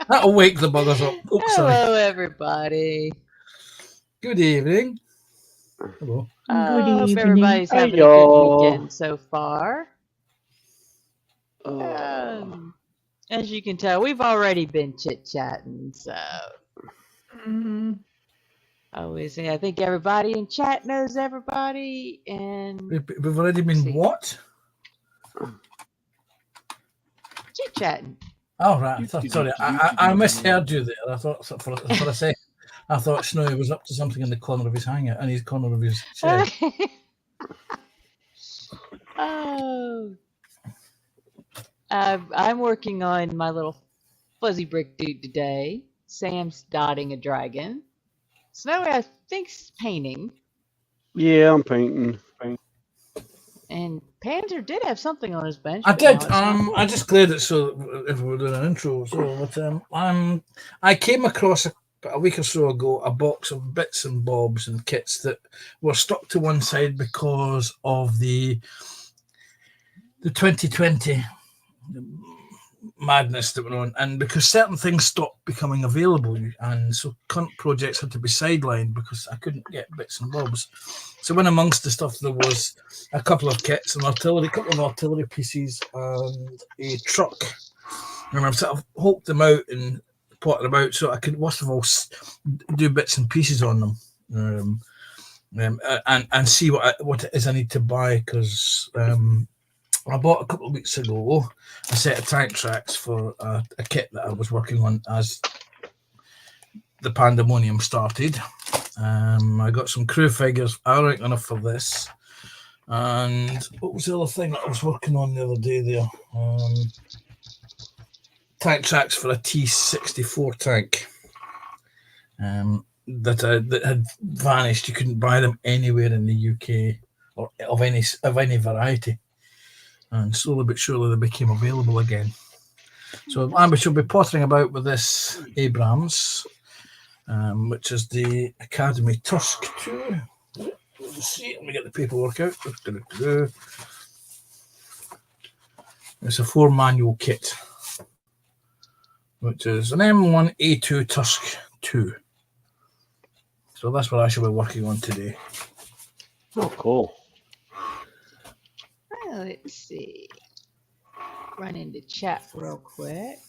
That'll wake the buggers up. Oops, sorry. Hello, everybody. Good evening. Hello. Good Hope evening. everybody's having a Hey-yo. good weekend so far. As you can tell, we've already been chit-chatting, so Mhm. I think everybody in chat knows everybody, and We've already been See. what? chit-chatting. Oh, right. Sorry, I misheard you there. I thought for a second, I thought Snowy was up to something in the corner of his hangout, in his corner of his shed. Oh. I'm working on my little fuzzy brick dude today. Sam's dotting a dragon. Snowy, I think's painting. Yeah, I'm painting. And Panzer did have something on his bench. I but did. now it's not. I just cleared it so if we were doing an intro. So, but I came across a week or so ago a box of bits and bobs and kits that were stuck to one side because of the 2020 madness that went on, and because certain things stopped becoming available, and so current projects had to be sidelined because I couldn't get bits and bobs. So in amongst the stuff there was a couple of kits, a couple of artillery pieces, and a truck. And I've sort of hulked them out and potted them out so I could, first of all, do bits and pieces on them, and see what it is I need to buy, because I bought a couple of weeks ago a set of tank tracks for a kit that I was working on as the pandemonium started. I got some crew figures. I reckon enough for this. And what was the other thing that I was working on the other day there? Tank tracks for a T-64 tank that had vanished. You couldn't buy them anywhere in the UK or of any variety. And slowly but surely they became available again. So we shall be pottering about with this Abrams, which is the Academy Tusk 2. Let's see, let me get the paperwork out. It's a 4-manual kit, which is an M1A2 Tusk 2. So that's what I shall be working on today. Oh, cool. Let's see. Run into chat real quick.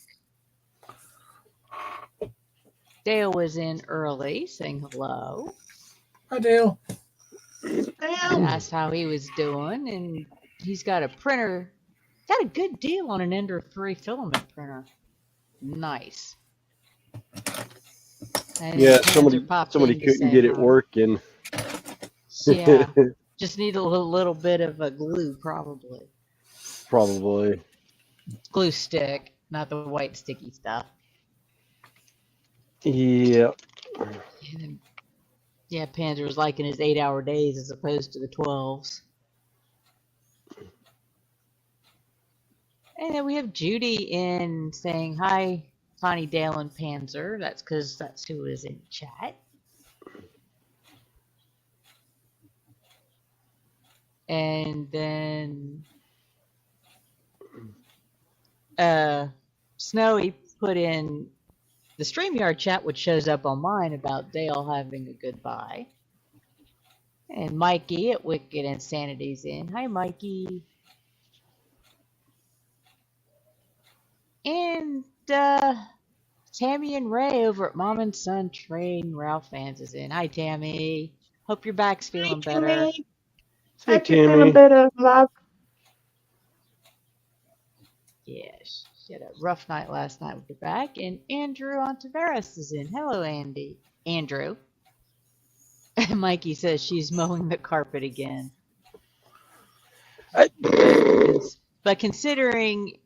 Dale was in early saying hello. Hi, Dale. I asked how he was doing, and he's got a printer. Got a good deal on an Ender 3 filament printer. Nice. And Yeah, his hands somebody are popped couldn't in to say get it hi. working. Yeah. Just need a little bit of a glue, probably. Probably. Glue stick, not the white sticky stuff. Yeah. And then, yeah, Panzer was liking his 8-hour days as opposed to the 12s. And then we have Judy in saying, hi, Connie, Dale, and Panzer. That's because that's who is in chat. And then Snowy put in the StreamYard chat, which shows up on mine, about Dale having a goodbye. And Mikey at Wicked Insanity's in. Hi, Mikey. And Tammy and Ray over at Mom and Son Train Ralph Fans is in. Hi, Tammy. Hope your back's feeling better. Tammy. Hey, Hope you're feeling Tammy. better, love. Yes. She had a rough night last night with her back. And Andrew Ontiveros is in. Hello, Andrew. Mikey says she's mowing the carpet again. But considering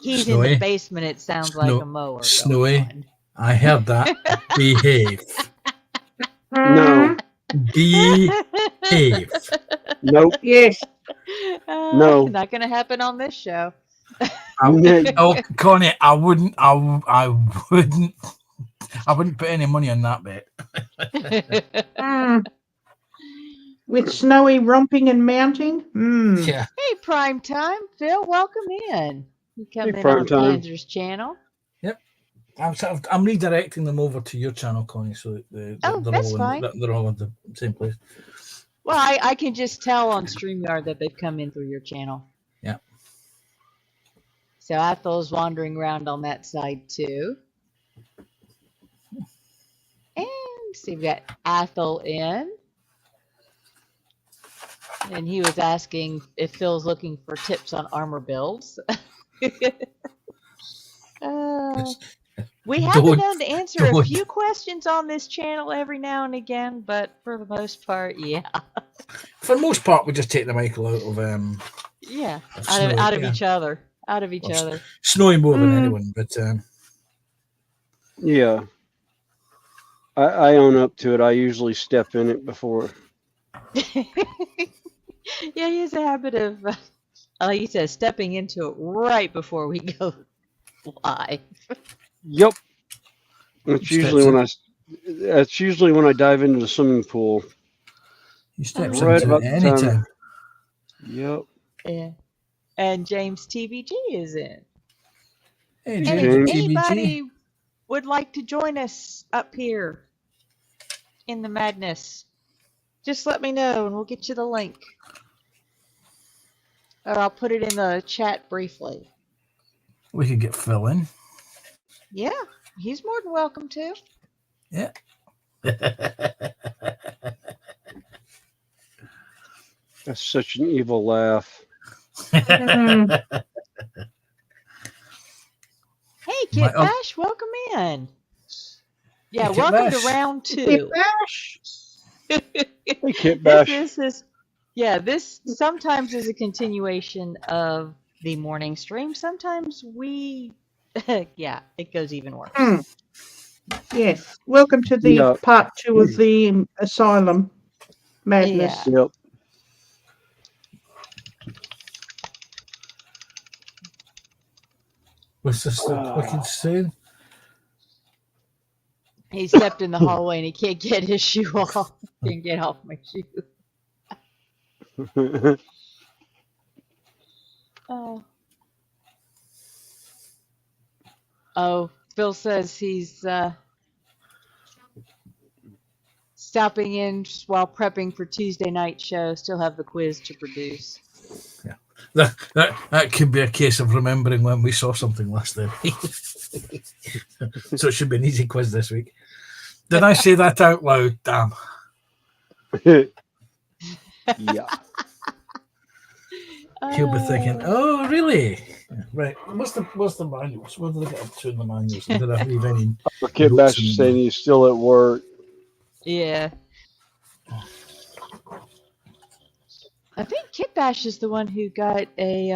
he's Snowy. in the basement, it sounds like a mower. Snowy. I heard that. Behave. No. Behave. Nope. Yes. No. Not going to happen on this show. Connie, I wouldn't put any money on that bet. With Snowy romping and mounting. Yeah. Hey, Prime Time. Phil, welcome in. You come in prime on time. Panzer's channel. I'm redirecting them over to your channel, Connie, so they're That's fine. they're all in the same place. Well, I can just tell on StreamYard that they've come in through your channel. Yeah. So Athel's wandering around on that side too. And see, we've got Athel in. And he was asking if Phil's looking for tips on armor builds. We have been known to answer a few questions on this channel every now and again, but for the most part, yeah. For the most part, we just take the Michael out of out of each other. Out of each other. Snowy more than anyone, but yeah. I own up to it. I usually step in it before. Yeah, he has a habit of, like you said, stepping into it right before we go live. Yep. That's usually when I dive into the swimming pool. You step right into about it the anytime. time. Yep. Yeah. And James TBG is in. Hey, And James if TBG. anybody would like to join us up here in the madness, just let me know and we'll get you the link. Or I'll put it in the chat briefly. We could get Phil in. Yeah, he's more than welcome to. Yeah. That's such an evil laugh. Mm. Hey, Kit Bash, welcome in. Yeah, Kit welcome Bash. to round 2. Kit Bash. Hey, Kit Bash. This sometimes is a continuation of the morning stream. Sometimes it goes even worse. Yes. Welcome to the part 2 of the Asylum Madness. Yeah. Yep. What's this wicked saying? He stepped in the hallway and he can't get his shoe off. Can't get off my shoe. Phil says he's stopping in while prepping for Tuesday night show. Still have the quiz to produce. Yeah, that could be a case of remembering when we saw something last time. So it should be an easy quiz this week. Did I say that out loud? Damn. Yeah. He'll be thinking, "Oh, really? Right? What's the manuals? What did I get up to in the manuals? Did I leave any?" Kit Bash is saying he's still at work. Yeah. I think Kit Bash is the one who got a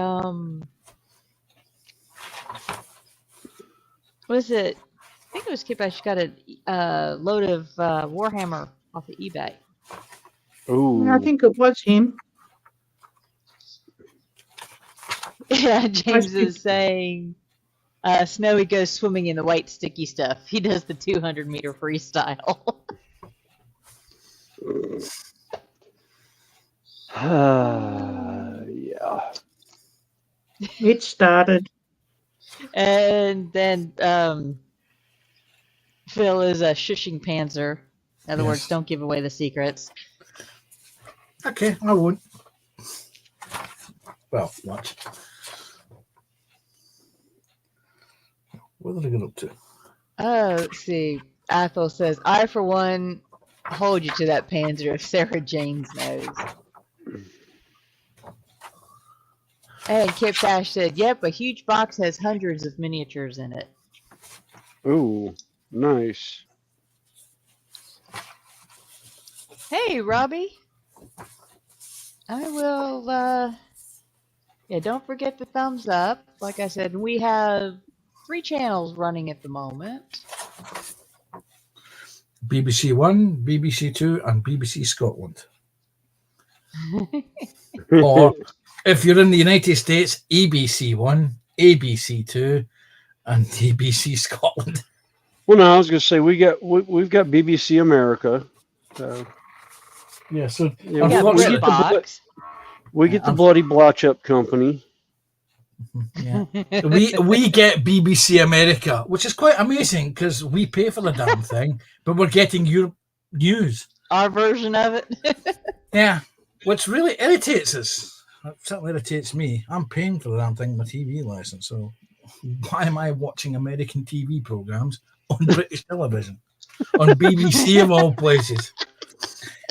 was it? I think it was Kit Bash who got a load of Warhammer off of eBay. Ooh. I think it was him. Yeah, James is saying Snowy goes swimming in the white sticky stuff. He does the 200-meter freestyle. Yeah. It started. And then Phil is a shushing panzer. In other words, don't give away the secrets. Okay, I won't. Well, much. What did I get up to? Let's see. Athel says, I, for one, hold you to that panzer if Sarah Jane's knows. And Kip Dash said, yep, a huge box has hundreds of miniatures in it. Ooh, nice. Hey, Robbie. I will, don't forget the thumbs up. Like I said, we have 3 channels running at the moment. BBC One, BBC Two, and BBC Scotland. Or if you're in the United States, ABC One, ABC Two, and BBC Scotland. Well, no, I was going to say we've got BBC America. So yeah, so we get the Bloody Blotch Up Company. Yeah. We get BBC America, which is quite amazing because we pay for the damn thing, but we're getting Europe news. Our version of it. Yeah, which really irritates us. It certainly irritates me. I'm paying for the damn thing, my TV license, so why am I watching American TV programs on British television? On BBC of all places.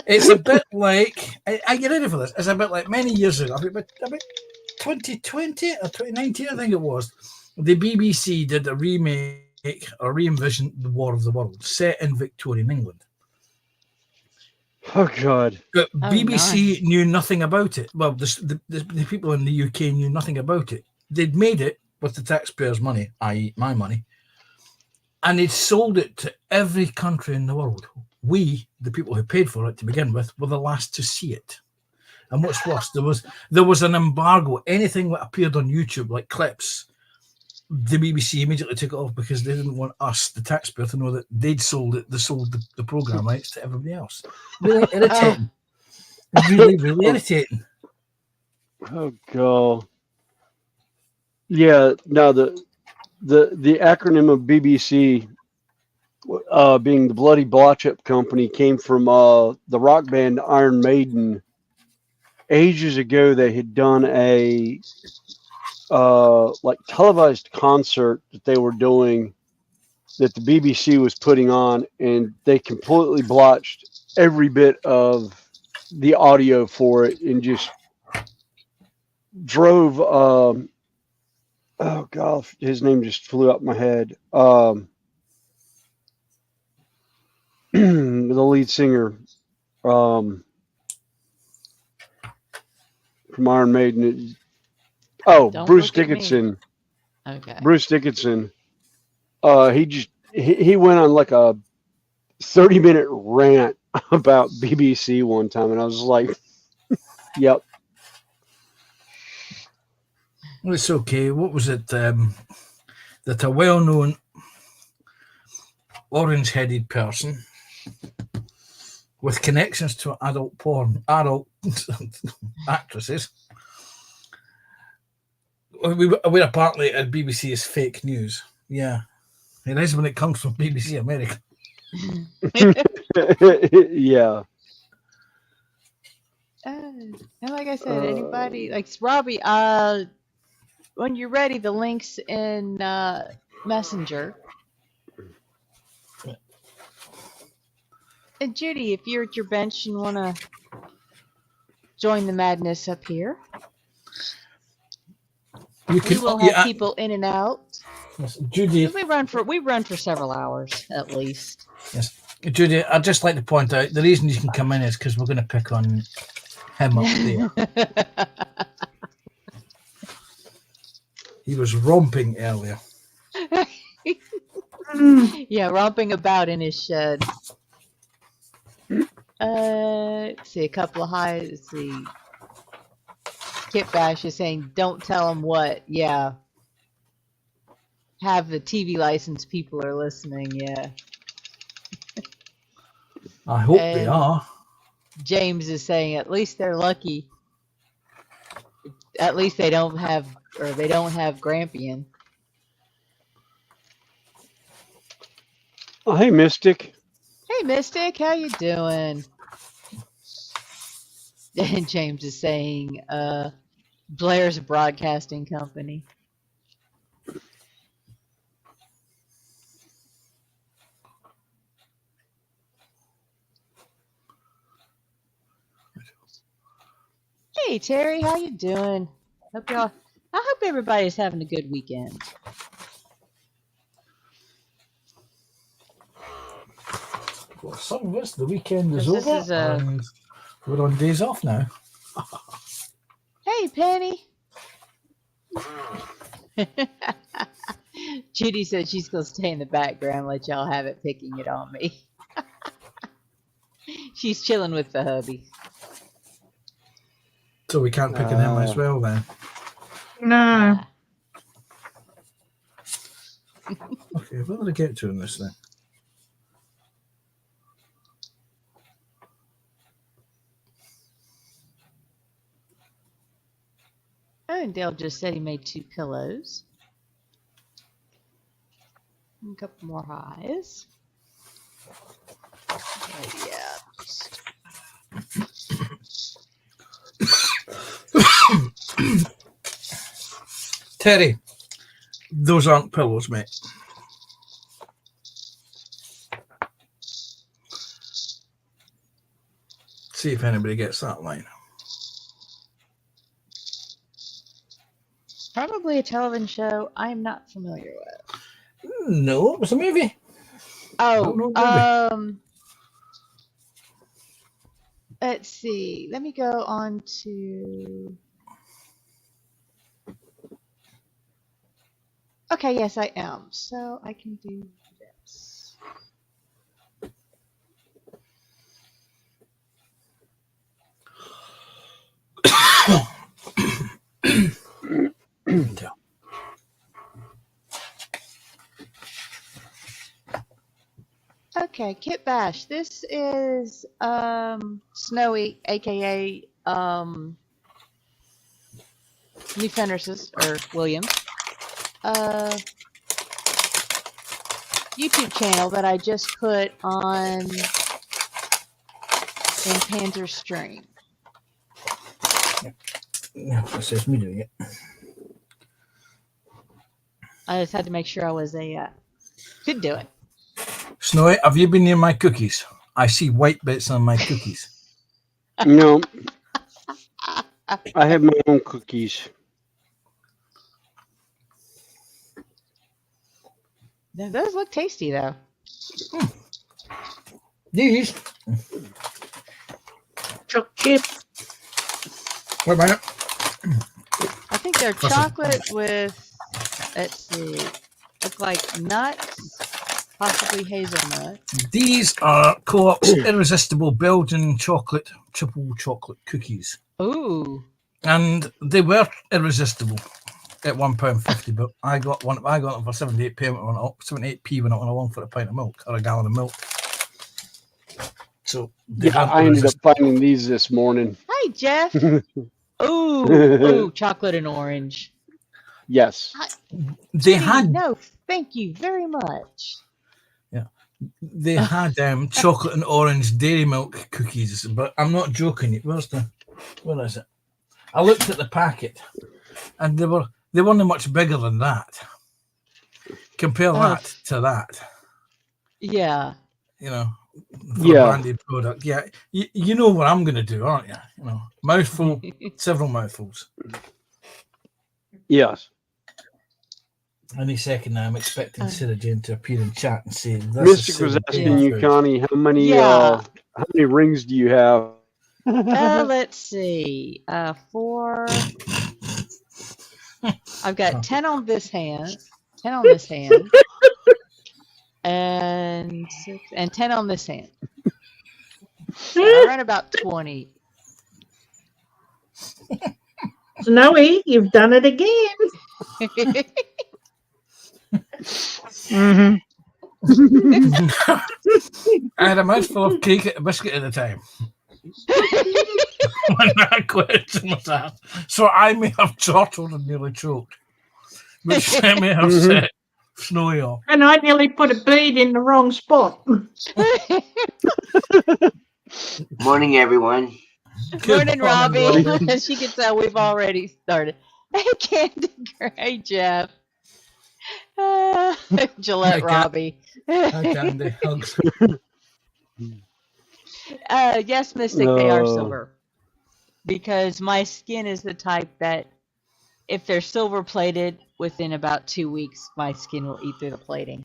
It's a bit like, I get ready for this, it's a bit like many years ago, about 2020 or 2019, I think it was, the BBC did a remake or re-envision The War of the Worlds, set in Victorian England. Oh, God. But Oh, BBC nice. knew nothing about it. Well, the people in the UK knew nothing about it. They'd made it with the taxpayers' money, i.e. my money, and they'd sold it to every country in the world. We, the people who paid for it to begin with, were the last to see it. And what's worse, there was an embargo. Anything that appeared on YouTube, like clips, the BBC immediately took it off because they didn't want us, the taxpayer, to know that they'd sold it. They sold the program rights to everybody else. Really irritating. Really, really irritating. Oh, God. Yeah, no, the acronym of BBC, being the Bloody Blotch Up Company, came from the rock band Iron Maiden. Ages ago, they had done a like televised concert that they were doing that the BBC was putting on, and they completely blotched every bit of the audio for it and just drove oh God, his name just flew out my head. The lead singer from Iron Maiden. Don't Bruce look at me. Dickinson. Okay. Bruce Dickinson. He went on like a 30-minute rant about BBC one time, and I was like, "Yep." Well, it's okay. What was it? That a well-known orange-headed person with connections to adult actresses. We apparently at BBC is fake news. Yeah, it is when it comes from BBC America. Yeah. And like I said, anybody like Robbie, when you're ready, the links in Messenger. And Judy, if you're at your bench and want to join the madness up here, we will have people in and out. Yes, Judy, we run for several hours at least. Yes, Judy, I'd just like to point out the reason you can come in is because we're going to pick on him up there. He was romping earlier. Yeah, romping about in his shed. Let's see, a couple of highs. Let's see. Kit Bash is saying, don't tell him what. Yeah. Have the TV license people are listening. Yeah. I hope they are. James is saying, at least they're lucky. At least they don't have Grampian. Oh, hey, Mystic. Hey, Mystic, how you doing? And James is saying, Blair's a broadcasting company. Hey, Terry, how you doing? I hope everybody's having a good weekend. Well, some of us, the weekend is over, and we're on days off now. Hey, Penny. Judy said she's going to stay in the background, let y'all have it picking it on me. She's chilling with the hubby. So we can't pick on him as well then? No. Okay, what did I get to in this then? Oh, and Dale just said he made 2 pillows. And a couple more highs. Oh, yeah. Terry, those aren't pillows, mate. See if anybody gets that line. Probably a television show I'm not familiar with. No, it was a movie. Oh, let's see. Let me go on to. Okay, yes, I am. So I can do this. Yeah. Okay, Kit Bash. This is Snowy, aka New Fenris's or Williams. YouTube channel that I just put on in Panzer's stream. Yeah, that says me doing it. I just had to make sure I was could do it. Snowy, have you been near my cookies? I see white bits on my cookies. No. I have my own cookies. Now, those look tasty though. These. Choc chip. Wait a minute. I think they're chocolate with, let's see, look like nuts, possibly hazelnut. These are Co-op's irresistible Belgian triple chocolate cookies. Ooh. And they were irresistible at £1.50, but I got them for 78p when I went along for a pint of milk or a gallon of milk. So yeah, I ended up finding these this morning. Hi, Jeff. Ooh, chocolate and orange. Yes. They had no, thank you very much. Yeah, they had chocolate and orange dairy milk cookies, but I'm not joking. Where is it? I looked at the packet, and they weren't much bigger than that. Compare that to that. Yeah. You know, for a branded product. Yeah, you know what I'm going to do, aren't you? You know, mouthful, several mouthfuls. Yes. Any second now, I'm expecting Sarah Jane to appear in chat and say, Mystic was asking you, Connie, how many rings do you have? Let's see. 4. I've got 10 on this hand, 10 on this hand, and 6, and 10 on this hand. So I run about 20. Snowy, you've done it again. Mm-hmm. I had a mouthful of cake at a biscuit at the time. When that question was asked. So I may have chortled and nearly choked, which I may have set Snowy off. And I nearly put a bead in the wrong spot. Morning, everyone. Morning, Robbie. As you can tell, we've already started. Hey, Candy Gray, Jeff. Gillette, Robbie. Hi, Candy. Hugs. Yes, Mystic, they are silver. Because my skin is the type that if they're silver plated, within about 2 weeks, my skin will eat through the plating.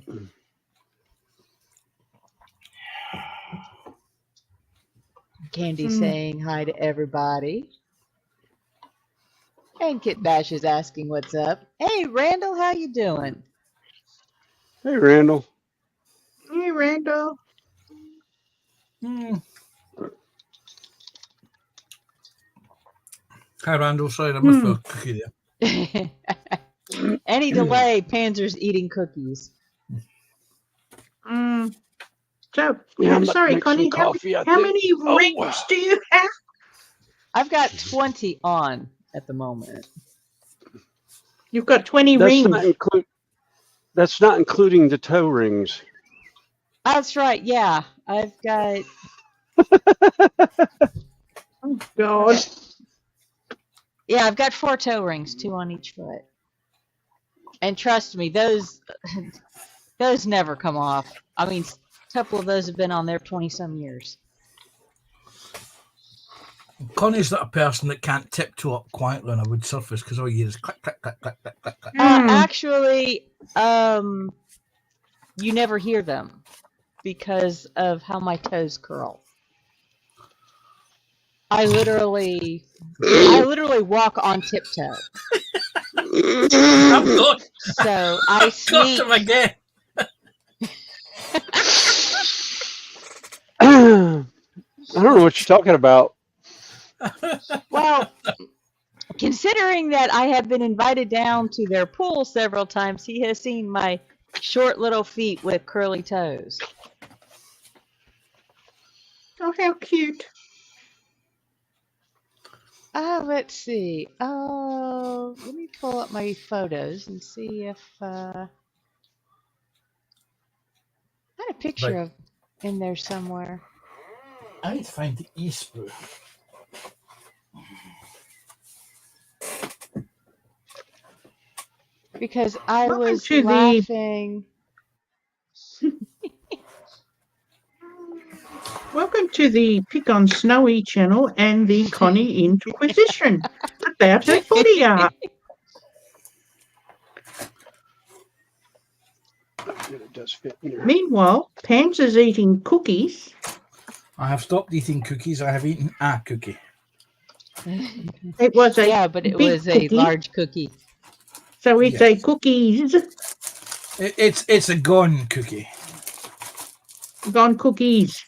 Candy saying hi to everybody. And Kit Bash is asking what's up. Hey, Randall, how you doing? Hey, Randall. Hey, Randall. Hi, Randall. Sorry, I missed the cookie there. Any delay, Panzer's eating cookies. So, Yeah, sorry, Connie, how many rings do you have? I've got 20 on at the moment. You've got 20 rings. That's not including the toe rings. That's right. Yeah, I've got. Oh, God. Yeah, I've got 4 toe rings, 2 on each foot. And trust me, those never come off. I mean, a couple of those have been on there 20-some years. Connie's not a person that can't tiptoe up quietly on a wood surface because all you hear is click, click, click, click, click, click, click. Actually, you never hear them because of how my toes curl. I literally walk on tiptoe. I've got So I sneak. him again. I don't know what you're talking about. Well, considering that I have been invited down to their pool several times, he has seen my short little feet with curly toes. Oh, how cute. Let's see. Oh, let me pull up my photos and see if I had a picture Right. of in there somewhere. I need to find the e-sprue. Because I Welcome was to the- laughing. Welcome to the Pick on Snowy channel and the Connie Inquisition about her body art. It does fit in there. Meanwhile, Pams is eating cookies. I have stopped eating cookies. I have eaten a cookie. It was a Yeah, but it big was a cookie. large cookie. So it's a cookies. It's a gone cookie. Gone cookies.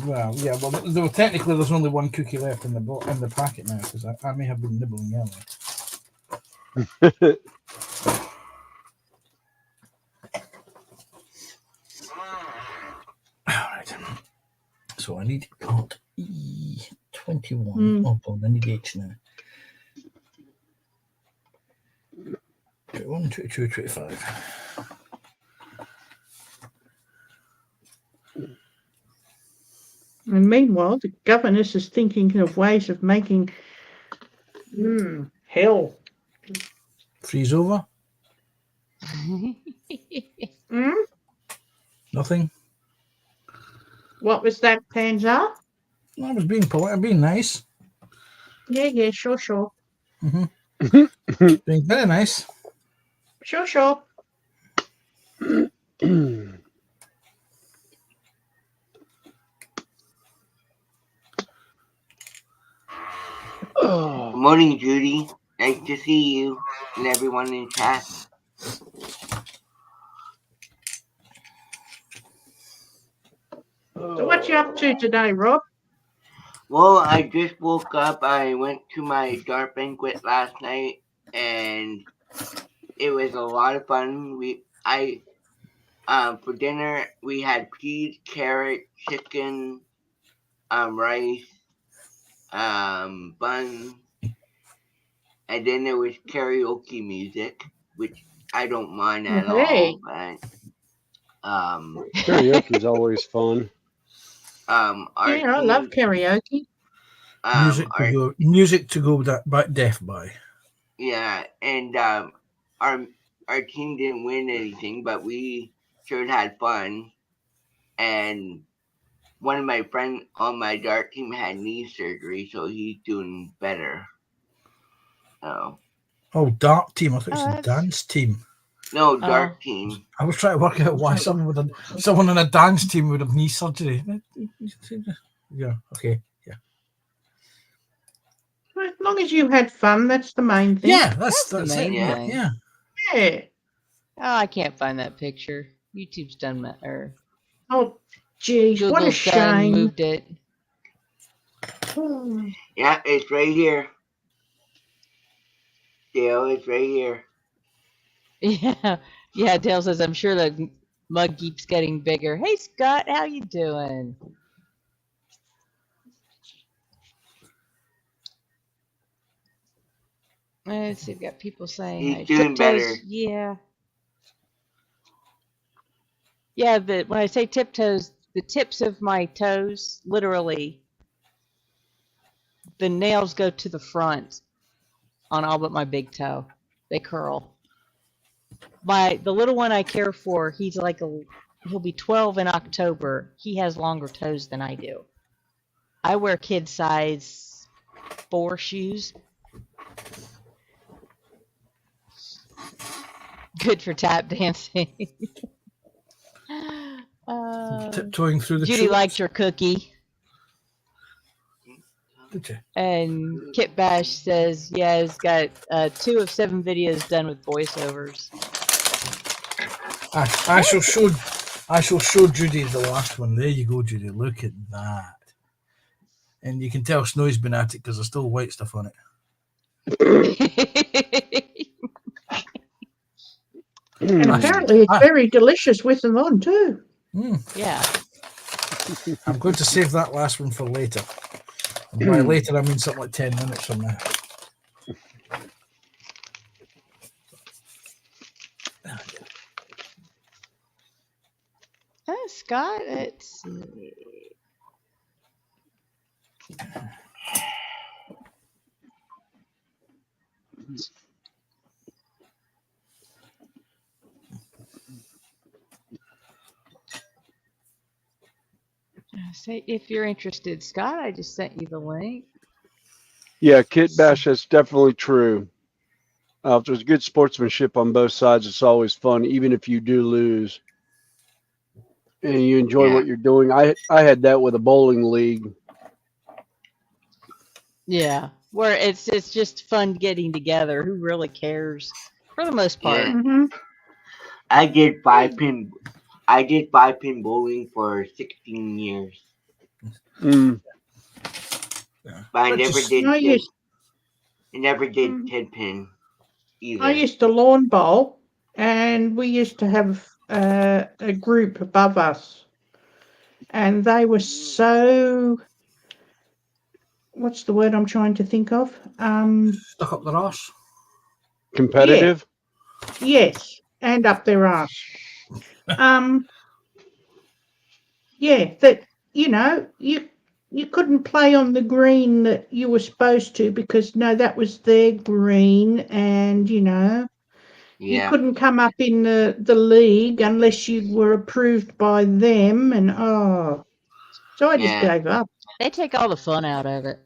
Well, yeah. Well, technically, there's only one cookie left in the packet now because I may have been nibbling earlier. All right. So I need part E21. Oh, God, I need H now. 21, 22, 25. And meanwhile, the governess is thinking of ways of making hell. Freeze over? Nothing? What was that, Panzer? I was being polite. I'm being nice. Yeah, sure. Being very nice. Sure. Good morning, Judy. Nice to see you and everyone in chat. So what you up to today, Rob? Well, I just woke up. I went to my dart banquet last night, and it was a lot of fun. For dinner we had peas, carrot, chicken, rice, bun, and then there was karaoke music, which I don't mind at all. But karaoke is always fun. I love karaoke. Music to go deaf by. Yeah, and our team didn't win anything, but we sure had fun. And one of my friends on my dart team had knee surgery, so he's doing better. Oh, dart team. I thought it was a dance team. No, dart team. I was trying to work out why someone on a dance team would have knee surgery. Yeah. Okay. Yeah. As long as you had fun, that's the main thing. Yeah, that's the main thing. Yeah. Yeah. Oh, I can't find that picture. YouTube's done that, or Oh, geez, what a Google's done shame. moved it. Yeah, it's right here. Dale, it's right here. Yeah. Dale says, I'm sure the mug keeps getting bigger. Hey, Scott, how you doing? Let's see, we've got people saying He's doing better. Yeah. Yeah, when I say tiptoes, the tips of my toes, literally, the nails go to the front on all but my big toe. They curl. The little one I care for, he'll be 12 in October. He has longer toes than I do. I wear kid size 4 shoes. Good for tap dancing. Tiptoeing through the Judy tulips. liked your cookie. Did you? And Kit Bash says, yeah, he's got 2 of 7 videos done with voiceovers. I shall show Judy the last one. There you go, Judy. Look at that. And you can tell Snow's been at it because there's still white stuff on it. And apparently it's very delicious with them on too. Yeah. I'm going to save that last one for later. And by later, I mean something like 10 minutes from now. Scott, let's see. Say if you're interested, Scott, I just sent you the link. Yeah, Kit Bash, that's definitely true. If there's good sportsmanship on both sides, it's always fun, even if you do lose. And you enjoy what you're doing. I had that with a bowling league. Yeah, where it's just fun getting together. Who really cares? For the most part. Yeah. Mm-hmm. I did 5-pin bowling for 16 years. Mm. But I never did 10-pin either. I used to lawn bowl, and we used to have a group above us, and they were so. What's the word I'm trying to think of? Stuck up their arse. Competitive? Yes, and up their arse. Yeah, that you couldn't play on the green that you were supposed to because that was their green, and you couldn't come up in the league unless you were approved by them, and so I just gave up. They take all the fun out of it.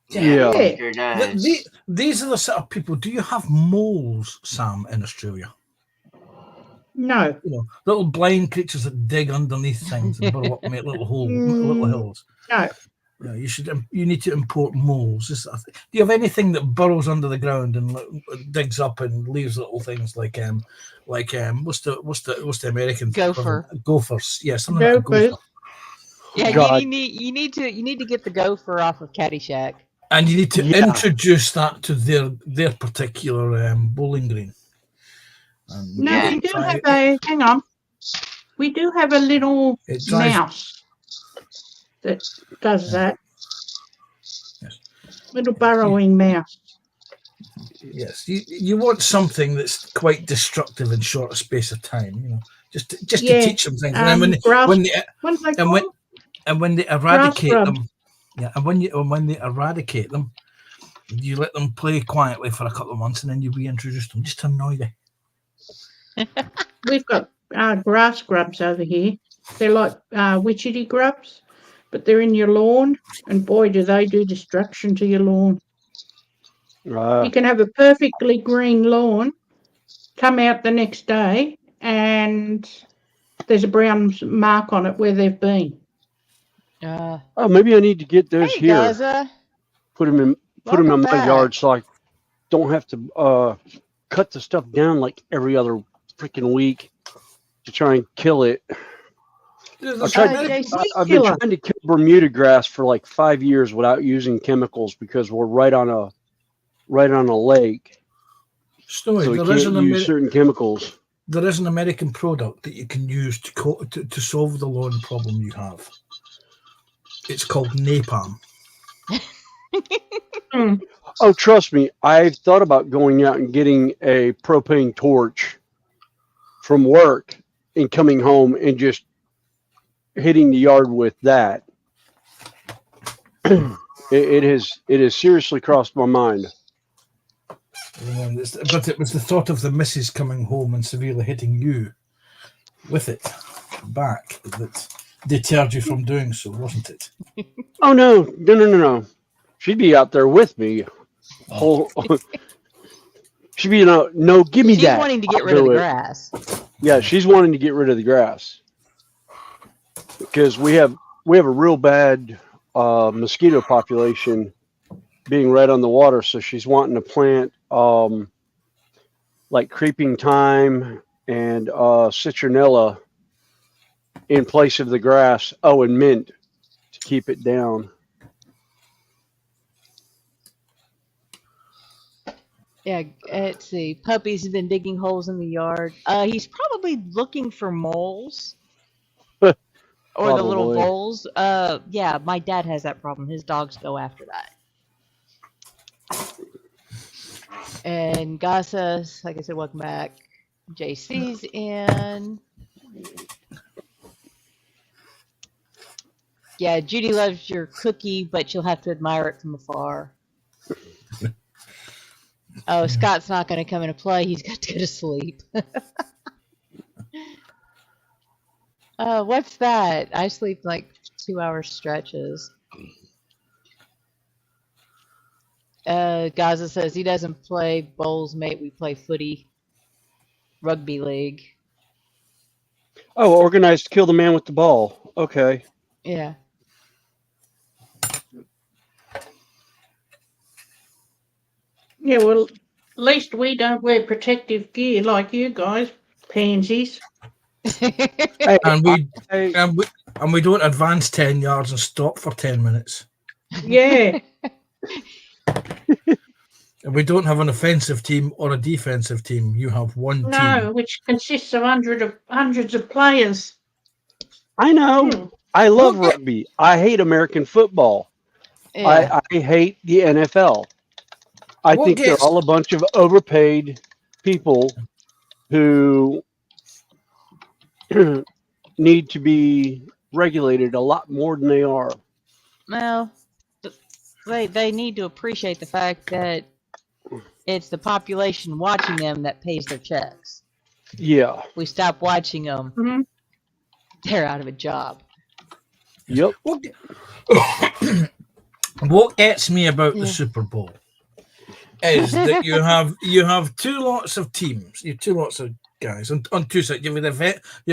Yeah. It sure does. These are the sort of people. Do you have moles, Sam, in Australia? No. Little blind creatures that dig underneath things and burrow up and make little hills. No. Yeah, you need to import moles. Do you have anything that burrows under the ground and digs up and leaves little things like what's the American gopher? Gophers. Yeah, something like a gopher. Yeah, you need to get the gopher off of Caddyshack. And you need to introduce that to their particular bowling green. No, we do have hang on. We do have a little mouse that does that. Yes. Little burrowing mouse. Yes, you want something that's quite destructive in short space of time, just to teach them things. And then when they eradicate them, and when they eradicate them, you let them play quietly for a couple of months, and then you reintroduce them just to annoy them. We've got grass grubs over here. They're like witchetty grubs, but they're in your lawn, and boy, do they do destruction to your lawn. You can have a perfectly green lawn, come out the next day, and there's a brown mark on it where they've been. Maybe I need to get those here. Gaza. Put them in my yard so I don't have to cut the stuff down like every other freaking week to try and kill it. I've been trying to kill Bermuda grass for like 5 years without using chemicals because we're right on a lake. So we can't use certain chemicals. There is an American product that you can use to solve the lawn problem you have. It's called napalm. Mm. Oh, trust me, I've thought about going out and getting a propane torch from work and coming home and just hitting the yard with that. It has seriously crossed my mind. But it was the thought of the missus coming home and severely hitting you with it back that deterred you from doing so, wasn't it? Oh no. She'd be out there with me. Whole, she'd be no, give me She's that. wanting to get I'll rid of do the it. grass. Yeah, she's wanting to get rid of the grass because we have a real bad mosquito population being right on the water. So she's wanting to plant like creeping thyme and citronella in place of the grass. Oh, and mint to keep it down. Yeah, let's see. Puppy's have been digging holes in the yard. He's probably looking for moles or the little Probably. voles. Yeah, my dad has that problem. His dogs go after that. And Gasa's, like I said, welcome back. JC's in. Yeah, Judy loves your cookie, but you'll have to admire it from afar. Oh, Scott's not going to come into play. He's got to go to sleep. What's that? I sleep like 2-hour stretches. Gaza says he doesn't play bowls, mate. We play footy, rugby league. Oh, organized to kill the man with the ball. Okay. Yeah. Yeah, well, at least we don't wear protective gear like you guys, pansies. Hey, And we I- and we don't advance 10 yards and stop for 10 minutes. Yeah. And we don't have an offensive team or a defensive team. You have one No, team. which consists of hundreds of players. I know. Hmm. I love Well, rugby. I hate American football. Yeah. I hate the NFL. I What think they're gets- all a bunch of overpaid people who need to be regulated a lot more than they are. Well, they need to appreciate the fact that it's the population watching them that pays their checks. Yeah. We stop watching them, Mhm. they're out of a job. Yep. What gets me about Yeah. the Super Bowl is that you have two lots of teams, you have two lots of guys on two sides. You have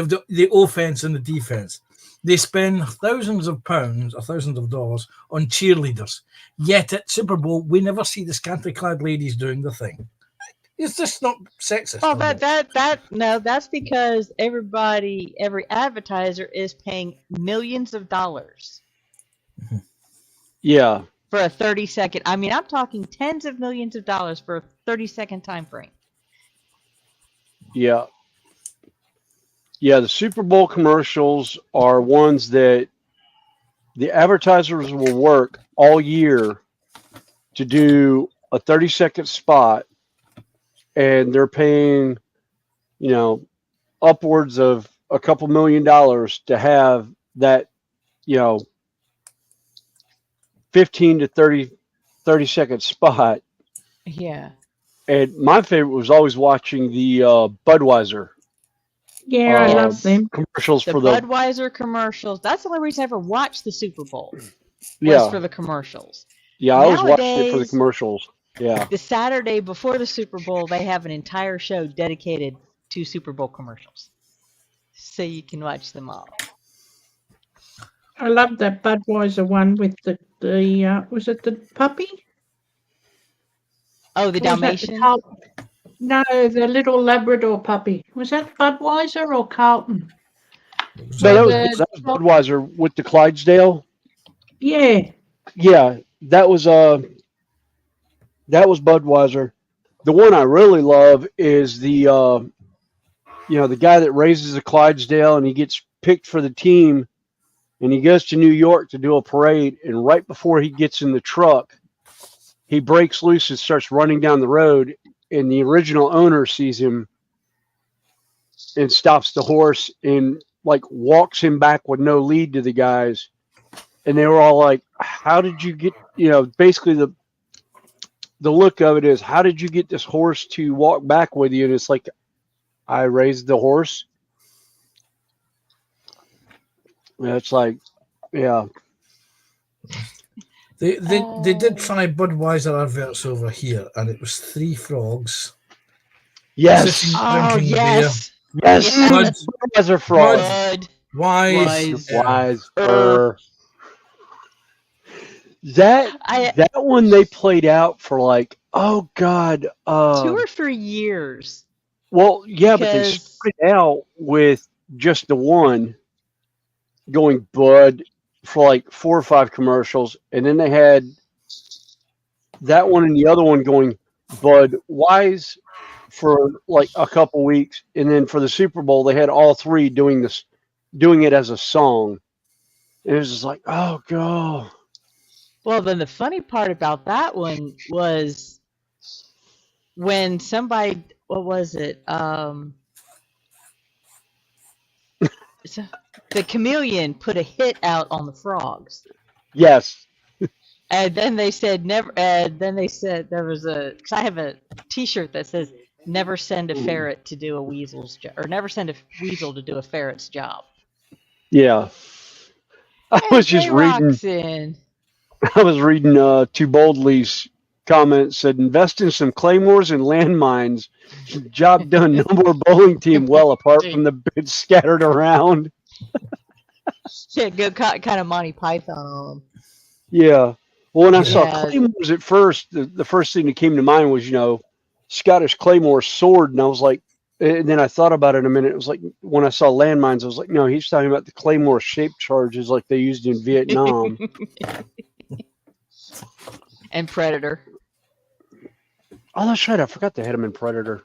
the offense and the defense. They spend thousands of pounds or thousands of dollars on cheerleaders. Yet at Super Bowl, we never see the scantily clad ladies doing the thing. It's just not sexist. Well, is it? no, that's because every advertiser is paying millions of dollars Yeah. for a 30-second. I mean, I'm talking tens of millions of dollars for a 30-second time frame. Yeah. Yeah. The Super Bowl commercials are ones that the advertisers will work all year to do a 30-second spot, and they're paying, upwards of a couple $1 million to have that, 15 to 30-second spot. Yeah. And my favorite was always watching the Budweiser Yeah, I love them. commercials The for the Budweiser commercials. That's the only reason I ever watched the Super Bowl. Was yeah for the commercials. yeah. I was watching it for the Nowadays- commercials. Yeah. The Saturday before the Super Bowl, they have an entire show dedicated to Super Bowl commercials, so you can watch them all. I love that Budweiser one with the was it the puppy? Oh, the Or was that Dalmatian. No, the little Labrador puppy. Was that Budweiser or Carlton? No, the- that was Budweiser with the Clydesdale. Yeah. Yeah, that was Budweiser. The one I really love is the the guy that raises a Clydesdale and he gets picked for the team, and he goes to New York to do a parade, and right before he gets in the truck, he breaks loose and starts running down the road, and the original owner sees him and stops the horse and like walks him back with no lead to the guys. And they were all like, how did you get, basically the look of it is, how did you get this horse to walk back with you? And it's like, I raised the horse. And it's like, yeah. They did try Budweiser adverts over here, and it was 3 frogs. Yes. Sitting, Oh, drinking yes. Yes. Yes. Budweiser frogs. Bud. Wise. Wise. That one they played out for like, oh God. 2 or 3 years. Well, yeah, but they Because- started out with just the one going Bud for like 4 or 5 commercials, and then they had that one and the other one going Bud Wise for like a couple weeks, and then for the Super Bowl they had all 3 doing it as a song. And it was just like, oh God. Well, then the funny part about that one was when somebody, what was it? So the Chameleon put a hit out on the frogs. Yes. And then they said never. And then they said there was because I have a T-shirt that says "Never send a ferret to do a weasel's job," or "Never send a weasel to do a ferret's job." Yeah. I was just reading. I was reading Too Boldly's comment, said invest in some claymores and landmines. Job done. No more bowling team well apart from the bits scattered around. Yeah, go kind of Monty Python on them. Yeah. Well, when I saw Yeah. claymores at first, the first thing that came to mind was, Scottish claymore sword. And I was like, and then I thought about it a minute. It was like, when I saw landmines, I was like, no, he's talking about the claymore shaped charges like they used in Vietnam. And Predator. Oh, that's right. I forgot they had him in Predator.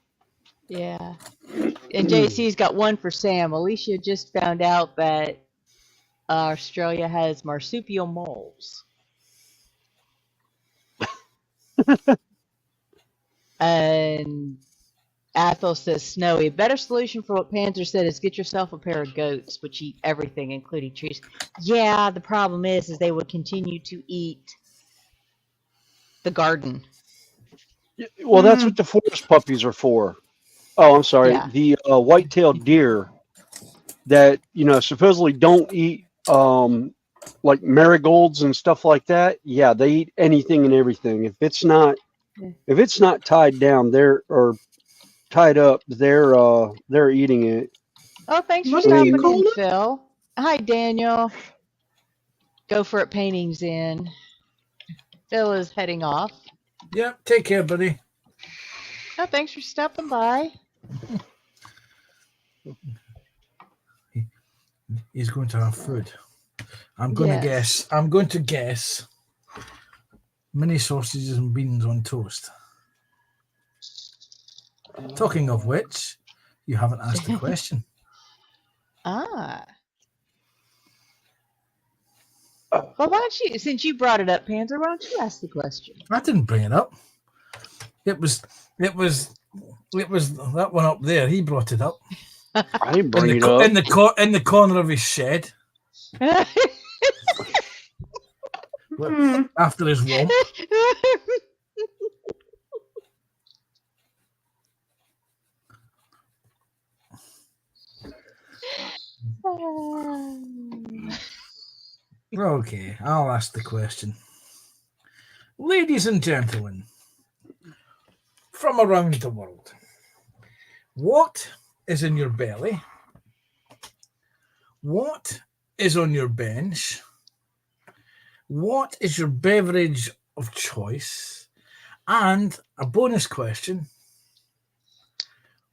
Yeah. And JC's got one for Sam. Alicia just found out that Australia has marsupial moles. And Athel says, Snowy, a better solution for what Panzer said is get yourself a pair of goats, which eat everything, including trees. Yeah, the problem is they would continue to eat the garden. Well, that's what the forest puppies are for. Oh, I'm sorry. Yeah. The white-tailed deer that, supposedly don't eat like marigolds and stuff like that. Yeah, they eat anything and everything. If it's not tied down, or tied up, they're eating it. Oh, thanks for What do you stopping call in, it? Phil. Hi, Daniel. Go for it, paintings in. Phil is heading off. Yep, take care, buddy. Oh, thanks for stopping by. He's going to have food. I'm going to guess mini sausages and beans on toast. Talking of which, you haven't asked the question. Ah. Well, why don't you, since you brought it up, Panzer, why don't you ask the question? I didn't bring it up. It was that one up there. He brought it up I didn't bring it up. in the corner of his shed after his womp. Okay, I'll ask the question. Ladies and gentlemen, from around the world, what is in your belly? What is on your bench? What is your beverage of choice? And a bonus question,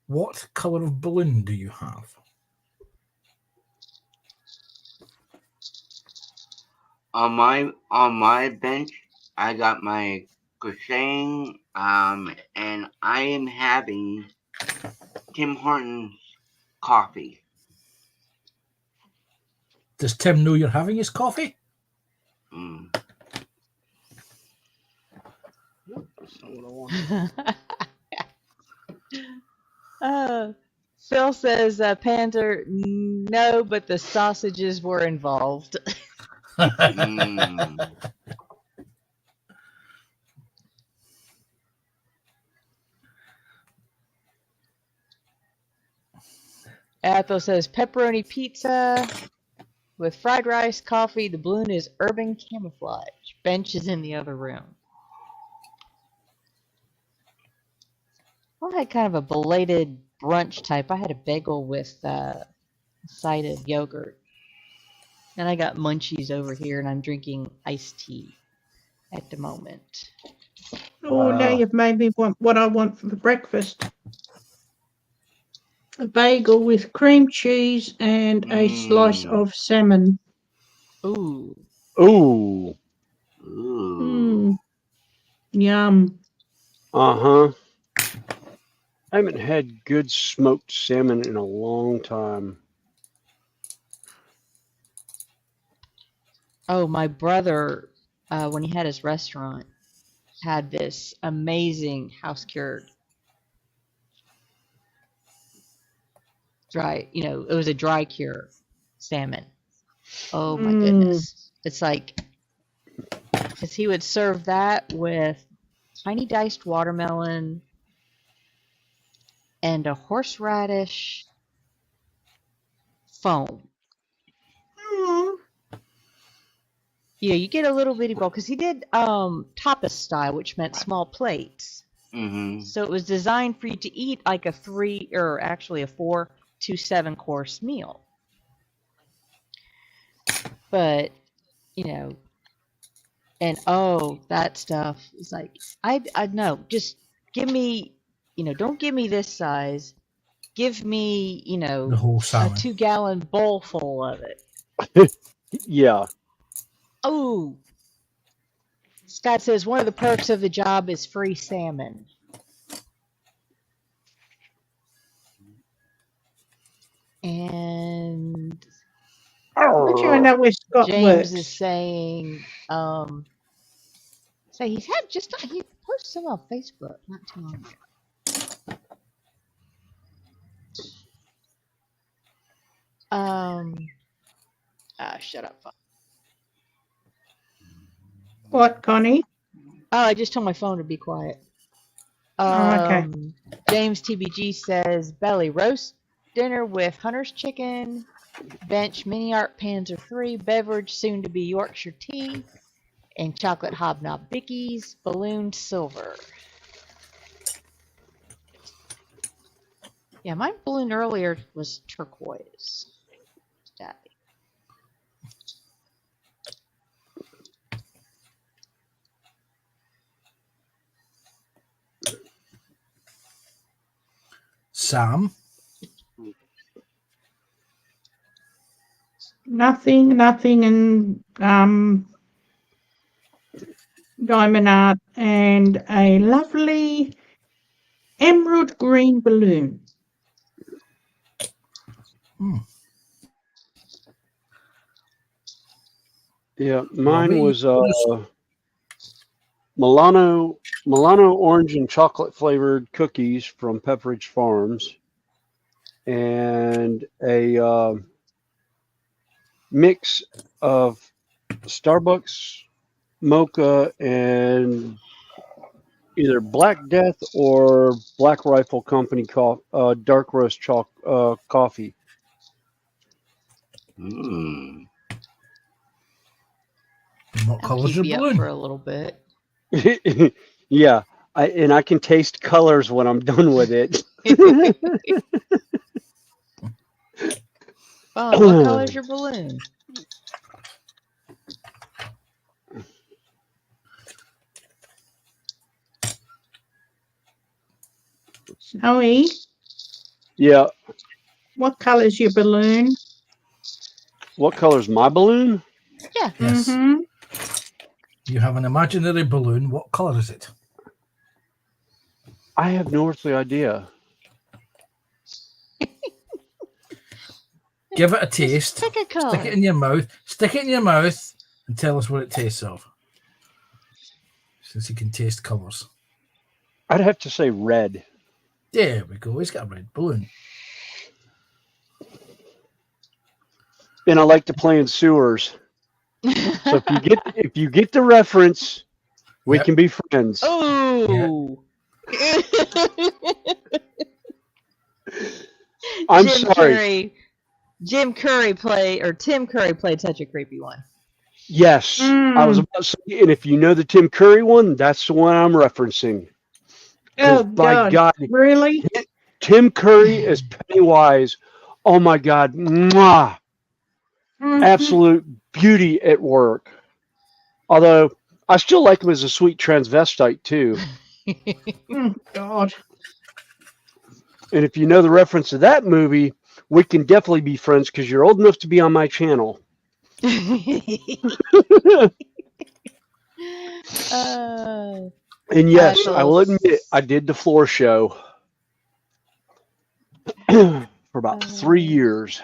what colour of balloon do you have? On my bench, I got my crocheting, and I am having Tim Hortons coffee. Does Tim know you're having his coffee? That's not what I wanted. Phil says, Panther, no, but the sausages were involved. Mm. Athel says, pepperoni pizza with fried rice, coffee. The balloon is urban camouflage. Bench is in the other room. I had kind of a belated brunch type. I had a bagel with a side of yogurt. And I got munchies over here, and I'm drinking iced tea at the moment. Oh, now Wow. you've made me want what I want for breakfast. A bagel with cream cheese and a slice Mm. of salmon. Ooh. Ooh. Ooh. Yum. Uh-huh. I haven't had good smoked salmon in a long time. Oh, my brother, when he had his restaurant, had this amazing house cured dry, it was a dry cure salmon. Oh my goodness. It's like, because he would serve that with tiny diced watermelon and a horseradish foam. Mm. Yeah, you get a little bitty bowl because he did tapas style, which meant small plates. Mm-hmm. So it was designed for you to eat like a 4 to 7 course meal. But, and that stuff is like, I know, just give me, don't give me this size. Give me, The whole a salmon. 2-gallon bowl full of it. Yeah. Oh, Scott says one of the perks of the job is free salmon. And Don't you know where Scott James works? is saying, he posted some on Facebook not too long ago. Shut up. What, Connie? Oh, I just told my phone to be quiet. Okay. James TBG says belly roast dinner with Hunter's chicken, bench mini art Panzer 3, beverage soon to be Yorkshire tea, and chocolate hobnob bickies, ballooned silver. Yeah, my balloon earlier was turquoise. Sam? Nothing, and diamond art and a lovely emerald green balloon. Yeah, Bobby, mine was yours? Milano orange and chocolate flavored cookies from Pepperidge Farms, and a mix of Starbucks mocha and either Black Death or Black Rifle Company dark roast coffee. Mm. And what I'll colour's keep your you up balloon? for a little bit. Yeah, I can taste colors when I'm done with it. Bob, what color's your balloon? Snowy, Yeah, what colour's your balloon? what color's my balloon? Yeah. Yes. Mm-hmm. You have an imaginary balloon. What colour is it? I have no earthly idea. Give it a taste. Pick a color. Stick it in your mouth. Stick it in your mouth and tell us what it tastes of. Since you can taste colours. I'd have to say red. There we go. He's got a red balloon. And I like to play in sewers. So if you get the reference, we Yep. can be friends. Oh. I'm Jim sorry. Tim Curry played such a creepy one. Yes, I was about to say, and if you know the Tim Curry one, that's the one I'm referencing. Oh, By God, really? Tim Curry as Pennywise. Oh my God, mwah, Mhm. absolute beauty at work. Although I still like him as a sweet transvestite too. Oh, God. And if you know the reference to that movie, we can definitely be friends because you're old enough to be on my channel. And yes, I will admit I did the floor show for about 3 years.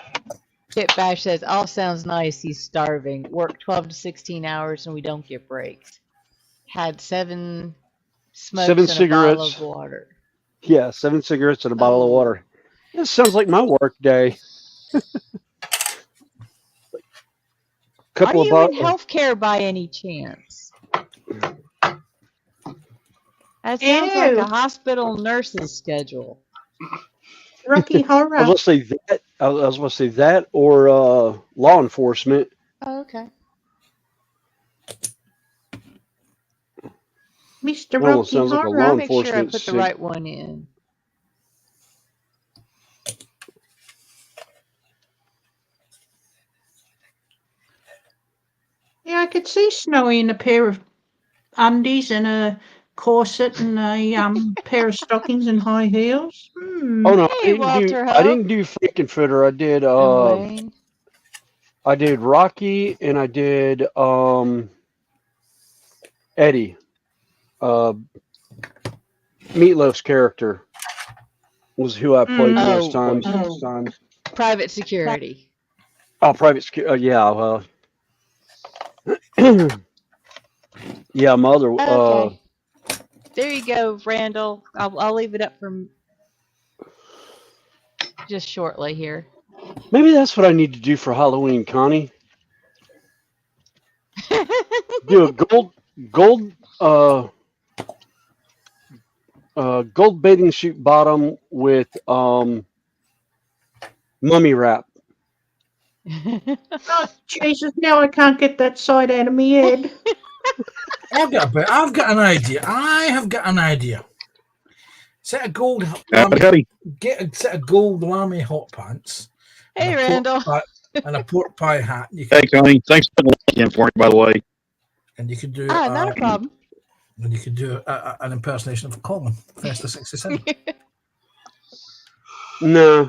Kit Bash says, all sounds nice. He's starving. Work 12 to 16 hours and we don't get breaks. Had 7 smokes and a bottle cigarettes. of water. Yeah, 7 cigarettes and a bottle of water. This sounds like my work day. Are you in healthcare by any chance? That sounds like a hospital nurse's schedule. Rocky Horror. I was going to say that or law enforcement. Oh, okay. Mr. Well, it Rocky sounds like a Horror. law I'll make sure I enforcement put the sig- right one in. Yeah, I could see Snowy in a pair of undies and a corset and a pair of stockings and high heels. Oh no, Hey, Walter I didn't do Frankenfurter. I did Rocky and I did Eddie. Meatloaf's character was who I played most times. Private security. Oh, private security. Yeah, well. Yeah, mother. Okay. There you go, Randall. I'll leave it up for just shortly here. Maybe that's what I need to do for Halloween, Connie. Do a gold bathing suit bottom with mummy wrap. Oh, Jesus, now I can't get that side out of my head. I've got an idea. I have got an idea. Set a gold get a set of gold lammy hot pants. Hey, Randall. And a pork pie hat. Hey, Connie. Thanks for the weekend for me, by the way. And you could do not a problem. And you could do an impersonation of Colin, first of 67. No.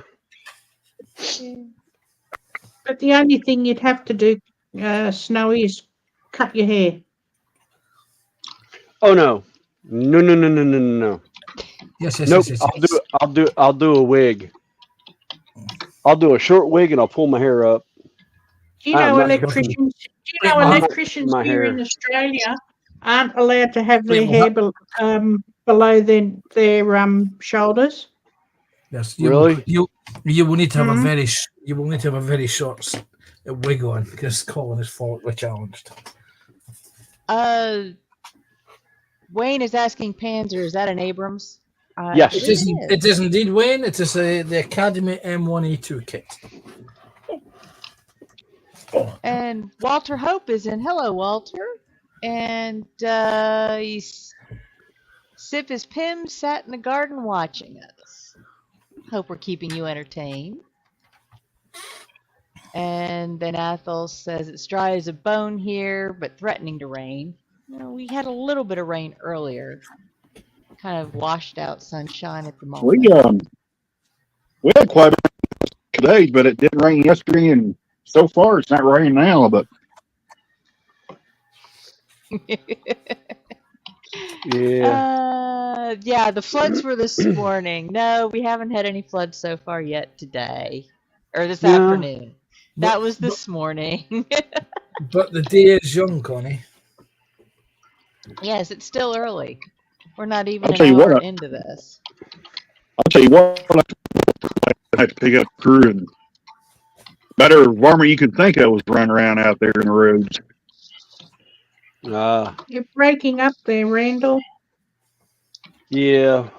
But the only thing you'd have to do, Snowy, is cut your hair. Oh no. No. Yes. Nope. I'll do a wig. I'll do a short wig and I'll pull my hair up. Do you know electricians here in Australia aren't allowed to have their hair below their shoulders? Yes. Really? You will need to have a very short wig on because Colin is follically challenged. Wayne is asking Panzer, is that an Abrams? Yes. It is indeed, Wayne. It is the Academy M1E2 kit. And Walter Hope is in. Hello, Walter. And Sip is Pim sat in the garden watching us. Hope we're keeping you entertained. And then Athol says it's dry as a bone here, but threatening to rain. We had a little bit of rain earlier. Kind of washed out sunshine at the moment. We had quite a bit today, but it did rain yesterday, and so far it's not raining now. But yeah, the floods were this morning. No, we haven't had any floods so far yet today, or this afternoon. That was this morning. But the day is young, Connie. Yes, it's still early. We're not even I'll an tell you hour what. into this. I'll tell you what. I had to pick up crew, and better varmint you could think of was running around out there in the roads. You're breaking up there, Randall. Yeah.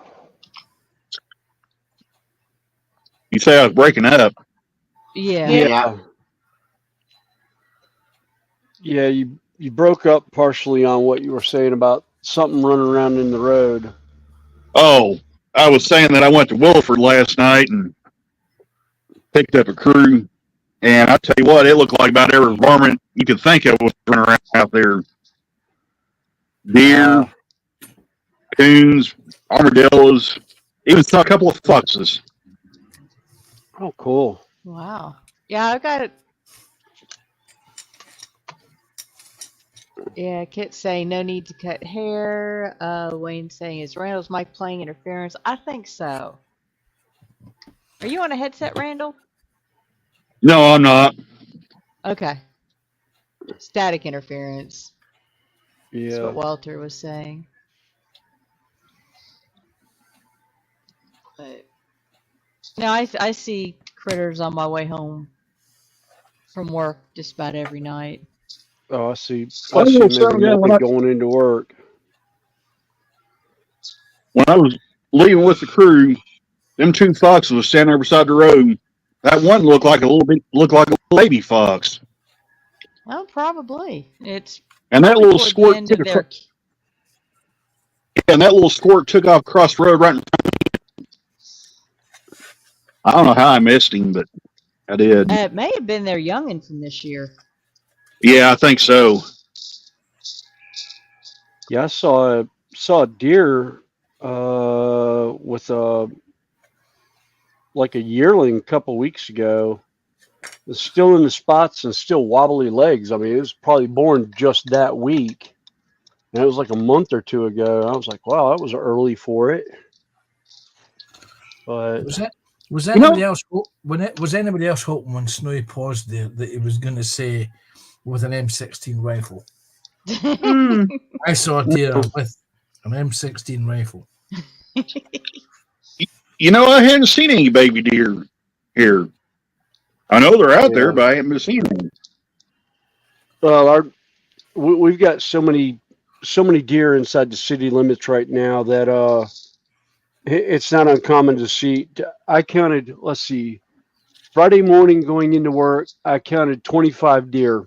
You say I was breaking up. Yeah. Yeah. Yeah, you broke up partially on what you were saying about something running around in the road. Oh, I was saying that I went to Williford last night and picked up a crew, and I tell you what, it looked like about every varmint you could think of was running around out there. Deer, coons, armadillos, even saw a couple of foxes. Oh, cool. Wow. Yeah, I've got it. Yeah, Kit's saying no need to cut hair. Wayne saying, is Randall's mic playing interference? I think so. Are you on a headset, Randall? No, I'm not. Okay. Static interference. That's Yeah. what Walter was saying. But no, I see critters on my way home from work just about every night. Oh, I see. I I see will maybe say that more going into work. when I was leaving with the crew, them two foxes was standing there beside the road. That one looked like a baby fox, Well, probably. It's and that probably little toward the squirt end took of their. took off across the road right in front of me. I don't know how I missed him, but I did. It may have been their youngin from this year. Yeah, I think so. Yeah, I saw a deer with a yearling a couple weeks ago. It's still in the spots and still wobbly legs. I mean, it was probably born just that week. And it was like a month or two ago. I was like, wow, that was early for it. But Was anybody else was anybody else hoping when Snowy paused there that he was going to say with an M16 rifle? I saw a deer with an M16 rifle. You know, I hadn't seen any baby deer here. I know they're out there, but I haven't seen them. well, we've got so many deer inside the city limits right now that it's not uncommon to see. I counted, let's see, Friday morning going into work, I counted 25 deer.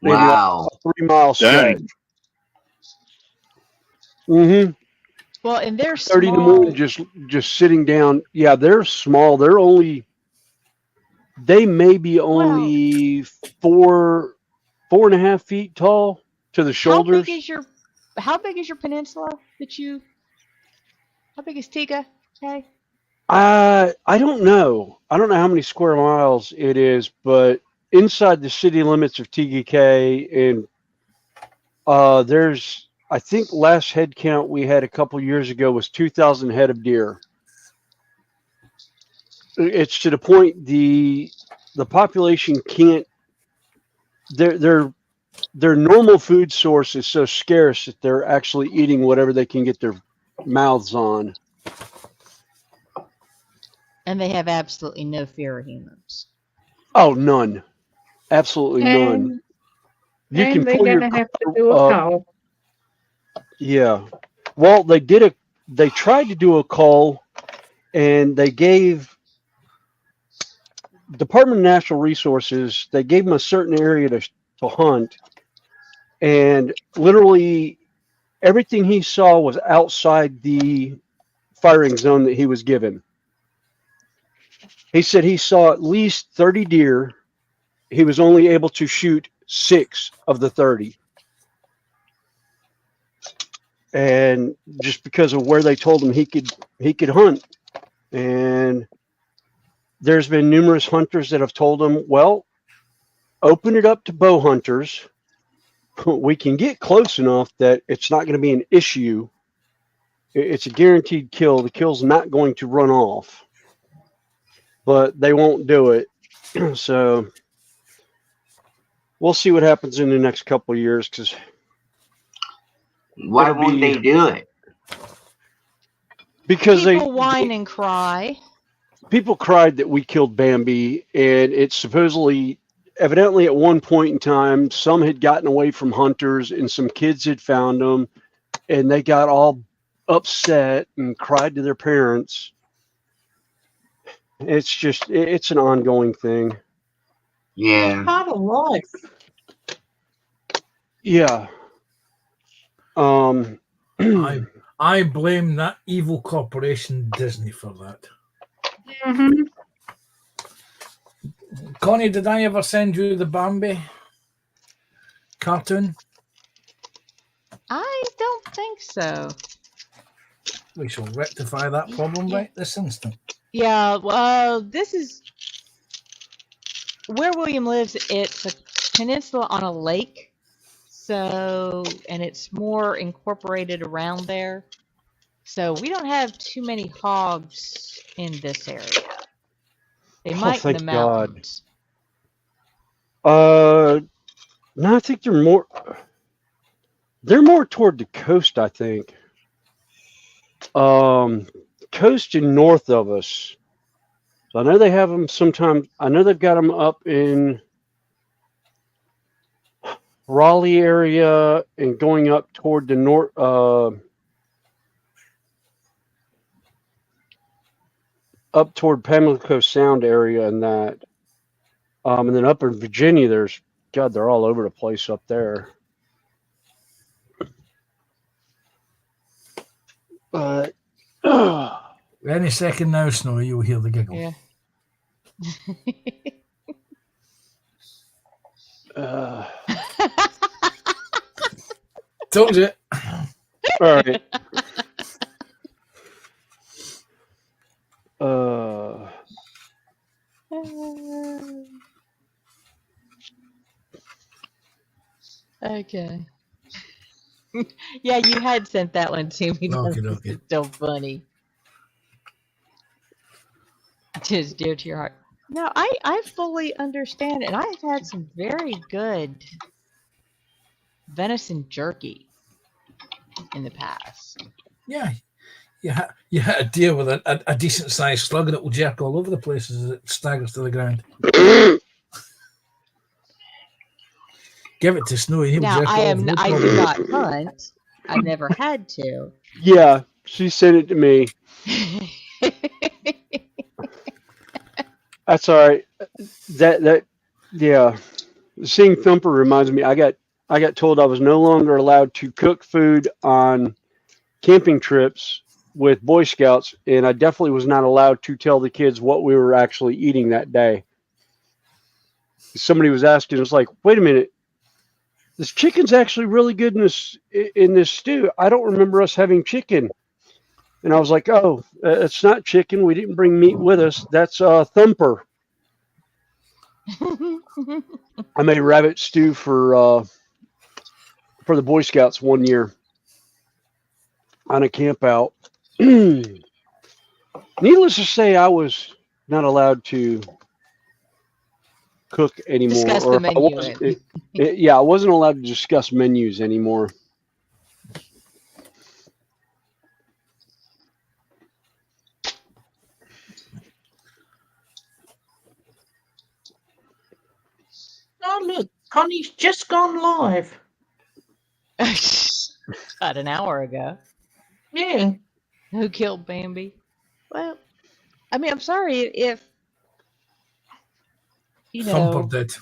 Wow. A 3-mile stretch. Mm-hmm. Well, and they're 30 in the small. morning, just sitting down. Yeah, they're small. They may be only 4.5 feet tall to the shoulders. How big is your peninsula how big is Tiga? Okay. I don't know. I don't know how many square miles it is, but inside the city limits of TGK, and there's, I think last head count we had a couple years ago was 2,000 head of deer. It's to the point the population can't. Their normal food source is so scarce that they're actually eating whatever they can get their mouths on. And they have absolutely no fear of humans. Oh, none. Absolutely none. You can they're pull your going to have to do a call. Yeah. Well, they tried to do a call, and they gave Department of Natural Resources, they gave them a certain area to hunt, and literally everything he saw was outside the firing zone that he was given. He said he saw at least 30 deer. He was only able to shoot 6 of the 30. And just because of where they told him he could hunt. And there's been numerous hunters that have told him, well, open it up to bow hunters. We can get close enough that it's not going to be an issue. It's a guaranteed kill. The kill's not going to run off. But they won't do it. So we'll see what happens in the next couple of years. Because why won't they do it? Because People whine and cry. people cried that we killed Bambi, and it's supposedly, evidently, at one point in time, some had gotten away from hunters, and some kids had found them, and they got all upset and cried to their parents. It's an ongoing thing. Yeah. Part of life. Yeah. I blame that evil corporation Disney for that. Mm-hmm. Connie, did I ever send you the Bambi cartoon? I don't think so. We shall rectify that problem right this instant. Yeah, well, this is where William lives. It's a peninsula on a lake, so, and it's more incorporated around there. So we don't have too many hogs in this area. They might in thank the God. mountains. No, I think they're more toward the coast, I think. Coast and north of us. So I know they have them sometimes. I know they've got them up in Raleigh area and going up toward the north, up toward Pamlico Sound area and that. And then up in Virginia, they're all over the place up there. But Any second now, Snowy, you'll hear the giggle. Yeah. Told you. all right. Okay. Yeah, you had sent that one to me. Okay. It's so funny. Just dear to your heart. No, I fully understand, and I've had some very good venison jerky in the past. Yeah. You had to deal with a decent sized slug that will jerk all over the place as it staggers to the ground. Give it to Snowy. He'll Now jerk I all over, no do problem. not hunt. I've never had to. Yeah, she sent it to me. That's all right. Yeah. Seeing Thumper reminds me. I got told I was no longer allowed to cook food on camping trips with Boy Scouts, and I definitely was not allowed to tell the kids what we were actually eating that day. Somebody was asking, it's like, wait a minute, this chicken's actually really good in this stew. I don't remember us having chicken. And I was like, oh, it's not chicken. We didn't bring meat with us. That's Thumper. I made rabbit stew for the Boy Scouts one year on a camp out. Needless to say, I was not allowed to cook anymore. Discuss the menu. Yeah, I wasn't allowed to discuss menus anymore. Oh, look, Connie's just gone live. About an hour ago. Yeah. Who killed Bambi? Well, I mean, I'm sorry if you know. Thumper did.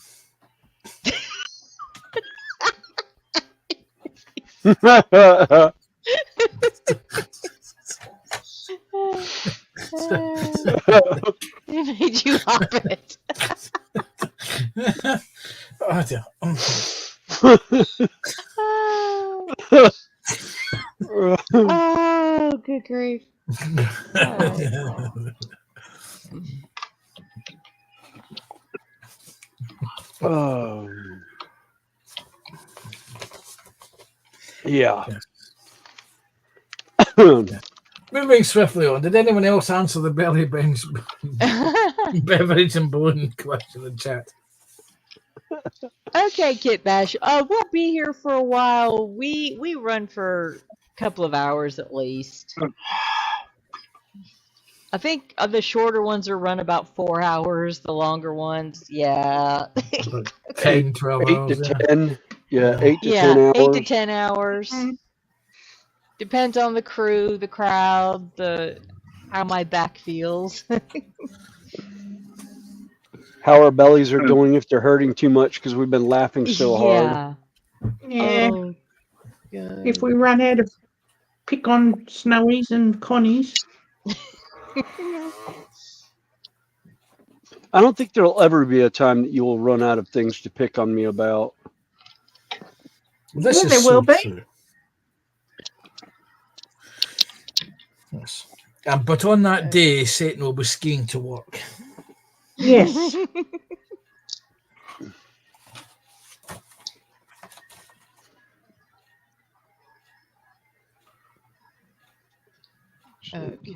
It made you hop it. Oh, dear. Oh, good grief. Oh. Yeah. Moving swiftly on, did anyone else answer the belly bench beverage and bone question in chat? Okay, Kit Bash. We'll be here for a while. We run for couple of hours at least. I think the shorter ones are run about 4 hours. The longer ones, yeah. About 10, 12 8 hours. to Yeah. 10. Yeah, 8 to Yeah, 10 hours. 8 to 10 hours. Mm. Depends on the crew, the crowd, how my back feels. How our bellies are doing if they're hurting too much because we've been laughing so hard. Yeah. Yeah. Oh, God. If we run out of pick on Snowies and Connies. I don't think there'll ever be a time that you will run out of things to pick on me about. This Yeah, is there so will be. true. Yes. But on that day, Satan will be skiing to work. Yes. Okay.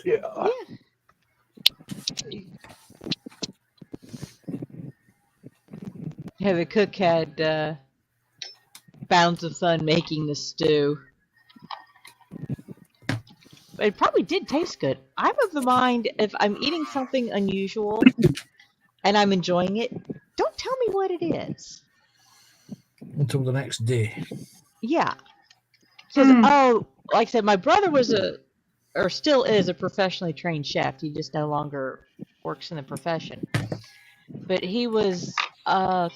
Yeah. Yeah, the cook had bounds of fun making the stew. But it probably did taste good. I'm of the mind, if I'm eating something unusual and I'm enjoying it, don't tell me what it is. Until the next day. Yeah. Because, like I said, my brother was or still is a professionally trained chef. He just no longer works in the profession. But he was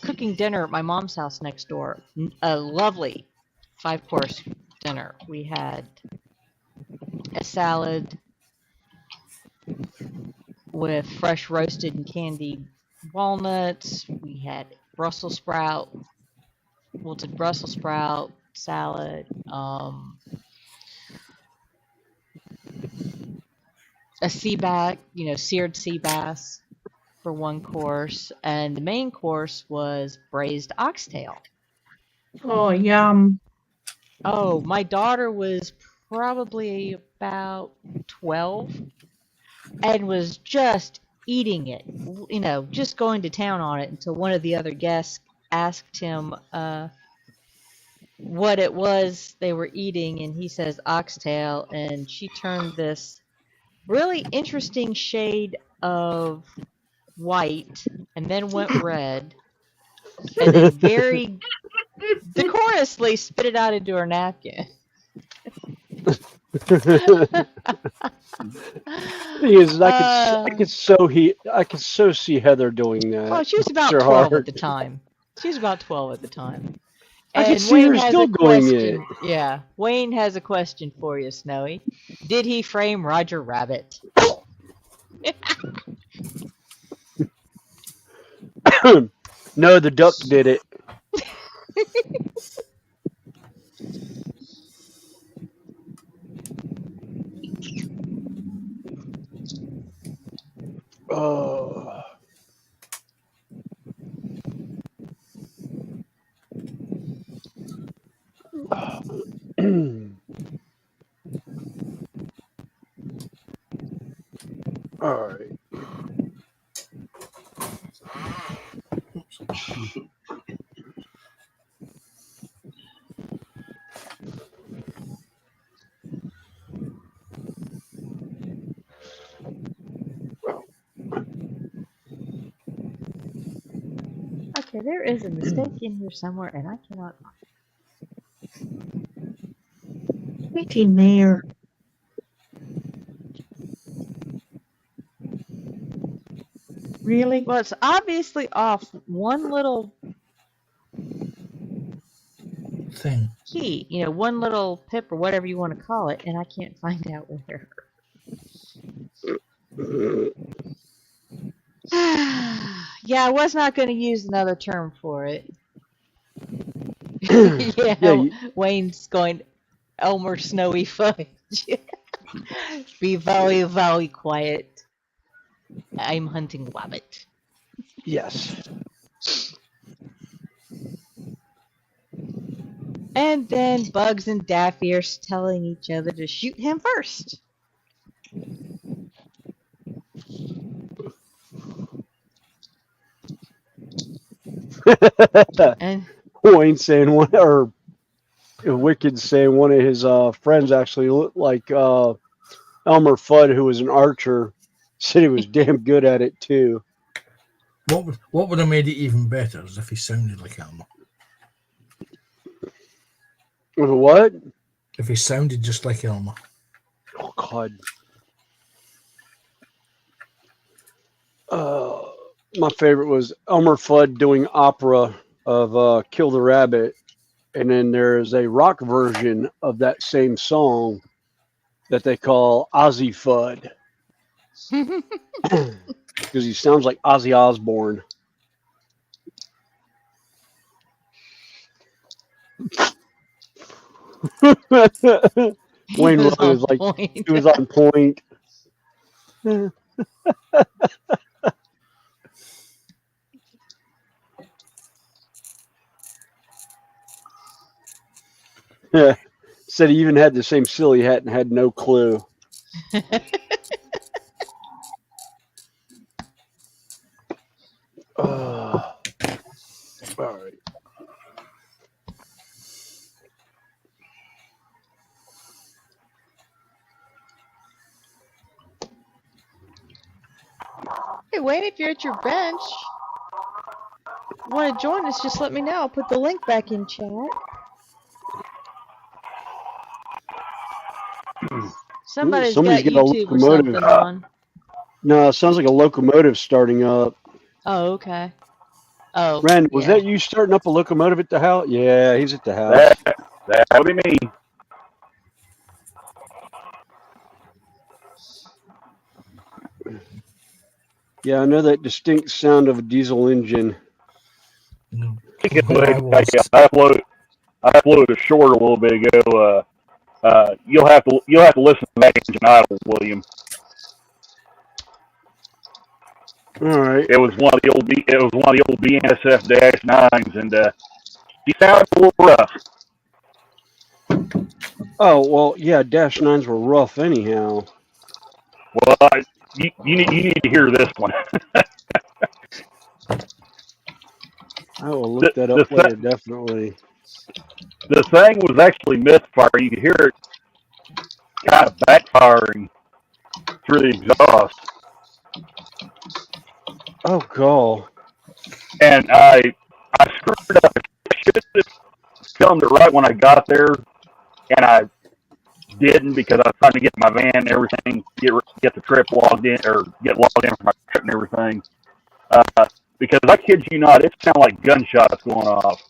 cooking dinner at my mom's house next door. A lovely 5-course dinner. We had a salad with fresh roasted and candied walnuts. We had wilted Brussels sprout salad, a seared sea bass for one course, and the main course was braised oxtail. Oh, yum. Oh, my daughter was probably about 12 and was just eating it, just going to town on it until one of the other guests asked him what it was they were eating, and he says oxtail, and she turned this really interesting shade of white and then went red and then very decorously spit it out into her napkin. I could so see Heather doing that. Oh, she was about 12 at the time. She was about 12 at the time. I can And see Wayne her has still a doing question. it. Yeah, Wayne has a question for you, Snowy. Did he frame Roger Rabbit? No, the duck did it. Oh. All right. Okay, there is a mistake in here somewhere, and I cannot find Get in there. Really? it. Well, it's obviously off one little Thing. key, one little pip or whatever you want to call it, and I can't find out where. Yeah, I was not going to use another term for it. Wayne's going, Elmer Snowy Fudge. Be very, very quiet. I'm hunting rabbit. Yes. And then Bugs and Daffy are telling each other to shoot him first. And Wayne saying one, or Wicked saying one of his friends actually looked like Elmer Fudd, who was an archer. Said he was damn good at it too. What would have made it even better is if he sounded like Elmer. With a what? If he sounded just like Elmer. Oh God. My favorite was Elmer Fudd doing opera of Kill the Rabbit. And then there's a rock version of that same song that they call Ozzy Fudd. Because he sounds like Ozzy Osbourne. Wayne was was on like, point. he was on point. Said he even had the same silly hat and had no clue. All right. Hey, Wayne, if you're at your bench, want to join us, just let me know. I'll put the link back in chat. Somebody's got got a YouTube or locomotive. something on. No, it sounds like a locomotive starting up. Oh, okay. Oh, Ren, was yeah. that you starting up a locomotive at the house? Yeah, he's at the house. That would be me. Yeah, I know that distinct sound of a diesel engine. You know, I uploaded a short a little bit ago. You'll have to listen to that engine idle, William. All right. It was one of the old BNSF -9s, and he sounded a little rough. Oh well, yeah. -9s were rough anyhow. Well, you need to hear this one. I will look that up later, definitely. The thing was actually misfire. You could hear it kind of backfiring through the exhaust. Oh god. And I screwed up. I should have filmed it right when I got there, and I didn't because I was trying to get my van and everything, get the trip logged in, or get logged in for my trip and everything. Because I kid you not, it sounded like gunshots going off.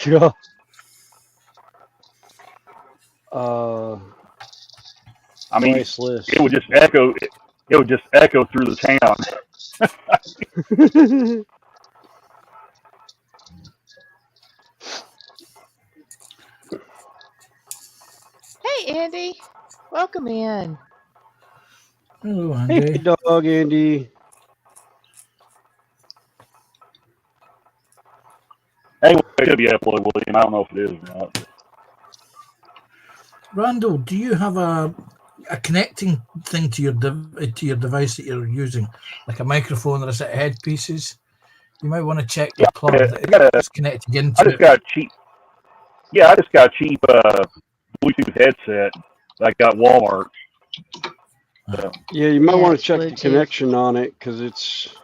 God. I mean, priceless. it would just echo. It would just echo through the town. Hey, Andy. Welcome in. hello, Hey, Andy. dog, Andy. Hey, it could be uploaded, William. I don't know if it is or not. Randall, do you have a connecting thing to your device that you're using, like a microphone or a set of headpieces? You might want to check the plug that it's connecting into. I just got cheap. Yeah, I just got a cheap Bluetooth headset that I got at Walmart. So. Yeah, you might Yeah, want to check Bluetooth. the connection on it because it's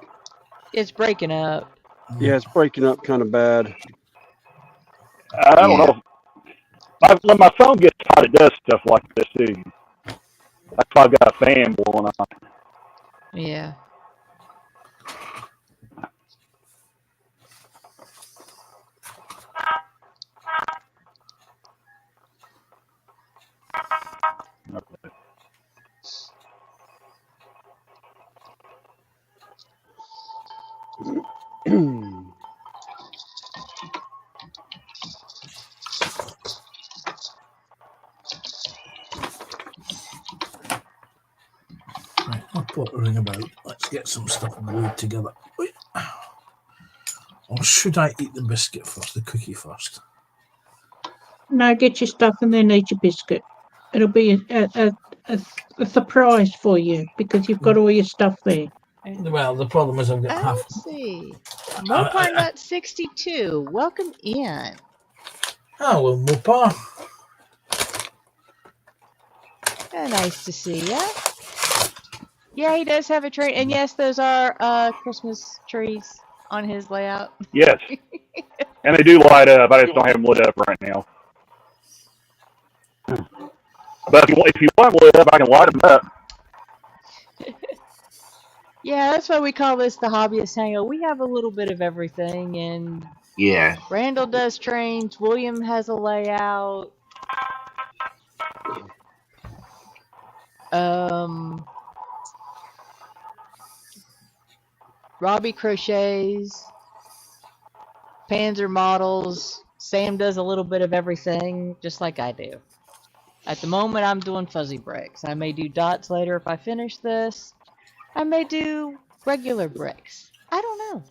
breaking up. Yeah, it's breaking up kind of bad. I don't know. When my phone gets hot, it does stuff like this too. That's why I've got a fan blowing on. Yeah. Okay. Right, I'll put a ring about. Let's get some stuff glued together. Wait. Or should I eat the biscuit first, the cookie first? No, get your stuff and then eat your biscuit. It'll be a surprise for you because you've got all your stuff there. Well, the problem is I've got half. Let's see. Mopar Nut 62. Welcome in. Oh, well, Mopar. Nice to see ya. Yeah, he does have a tree, and yes, those are Christmas trees on his layout. Yes. And they do light up. I just don't have them lit up right now. But if you want them lit up, I can light them up. Yeah, that's why we call this the hobbyist hangout. We have a little bit of everything, and Yeah. Randall does trains. William has a layout. Robbie crochets. Panzer models. Sam does a little bit of everything, just like I do. At the moment, I'm doing fuzzy bricks. I may do dots later if I finish this. I may do regular bricks. I don't know.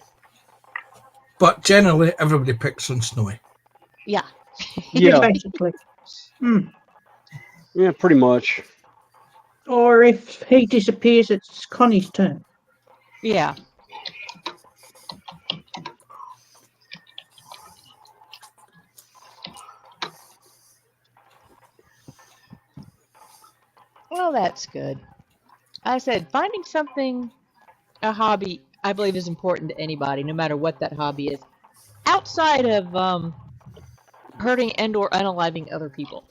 But generally, everybody picks on Snowy. Yeah. Yeah. Basically. Yeah, pretty much. Or if he disappears, it's Connie's turn. Yeah. Well, that's good. I said finding something, a hobby, I believe is important to anybody, no matter what that hobby is, outside of hurting and or unaliving other people.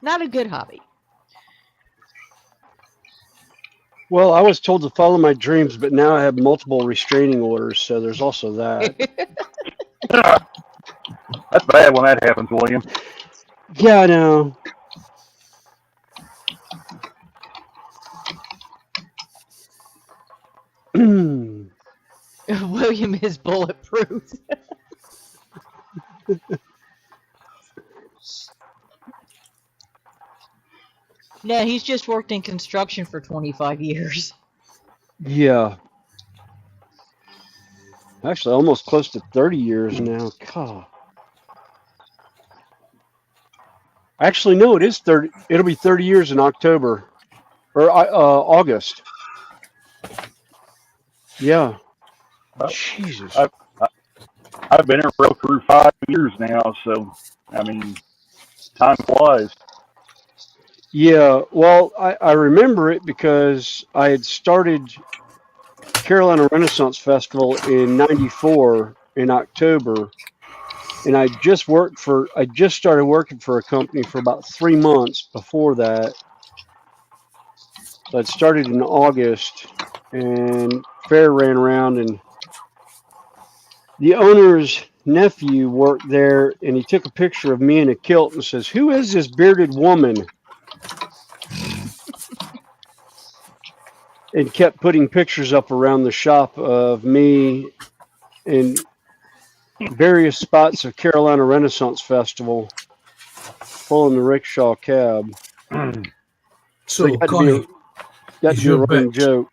Not a good hobby. Well, I was told to follow my dreams, but now I have multiple restraining orders, so there's also that. That's bad when that happens, William. Yeah, I know. William is bulletproof. No, he's just worked in construction for 25 years. Yeah. Actually, almost close to 30 years now. God. Actually, no, it is 30. It'll be 30 years in October. Or August. Yeah. Jesus. I've been in rail crew 5 years now, so, I mean, time flies. Yeah, well, I remember it because I had started Carolina Renaissance Festival in '94 in October, and I just started working for a company for about 3 months before that. So I'd started in August, and fair ran around, and the owner's nephew worked there, and he took a picture of me in a kilt and says, "Who is this bearded woman?" And kept putting pictures up around the shop of me in various spots of Carolina Renaissance Festival, pulling the rickshaw cab. So, got Connie, to be a your running bitch. joke.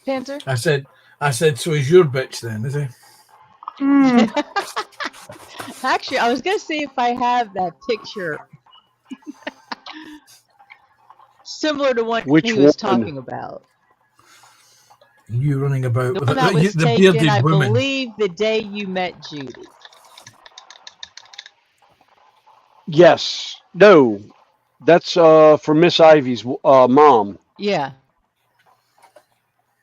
Panzer? I said, so he's your bitch then, is he? Actually, I was going to see if I have that picture. Similar to what Which he was one? talking about. You running about The with one that was the taken, bearded I woman. believe, the day you met Judy. Yes. No. That's for Miss Ivy's mom. Yeah.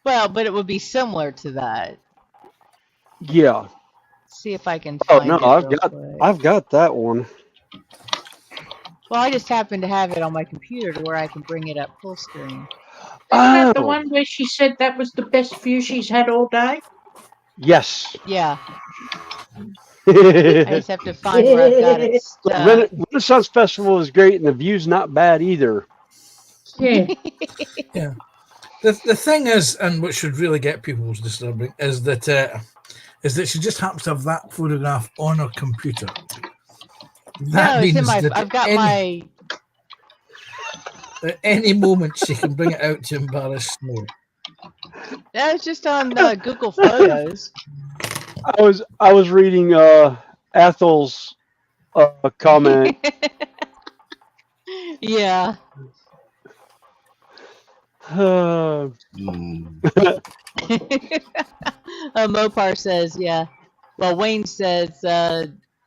Well, but it would be similar to that. Yeah. See if I can Oh find no, it. I've got that one. Well, I just happen to have it on my computer to where I can bring it up full screen. Isn't that the Oh. one where she said that was the best view she's had all day? Yes. Yeah, I just have to find where I've got it stuck. Renaissance Festival is great, and the view's not bad either. Yeah. Yeah. The thing is, and what should really get people disturbing, is that she just happens to have that photograph on her computer. That No, it's in means my. that I've got my. at any moment she can bring it out to embarrass Snow. That was just on Google Photos. I was reading Ethel's comment. Yeah. Mopar says, yeah. Well, Wayne says,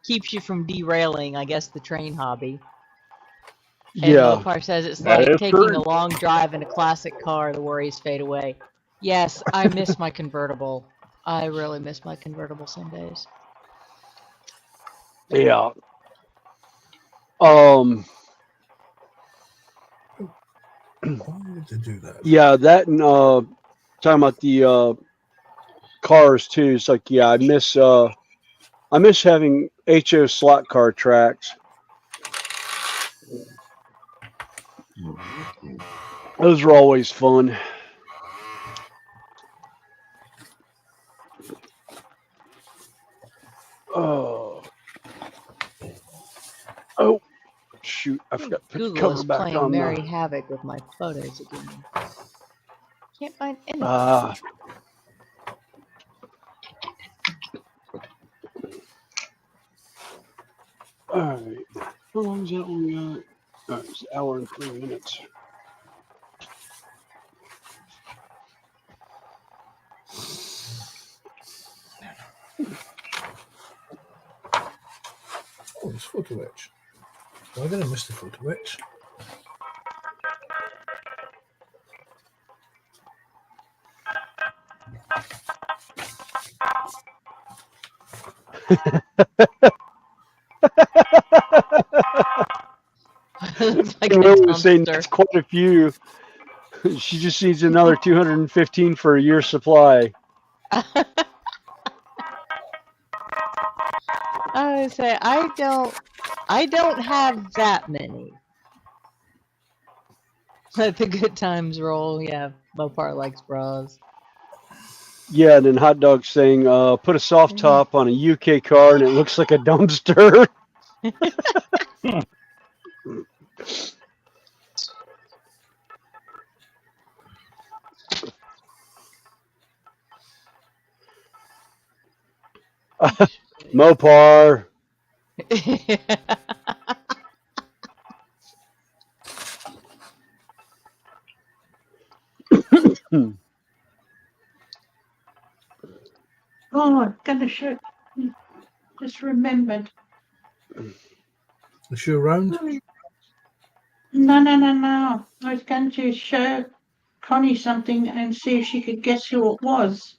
keeps you from derailing, I guess, the train hobby. And yeah. Mopar says it's That like is taking true. a long drive in a classic car, the worries fade away. Yes, I miss my convertible. I really miss my convertible some days. Yeah. Why would they do that? Yeah, that and talking about the cars too. It's like, yeah, I miss having HO slot car tracks. Those were always fun. Oh, shoot! I forgot to put the Google cover is back playing on. merry havoc with my photos again. Can't find any. All right. How long is that one got? It's an hour and 3 minutes. Oh, it's photo etch. Why did I miss the photo etch? Looks like a Will was saying dumpster. that's quite a few. She just needs another 215 for a year's supply. I would say I don't have that many. Let the good times roll. Yeah, Mopar likes bras. Yeah, and then Hot Dog saying, put a soft top on a UK car and it looks like a dumpster. Mopar. Oh, I'm gonna show. Just remembered. Is she around? No. I was going to show Connie something and see if she could guess who it was.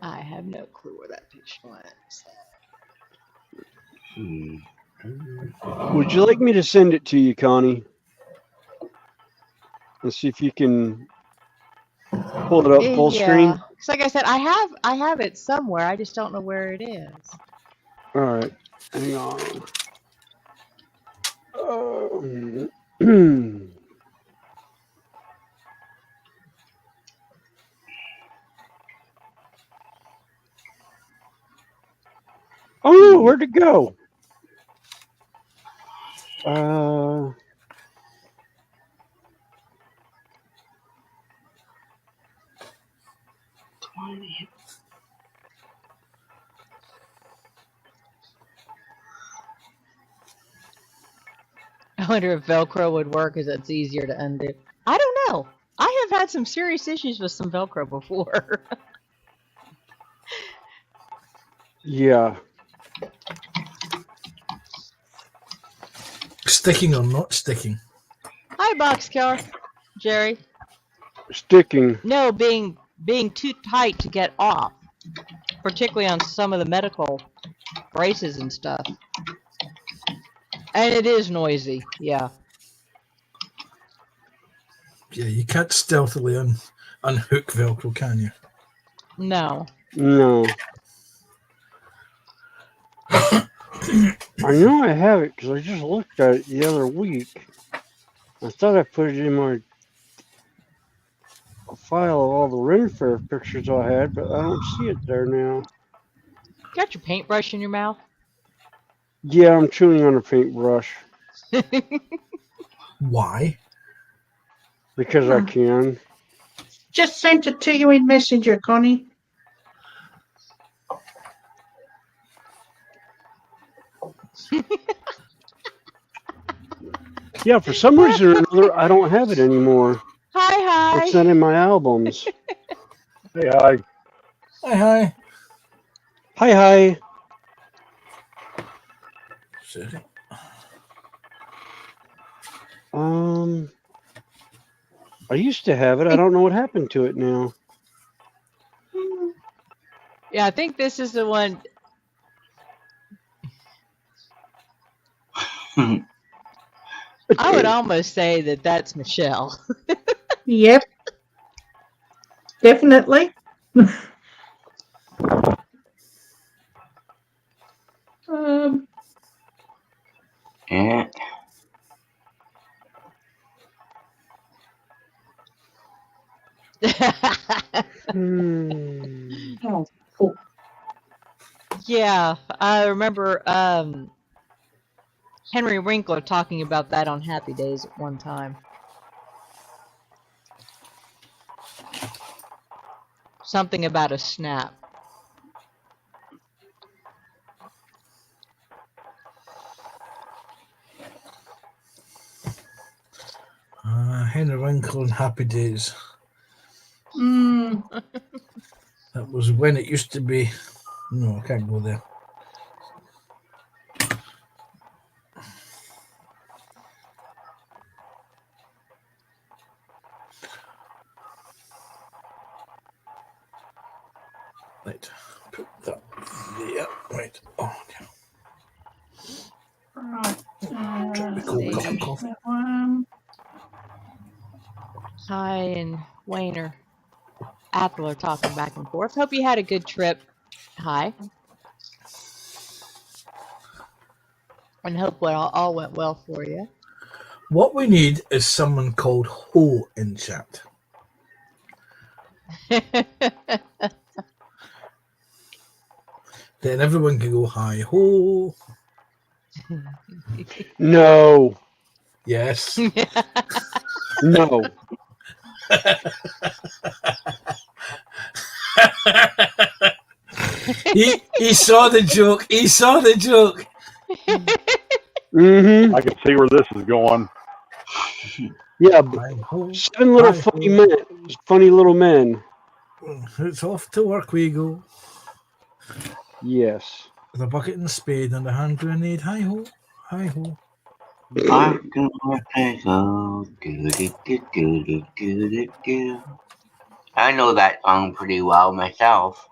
I have no clue where that picture went. Would you like me to send it to you, Connie? And see if you can pull it up full screen? Yeah, 'cause like I said, I have it somewhere. I just don't know where it is. All right. Hang on. Oh, where'd it go? I wonder if Velcro would work, as it's easier to undo. I don't know. I have had some serious issues with some Velcro before. Yeah. Sticking or not sticking? Hi, Boxcar. Jerry. Sticking. No, being too tight to get off, particularly on some of the medical braces and stuff. And it is noisy, yeah. Yeah, you can't stealthily unhook Velcro, can you? No. No. I know I have it because I just looked at it the other week. I thought I put it in my file of all the Ren Fair pictures I had, but I don't see it there now. Got your paintbrush in your mouth? Yeah, I'm chewing on a paintbrush. Why? Because I can. Just sent it to you in Messenger, Connie. Yeah, for some reason or another, I don't have it anymore. Hi. It's not in my albums. Hey, hi. Hi. Hi. Sorry. I used to have it. I don't know what happened to it now. Yeah, I think this is the one. I would almost say that that's Michelle. Yep. Definitely. Yeah. Oh, cool. Yeah, I remember Henry Winkler talking about that on Happy Days at one time. Something about a snap. Henry Winkler and Happy Days. Mm. That was when it used to be. No, I can't go there. Right, put that there. Right. Oh, Right. drink me cold cup of coffee. That one. Hi and Wayne or Apple are talking back and forth. Hope you had a good trip. Hi. And hope it all went well for you. What we need is someone called Ho in chat. Then everyone can go hi ho. No. Yes. No. he saw the joke. He saw the joke. Mm-hmm. I can see where this is going. Yeah, but Hi ho. 7 little Hi, funny ho. men. Funny little men. It's off to work we go. Yes. With a bucket and a spade and a hand grenade. Hi ho. Hi ho. I'm gonna play so do-do-do-do-do-do-do. I know that song pretty well myself.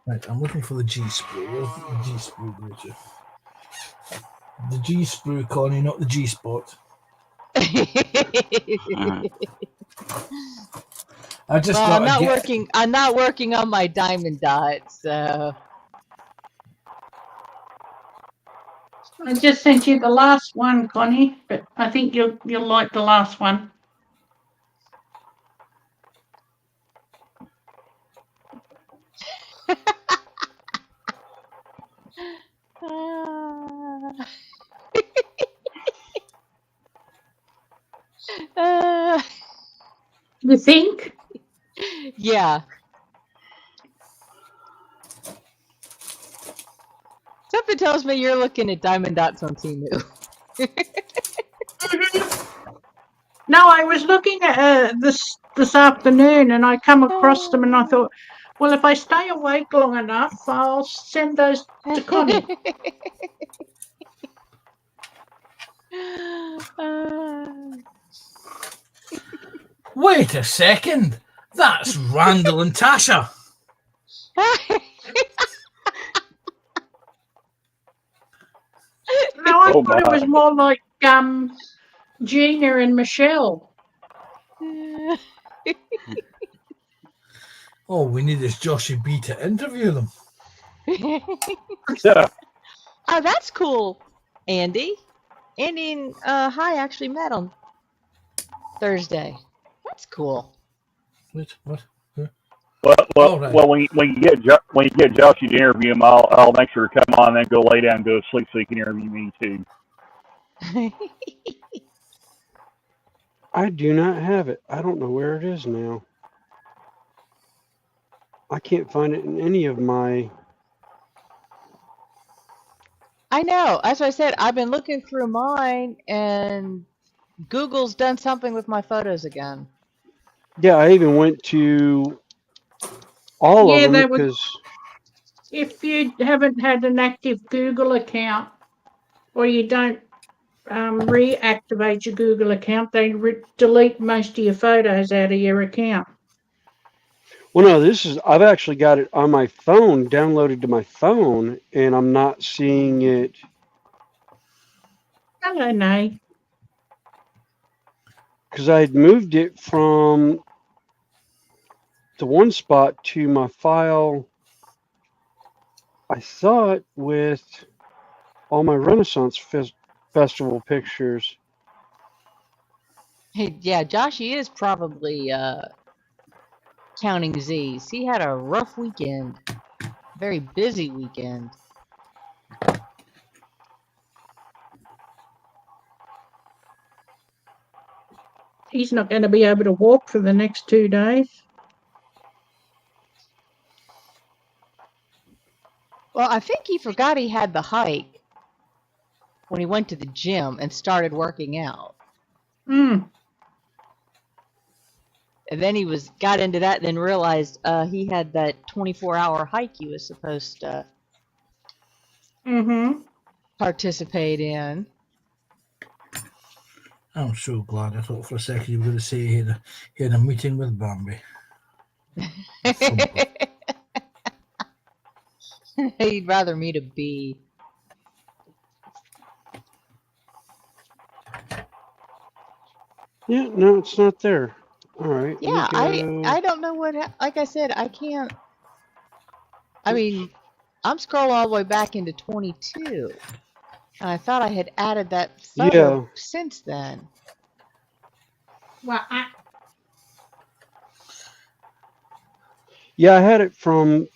Right, I'm looking for the G sprue. Where's the G sprue go to? The G sprue, Connie, not the G spot. I just Well, thought I'm I'd not get. working. I'm not working on my diamond dot, so. I just sent you the last one, Connie, but I think you'll like the last one. You think? Yeah. Something tells me you're looking at diamond dots on Temu. No, I was looking at this afternoon, and I come across them, and I thought, well, if I stay awake long enough, I'll send those to Connie. Wait a second. That's Randall and Tasha. No, I Oh, thought it my. was more like Gina and Michelle. All we need is Joshy B to interview them. Yeah. Oh, that's cool, Andy. Andy and Hi actually met on Thursday. That's cool. Wait, what? Well, right. when you get Joshy to interview him, I'll make sure to come on and then go lay down and go to sleep so he can interview me too. I do not have it. I don't know where it is now. I can't find it in any of my I know. That's what I said. I've been looking through mine, and Google's done something with my photos again. Yeah, I even went to all of Yeah, them that would. because If you haven't had an active Google account, or you don't reactivate your Google account, they delete most of your photos out of your account. well, no, I've actually got it on my phone, downloaded to my phone, and I'm not seeing it. Hello, Nay. Because I had moved it from the one spot to my file, I thought, with all my Renaissance Festival pictures. Hey, yeah, Joshy is probably counting Z's. He had a rough weekend. Very busy weekend. He's not going to be able to walk for the next 2 days. Well, I think he forgot he had the hike when he went to the gym and started working out. Hmm. And then he got into that and then realized he had that 24-hour hike he was supposed to Mm-hmm. participate in. I'm so glad. I thought for a second you were going to say he had a meeting with Bambi. He'd rather meet a bee. Yeah, no, it's not there. All right. Yeah, I don't know what. Like I said, I can't. I mean, I'm scrolling all the way back into 22, and I thought I had added that photo since then. Well, Yeah, I had it from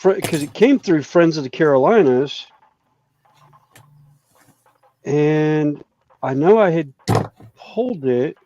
because it came through Friends of the Carolinas, and I know I had pulled it.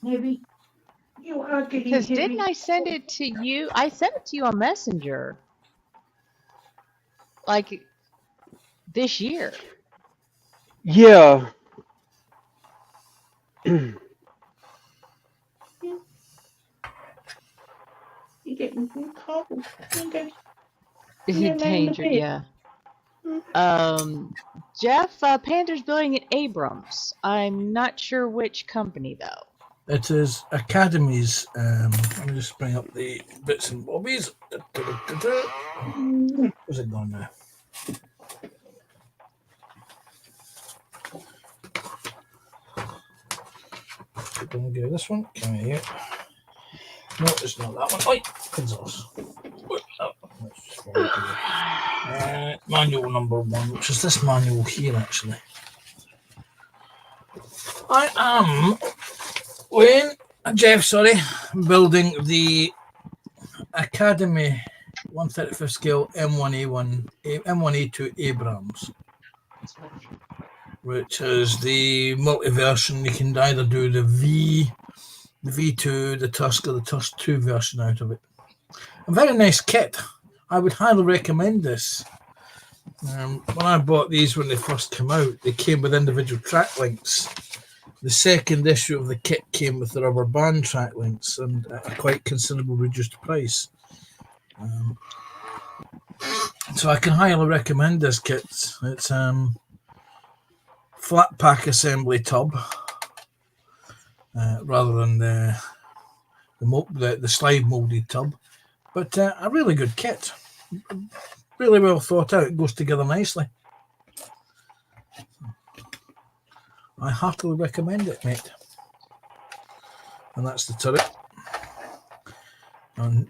heavy. You are getting Because heavy. didn't I send it to you? I sent it to you on Messenger. Like this year. Yeah. You're getting cold. Okay. Danger, yeah. Jeff, Panthers building at Abrams. I'm not sure which company though. It is Academies. Let me just bring up the bits and bobbies. Where's it gone now? Don't get this one. Come here. No, it's not that one. Oi, manual number 1, which is this manual here actually. I am building the Academy 135th scale M1A2 Abrams, which is the multi-version. You can either do the V2, the Tusk, or the Tusk 2 version out of it. A very nice kit. I would highly recommend this. When I bought these when they first came out, they came with individual track links. The second issue of the kit came with the rubber band track links and at a quite considerable reduced price. So I can highly recommend this kit. It's flat pack assembly tub rather than the slide molded tub, but a really good kit. Really well thought out. It goes together nicely. I heartily recommend it, mate. And that's the turret. And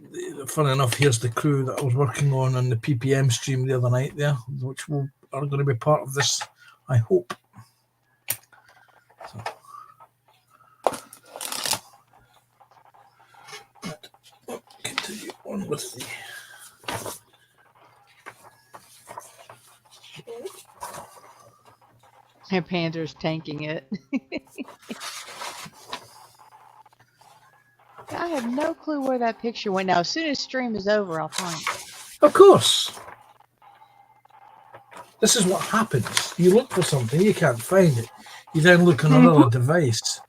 funny enough, here's the crew that I was working on the PPM stream the other night there, which are going to be part of this, I hope. So, on with the. And Pander's tanking it. I have no clue where that picture went. Now, as soon as stream is over, I'll find it. Of course. This is what happens. You look for something, you can't find it. You then look on another device,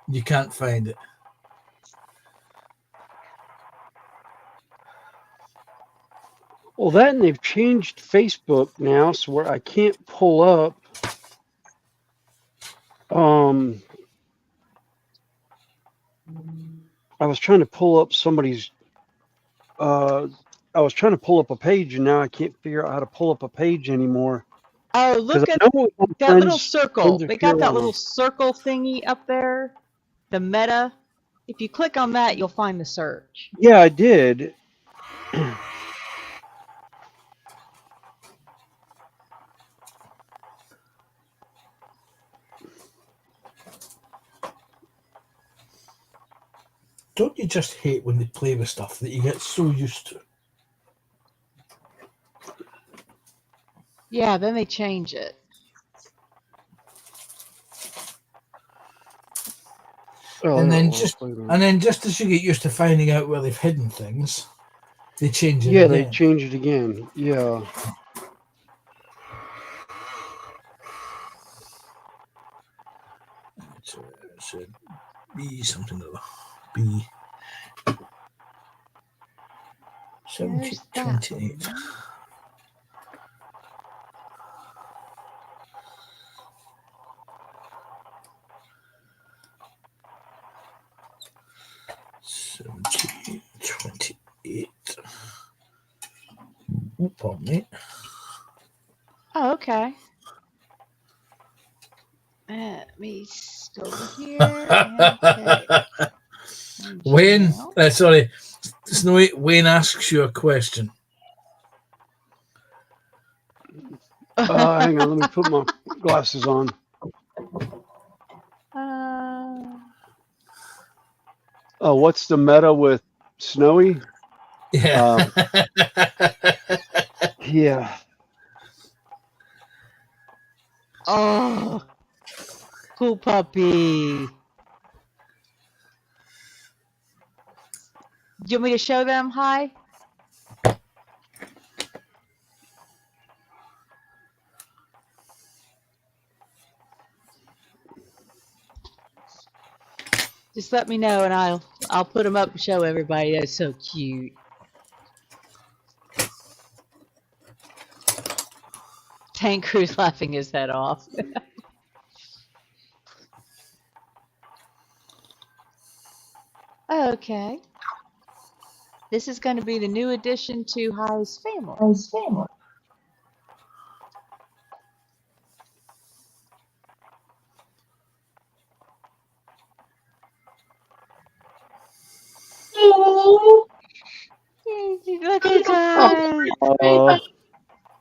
you can't find it. Well, that and they've changed Facebook now, so where I can't pull up. I was trying to pull up somebody's. I was trying to pull up a page, and now I can't figure out how to pull up a page anymore. Oh, look at that little circle. They got that little circle thingy up there. The meta. If you click on that, you'll find the search. Yeah, I did. Don't you just hate when they play with stuff that you get so used to? Yeah, then they change it. Oh, and then just as you get used to finding out where they've hidden things, they change it. Yeah, again. they change it again. Yeah. It's a B something or other. B 7028. Oh, pardon me. Oh, okay. Let me go over here. Wayne, sorry, Snowy. Wayne asks you a question. Hang on, let me put my glasses on. Oh, what's the meta with Snowy? Yeah. Yeah. Oh, cool puppy. Do you want me to show them? Hi. Just let me know, and I'll put them up and show everybody. That's so cute. Tank Crew's laughing his head off. Okay. This is going to be the new addition to Hi's family. Oh, Look at that.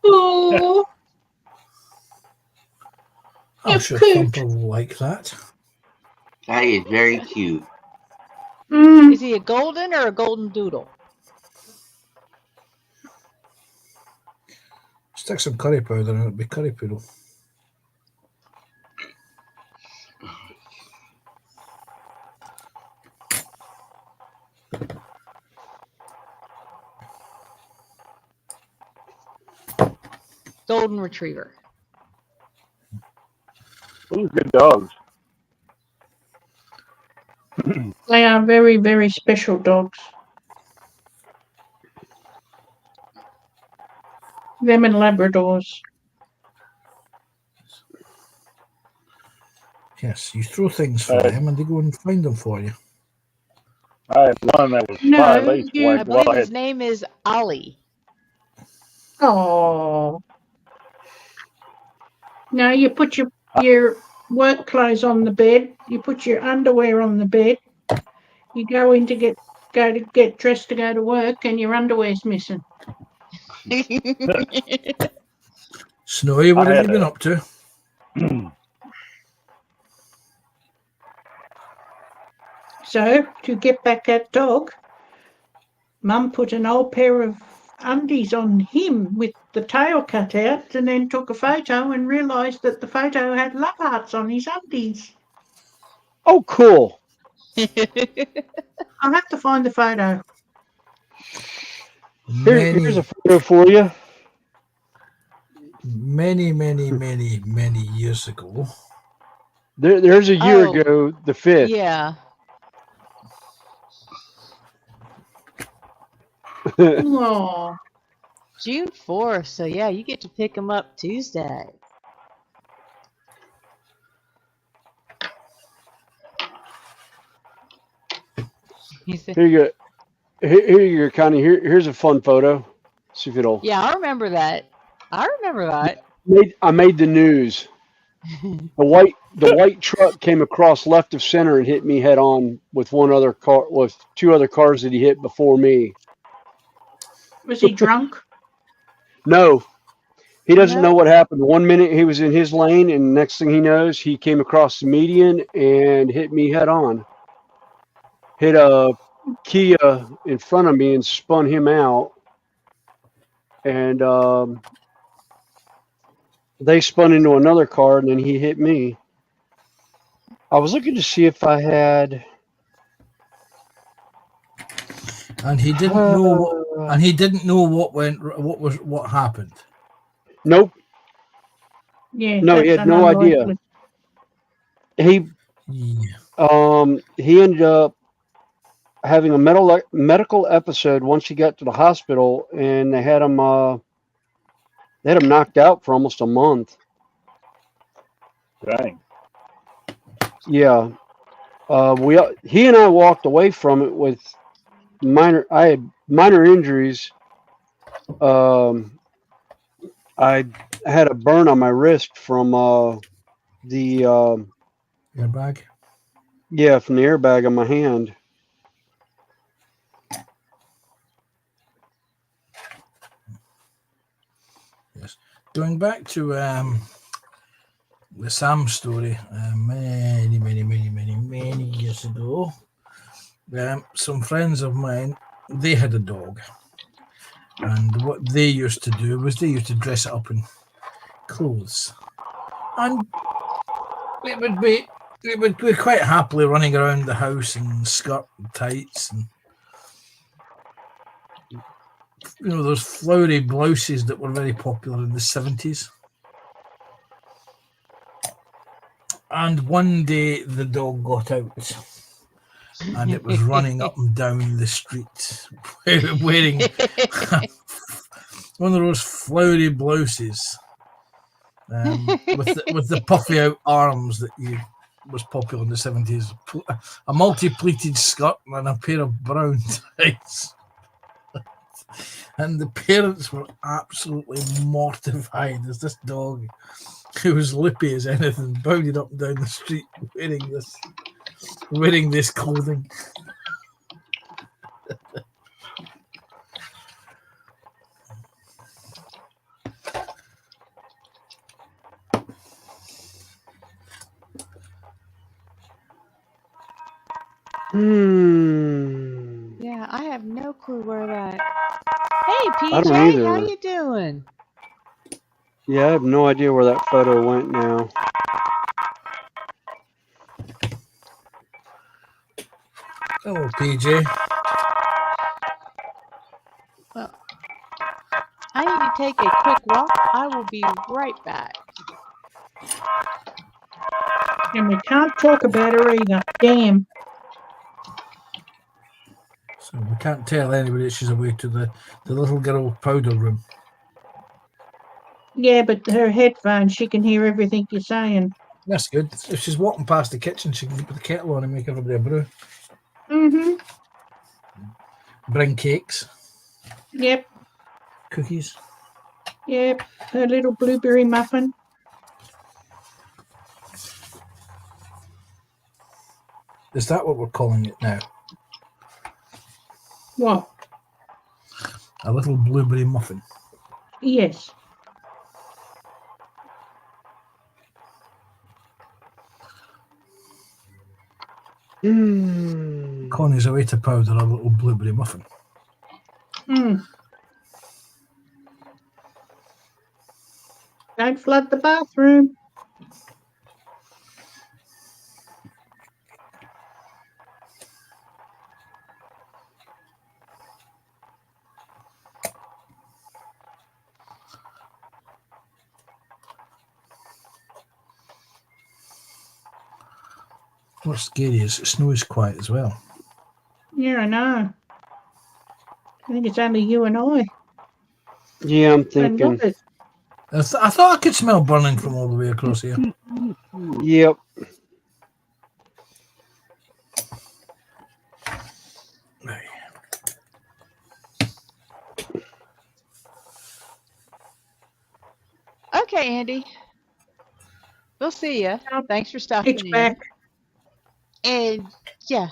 oh, I'm sure cute. Thumper will like that. That is very cute. Is he a golden or a golden doodle? Stick some curry powder in it, it'll be curry poodle. Golden retriever. Those good dogs. They are very, very special dogs. Them and Labradors. Yes, you throw things for them and they go and find them for you. I had one that was No, 5'8" you- I white believe wide. his name is Ollie. Oh. Now you put your work clothes on the bed. You put your underwear on the bed. You go in to get dressed to go to work, and your underwear's missing. Snowy, what I have had you been a- up to? So to get back that dog, Mum put an old pair of undies on him with the tail cut out and then took a photo and realised that the photo had love hearts on his undies. Oh, cool. I'll have to find the photo. Here's a photo for you. Many years ago. There's a year Oh. ago, the 5th. Yeah. Oh, June 4th. So yeah, you get to pick them up Tuesday. He said, Here you go. Here you go, Connie. Here's a fun photo. See if it'll. yeah, I remember that. I remember that. I made the news. The white truck came across left of center and hit me head on with one other car, with two other cars that he hit before me. was he drunk? No, he doesn't No? know what happened. 1 minute he was in his lane, and next thing he knows, he came across the median and hit me head on. Hit a Kia in front of me and spun him out, and they spun into another car, and then he hit me. I was looking to see if I had. And he didn't know what. And he didn't know what happened. Nope. Yeah. No, he that's had no idea. unlikely. He ended up having a medical episode once he got to the hospital, and they had him knocked out for almost a month. Dang. Yeah. He and I walked away from it with I had minor injuries. I had a burn on my wrist from the Airbag. Yeah, from the airbag on my hand. Yes. Going back to the Sam story, many years ago, some friends of mine, they had a dog, and what they used to do was they used to dress it up in clothes, and it would be quite happily running around the house in skirt and tights, and those flowery blouses that were very popular in the 70s. And one day the dog got out, and it was running up and down the street wearing one of those flowery blouses with the puffy out arms that was popular in the 70s. A multi-pleated skirt and a pair of brown tights. And the parents were absolutely mortified as this dog, who was lippy as anything, bounded up and down the street wearing this clothing. Yeah, I have no clue where that. Hey, I don't PJ, either. how you doing? Yeah, I have no idea where that photo went now. Hello, PJ. Well, I need to take a quick walk. I will be right back. And we can't talk about her either. Damn. So we can't tell anybody that she's away to the little girl powder room. Yeah, but her headphones, she can hear everything you're saying. That's good. If she's walking past the kitchen, she can put the kettle on and make everybody a brew. Mm-hmm. Bring cakes, Yep. cookies. Yep. Her little blueberry muffin. Is that what we're calling it now? What? A little blueberry muffin. Yes. Connie's away to powder a little blueberry muffin. Hmm. Don't flood the bathroom. What's scary is it snows quiet as well. Yeah, I know. I think it's only you and I. Yeah, I'm I thinking. love it. I thought I could smell burning from all the way across here. Yep. Right. Okay, Andy. We'll see ya. Thanks for stopping It's in. back. And yeah,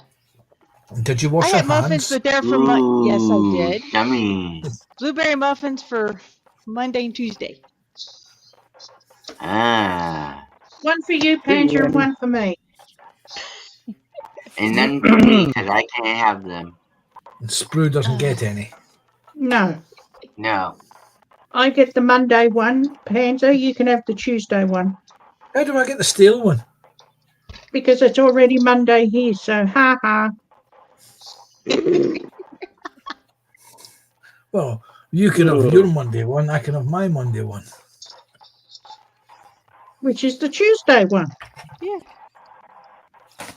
Did you I wash your had muffins, hands? but they're for yes, I Ooh, did. yummy. Blueberry muffins for Monday and Tuesday. Ah, One for you, Panzer, and one for me. and none for me because I can't have them. Sprue doesn't get any. No. No. I get the Monday one, Panzer. You can have the Tuesday one. How do I get the steel one? Because it's already Monday here, so ha ha. Well, you can have your Monday one, I can have my Monday one. Which is the Tuesday one. Yeah.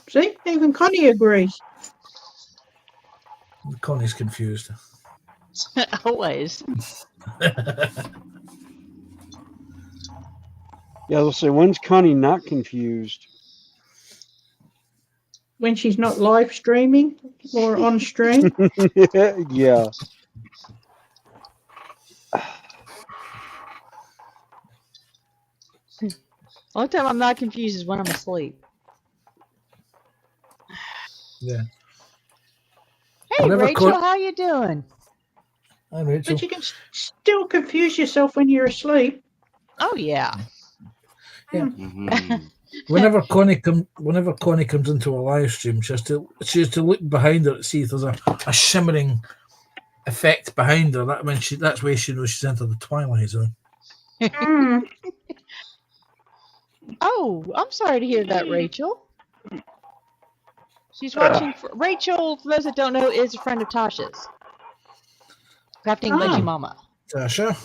See, even Connie agrees. Connie's confused. Always. Yeah, let's say, when's Connie not confused? When she's not live streaming or on stream. Yeah. Only time I'm not confused is when I'm asleep. Yeah. Hey, Whenever Rachel, how you doing? Hi, Rachel. But you can still confuse yourself when you're asleep. Oh yeah. Yeah. Mhm. Whenever Connie comes into a live stream, she has to look behind her to see if there's a shimmering effect behind her. That's where she knows she's entered the twilight zone. Mm. Oh, I'm sorry to hear that, Rachel. She's watching. Rachel, for those that don't know, is a friend of Tasha's. Crafting Veggie Mama. Tasha.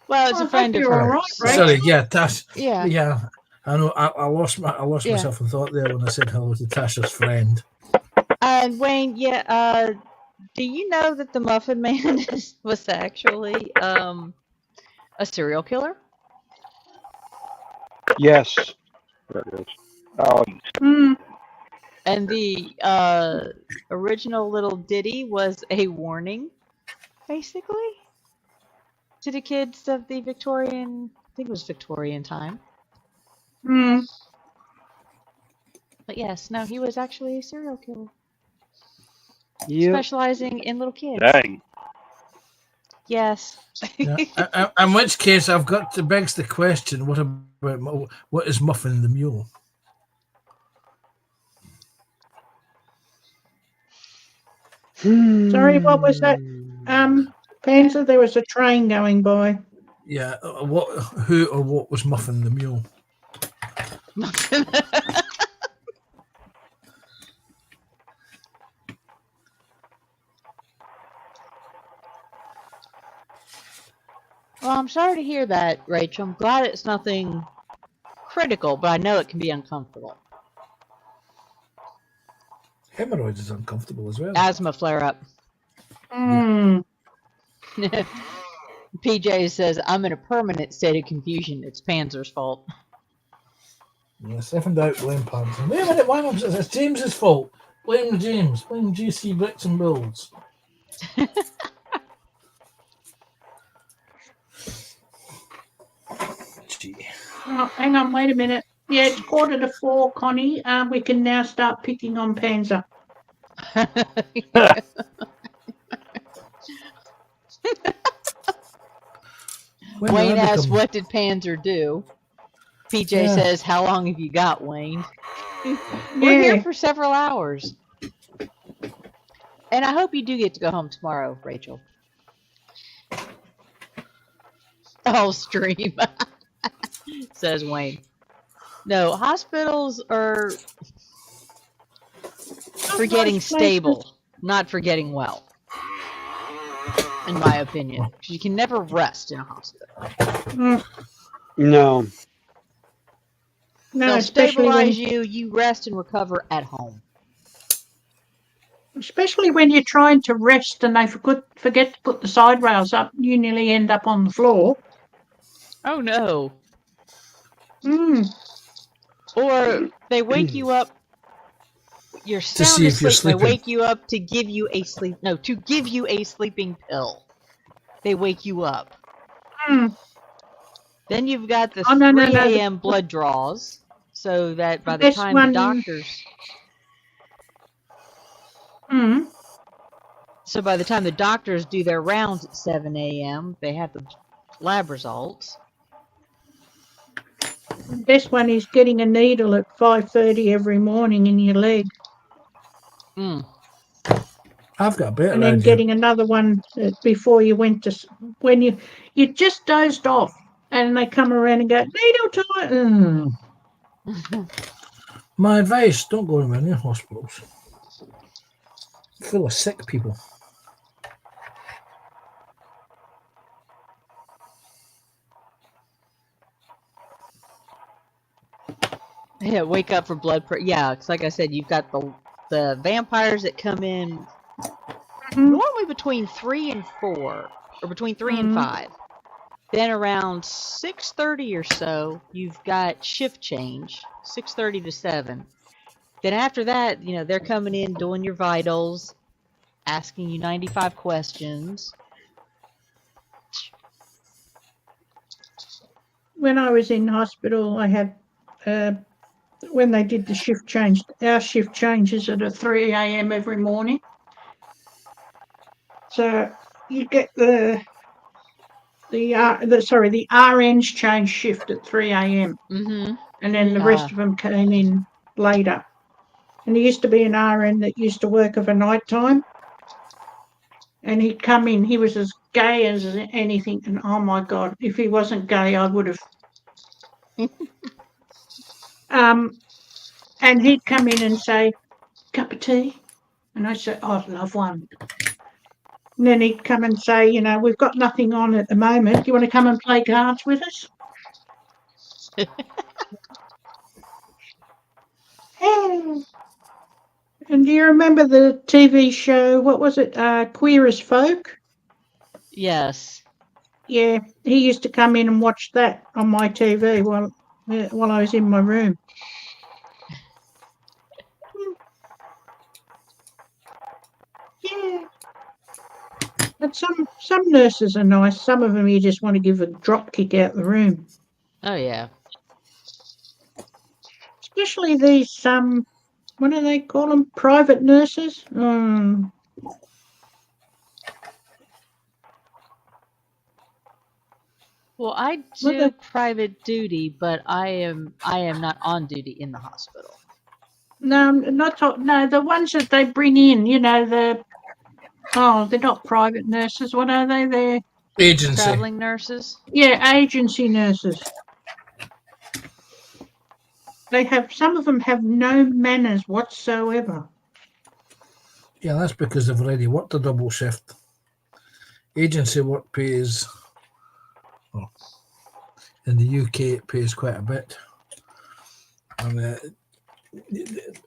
Well, it's I a friend hope of you're hers. all right, so- Rach. Sorry, yeah, Tash. Yeah. Yeah. I know. I lost Yeah. myself in thought there when I said hello to Tasha's friend. And Wayne, yeah. Do you know that the Muffin Man was actually a serial killer? Yes. Mm. And the original little ditty was a warning, basically, to the kids of the Victorian, I think it was Victorian time. Mm. But yes, no, he was actually a serial killer, Yep. specializing in little kids. Dang. Yes. Yeah. In which case, I've got to begs the question: what is Muffin the Mule? Sorry, what was that? Panzer, there was a train going by. Yeah. Who or what was Muffin the Mule? Well, I'm sorry to hear that, Rachel. I'm glad it's nothing critical, but I know it can be uncomfortable. Hemorrhoids is uncomfortable as well. Asthma flare up. Mm. PJ says, I'm in a permanent state of confusion. It's Panzer's fault. Yes, if in doubt, blame Panzer. Wait a minute, why not? It's James's fault. Blame James. Blame GC Bricks and Builds. Gee. Oh, hang on, wait a minute. Yeah, it's 3:45, Connie. We can now start picking on Panzer. When Wayne did I asks, become- what did Panzer do? PJ Yeah. says, how long have you got, Wayne? We're here for several hours. And I hope you do get to go home tomorrow, Rachel. Oh, stream, says Wayne. No, hospitals are for getting Most places- stable, not for getting well. In my opinion, you can never rest in a hospital. Mm, No. no, They'll especially when, stabilize you. You rest and recover at home. especially when you're trying to rest and they forget to put the side rails up. You nearly end up on the floor. Oh no! Mm, Or they wake you up. You're see sound if you're asleep. They sleeping. wake you up to give you a sleeping pill. They wake you up. mm. Then you've got the Oh, no, 3 no, no, a.m. blood draws, so that by the This time one- the doctors, Mm. so by the time the doctors do their rounds at 7 a.m., they have the lab results. This one is getting a needle at 5:30 every morning in your leg, Mm. I've got a better and then idea. getting another one before you went to when you just dozed off, and they come around and go needle time. My advice: don't go to many hospitals. Full of sick people. Yeah, wake up for blood pressure. Yeah, it's like I said, you've got the vampires that come in normally between 3 and 4, or between 3 and Mhm. 5. Then around 6:30 or so, you've got shift change, 6:30 to 7. Then after that, they're coming in, doing your vitals, asking you 95 questions. When I was in hospital, I had when they did the shift change. Our shift changes at 3 a.m. every morning, so you get the RNs change shift at 3 a.m. Mm-hmm. and then the rest Ah. of them came in later. And there used to be an RN that used to work of a night time, and he'd come in. He was as gay as anything, and oh my God, if he wasn't gay, I would have. And he'd come in and say, "Cup of tea," and I'd say, "I'd love one." And then he'd come and say, "We've got nothing on at the moment. Do you want to come and play cards with us?" And do you remember the TV show? What was it? Queer as Folk? Yes. Yeah, he used to come in and watch that on my TV while I was in my room. Yeah. But some nurses are nice. Some of them you just want to give a drop kick out the room. Oh yeah. Especially these what do they call them? Private nurses. Well, I Well, do private duty, but I am not on duty in the hospital. No, no, the ones that they bring in. They're not private nurses. What are they? They're Agency. Traveling nurses. agency nurses. Some of them have no manners whatsoever. Yeah, that's because they've already worked a double shift. Agency work pays, well, in the UK it pays quite a bit. And the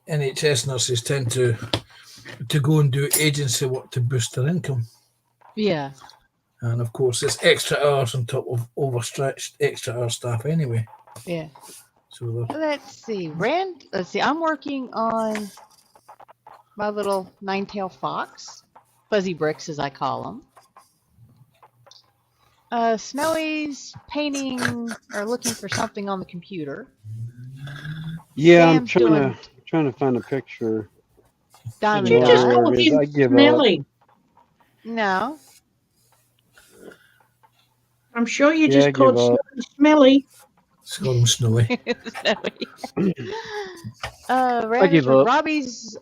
NHS nurses tend to go and do agency work to boost their income. Yeah. And of course, it's extra hours on top of overstretched extra hour staff anyway. Yeah. So Let's see. I'm working on my little nine-tailed fox, Fuzzy Bricks as I call them. Snowy's painting or looking for something on the computer. Yeah, I'm Sam's doing trying to find a picture. diamond You just dye. called him I give up. Smelly. No. I'm sure you Yeah, just I called give up. Smelly. it's called them Snowy. Snowy. give up. Robbie's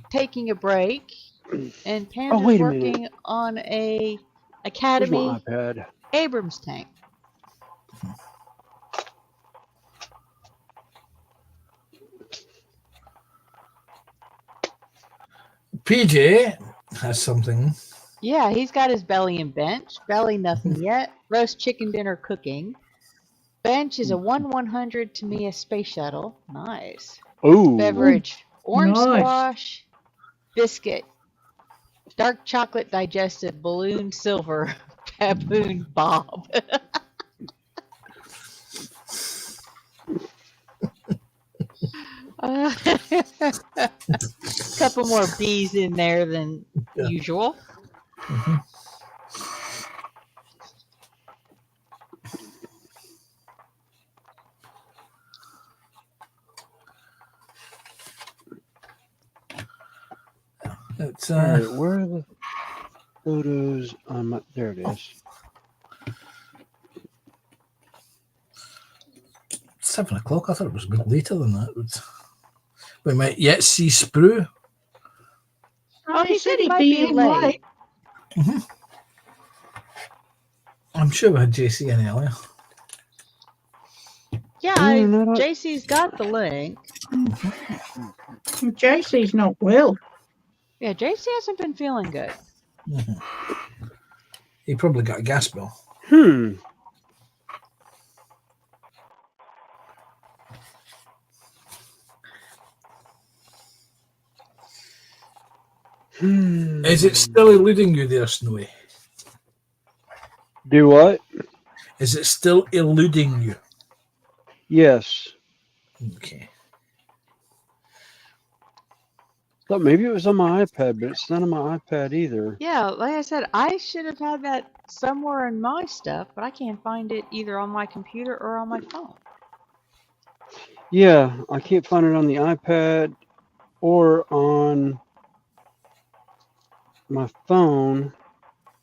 taking a break. and Panda's wait a minute. working on a Where's Academy my iPad? Abrams tank. PJ has something. Yeah, he's got his belly and bench. Belly, nothing yet. Roast chicken dinner cooking. Bench is a 1/100 Tamiya space shuttle. Nice. Ooh. Beverage, orange Nice. squash, biscuit, dark chocolate digestive, balloon silver, baboon bob. Couple more B's in there than Yeah. usual. Mm-hmm. It's All right, where are the photos? There it is. 7 o'clock. I thought it was a bit later than that. We might yet see Sprue. Oh, he he said said he he'd might be be in late. late. I'm sure we had JC in earlier. Yeah, JC's got the link. JC's not well. Yeah, JC hasn't been feeling good. Mm-hmm. He probably got a gas bill. Is it still eluding you there, Snowy? Do what? Is it still eluding you? Yes. Okay. Thought maybe it was on my iPad, but it's not on my iPad either. Yeah, like I said, I should have had that somewhere in my stuff, but I can't find it either on my computer or on my phone. Yeah, I can't find it on the iPad or on my phone.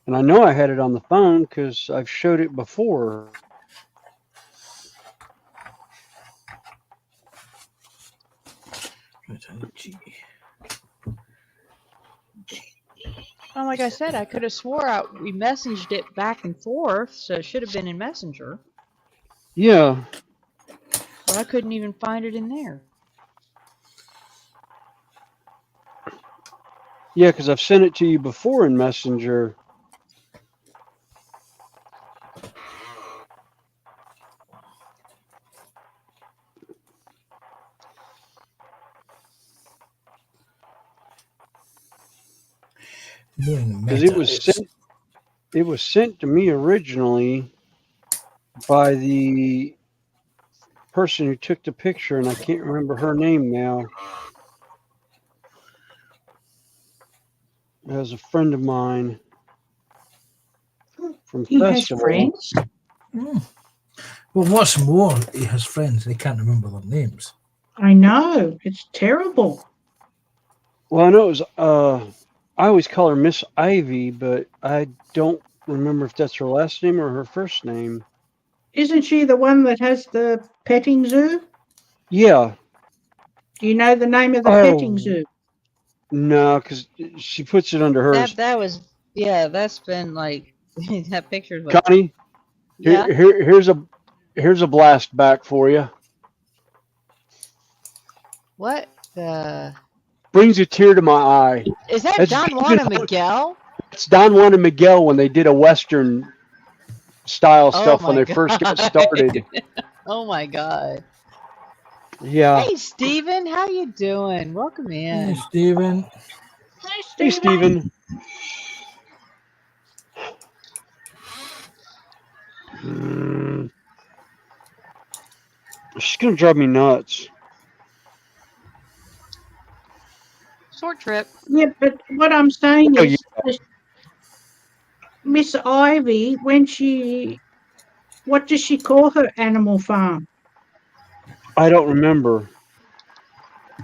And I know I had it on the phone because I've showed it before. Well, like I said, I could have swore we messaged it back and forth, so it should have been in Messenger. Yeah. But I couldn't even find it in there. Yeah, because I've sent it to you before in Messenger. Because it was sent to me originally by the person who took the picture, and I can't remember her name now. It was a friend of mine from He Festival. has friends. Well, what's more, he has friends. They can't remember their names. I know. It's terrible. Well, I know it was, I always call her Miss Ivy, but I don't remember if that's her last name or her first name. Isn't she the one that has the petting zoo? Yeah. Do you know the name of the petting zoo? No, because she puts it under hers. That was, yeah, that's been like, that picture's like, Connie, yeah. here's a blast back for you. What the? Brings a tear to my eye. Is that That's Don Juan and Miguel? It's Don Juan and Miguel when they did a Western style stuff when they first got started. Oh my God. Yeah. Hey Steven, how you doing? Welcome in. Hey, Steven. Hey, Steven. She's going to drive me nuts. Short trip. Yeah, but what I'm saying is, Miss Ivy, what does she call her animal farm? I don't remember.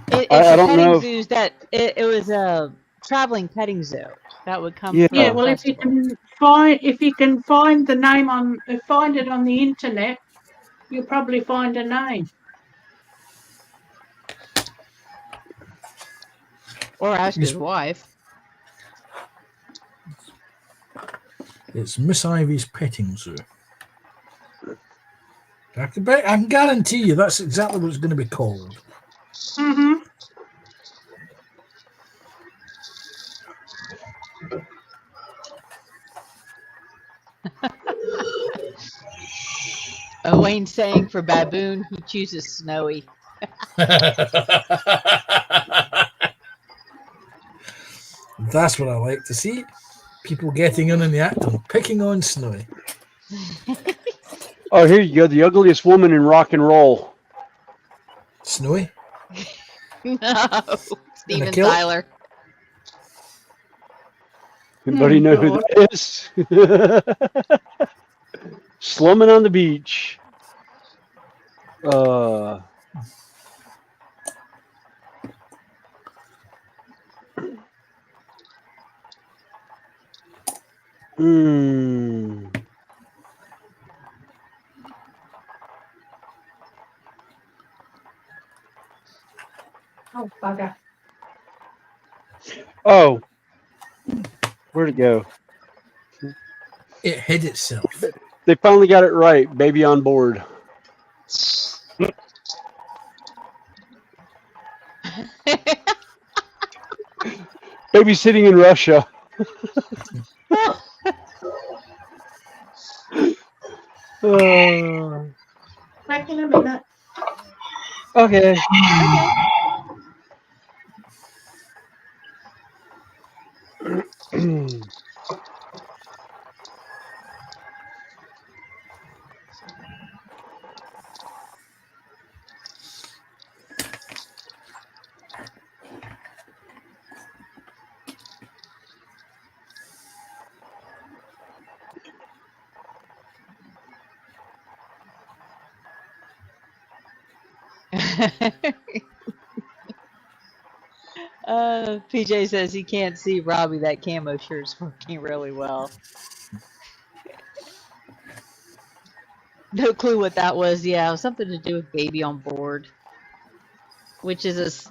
It's I don't know. Zoos it was a traveling petting zoo that would come. Yeah. Yeah, well, if you can find the name find it on the internet, you'll probably find a name. Or ask his wife. It's Miss Ivy's petting zoo. I can guarantee you that's exactly what it's going to be called. Mm-hmm. Wayne's saying for baboon, he chooses Snowy. That's what I like to see. People getting in the act and picking on Snowy. Oh, here you go. The ugliest woman in rock and roll. Snowy? No, Steven kilt? Tyler. Anybody know who that is? Slumming on the beach. Oh, bugger. Oh. Where'd it go? It hid itself. They finally got it right. Baby on board. Babysitting in Russia. Back in a minute. Okay. PJ says he can't see Robbie. That camo shirt's working really well. No clue what that was. Yeah, it was something to do with baby on board, which is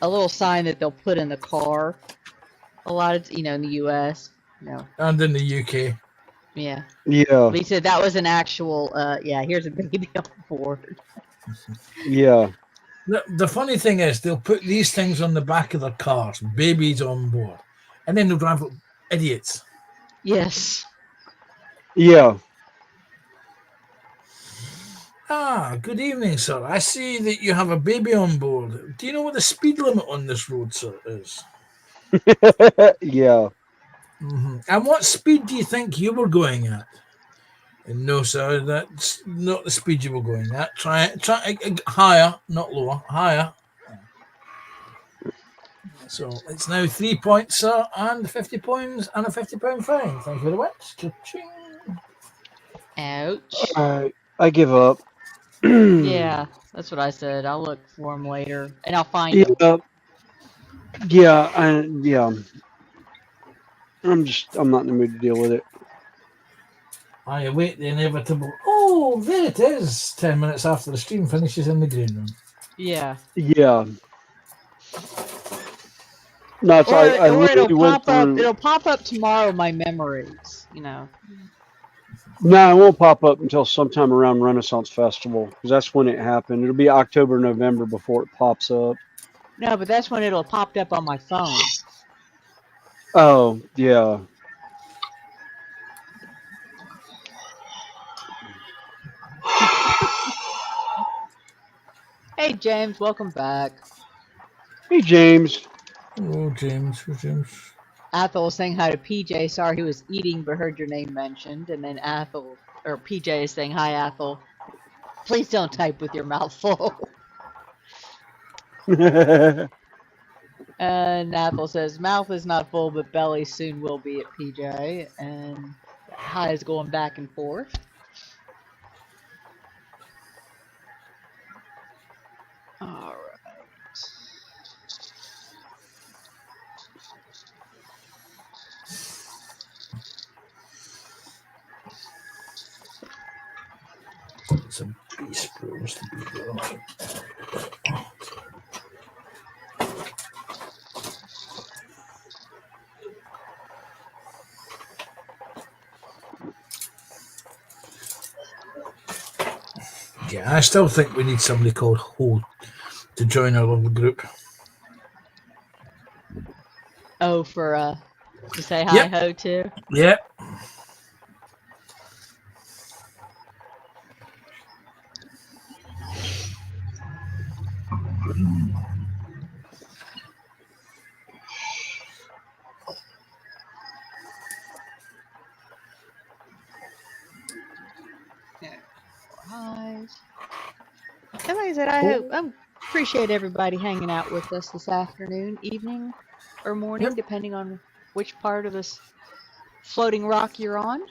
a little sign that they'll put in the car. A lot of, in the U.S. And in the UK. Yeah. Yeah. But he said that was an actual, here's a baby on board. Yeah. The funny thing is, they'll put these things on the back of their cars, babies on board, and then they'll drive like idiots. Yes. Yeah. Good evening, sir. I see that you have a baby on board. Do you know what the speed limit on this road, sir, is? Yeah. Mm-hmm. And what speed do you think you were going at? No, sir, that's not the speed you were going at. Try higher, not lower, higher. So it's now 3 points, sir, and 50 points and a £50 fine. Thank you very much. Cha-ching. Ouch. I give up. Yeah, that's what I said. I'll look for him later, and I'll find him. Yeah. I'm not in the mood to deal with it. I await the inevitable. Oh, there it is. 10 minutes after the stream finishes in the green room. Yeah. Yeah. No, it's, I or literally it'll went pop up. through. It'll pop up tomorrow. My memories. No, it won't pop up until sometime around Renaissance Festival, because that's when it happened. It'll be October, November before it pops up. No, but that's when it'll pop up on my phone. Oh, yeah. Hey, James, welcome back. Hey, James. Hello, James. Who's James? Athel was saying hi to PJ. Sorry he was eating, but heard your name mentioned. And then PJ is saying hi, Athel. Please don't type with your mouth full. And Athel says, mouth is not full, but belly soon will be at PJ. And hi is going back and forth. All right. It's a beast, bro. What's the beast, bro? Okay, I still think we need somebody called Ho to join our little group. Oh, for to say hi Yep. ho to. Yep. Hi. And like I said, I appreciate everybody hanging out with us this afternoon, evening, or morning, Yep. depending on which part of this floating rock you're on.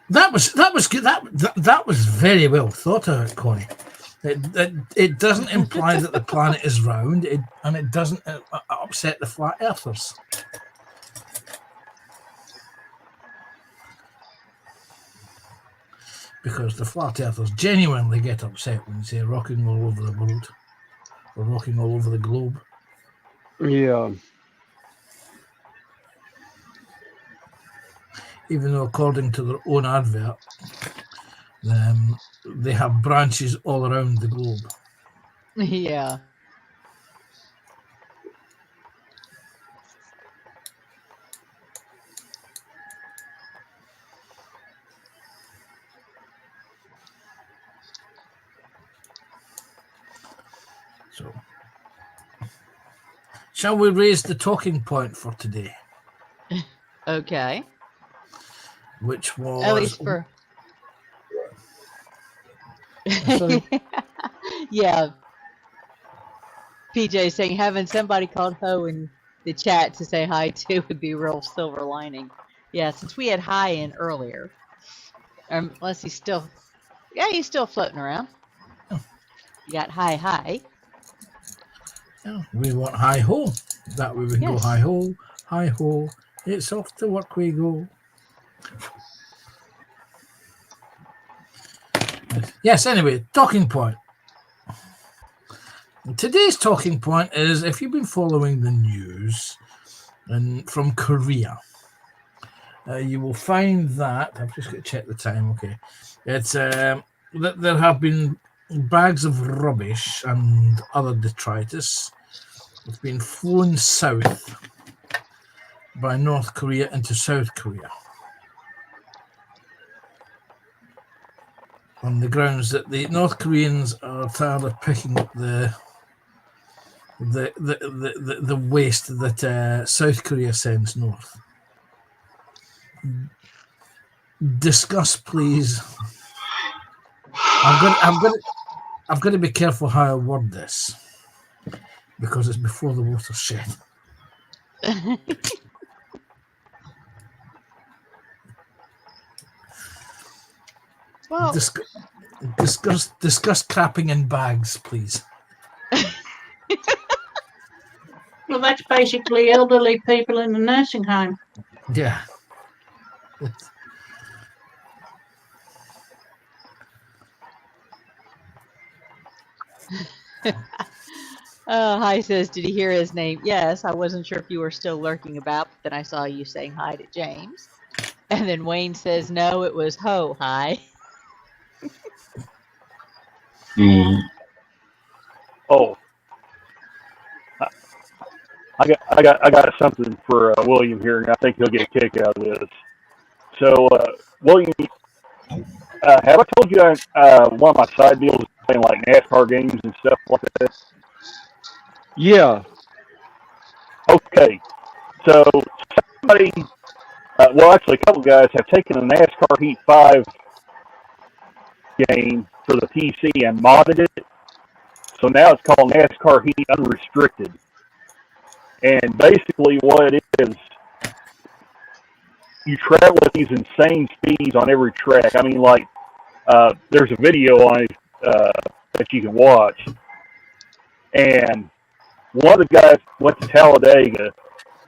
That was good. That was very well thought out, Connie. It doesn't imply that the planet is round, and it doesn't upset the flat earthers. Because the flat earthers genuinely get upset when you say rocking all over the world or rocking all over the globe. Yeah. Even though, according to their own advert, they have branches all around the globe. Yeah. So, shall we raise the talking point for today? Okay. Which was At least for. Sorry. Yeah. PJ saying having somebody called Ho in the chat to say hi to would be a real silver lining. Yeah, since we had hi in earlier. Unless he's still. Yeah, he's still floating around. You got hi. Yeah, we want hi ho. That way we can go Yes. hi ho. It's off to work we go. Yes, anyway, talking point. Today's talking point is, if you've been following the news and from Korea, you will find that I've just got to check the time. Okay, it's that there have been bags of rubbish and other detritus that's been flown south by North Korea into South Korea on the grounds that the North Koreans are tired of picking up the waste that South Korea sends north. Discuss, please. I've got to be careful how I word this because it's before the watershed. Well, discuss crapping in bags, please. Well, that's basically elderly people in a nursing home. Yeah. Hi says, did he hear his name? Yes, I wasn't sure if you were still lurking about, but then I saw you saying hi to James. And then Wayne says, no, it was Ho, hi. Oh, I got something for William here, and I think he'll get a kick out of this. So, William, have I told you one of my side deals is playing like NASCAR games and stuff like that? Yeah. Okay. So somebody, well, actually, a couple guys have taken a NASCAR Heat 5 game for the PC and modded it. So now it's called NASCAR Heat Unrestricted. And basically what it is, you travel at these insane speeds on every track. I mean, like, there's a video on it that you can watch. And one of the guys went to Talladega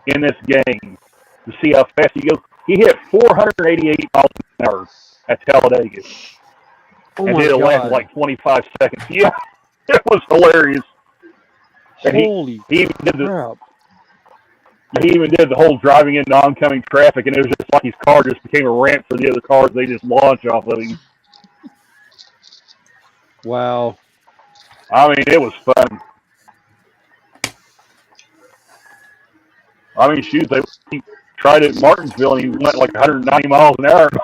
in this game to see how fast he goes. He hit 488 miles an hour at Talladega. Oh and my did it last God. like 25 seconds. Yeah, it was hilarious. And Holy he even did crap. he even did the whole driving into oncoming traffic, and it was just like his car just became a ramp for the other cars. They just launched off of him. Wow. I mean, it was fun. I mean, shoot, he tried it in Martinsville and he went like 190 miles an hour in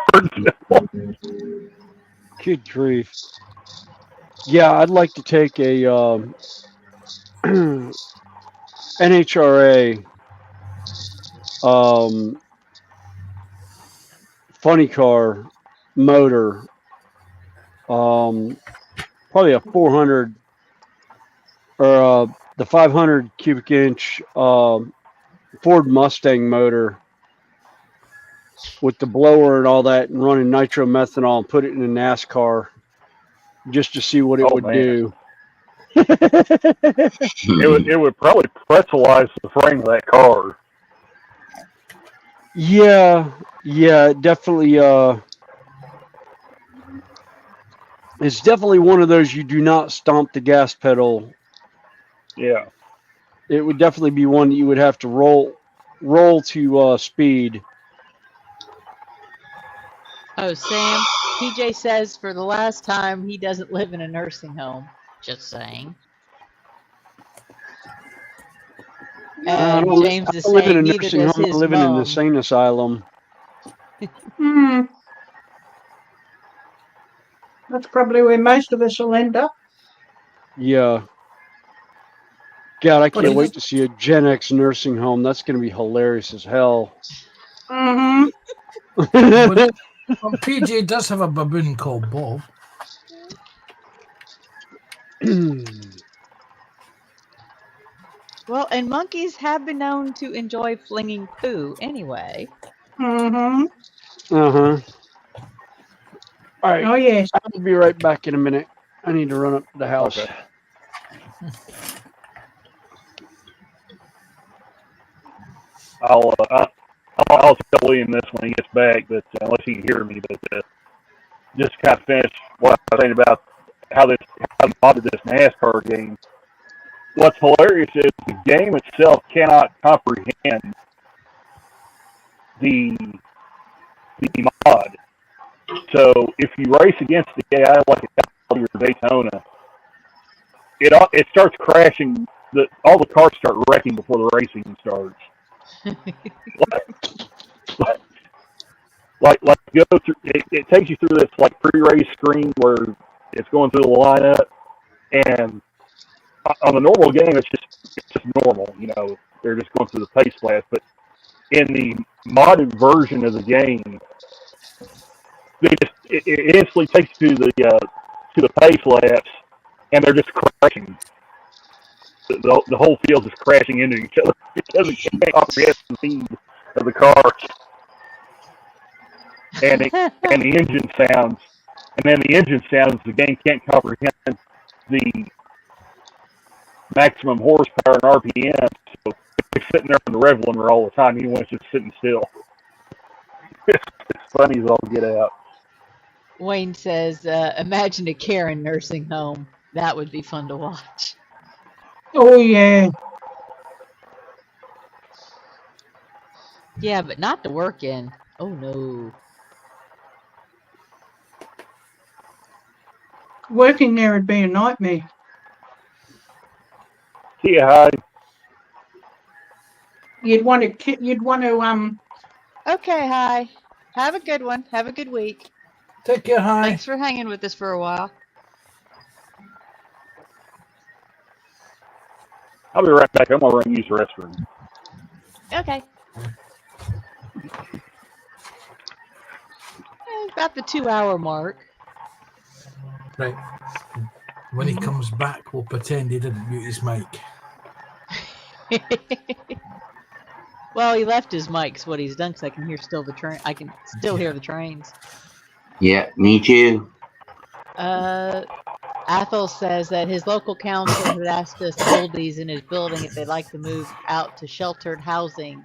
Martinsville. Good grief. Yeah, I'd like to take a NHRA funny car motor, probably a 400 or the 500 cubic inch Ford Mustang motor with the blower and all that, and running nitromethanol and put it in a NASCAR just to see what it would do. It would probably pretzelize the frame of that car. Yeah, definitely. It's definitely one of those you do not stomp the gas pedal. Yeah. It would definitely be one that you would have to roll to speed. Oh, Sam, PJ says for the last time he doesn't live in a nursing home. Just saying. I And don't, James I is don't live in a saying neither nursing does home. I his live in an mom. insane asylum. That's probably where most of us will end up. Yeah. God, I But can't he wait to see a Gen X nursing home. That's going to be hilarious as hell. Mm-hmm. but PJ does have a baboon called Bob. Well, and monkeys have been known to enjoy flinging poo anyway. Mm-hmm. Uh-huh. All right. Oh, yes. I'll be right back in a minute. I need to run up to the house. Okay. I'll tell William this when he gets back, but unless he can hear me, but just to kind of finish what I was saying about how he modded this NASCAR game. What's hilarious is the game itself cannot comprehend the mod. So if you race against the guy like a Daytona, it starts crashing. All the cars start wrecking before the racing starts. like go through. It takes you through this like pre-race screen where it's going through the lineup, and on the normal game it's just normal. You know, they're just going through the pace class. But in the modded version of the game, it instantly takes you to the pace laps, and they're just crashing. The whole field is crashing into each other because it can't comprehend the speed of the cars and the engine sounds. And then the engine sounds, the game can't comprehend the maximum horsepower and RPM. So it's sitting there on the rev limiter all the time, even when it's just sitting still. It's funny as all get out. Wayne says, imagine a Karen nursing home. That would be fun to watch. Oh, yeah. Yeah, but not to work in. Oh, no. Working there would be a nightmare. Yeah, hi. You'd want to Okay, hi. Have a good one. Have a good week. Take care, hi. Thanks for hanging with us for a while. I'll be right back. I'm going to run use the restroom. Okay. About the 2-hour mark. Right. When he comes back, we'll pretend he didn't mute his mic. Well, he left his mic, so what he's done, because I can hear I can still hear the trains. Yeah, me too. Athol says that his local council had asked us oldies in his building if they'd like to move out to sheltered housing,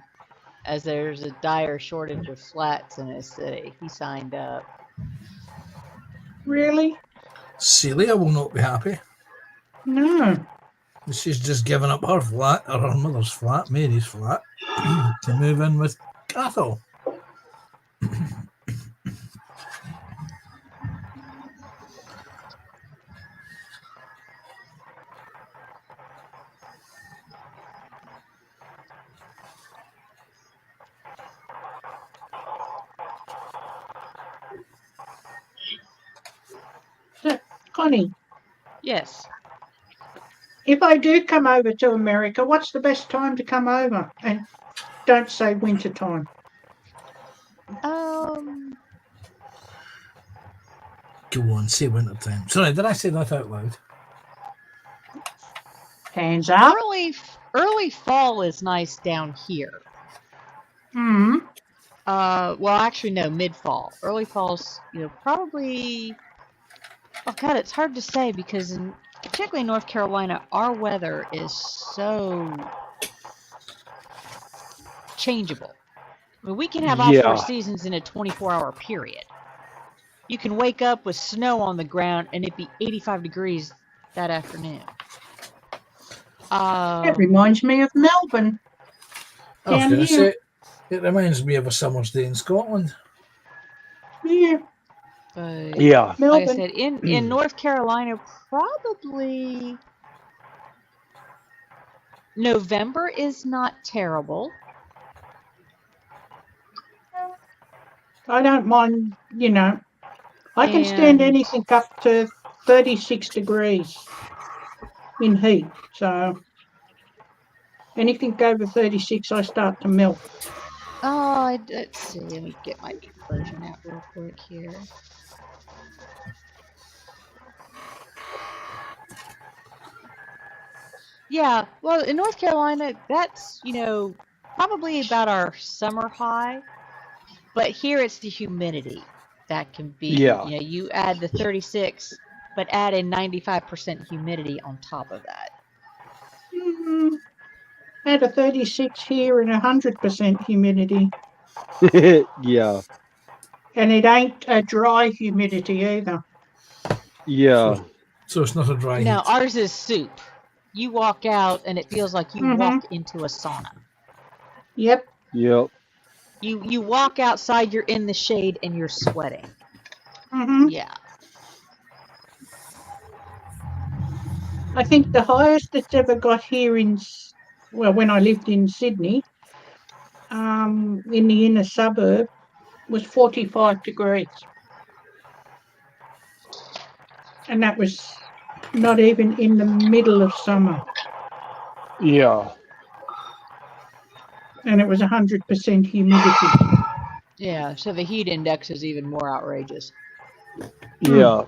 as there's a dire shortage of flats in his city. He signed up. really? Celia will not be happy. No. She's just given up her flat, or her mother's flat, Mary's flat, to move in with Cathal. Connie, Yes. if I do come over to America, what's the best time to come over? And don't say winter time. Go on, say winter time. Sorry, did I say that out loud? Hands up. Early fall is nice down here. Hmm. Well, actually, no, mid-fall. Early fall's, probably. Oh God, it's hard to say because particularly in North Carolina, our weather is so changeable. I mean, we can have all four Yeah. seasons in a 24-hour period. You can wake up with snow on the ground and it be 85 degrees that afternoon. It reminds me of Melbourne. I was Down going to here. say, it reminds me of a summer's day in Scotland. Yeah, But Yeah. like I Melbourne. said, in North Carolina, probably November is not terrible. I don't mind, I can stand And anything up to 36 degrees in heat. So anything over 36, I start to melt. let's see. Let me get my version out real quick here. Yeah, well, in North Carolina, that's, probably about our summer high. But here it's the humidity that can be, Yeah. you add the 36, but add in 95% humidity on top of that. Add a 36 here and 100% humidity. Yeah. And it ain't a dry humidity either. Yeah. So it's not a dry No, heat. ours is soup. You walk out and it feels like you walk into a sauna. Yep. Yep. You walk outside, you're in the shade and you're sweating. Hmm. Yeah. I think the highest it's ever got here when I lived in Sydney, in the inner suburb, was 45 degrees. And that was not even in the middle of summer. Yeah. And it was 100% humidity. Yeah, so the heat index is even more outrageous. Yeah.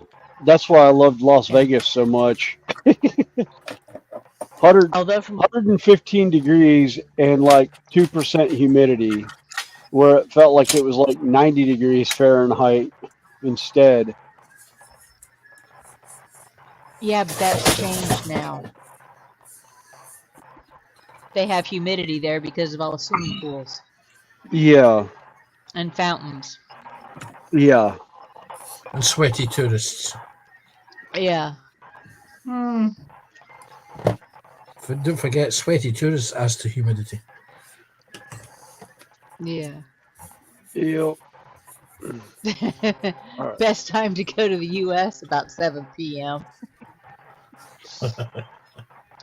That's why I loved Las Vegas so much. 100, Although from 115 degrees and like 2% humidity, where it felt like it was like 90 degrees Fahrenheit instead. Yeah, but that's changed now. They have humidity there because of all the swimming pools Yeah. and fountains. Yeah. And sweaty tourists. Yeah. Mm. Don't forget, sweaty tourists as to humidity. Yeah. Yep. Best time to go to the U.S. about 7 p.m.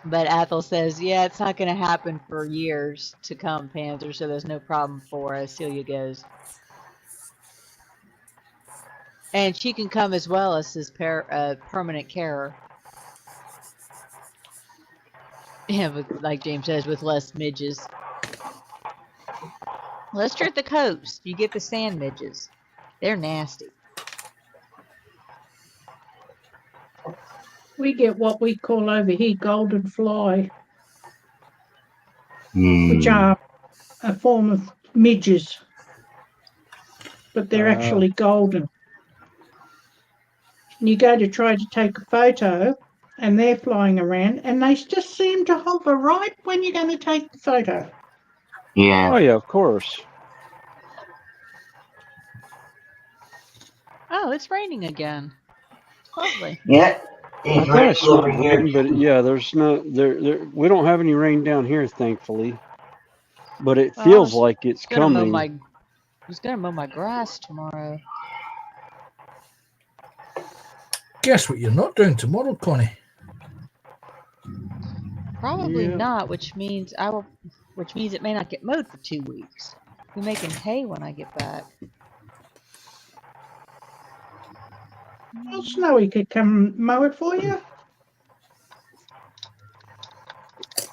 But Athel says, yeah, it's not going to happen for years to come, Panther, so there's no problem for us. Celia goes. And she can come as well as his permanent carer. Yeah, but like James says, with less midges. Let's trip the coast. You get the sand midges. They're nasty. We get what we call over here golden fly, which are a form of midges, but they're actually golden. And you go to try to take a photo, and they're flying around, and they just seem to hover right when you're going to take the photo. Yeah. Oh, yeah, of course. Oh, it's raining again. Lovely. Yeah. I thought I saw rain, but yeah, there's no there. We don't have any rain down here, thankfully. But it feels like it's coming. I was gonna mow my grass tomorrow. Guess what you're not doing tomorrow, Connie? Probably Yeah. not, which means it may not get mowed for 2 weeks. We're making hay when I get back. Well, Snowy could come mow it for you.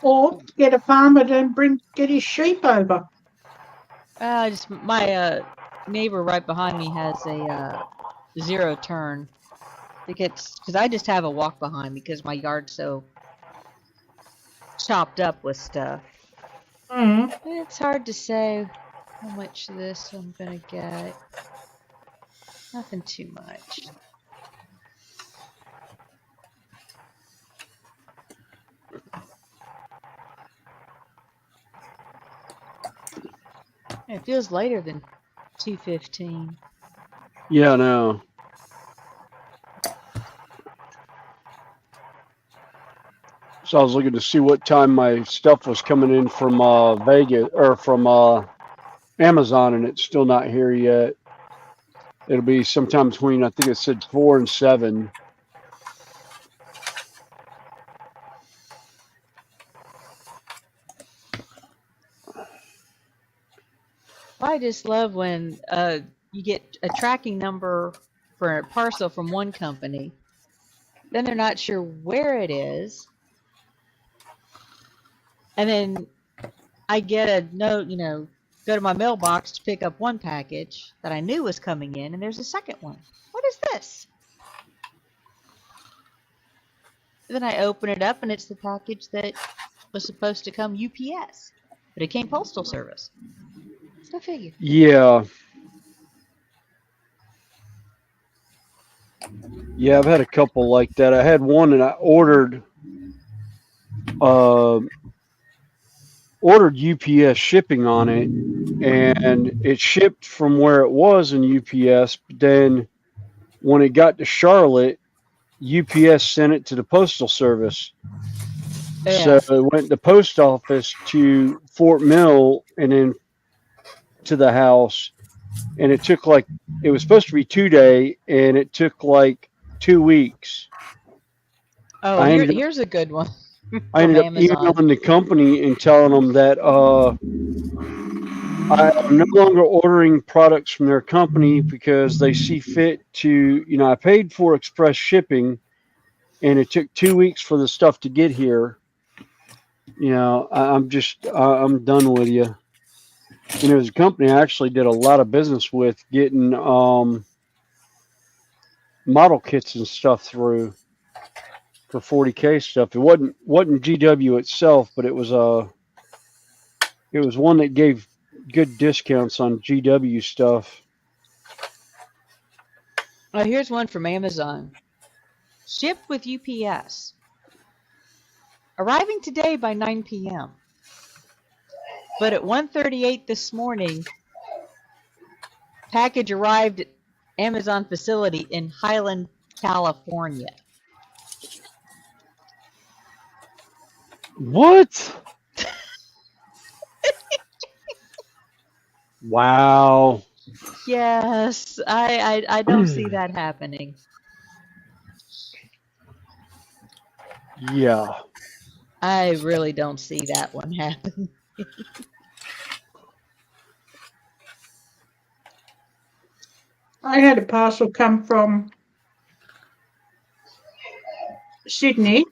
Or get a farmer to get his sheep over. Just my neighbor right behind me has a zero turn. Because I just have a walk behind because my yard's so chopped up with stuff. Mm. It's hard to say how much of this I'm gonna get. Nothing too much. It feels later than 2:15. Yeah, no. So I was looking to see what time my stuff was coming in from Vegas or from Amazon, and it's still not here yet. It'll be sometime between, I think it said 4 and 7. I just love when you get a tracking number for a parcel from one company, then they're not sure where it is, and then I get a note, go to my mailbox to pick up one package that I knew was coming in, and there's a second one. What is this? Then I open it up, and it's the package that was supposed to come UPS, but it came Postal Service. Go figure. Yeah. Yeah, I've had a couple like that. I had one and I ordered UPS shipping on it, and it shipped from where it was in UPS, but then when it got to Charlotte, UPS sent it to the Postal Service. Yeah. So it went to the post office to Fort Mill and then to the house, and it took it was supposed to be 2-day, and it took 2 weeks. Oh, here's a good one. I ended up Amazon. emailing the company and telling them that I'm no longer ordering products from their company because they see fit to, I paid for express shipping, and it took 2 weeks for the stuff to get here. I'm done with you. And it was a company I actually did a lot of business with, getting model kits and stuff through for 40K stuff. It wasn't GW itself, but it was one that gave good discounts on GW stuff. Oh, here's one from Amazon. Shipped with UPS. Arriving today by 9 p.m. But at 1:38 this morning, package arrived at Amazon facility in Highland, California. What? Wow. Yes, I don't see that happening. Yeah. I really don't see that one happen. I had a parcel come from Sydney.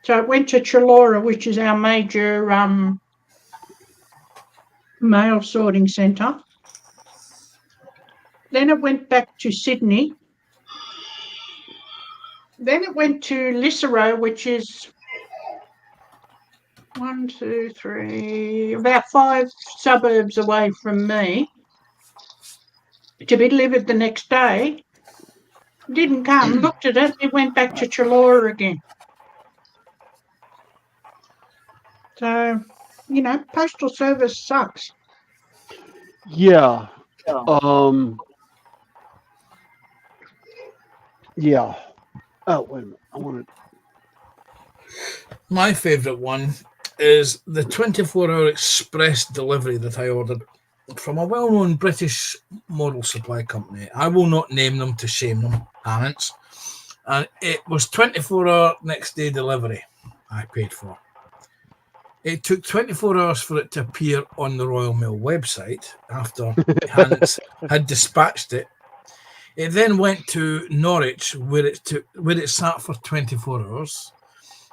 So it went to Chullora, which is our major mail sorting centre. Then it went back to Sydney. Then it went to Lissero, which is 1, 2, 3, about 5 suburbs away from me, to be delivered the next day. Didn't come, looked at it, it went back to Chullora again. So, postal service sucks. Yeah. Yeah. Oh, wait a minute. I wanted. My favourite one is the 24-hour express delivery that I ordered from a well-known British model supply company. I will not name them to shame them, parents. And it was 24-hour next day delivery I paid for. It took 24 hours for it to appear on the Royal Mail website after Hans had dispatched it. It then went to Norwich, where it sat for 24 hours.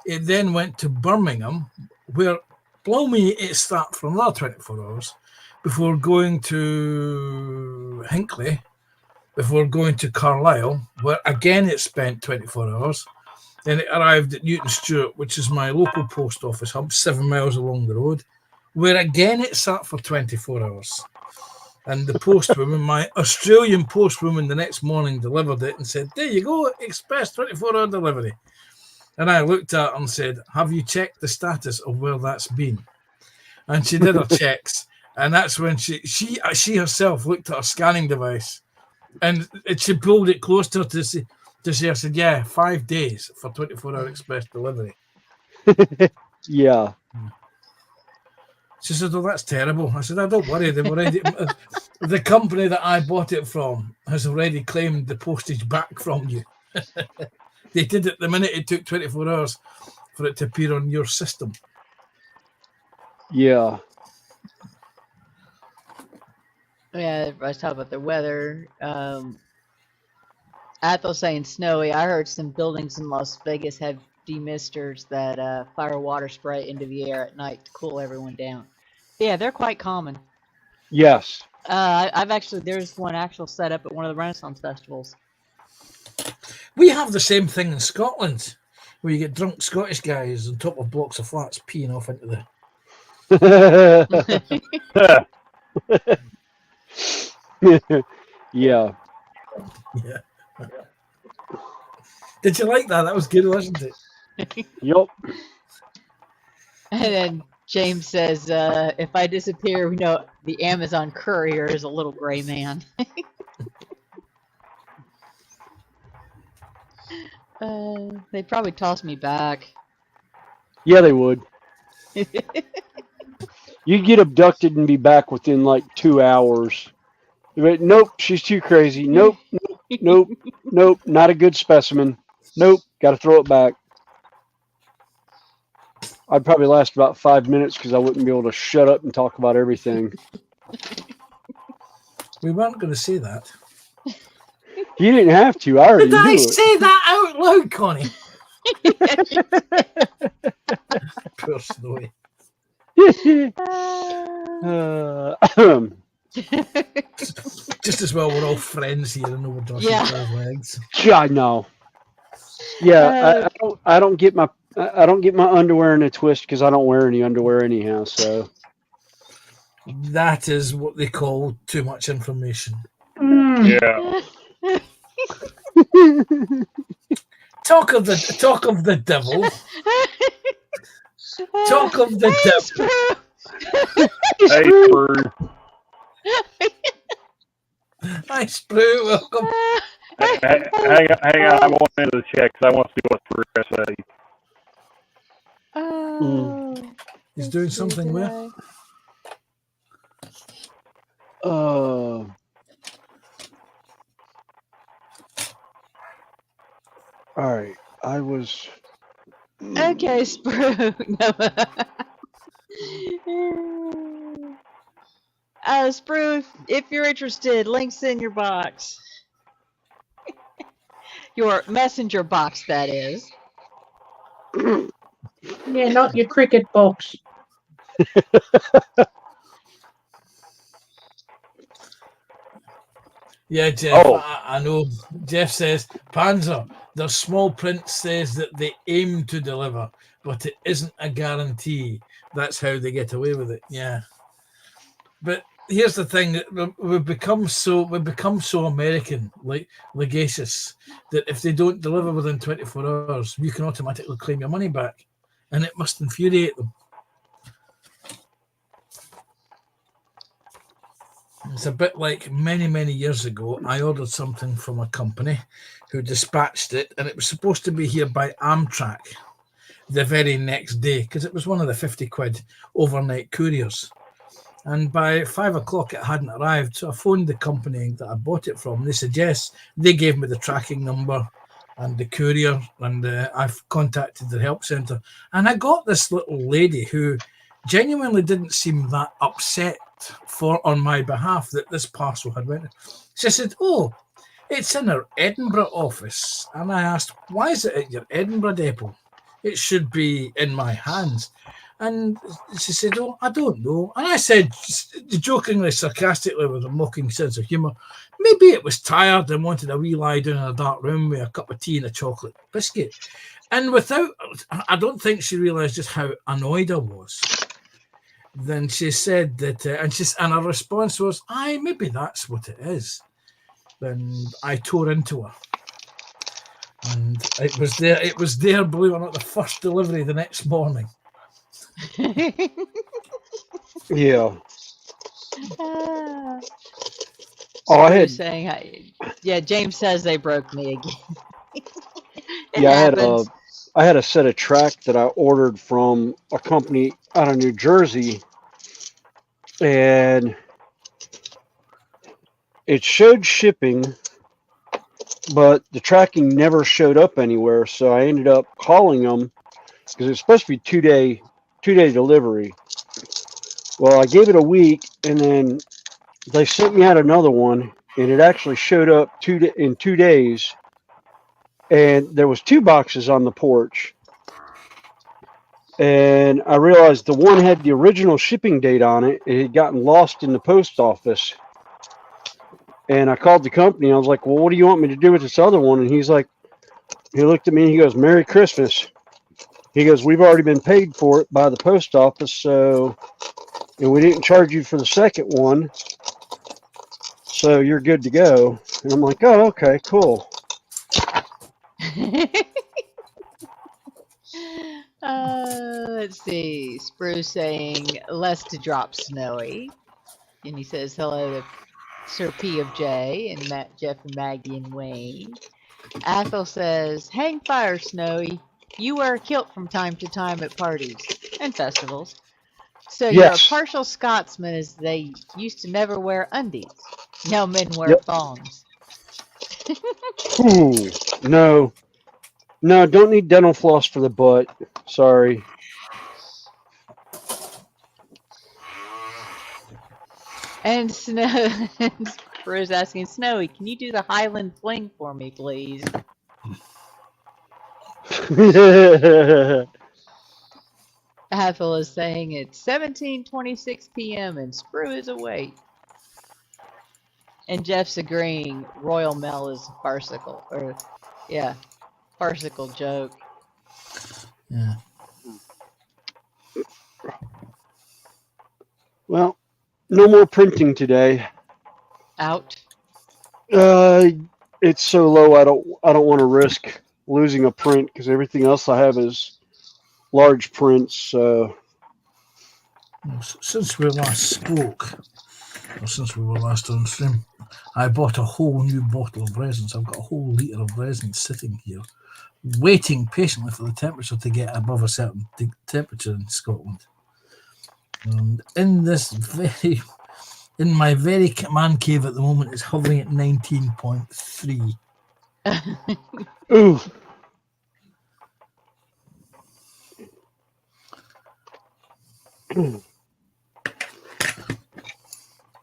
It then went to Birmingham, where, blow me, it sat for another 24 hours, before going to Hinckley, before going to Carlisle, where again it spent 24 hours. Then it arrived at Newton Stewart, which is my local post office hub, 7 miles along the road, where again it sat for 24 hours. And the postwoman, my Australian postwoman, the next morning delivered it and said, there you go, express 24-hour delivery. And I looked at her and said, have you checked the status of where that's been? And she did her checks. And that's when she herself looked at her scanning device, and she pulled it close to her to see. I said, yeah, 5 days for 24-hour express delivery. Yeah. She said, oh, that's terrible. I said, don't worry. They've already, the company that I bought it from has already claimed the postage back from you. They did it the minute it took 24 hours for it to appear on your system. Yeah. Yeah, I was talking about the weather. Athel's saying snowy. I heard some buildings in Las Vegas have demisters that fire water spray into the air at night to cool everyone down. Yeah, they're quite common. Yes. There's one actual set up at one of the Renaissance festivals. We have the same thing in Scotland, where you get drunk Scottish guys on top of blocks of flats peeing off into the... Yeah. Yeah. Did you like that? That was good, wasn't it? Yep. And then James says, if I disappear, we know the Amazon courier is a little gray man. They'd probably toss me back. Yeah, they would. You'd get abducted and be back within like 2 hours. But nope, she's too crazy. Nope, nope, nope, not a good specimen. Nope, got to throw it back. I'd probably last about 5 minutes because I wouldn't be able to shut up and talk about everything. We weren't going to say that. You didn't have to. I already Did I knew say that out loud, Connie? Poor Snowy. Just as well we're all friends here and we're just legs. Yeah, I know. Yeah, I don't get my underwear in a twist because I don't wear any underwear anyhow. So that is what they call too much information. Yeah. Talk of the devil. Talk of the devil. Hey, Sprue. Hi, Sprue. Welcome. Hang on. I'm going into the check because I want to see what Sprue says. Oh, He's doing something with. All right, I was. okay, Sprue. Sprue, if you're interested, links in your box. Your messenger box, that is. Yeah, not your cricket box. Yeah, Jeff, Oh. I know. Jeff says, Panzer, the small print says that they aim to deliver, but it isn't a guarantee. That's how they get away with it. Yeah. But here's the thing: we've become so American, like legacious, that if they don't deliver within 24 hours, you can automatically claim your money back, and it must infuriate them. It's a bit like many years ago, I ordered something from a company who dispatched it, and it was supposed to be here by Amtrak the very next day because it was one of the 50 quid overnight couriers. And by 5 o'clock, it hadn't arrived. So I phoned the company that I bought it from. They said yes. They gave me the tracking number and the courier, and I've contacted the help centre. And I got this little lady who genuinely didn't seem that upset on my behalf that this parcel had went. She said, oh, It's in our Edinburgh office. And I asked, why is it at your Edinburgh depot? It should be in my hands. And she said, oh, I don't know. And I said, jokingly, sarcastically, with a mocking sense of humour, maybe it was tired and wanted a wee lie down in a dark room with a cup of tea and a chocolate biscuit. And I don't think she realised just how annoyed I was. Then she said that, and her response was, aye, maybe that's what it is. Then I tore into her. And it was there, believe it or not, the first delivery the next morning. Yeah. Ah. Oh, I Spruce had saying, yeah, James says they broke me again. It yeah, happens. I had a set of track that I ordered from a company out of New Jersey, and it showed shipping, but the tracking never showed up anywhere. So I ended up calling them because it's supposed to be two-day delivery. Well, I gave it a week, and then they sent me out another one, and it actually showed up in 2 days. And there was 2 boxes on the porch. And I realized the one had the original shipping date on it. It had gotten lost in the post office. And I called the company. I was like, well, what do you want me to do with this other one? And he looked at me and he goes, Merry Christmas. He goes, we've already been paid for it by the post office. And we didn't charge you for the second one. So you're good to go. And I'm like, oh, okay, cool. Let's see. Spruce saying less to drop Snowy. And he says hello to Sir P of J and Matt, Jeff and Maggie and Wayne. Athel says, hang fire, Snowy. You wear a kilt from time to time at parties and festivals. So you're a Yes. partial Scotsman, as they used to never wear undies. Now men wear Yep. thongs. Ooh, no, don't need dental floss for the butt. Sorry. And Spruce asking, Snowy, can you do the Highland Fling for me, please? Athel is saying it's 17:26 p.m. and Spru is awake. And Jeff's agreeing Royal Mel is farcical. Farcical joke. Yeah. Well, no more printing today. Out. It's so low. I don't want to risk losing a print because everything else I have is large prints. So Since we last spoke, or since we were last on stream, I bought a whole new bottle of resins. I've got a whole litre of resin sitting here, waiting patiently for the temperature to get above a certain temperature in Scotland. And in my very man cave at the moment, it's hovering at 19.3. ooh.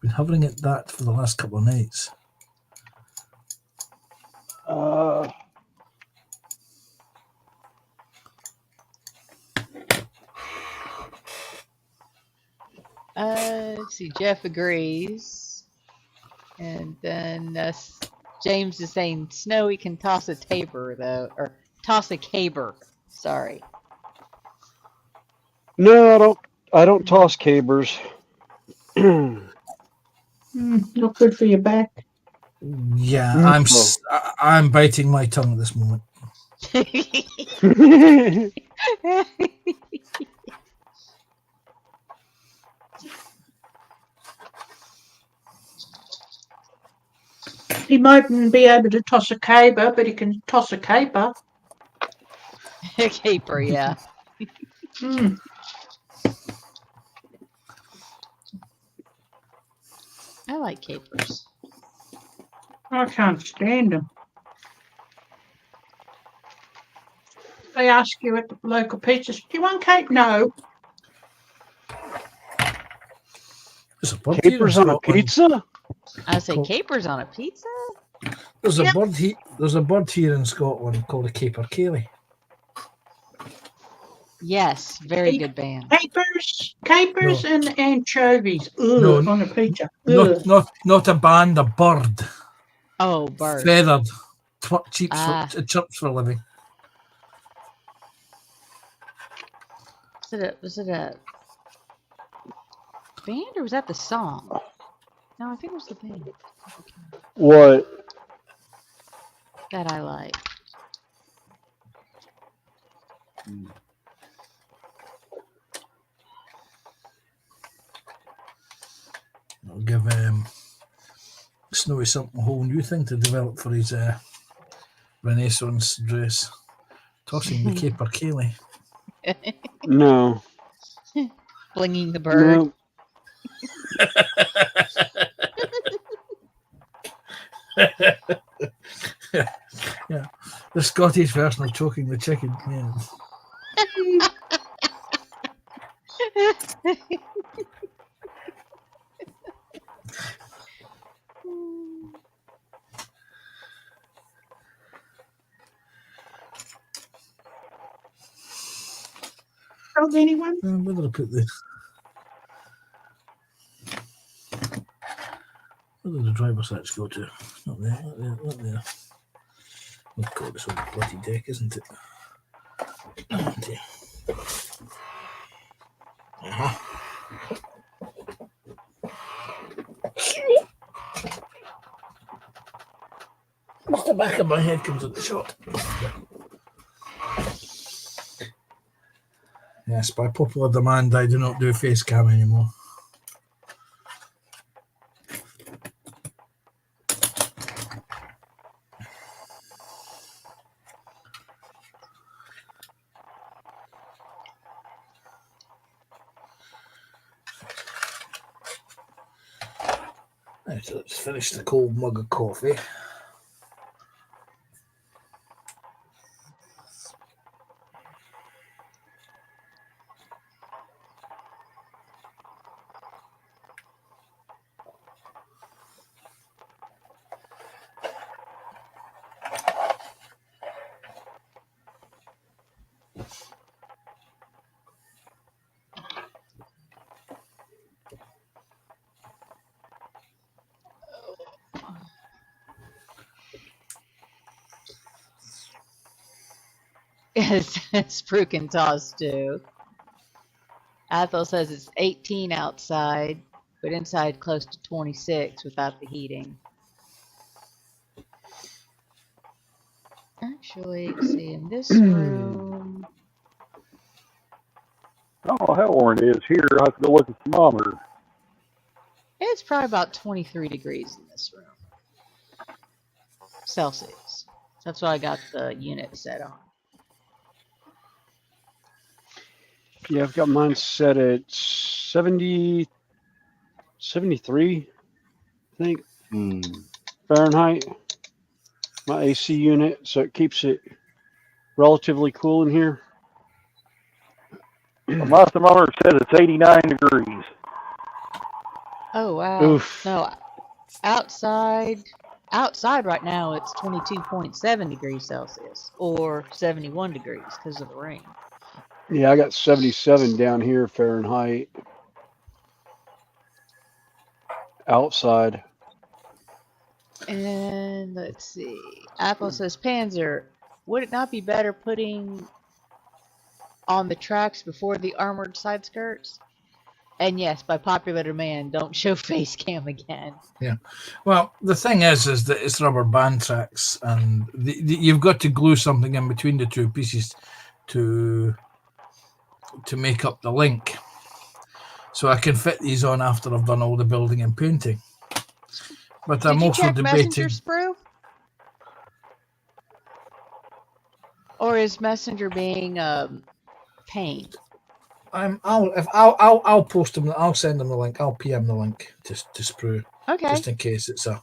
Been hovering at that for the last couple of nights. Let's see. Jeff agrees. And then James is saying Snowy can toss a tabor, though. Or toss a caber. Sorry. No, I don't toss cabers. Not good for your back. Yeah, I'm biting my tongue at this moment. He mightn't be able to toss a caber, but he can toss a caper. A caper, yeah. Mm. I like capers. I can't stand them. They ask you at the local pizza, do you want cake? No. There's a pub here in Capers on a Scotland. pizza? I say Cool. capers on a pizza? There's a Yep. bird There's a bird here in Scotland called a capercaillie. Yes, very good band. Capers and anchovies. Ugh, No, on a pizza. Ugh. not a band, a bird. Oh, bird. Feathered. It chirps for a living. Was it a band or was that the song? No, I think it was the band. What? That I like. I'll give Snowy something a whole new thing to develop for his Renaissance dress. Tossing the capercaillie. No. Flinging the bird. No. Yeah, the Scottish version of choking the chicken. Yeah. Told anyone? Where did I put this? Where did the driver's hatch go to? Not there, not there, not there. Oh God, it's on the bloody deck, isn't it? Oh dear. Just the back of my head comes at the shot. Yes, by popular demand, I do not do face cam anymore. Right, so let's finish the cold mug of coffee. Yes, Sprue can toss too. Athel says it's 18 outside, but inside close to 26 without the heating. Actually, let's see, in this room, I don't know how warm it is here. I have to go look at the thermometer. it's probably about 23 degrees in this room. Celsius. That's why I got the unit set on. Yeah, I've got mine set at 70, 73, I think, Fahrenheit. My AC unit, so it keeps it relatively cool in here. Well, my thermometer says it's 89 degrees. Oh wow. Oof. No, outside right now it's 22.7 degrees Celsius or 71 degrees because of the rain. Yeah, I got 77 down here Fahrenheit. Outside. And let's see. Apple says, Panzer, would it not be better putting on the tracks before the armored side skirts? And yes, by popular demand, don't show face cam again. Yeah. Well, the thing is that it's rubber band tracks, and you've got to glue something in between the two pieces to make up the link. So I can fit these on after I've done all the building and painting. But Did I'm you also check debating. Messenger, Sprue? Or is Messenger being pain? I'll post them. I'll send them the link. I'll PM the link to Sprue, Okay. just in case it's a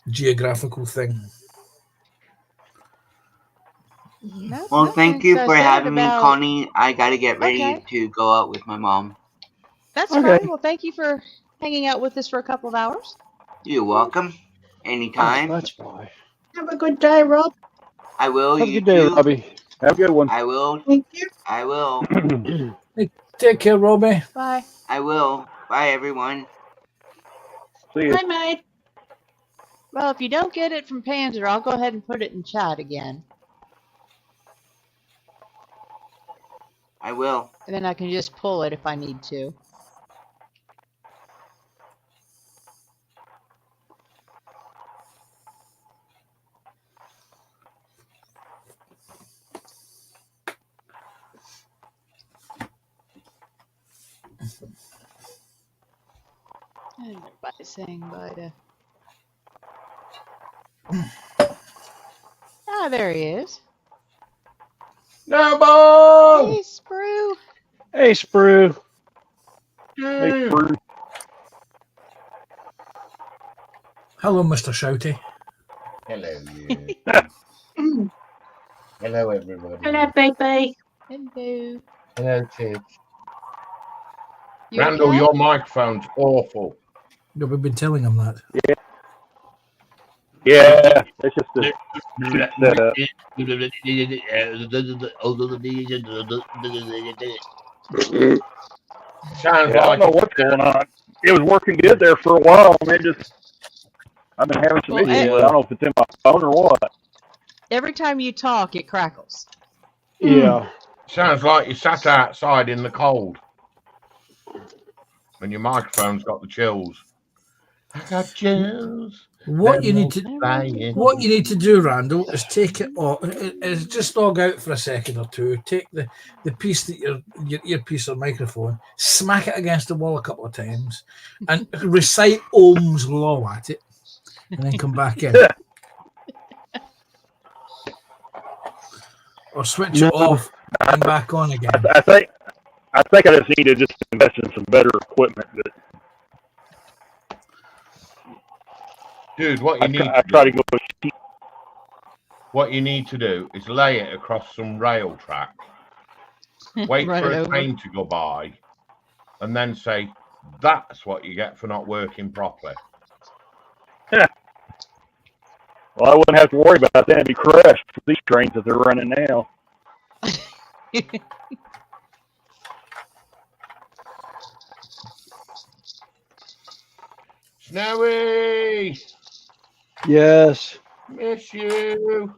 geographical thing. No, Well, nothing thank you so for sad having me, about- Connie. I got to get ready Okay. to go out with my mom. That's Okay. fine. Well, thank you for hanging out with us for a couple of hours. You're welcome. Anytime. That's why. Have a good day, Rob. I will. Have a You good day, too. Robbie. Have a good one. I will. Thank you. I will. Take care, Robbie. Bye. I will. Bye, everyone. See ya. Bye, mate. Well, if you don't get it from Panzer, I'll go ahead and put it in chat again. I will. And then I can just pull it if I need to. And everybody's saying bye to... Ah, there he is. No, Hey, Sprue. Hey, Sprue. Hey, Bruce. Hello, Mr. Shouty. Hello, you. Hello, everybody. Hello, baby. Hello. Hello, kids. You Randall, okay? your microphone's awful. No, we've been telling him that. Yeah, it's just a setup. Sounds Yeah, I like don't know what's going on. It was working good there for a while, and I've been having some Well, issues. yeah. I don't know if it's in my phone or what. Every time you talk, it crackles. Yeah. sounds like you sat outside in the cold, and your microphone's got the chills. I got chills. What you need to Flying. What you need to do, Randall, is take it off. Is just log out for a second or two. Take the piece that your earpiece or microphone, smack it against the wall a couple of times, and recite Ohm's law at it, and then come back in. Or switch No. it off and back on again. I think I just need to just invest in some better equipment. But Dude, what you need I to try to do, go cheap. what you need to do is lay it across some rail track. Wait Run for it a over. train to go by, and then say, "That's what you get for not working properly." Well, I wouldn't have to worry about that. It'd be crushed for these trains that they're running now. Snowy, Yes. miss you.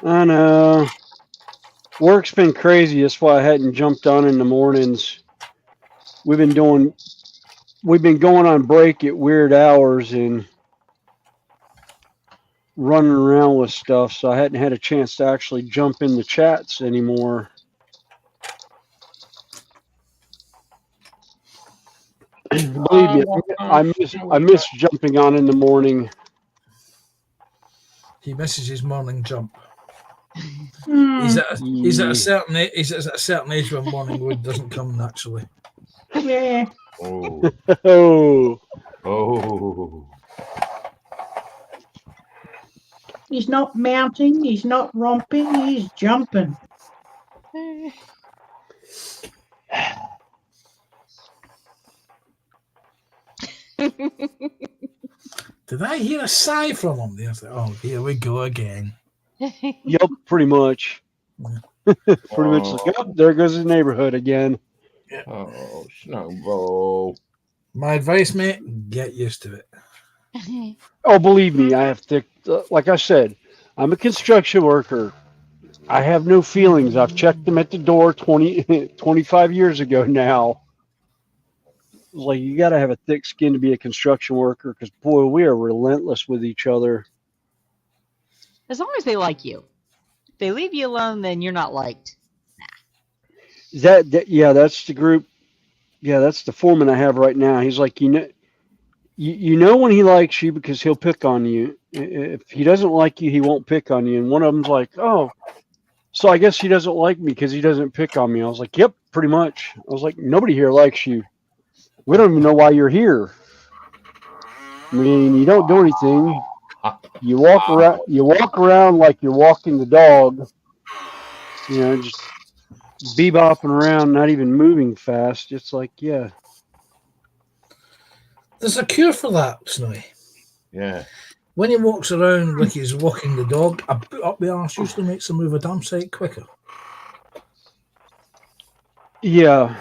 I know. Work's been crazy. That's why I hadn't jumped on in the mornings. We've been going on break at weird hours and running around with stuff, so I hadn't had a chance to actually jump in the chats anymore. Believe me, I miss jumping on in the morning. He misses his morning jump. Hmm. He's at a certain age when morning wood doesn't come naturally. Yeah. Oh, Oh, oh. He's not mounting. He's not romping. He's jumping. Did I hear a sigh from him? There? Oh, here we go again. yep, pretty much. Pretty much like, oh, there goes the neighborhood again. Oh, Snowball. My advice, mate, get used to it. Oh, believe me, I have thick. Like I said, I'm a construction worker. I have no feelings. I've checked them at the door 25 years ago now. Like, you got to have a thick skin to be a construction worker because, boy, we are relentless with each other. As long as they like you. If they leave you alone, then you're not liked. Yeah, that's the group. Yeah, that's the foreman I have right now. He's like, you know when he likes you because he'll pick on you. If he doesn't like you, he won't pick on you. And one of them's like, oh, so I guess he doesn't like me because he doesn't pick on me. I was like, yep, pretty much. I was like, nobody here likes you. We don't even know why you're here. I mean, you don't do anything. You walk around. You walk around like you're walking the dog. You know, just bebopping around, not even moving fast. It's like, yeah. There's a cure for that, Snowy. Yeah. When he walks around like he's walking the dog, a boot up the arse usually makes him move a damn sight quicker. Yeah.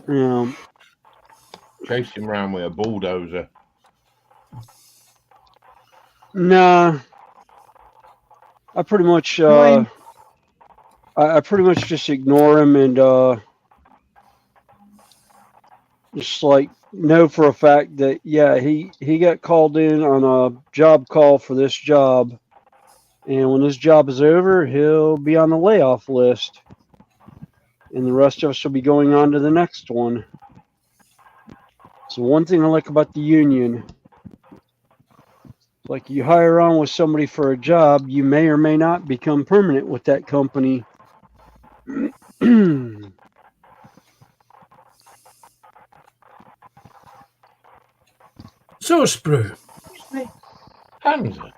Yeah. Chase him around with a bulldozer. Nah. I pretty much Mine. I pretty much just ignore him and just like know for a fact that yeah, he got called in on a job call for this job, and when this job is over, he'll be on the layoff list, and the rest of us will be going on to the next one. So one thing I like about the union, like you hire on with somebody for a job, you may or may not become permanent with that company. So, Sprue, Hamza.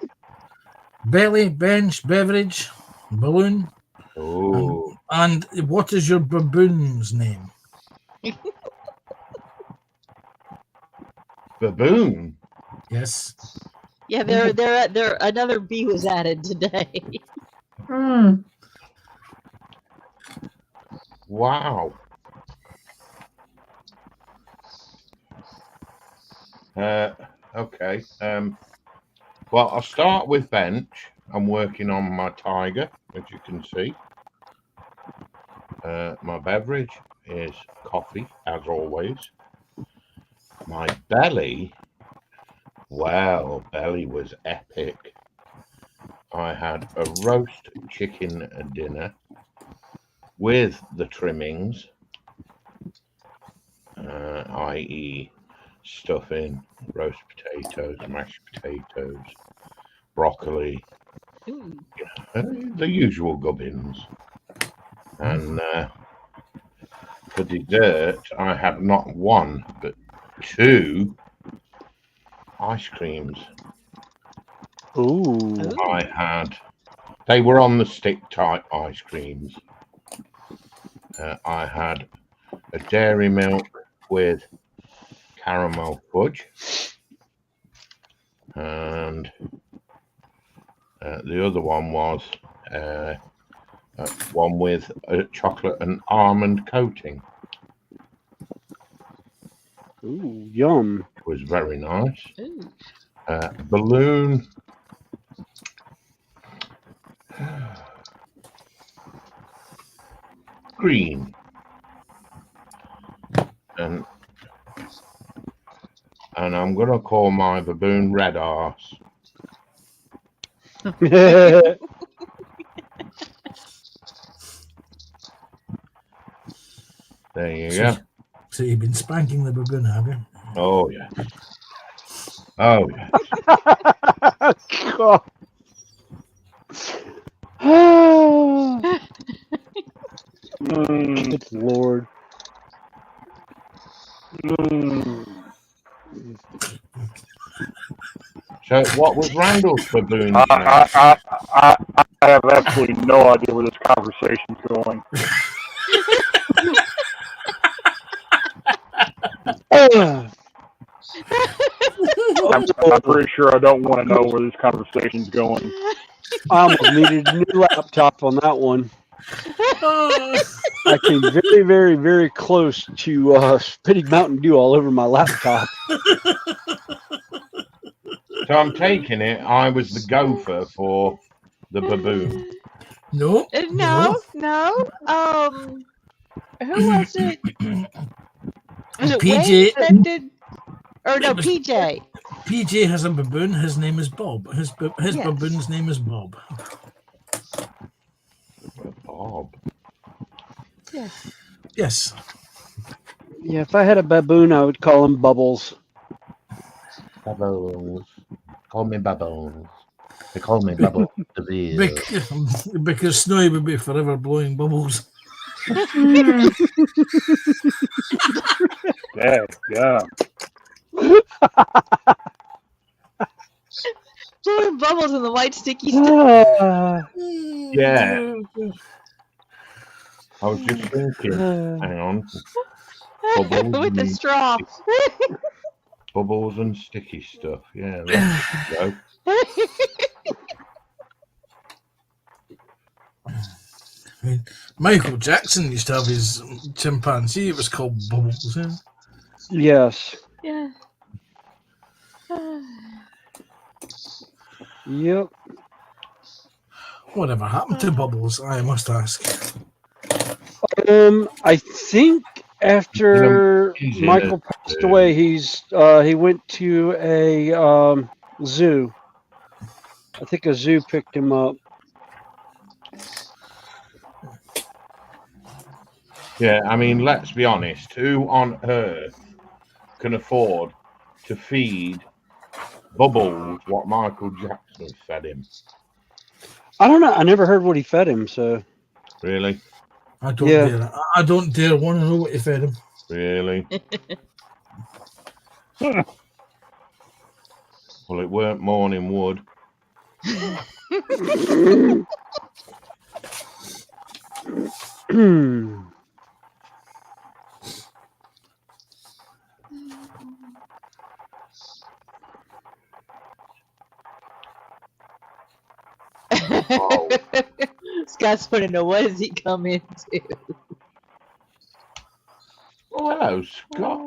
belly, bench, beverage, balloon, Oh, and what is your baboon's name? baboon. Yes. Yeah, there. Another B was added today. Hmm. Wow. Okay. Well, I'll start with bench. I'm working on my tiger, as you can see. My beverage is coffee, as always. My belly, well, belly was epic. I had a roast chicken dinner with the trimmings, i.e. stuffing, roast potatoes, mashed potatoes, broccoli, Ooh. the usual gubbins. And for dessert, I had not one, but 2 ice creams. Ooh. They were on the stick type ice creams. I had a dairy milk with caramel fudge, and the other one was one with a chocolate and almond coating. Ooh, yum. It was very nice. Ooh. Balloon. Green. And I'm going to call my baboon red arse. There you go. So you've been spanking the baboon, have you? Oh, yeah. Oh, yeah. God. Good Lord. So what was Randall's baboon? I have absolutely no idea where this conversation's going. I'm pretty sure I don't want to know where this conversation's going. I almost needed a new laptop on that one. I came very, very, very close to spitting Mountain Dew all over my laptop. So I'm taking it I was the gopher for the baboon. No. No. Who was it? Was it PJ. Wade that did? Or no, It was- PJ. PJ has a baboon. His name is Bob. His Yes. baboon's name is Bob. Bob. Yes. Yes. Yeah, if I had a baboon, I would call him Bubbles. Baboons. Call me baboons. They call me Bubble the Bear. Because Snowy would be forever blowing bubbles. Yeah. Blowing bubbles in the white sticky stuff. Yeah. I was just thinking. Hang on. Bubbles With the and- straw. Bubbles and sticky stuff. Yeah, that's a joke. I mean, Michael Jackson used to have his chimpanzee. It was called Bubbles. Yeah? Yes. Yeah. Yep. Whatever happened to Bubbles? I must ask. I think after He's in Michael a passed away, he went to a zoo. I think a zoo picked him up. Yeah, I mean, let's be honest. Who on earth can afford to feed Bubbles what Michael Jackson fed him? I don't know. I never heard what he fed him. So Really? I don't Yeah. dare. I don't dare want to know what you fed him. Really? Well, it weren't morning wood. Scott's want to know, what does he come into? Oh, hello, Scott.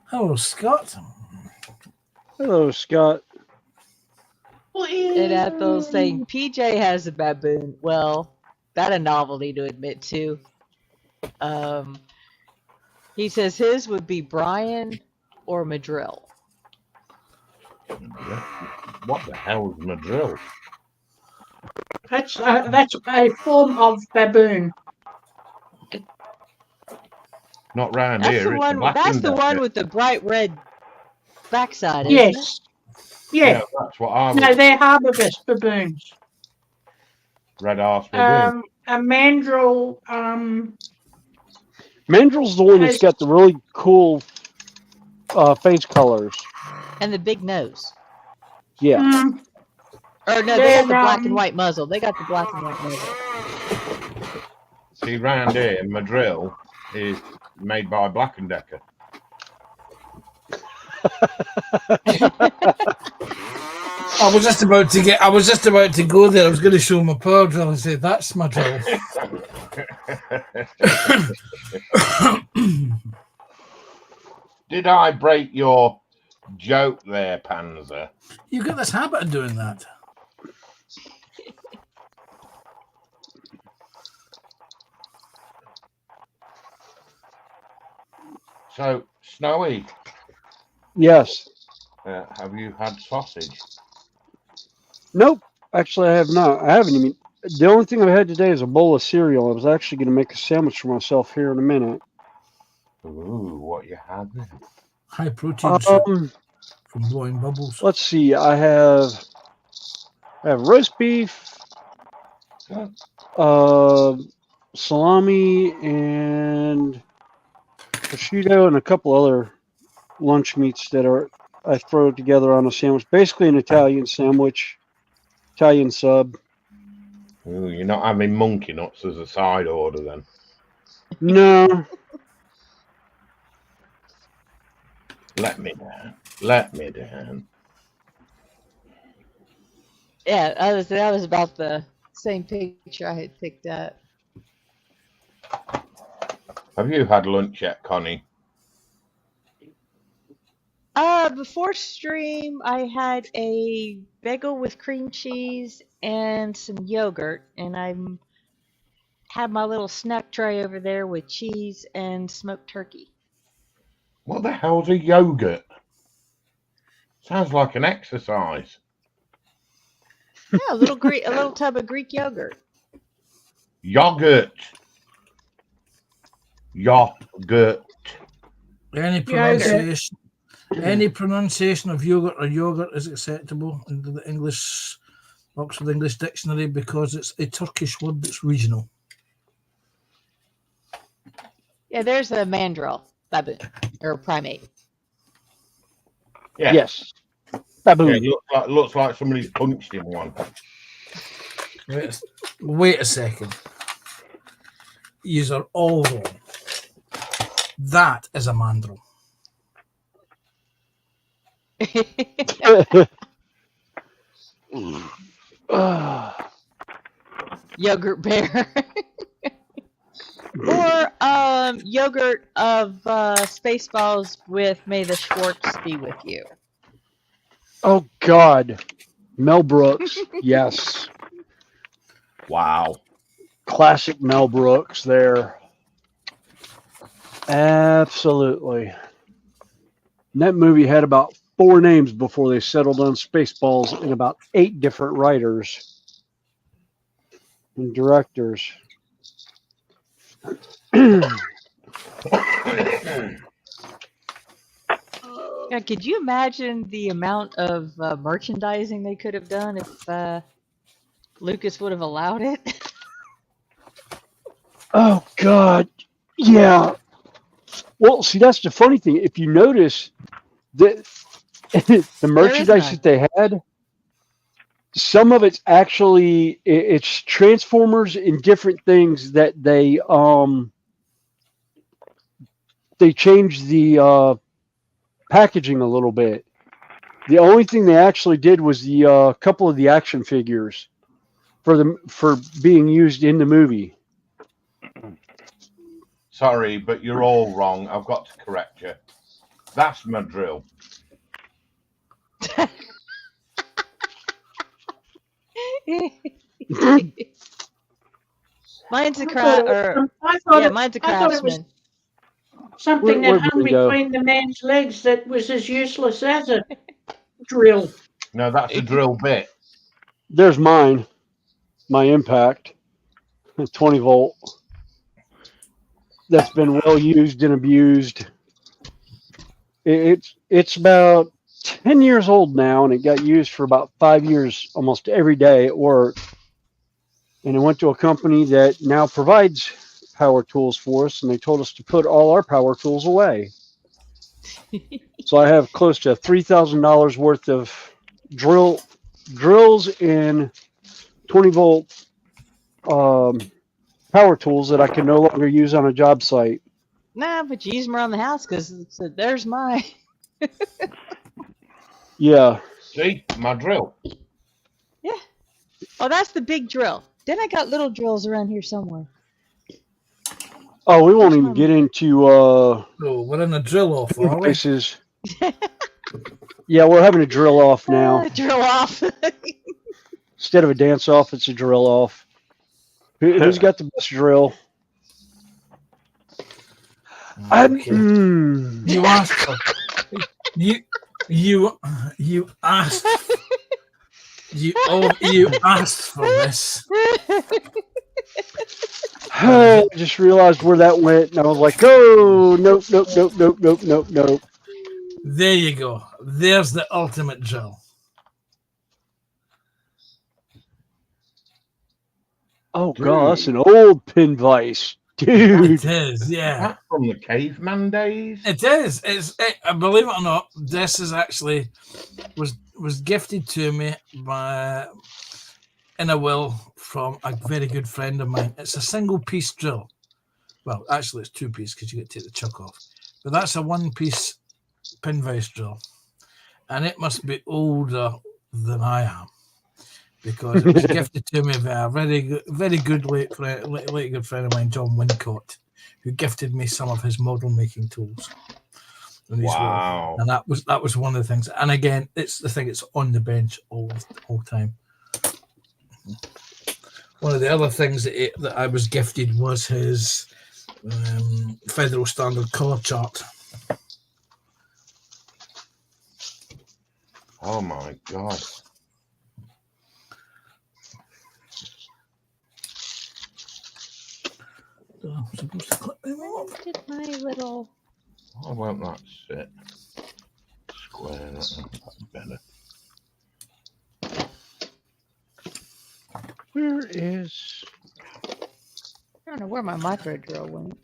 Hello, Scott. Hello, Scott. And Ethel's saying PJ has a baboon. Well, that's a novelty to admit to. He says his would be Brian or Madrill. What the hell is Madrill? That's a form of baboon. Not round That's here. the it's one. black That's and the one decker. with the bright red backside. Isn't it? Yes. Yeah, Yeah. that's what I was. No, they're harbourvest baboons. Red arse baboon. A mandrill. Mandrill's the one that's got the really cool face colors. And the big nose. Yeah. Or no, they got the black and white muzzle. They got the black and white muzzle. See, round here, Madrill is made by Black and Decker. I was just about to go there. I was going to show my power drill and say, "That's my drill." Did I break your joke there, Panzer? You've got this habit of doing that. So, Snowy, Yes. have you had sausage? Nope. Actually, I have not. I haven't even. The only thing I've had today is a bowl of cereal. I was actually going to make a sandwich for myself here in a minute. Ooh, what you having? High protein soup Um, from blowing bubbles. let's see. I have roast beef, salami, and prosciutto, and a couple other lunch meats that I throw together on a sandwich. Basically, an Italian sandwich, Italian sub. Ooh, you're not having monkey nuts as a side order then? No. Let me down. Let me down. Yeah, that was about the same picture I had picked up. Have you had lunch yet, Connie? Before stream, I had a bagel with cream cheese and some yogurt, and I had my little snack tray over there with cheese and smoked turkey. What the hell's a yogurt? Sounds like an exercise. Yeah, a little tub of Greek yogurt. Yogurt. Yogurt. Any pronunciation, any pronunciation of yogurt or yogurt is acceptable in the English Oxford English Dictionary because it's a Turkish word that's regional. Yeah, there's a mandrill baboon or primate. Yeah. Yes. Baboon. Yeah, looks like somebody's punched in one. Wait a second. Yous are all wrong. That is a mandrill. Yogurt bear. Or yogurt of Spaceballs with May the Schwartz be with you. Oh God, Mel Brooks. Yes, Wow. classic Mel Brooks there. Absolutely. And that movie had about 4 names before they settled on Spaceballs, and about 8 different writers and directors. Yeah, could you imagine the amount of merchandising they could have done if Lucas would have allowed it? Oh God, yeah. Well, see, that's the funny thing. If you notice, the the merchandise none. that they had, some of it's actually it's Transformers and different things that they changed the packaging a little bit. The only thing they actually did was the couple of the action figures for being used in the movie. Sorry, but you're all wrong. I've got to correct you. That's my drill. Mine's a I thought mine's a I thought it was Craftsman. something Where'd that hung we go? between the man's legs that was as useless as a drill. No, that's a drill bit. There's mine. My Impact, 20 volt. That's been well used and abused. It's about 10 years old now, and it got used for about 5 years almost every day at work. And it went to a company that now provides power tools for us, and they told us to put all our power tools away. So I have close to $3,000 worth of drills and 20 volt power tools that I can no longer use on a job site. Nah, but you use them around the house because there's mine. Yeah. See, my drill. Yeah. Oh, that's the big drill. Then I got little drills around here somewhere. Oh, we won't even get into Oh, we're in a drill off, are we? places. Yeah, we're having a drill off now. Drill off. Instead of a dance off, it's a drill off. Who's got the best drill? You asked for you asked you asked for this. I just realized where that went, and I was like, "Oh, nope, nope, nope, nope, nope, nope, nope." There you go. There's the ultimate drill. Oh God, that's an old pin vise, dude. It is, yeah. That's from the caveman days. It is. Believe it or not, this is actually was gifted to me by in a will from a very good friend of mine. It's a single piece drill. Well, actually, it's 2 piece because you get to take the chuck off. But that's a 1 piece pin vise drill, and it must be older than I am because it was gifted to me by a very good late good friend of mine, John Wincott, who gifted me some of his model making tools. Wow! And that was one of the things. And again, it's the thing; it's on the bench all time. One of the other things that I was gifted was his Federal Standard color chart. Oh my God! I'm supposed to clip them off. Where did my little... Why won't that sit square? That's better. Where is? I don't know where my micro drill went.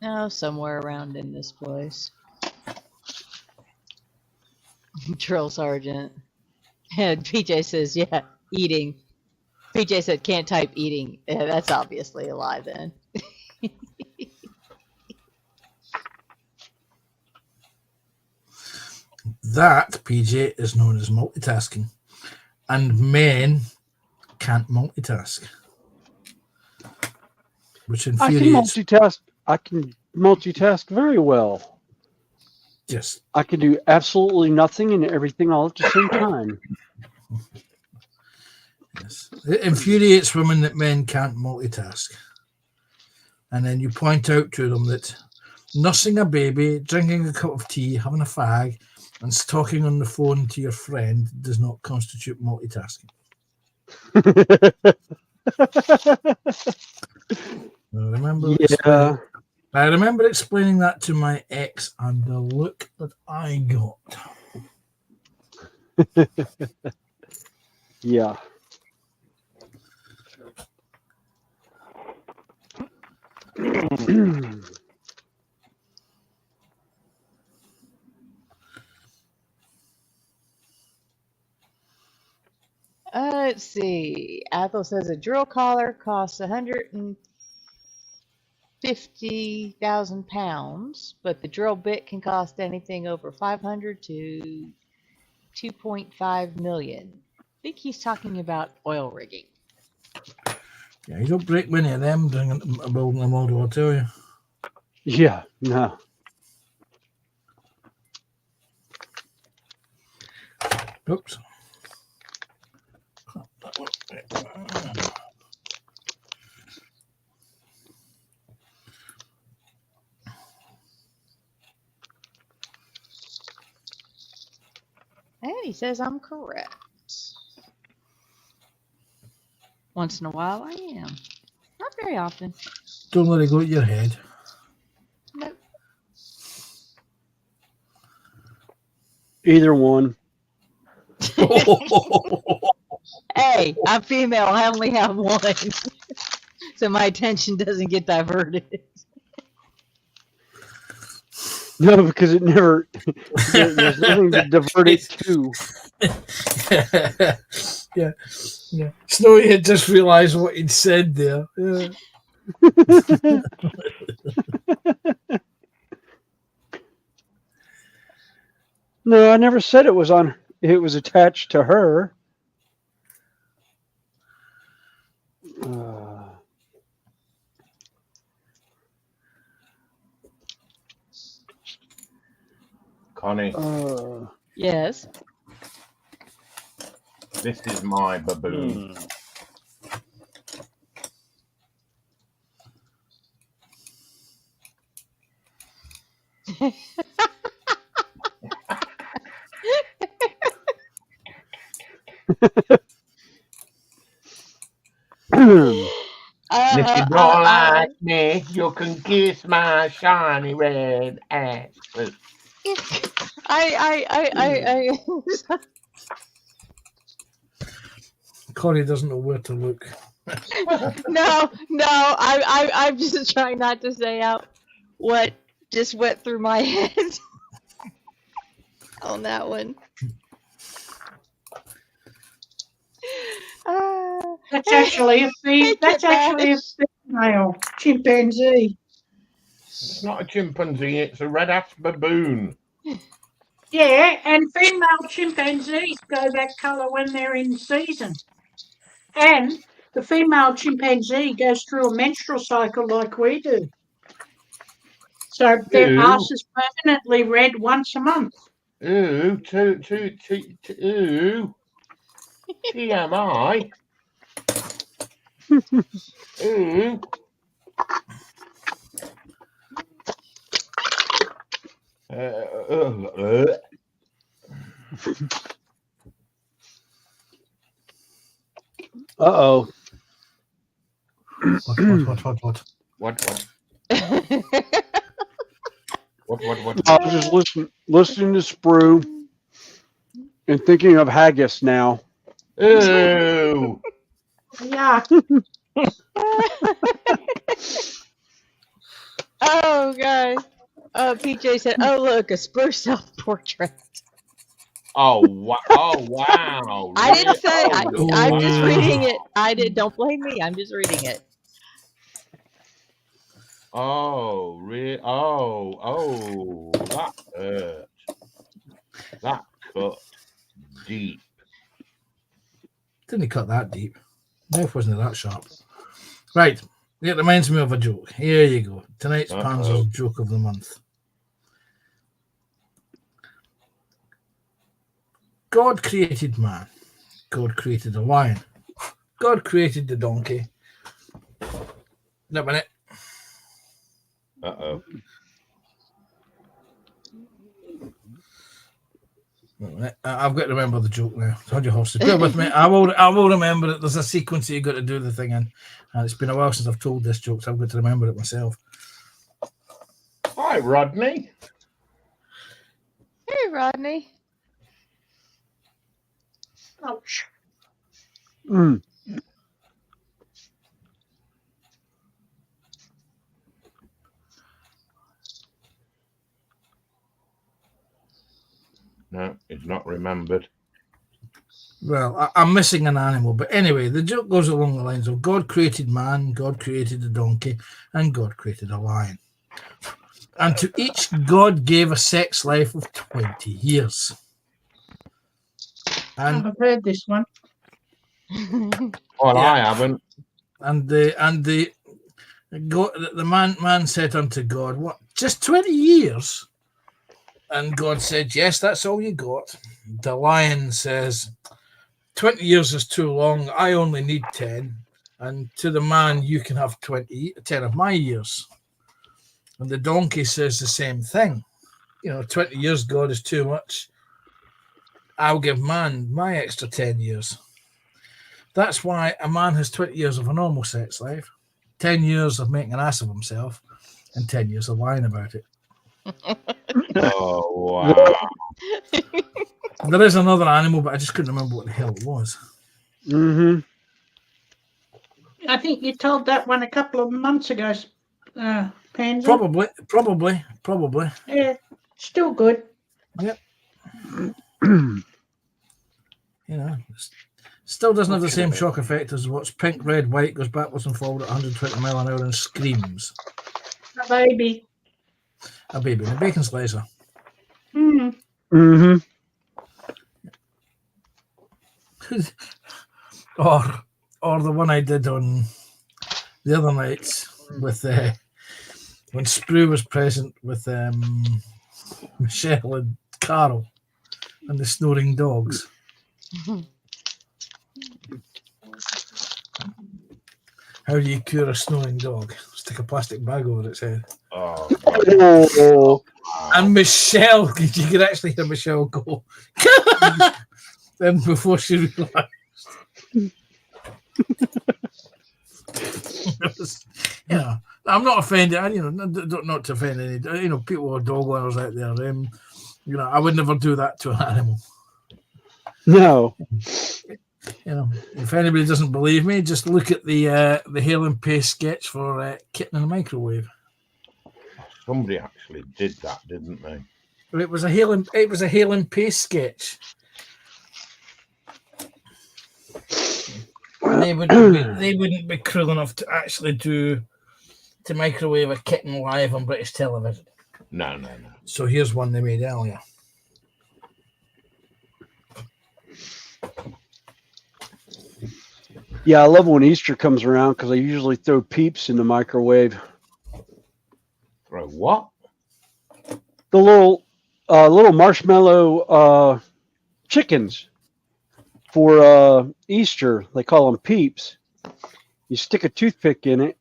Oh, somewhere around in this place. Drill sergeant. And PJ says, yeah, eating. PJ said, can't type eating. Yeah, that's obviously a lie then. That, PJ, is known as multitasking. And men can't multitask. Which I can infuriates. multitask. I can multitask very well. Yes. I can do absolutely nothing and everything all at the same time. Yes. It infuriates women that men can't multitask. And then you point out to them that nursing a baby, drinking a cup of tea, having a fag, and talking on the phone to your friend does not constitute multitasking. I remember explaining that to my ex, and the look that I got. Yeah. Let's see. Athel says a drill collar costs 150,000 pounds, but the drill bit can cost anything over 500 to 2.5 million. I think he's talking about oil rigging. Yeah, you don't break many of them building a model, I'll tell you. Yeah, no. Oops. And he says I'm correct. Once in a while I am. Not very often. Don't let it go to your head. Nope. Either one. Hey, I'm female. I only have one. So my attention doesn't get diverted. No, because it never. There's nothing to divert it to. Yeah. Snowy had just realised what he'd said there. Yeah. No, I never said it was on. It was attached to her. Connie, Yes. this is my baboon. And if you don't like me, you can kiss my shiny red ass. I Connie doesn't know where to look. No, I'm just trying not to say out what just went through my head on that one. That's actually a female chimpanzee. It's not a chimpanzee, it's a red ass baboon. Yeah, and female chimpanzees go that colour when they're in season. And the female chimpanzee goes through a menstrual cycle like we do. So their ass is permanently red once a month. Ooh, ooh. TMI. Ooh. Uh-oh. What? What? I was just listening to Sprue and thinking of haggis now. Ooh. Yeah. Oh, God. PJ said, oh, look, a Sprue self-portrait. Oh, wow. Oh, wow. I didn't say, Oh, I'm just reading it. Don't blame me. I'm just reading it. Oh, really? Oh, that hurt. That Didn't cut that deep. Knife wasn't that sharp. Right. It reminds me of a joke. Here you go. Tonight's Panzer's joke of the month. God created man. God created a lion. God created the donkey. Wait a minute. Uh-oh. I've got to remember the joke now. Hold your horses. Bear with me. I will remember it. There's a sequence that you've got to do the thing in. And it's been a while since I've told this joke, so I've got to remember it myself. Hi, Rodney. Hey, Rodney. Ouch. Mm. No, he's not remembered. Well, I'm missing an animal. But anyway, the joke goes along the lines of God created man, God created a donkey, and God created a lion. And to each, God gave a sex life of 20 years. And I've heard this one. Well, Yeah. I haven't. the man said unto God, "What? Just 20 years?" And God said, "Yes, that's all you got." The lion says, 20 years is too long. I only need 10. And to the man, you can have 10 of my years. And the donkey says the same thing. 20 years, God, is too much. I'll give man my extra 10 years. That's why a man has 20 years of a normal sex life, 10 years of making an ass of himself, and 10 years of lying about it. Oh, wow. There is another animal, but I just couldn't remember what the hell it was. Mm-hmm. I think you told that one a couple of months ago, Panzer. Probably. Yeah, still good. Yep. Still doesn't have the same shock effect as what's pink, red, white, goes backwards and forward at 120 mile an hour and screams. A baby. A baby in a bacon slicer. Mm. Mm-hmm. or the one I did on the other nights with when Sprue was present with Michelle and Carol and the snoring dogs. How do you cure a snoring dog? Stick a plastic bag over its head. Oh, Oh. And Michelle, you could actually hear Michelle go. Then before she realised. I'm not offended. Not to offend any. People or dog owners out there. I would never do that to an animal. No. If anybody doesn't believe me, just look at the Hale and Pace sketch for Kitten in a Microwave. somebody actually did that, didn't they? It was a Hale and Pace sketch. They wouldn't be cruel enough to actually to microwave a kitten live on British television. No. So here's one they made earlier. Yeah, I love when Easter comes around because I usually throw Peeps in the microwave. Throw what? The little marshmallow chickens for Easter. They call them Peeps. You stick a toothpick in it,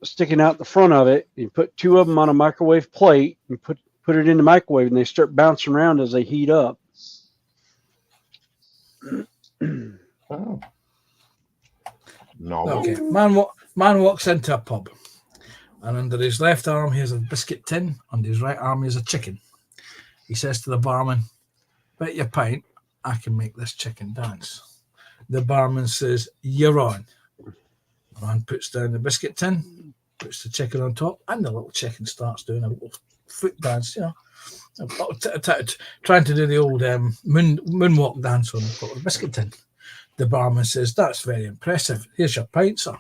sticking out the front of it. You put two of them on a microwave plate and put it in the microwave, and they start bouncing around as they heat up. Oh. No. Okay, man walks into a pub, and under his left arm he has a biscuit tin. Under his right arm he has a chicken. He says to the barman, "Bet your pint I can make this chicken dance." The barman says, "You're on." The man puts down the biscuit tin, puts the chicken on top, and the little chicken starts doing a little foot dance, trying to do the old moonwalk dance on the biscuit tin. The barman says, "That's very impressive. Here's your pint, sir."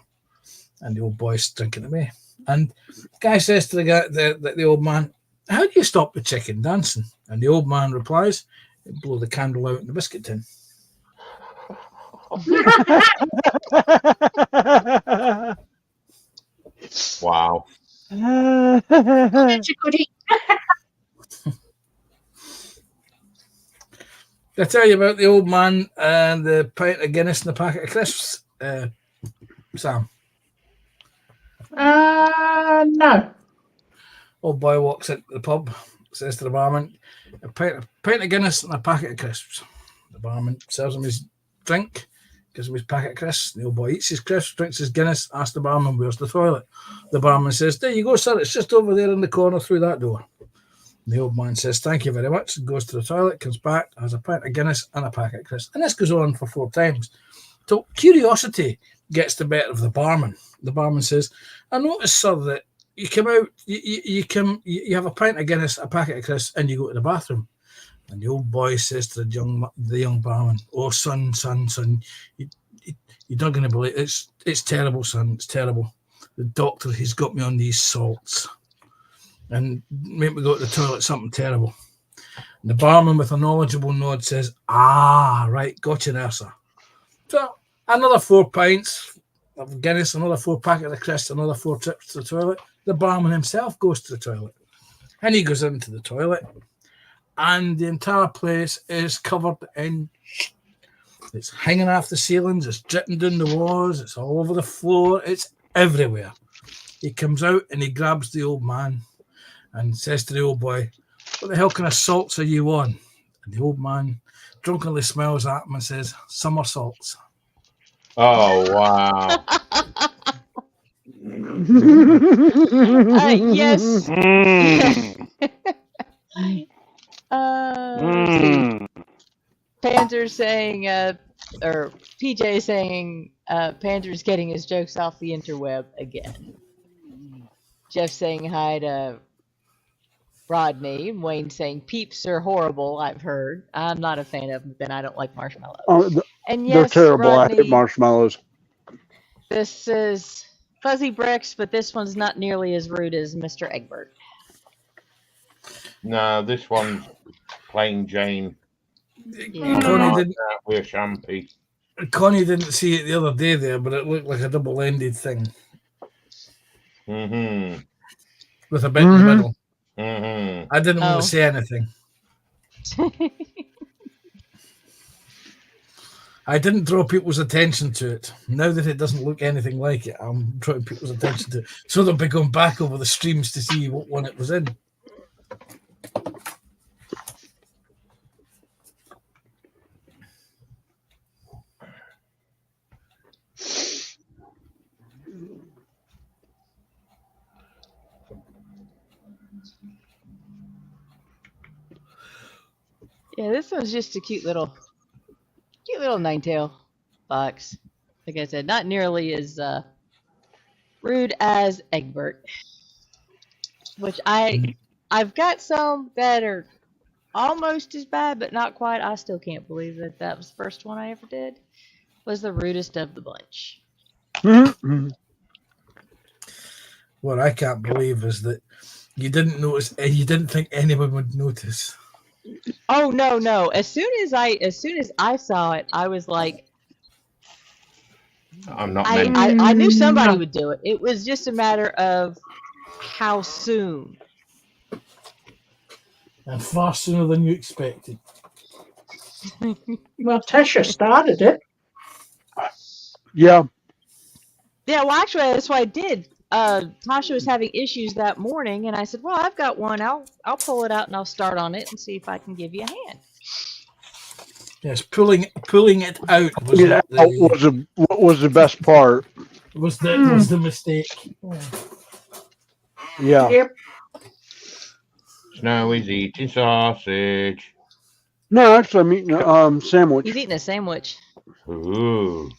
And the old boy's drinking away. And the guy says to the old man, "How do you stop the chicken dancing?" And the old man replies, "Blow the candle out in the biscuit tin." Wow. That's a goodie. Did I tell you about the old man and the pint of Guinness and the packet of crisps, Sam? No. Old boy walks into the pub, says to the barman, a pint of Guinness and a packet of crisps. The barman serves him his drink, gives him his packet of crisps. The old boy eats his crisps, drinks his Guinness, asks the barman, where's the toilet? The barman says, there you go, sir, it's just over there in the corner through that door. The old man says, thank you very much, goes to the toilet, comes back, has a pint of Guinness and a packet of crisps. And this goes on for 4 times. So curiosity gets the better of the barman. The barman says, I noticed, sir, that you come out, you have a pint of Guinness, a packet of crisps, and you go to the bathroom. And the old boy says to the young barman, oh, son, you're not going to believe it. It's terrible, son, it's terrible. The doctor, he's got me on these salts and made me go to the toilet, something terrible. And the barman with a knowledgeable nod says, right, gotcha there, sir. So another 4 pints of Guinness, another 4 packets of crisps, another 4 trips to the toilet. The barman himself goes to the toilet. And he goes into the toilet. And the entire place is covered in shit. It's hanging off the ceilings, it's dripping down the walls, it's all over the floor, it's everywhere. He comes out and he grabs the old man and says to the old boy, what the hell kind of salts are you on? And the old man drunkenly smiles at him and says, summer salts. Oh, wow. Yes. Panzer saying, or PJ saying, Panzer's getting his jokes off the interweb again. Jeff saying hi to Rodney. Wayne saying peeps are horrible. I've heard. I'm not a fan of them. Then I don't like marshmallows. And yes, they're terrible. Rodney, I hate marshmallows. this is Fuzzy Bricks, but this one's not nearly as rude as Mr. Egbert. No, this one's plain Jane. Yeah. With a champy. Connie didn't see it the other day there, but it looked like a double-ended thing. Mm-hmm. With a bit in the middle. Mm-hmm. I didn't want to say anything. I didn't draw people's attention to it. Now that it doesn't look anything like it, I'm drawing people's attention to it. So they'll be going back over the streams to see what one it was in. Yeah, this one's just a cute little nine-tail fox. Like I said, not nearly as rude as Egbert. Which I've got some that are almost as bad, but not quite. I still can't believe that was the first one I ever did. Was the rudest of the bunch. What I can't believe is that you didn't notice, you didn't think anyone would notice. Oh no! As soon as I saw it, I was like, I'm not. I knew somebody would do it. It was just a matter of how soon. And far sooner than you expected. Well, Tasha started it. Yeah. Yeah, well, actually, that's what I did. Tasha was having issues that morning, and I said, "Well, I've got one. I'll pull it out and I'll start on it and see if I can give you a hand." Yes, pulling it out What was the best part? Was the mistake. Yeah. Yep. Snowy's eating sausage. No, actually, I'm eating a sandwich. He's eating a sandwich. Ooh.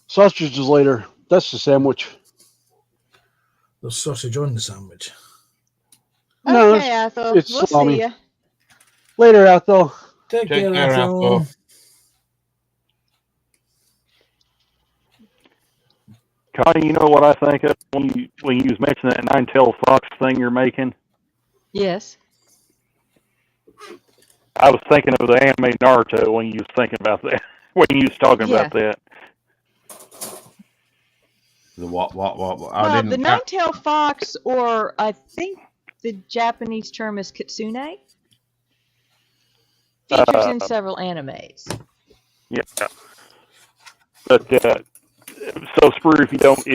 Sausage is later. That's the sandwich. There's sausage on the sandwich. No, Okay, Ethel. it's We'll salami. see ya. Later, Ethel. Take Take care, care, Ethel. Ethel. Connie, you know what I think of when you was mentioning that nine-tailed fox thing you're making? Yes. I was thinking of the anime Naruto when you was thinking about that. When you was talking about that. The what? Well, the nine-tailed fox, or I think the Japanese term is kitsune, features in several animes. Yeah. But so Sprue, if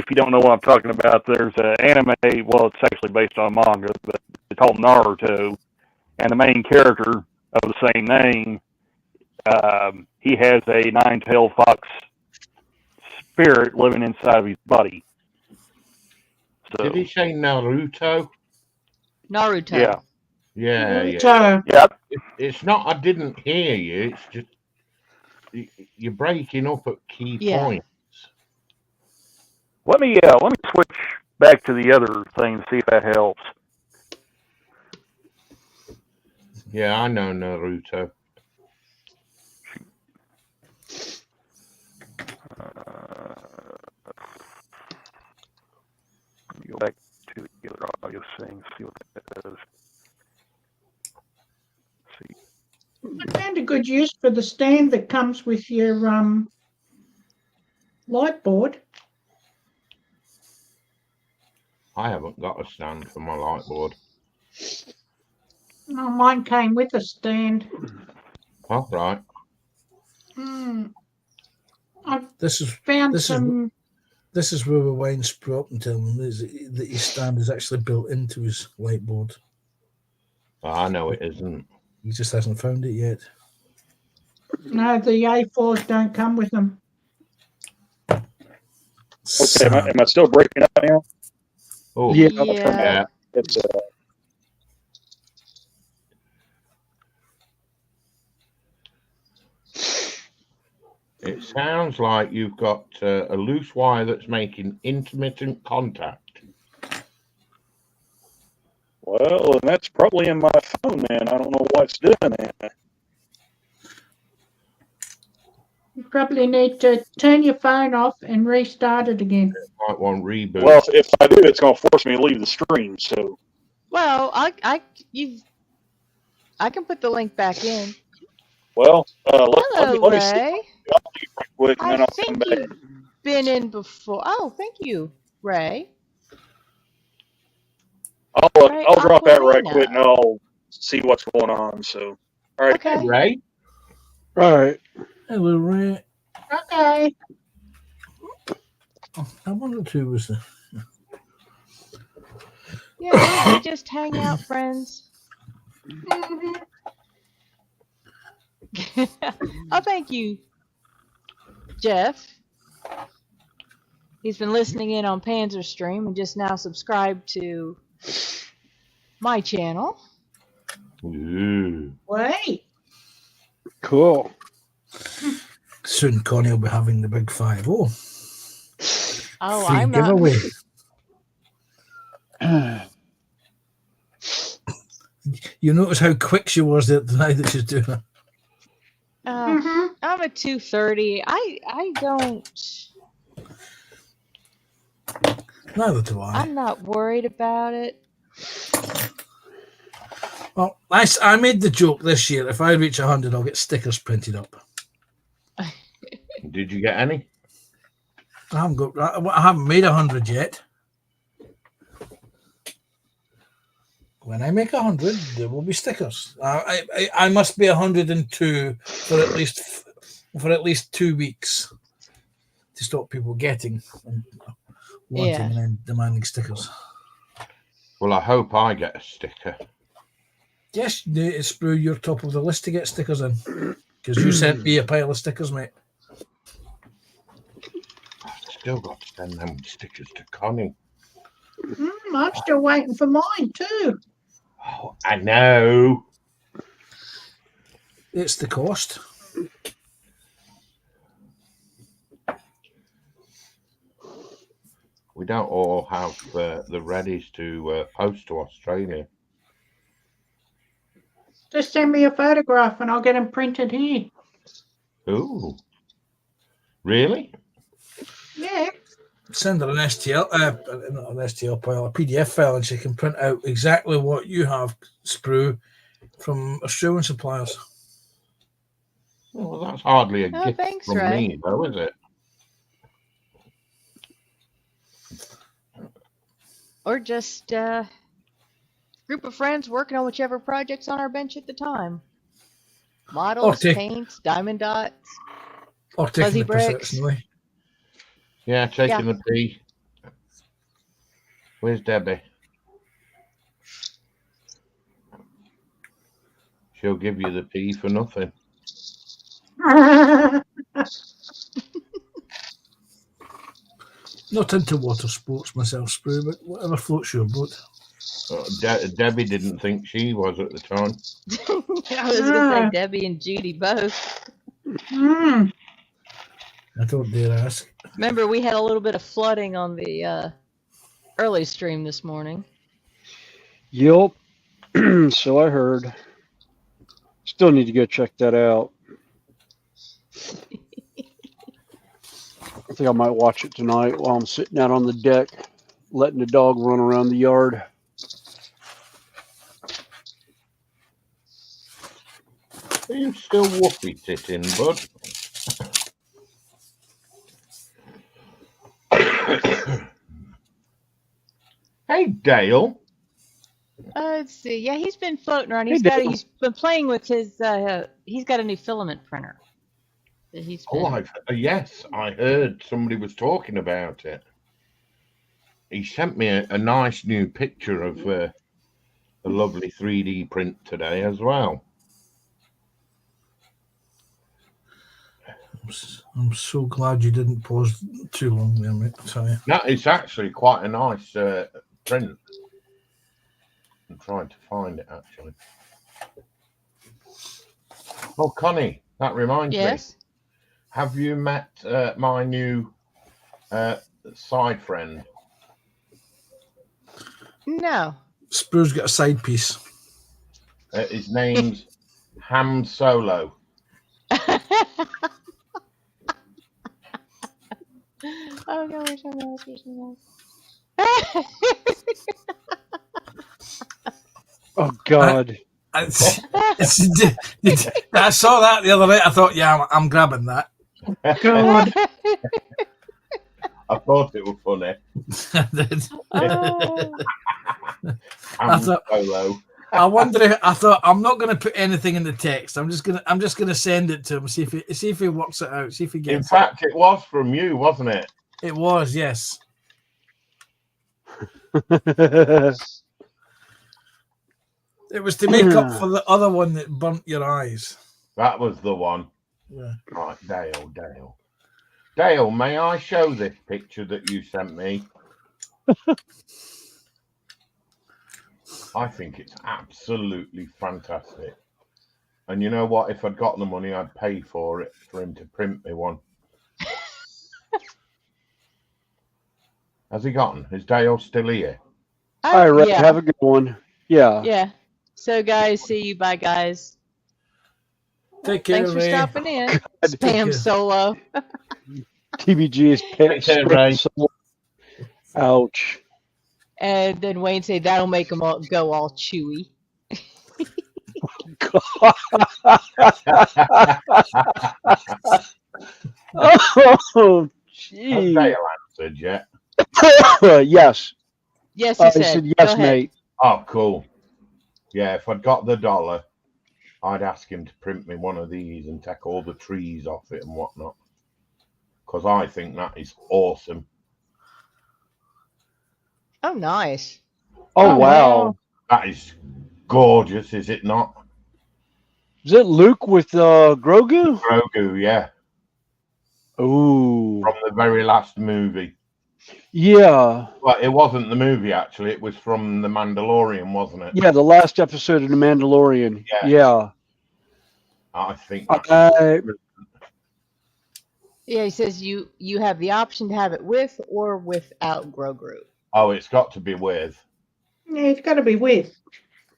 you don't know what I'm talking about, there's an anime. Well, it's actually based on manga, but it's called Naruto, and the main character of the same name, he has a nine-tailed fox spirit living inside of his body. So, did he say Naruto? Naruto. yeah. Yeah. Naruto. It's not. I didn't hear you. It's just you're breaking up at key points. Let me switch back to the other thing and see if that helps. Yeah, I know Naruto. Go back to the other audio thing, see what that does. See. I found a good use for the stand that comes with your light board. I haven't got a stand for my light board. Oh, mine came with a stand. All right. This is Found this some. this is where we wind Sprue up and tell him that his stand is actually built into his light board. I know it isn't. He just hasn't found it yet. No, the A4s don't come with them. Okay, am I still breaking up now? Oh, Yeah. It's It sounds like you've got a loose wire that's making intermittent contact. well, and that's probably in my phone, man. I don't know why it's doing that. You probably need to turn your phone off and restart it again. Might want reboot. Well, if I do, it's going to force me to leave the stream. So, Well, I can put the link back in. well, Hello, let me see. Ray. I'll leave right quick, and then I I'll come think back. you've been in before. Oh, thank you, Ray. I'll drop out right Aquilina. quick, and I'll see what's going on. So, all right. Okay. Ray? All right. Hello, Ray. Okay. I wondered who was the. Yeah, we just hang out, friends. Oh, thank you, Jeff. He's been listening in on Panzer Stream and just now subscribed to my channel. Ooh. Wait. Cool. Soon Connie will be having the big 5-0. Oh, Free I'm not. giveaway. You notice how quick she was there tonight that she's doing it. I'm at 2:30. I don't. Neither do I. I'm not worried about it. Well, I made the joke this year. If I reach 100, I'll get stickers printed up. Did you get any? I haven't made 100 yet. When I make 100, there will be stickers. I must be 102 for at least 2 weeks to stop people getting and wanting and then demanding stickers. Well, I hope I get a sticker. Yes, Sprue, you're top of the list to get stickers in because you sent me a pile of stickers, mate. I've still got to send them stickers to Connie. I'm still waiting for mine too. Oh, I know. It's the cost. We don't all have the readies to post to Australia. Just send me a photograph and I'll get them printed here. Ooh. Really? Yeah. Send her an STL, not an STL file, a PDF file, and she can print out exactly what you have, Sprue, from Australian suppliers. Well, that's hardly a gift thanks, from Ray. me, though, is it? Or just group of friends working on whichever project's on our bench at the time. Models, take- paints, diamond dots. Or taking Fuzzy the piss out of bricks. Snowy. Yeah, taking Yeah. the pee. Where's Debbie? She'll give you the pee for nothing. Not into water sports myself, Sprue, but whatever floats your boat. Debbie didn't think she was at the time. I was going to say Debbie and Judy both. Mm. I don't dare ask. Remember, we had a little bit of flooding on the early stream this morning. Yep. So I heard. Still need to go check that out. I think I might watch it tonight while I'm sitting out on the deck, letting the dog run around the yard. Are you still whoopee titting, bud? Hey, Dale. Let's see. Yeah, he's been floating around. Hey, Dale. He's been playing with his. He's got a new filament printer. That he's been, Yes, I heard somebody was talking about it. He sent me a nice new picture of a lovely 3D print today as well. I'm so glad you didn't pause too long there, mate. I tell you. No, it's actually quite a nice print. I'm trying to find it, actually. Oh, Connie, that reminds me. yes. Have you met my new side friend? No. Sprue's got a side piece. His name's Ham Solo. Oh gosh, I know. Oh God. I saw that the other night. I thought, yeah, I'm grabbing that. God. I thought it was funny. I did. Oh. I thought- Solo. I wonder if I thought I'm not going to put anything in the text. I'm just gonna send it to him. See if he works it out. See if he In gets fact, it was from you, wasn't it? it. It was, yes. It was to make up for the other one that burnt your eyes. That was the one. Yeah. Right, Dale. Dale, may I show this picture that you sent me? I think it's absolutely fantastic. And you know what? If I'd got the money, I'd pay for it for him to print me one. Has he gotten? Is Dale still here? All right, yeah. have a good one. Yeah. Yeah. So, guys, see you. Bye, guys. Take care, Thanks for Ray. stopping in. Take Spam care. Solo. TBG is Take care, Ray. Ouch. And then Wayne said that'll make them all go all chewy. Oh, Has gee. Dale answered yet? Yes. Yes, he He said. said Go yes, ahead. mate. Oh, cool. Yeah, if I'd got the $1, I'd ask him to print me one of these and take all the trees off it and whatnot. Because I think that is awesome. Oh, nice. Oh, wow. That is gorgeous, is it not? Is it Luke with Grogu? Grogu, yeah. Ooh. From the very last movie. Yeah. Well, it wasn't the movie, actually. It was from The Mandalorian, wasn't it? Yeah, the last episode of The Mandalorian. Yeah. Yeah. I think Yeah, he says you have the option to have it with or without Grogu. Oh, it's got to be with. Yeah, it's got to be with.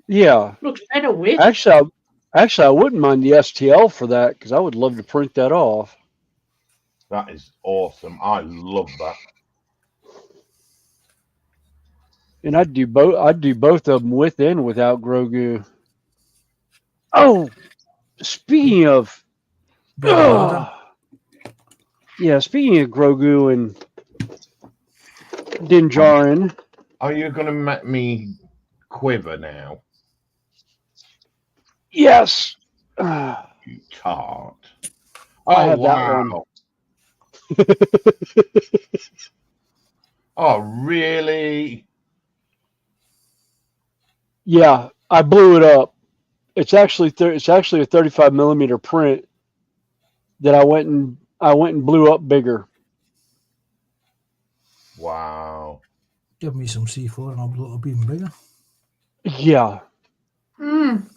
Yeah. Looks better with. Actually, I wouldn't mind the STL for that because I would love to print that off. That is awesome. I love that. And I'd do both. I'd do both of them with and without Grogu. Oh, speaking of, yeah, speaking of Grogu and Din Djarin, Are you going to make me quiver now? Yes. You tart. I Oh, have that one. wow. Oh, really? Yeah, I blew it up. It's actually it's actually a 35 millimeter print that I went and blew up bigger. Wow. Give me some C4 and I'll blow it up even bigger. Yeah. Mm.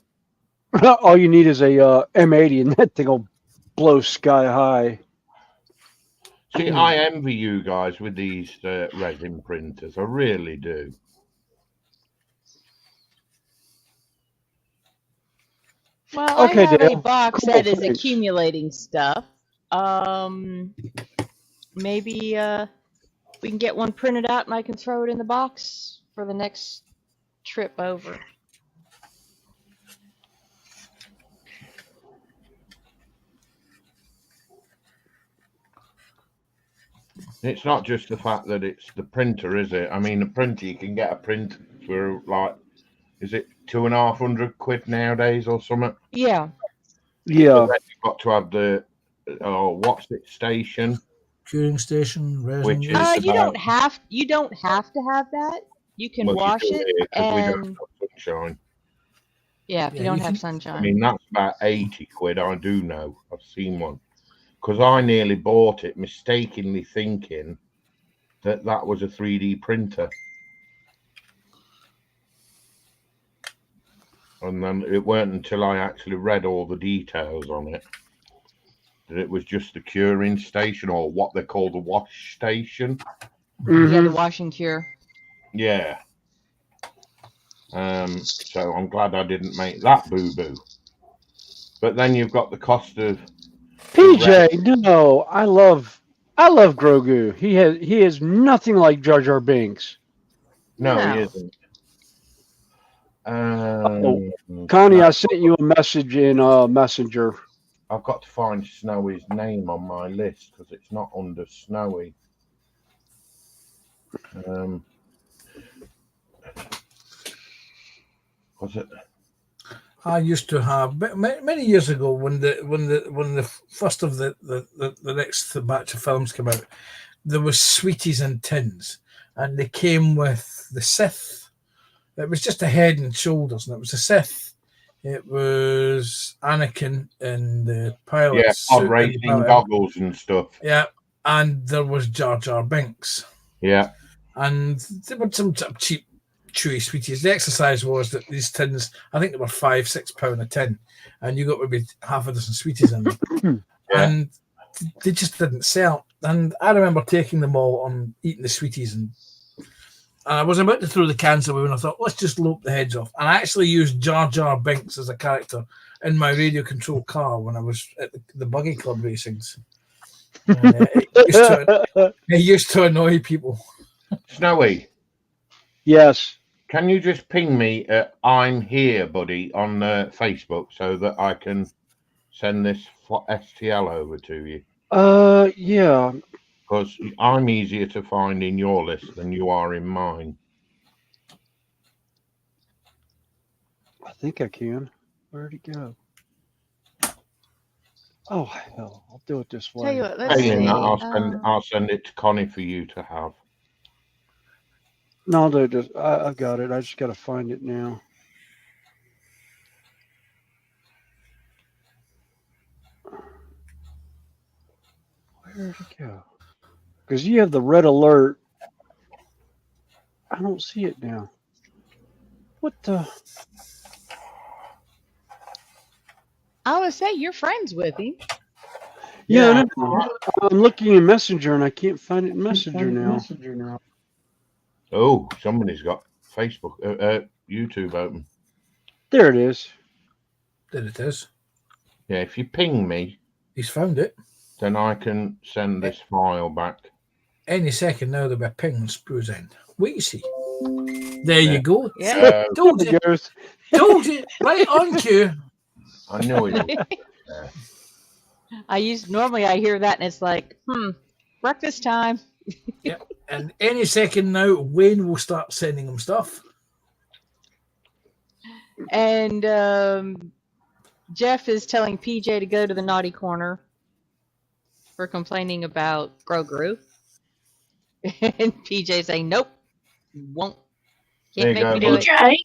All you need is a M80 and that thing will blow sky high. See, I envy you guys with these resin printers. I really do. Well, Okay, I have Dale. a box Cool, that is thanks. accumulating stuff. Maybe we can get one printed out and I can throw it in the box for the next trip over. It's not just the fact that it's the printer, is it? I mean, a printer, you can get a print for like, is it £250 nowadays or something? Yeah. Yeah. But then you've got to have the, what's it, station? Curing station, resin. Which is yes. You don't have to have that. You can Well, you wash do it here 'cause we don't and have sunshine. yeah, if Yeah, you don't you have can- I sunshine. mean, that's about £80. I do know. I've seen one. Because I nearly bought it mistakenly thinking that that was a 3D printer. And then it weren't until I actually read all the details on it that it was just the curing station, or what they call the wash station. Yeah, the Mhm. wash and cure. Yeah. So I'm glad I didn't make that boo-boo. But then you've got the cost of PJ, no, I love Grogu. He is nothing like Jar Jar Binks. No, No. he isn't. Connie, I sent you a message in Messenger. I've got to find Snowy's name on my list because it's not under Snowy. Was it? I used to have many years ago when the first of the next batch of films came out, there was sweeties in tins, and they came with the Sith. It was just a head and shoulders, and it was the Sith. It was Anakin in the pilot Yeah, suit pod racing goggles and stuff. Yeah, and there was Jar Jar Binks. Yeah. And there were some cheap, chewy sweeties. The exercise was that these tins, I think they were £5-6 a tin, and you got maybe half a dozen sweeties in them. Yeah. And they just didn't sell. And I remember taking them all on eating the sweeties, and I was about to throw the cans away when I thought, let's just lope the heads off. And I actually used Jar Jar Binks as a character in my radio control car when I was at the buggy club racings. It used to annoy people. Snowy, Yes. can you just ping me I'm here, buddy, on Facebook so that I can send this STL over to you? Yeah. Because I'm easier to find in your list than you are in mine. I think I can. Where'd it go? Oh hell! I'll do it this way. Tell you what, let's Failing see. that, I'll send it to Connie for you to have. No, I'll do it. I've got it. I just got to find it now. Where'd it go? Because you have the red alert. I don't see it now. What the? I would say you're friends with him. Yeah, no, I'm looking in Messenger and I can't find it in Messenger now. Oh, somebody's got Facebook, YouTube open. There it is. There it is. Yeah, if you ping me, He's found it. then I can send this file back. Any second now, there'll be a ping on Sprue's end. Wait, you see. There you go. Yeah. Told you. There it goes. Told you. Right on cue. I know it. Normally I hear that and it's like, breakfast time. And any second now, Wayne will start sending him stuff. And Jeff is telling PJ to go to the naughty corner for complaining about Grogu. And PJ saying, nope, won't. There Can't you make me go, do bud. it. PJ,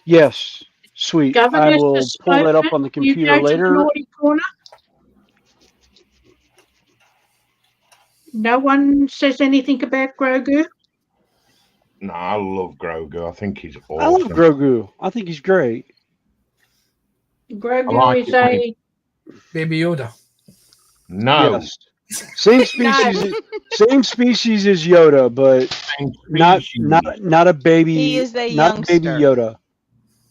Yes, sweet. I Governess will has pull that up spoken. on the You computer go to the later. naughty corner. No one says anything about Grogu. No, I love Grogu. I think he's I love awesome. Grogu. I think he's great. Grogu like is it when a Baby Yoda. No, Yes. Same species. Same species as Yoda, but same not species. not a baby. He is a not a baby youngster. Yoda.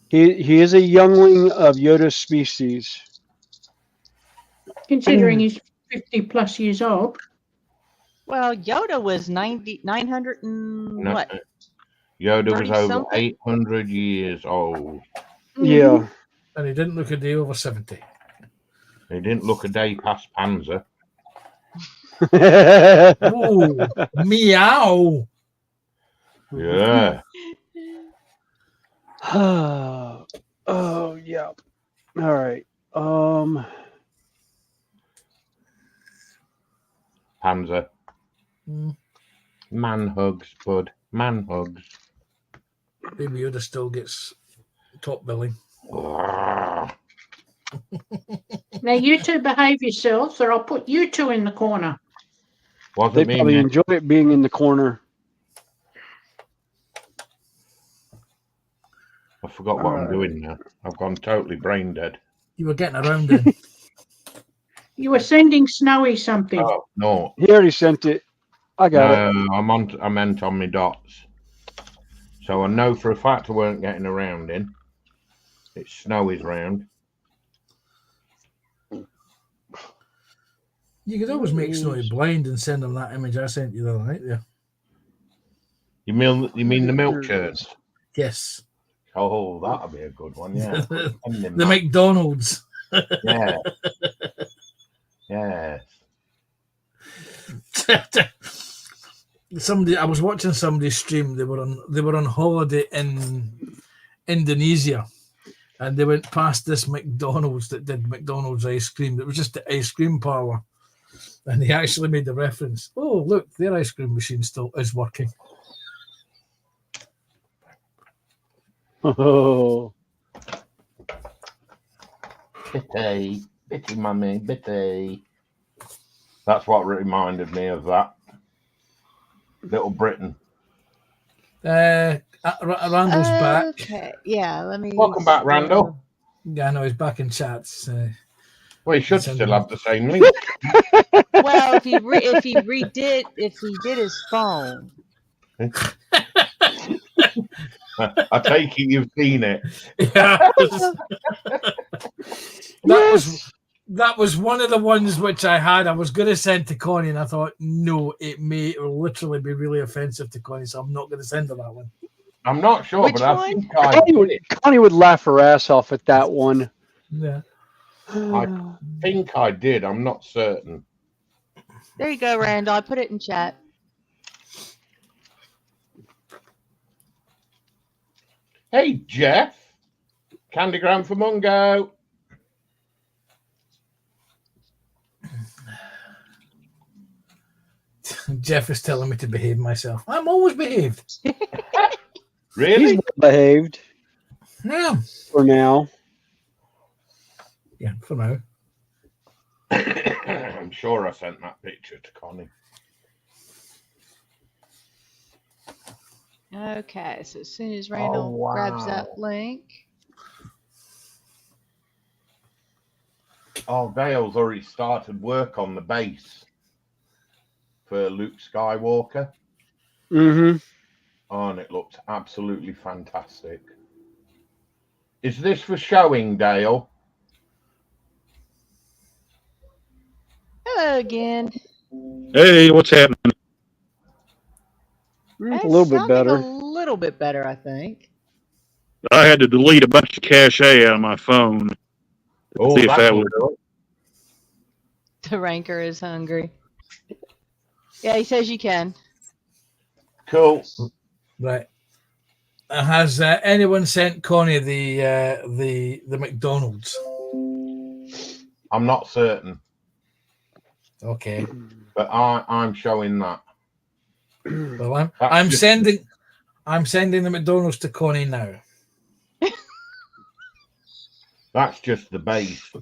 He is a youngling of Yoda's species. considering he's 50 plus years old. Well, Yoda was 900 and No, what? Yoda was 30 over something? 800 years old. Yeah. And he didn't look a day over 70. He didn't look a day past Panzer. Oh, meow. Yeah. Oh yeah. All right. Panzer. Mm. Man hugs, bud. Man hugs. Baby Yoda still gets top billing. Ah. Now you two behave yourselves, or I'll put you two in the corner. They Wasn't me, probably man. enjoy it being in the corner. I forgot what I'm doing now. I've gone totally brain dead. You were getting around then. You were sending Snowy something. Oh, no. He already sent it. I got it. No, I meant on my dots. So I know for a fact I weren't getting around in. It's Snowy's round. You could always make Snowy blind and send him that image I sent you the other night there. You mean the milk churns? Yes. Oh, that'll be a good one, yeah. The Send him that. McDonald's. Yeah. Yes. I was watching somebody's stream. They were on holiday in Indonesia, and they went past this McDonald's that did McDonald's ice cream. It was just the ice cream parlor, and they actually made the reference. Oh, look, their ice cream machine still is working. Oh. Bitty, mummy, bitty. That's what reminded me of that. Little Britain. Randall's back. Okay, yeah, let me. Welcome back, Randall. Yeah, I know he's back in chats. Well, he should Send still him. have the same link. Well, if he did his phone. I take it you've seen it. Yeah. That was one of the ones which I had. I was going to send to Connie, and I thought, no, it will literally be really offensive to Connie, so I'm not going to send her that one. I'm not sure, Which but I one? think I did. Connie would laugh her ass off at that one. Yeah. I think I did. I'm not certain. There you go, Randall. I put it in chat. Hey, Jeff. Candygram for Mungo. Jeff is telling me to behave myself. I'm always behaved. Really? He's well behaved Yeah. for now. Yeah, for now. I'm sure I sent that picture to Connie. Okay, so as soon as Randall grabs that link. Oh, Dale's already started work on the base for Luke Skywalker. Mm-hmm. Oh, and it looks absolutely fantastic. Is this for showing, Dale? Hello again. Hey, what's happening? It's A little bit sounding better. A little bit better, I think. I had to delete a bunch of cache out of my phone. To Oh, see if that that'll would. do it. The ranker is hungry. Yeah, he says you can. Cool. Right. Has anyone sent Connie the McDonald's? I'm not certain, Okay. but I'm showing that. Well, That's I'm just- sending the McDonald's to Connie now. That's just the base.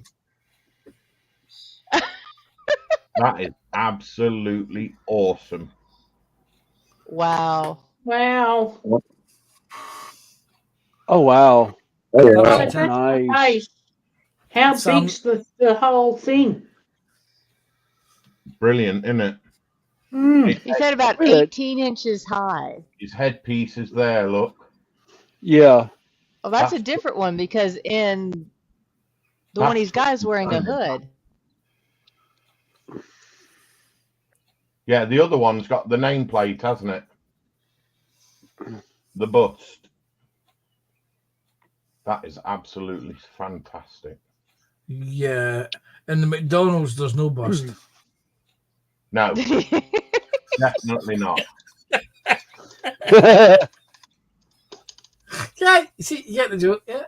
That is absolutely awesome. Wow. Wow. Oh wow. Oh, So wow. that's the Nice. base. How Some- big's the whole thing? Brilliant, isn't it? Mm. He said about Wait a minute. 18 inches high. His headpiece is there, look. Yeah. Well, that's a That's- different one because in the That's one he's got is wearing a designer. hood. Yeah, the other one's got the nameplate, hasn't it? The bust. That is absolutely fantastic. Yeah. In the McDonald's, there's no bust. No, definitely not. Yeah, you see, you get the joke, yeah.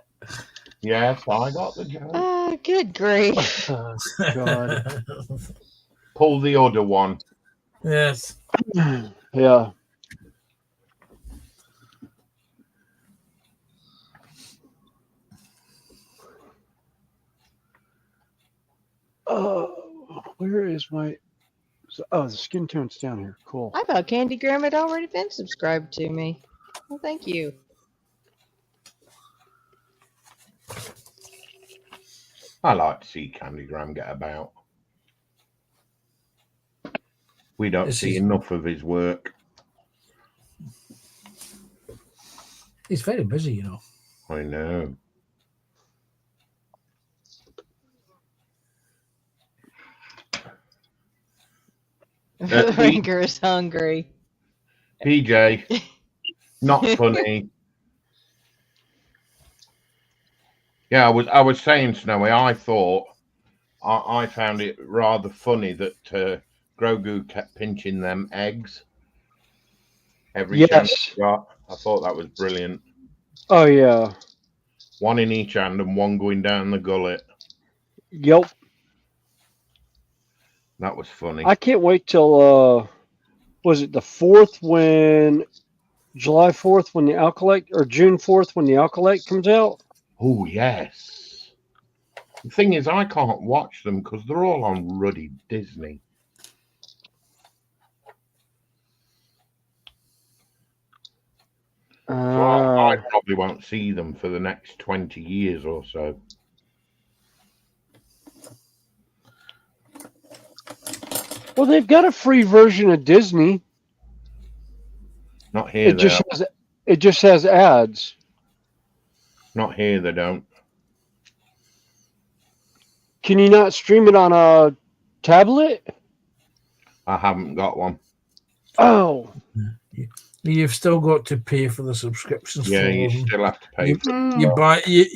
Yes, I got the joke. Oh, good grief. Oh, God. Pull the other one. Yes. Yeah. Where is my? Oh, the skin tone's down here. Cool. I thought Candy Graham had already been subscribed to me. Well, thank you. I like to see Candygram get about. We don't This see is- enough of his work. He's very busy, you know. I know. The Ranker is hungry. PJ, not funny. Yeah, I was saying, Snowy, I thought I found it rather funny that Grogu kept pinching them eggs every chance Yes. he got. I thought that was brilliant. Oh yeah. One in each hand and one going down the gullet. Yep. That was funny. I can't wait till was it the 4th when July 4th when the Alkalite or June 4th when the Alkalite comes out? Oh, yes. The thing is, I can't watch them because they're all on ruddy Disney. So I probably won't see them for the next 20 years or so. Well, they've got a free version of Disney. Not here, It just has ads. Not here, they don't. Can you not stream it on a tablet? I haven't got one. Oh, You've still got to pay for the subscriptions. Yeah, for you them. still have to pay.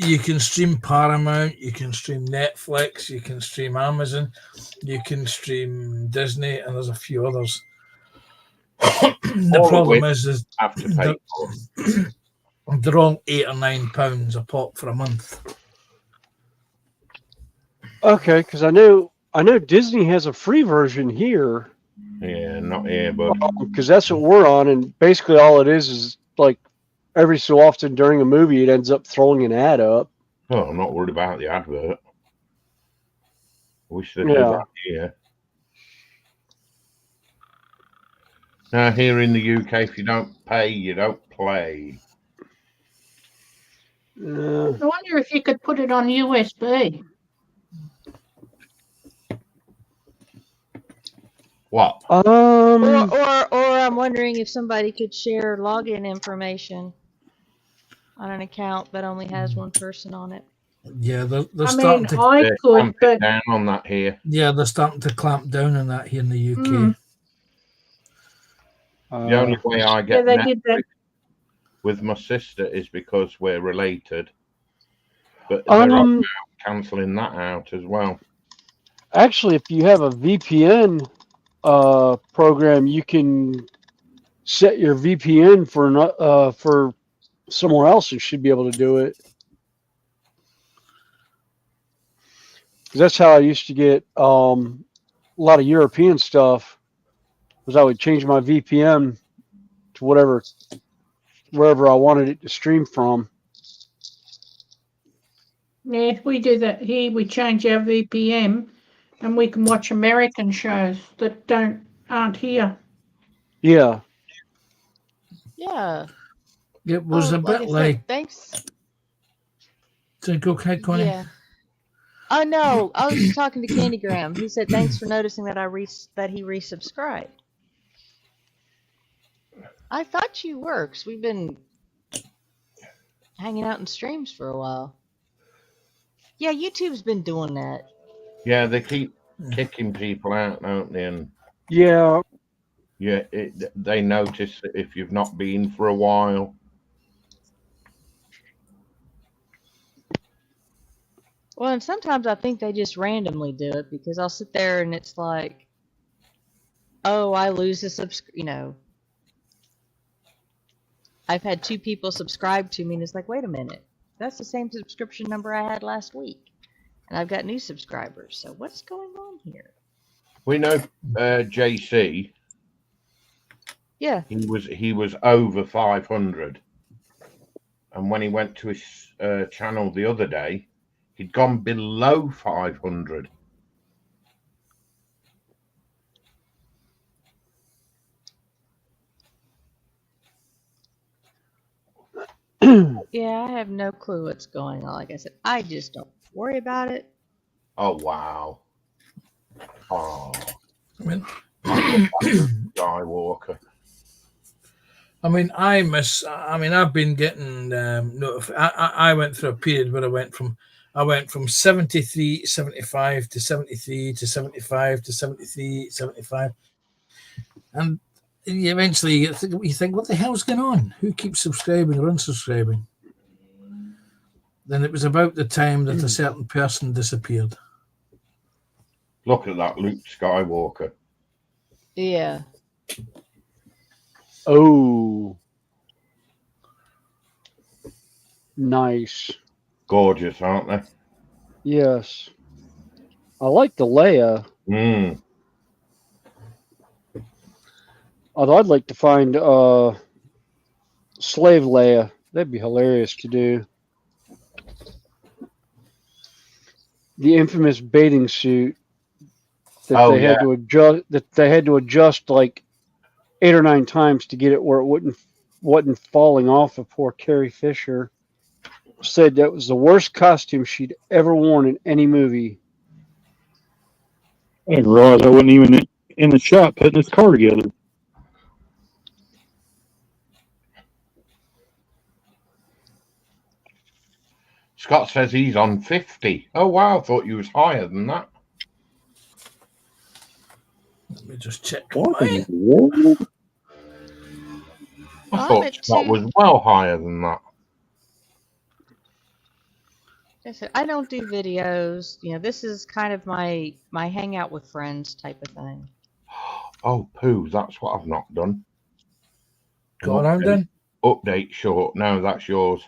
You can stream Paramount, you can stream Netflix, you can stream Amazon, you can stream Disney, and there's a few others. The All problem of is have to pay for. they're all £8 or £9 a pop for a month. okay. Because I know Disney has a free version here. Yeah, not here, but Because that's what we're on, and basically all it is like every so often during a movie, it ends up throwing an ad up. oh, I'm not worried about the advert. Wish they'd do Yeah. that here. Now, here in the UK, if you don't pay, you don't play. I wonder if you could put it on USB. What? Or I'm wondering if somebody could share login information on an account that only has one person on it. Yeah, they're I starting mean, to. I They're could, clamping but down on that here. Yeah, they're starting to clamp down on that here in the UK. Mm. The only way I yeah, get they Netflix did that. with my sister is because we're related. But they're cancelling that out as well. Actually, if you have a VPN program, you can set your VPN for somewhere else, you should be able to do it. 'Cause that's how I used to get a lot of European stuff. Was I would change my VPN to wherever I wanted it to stream from. Yeah, we do that here. We change our VPN and we can watch American shows that aren't here. Yeah. Yeah. It was a like I bit said, like thanks. to go ahead, Connie. Yeah. Oh no, I was just talking to Candygram. He said thanks for noticing that that he resubscribed. I thought you were, 'cause we've been hanging out in streams for a while. Yeah, YouTube's been doing that. Yeah, they keep kicking people out, don't they? And Yeah. yeah, they notice that if you've not been for a while. Well, and sometimes I think they just randomly do it because I'll sit there and it's like, oh, I lose a I've had 2 people subscribe to me and it's like, wait a minute, that's the same subscription number I had last week. And I've got new subscribers. So what's going on here? We know JC. Yeah. He was over 500. And when he went to his channel the other day, he'd gone below 500. Yeah, I have no clue what's going on. Like I said, I just don't worry about it. Oh, wow. Oh, I mean, Skywalker. I mean, I've been getting I went through a period where I went from 73, 75 to 73 to 75 to 73, 75. And eventually you think, what the hell's going on? Who keeps subscribing or unsubscribing? Then it was about the time that a certain person disappeared. Look at that Luke Skywalker. Yeah. Oh. Nice. Gorgeous, aren't they? Yes. I like the Leia. Mm. Although I'd like to find Slave Leia. That'd be hilarious to do. The infamous bathing suit that they had to adjust like 8 or 9 times to get it where it wasn't falling off of poor Carrie Fisher. Said that was the worst costume she'd ever worn in any movie. I didn't realize I wasn't even in the shop putting this car together. Scott says he's on 50. Oh, wow. I thought you was higher than that. Let me just check. What in the world? I I'm thought at Scott 2. was well higher than that. I said, I don't do videos. You know, this is kind of my hangout with friends type of thing. Oh, poo. That's what I've not done. Go on, then. Update short. No, that's yours.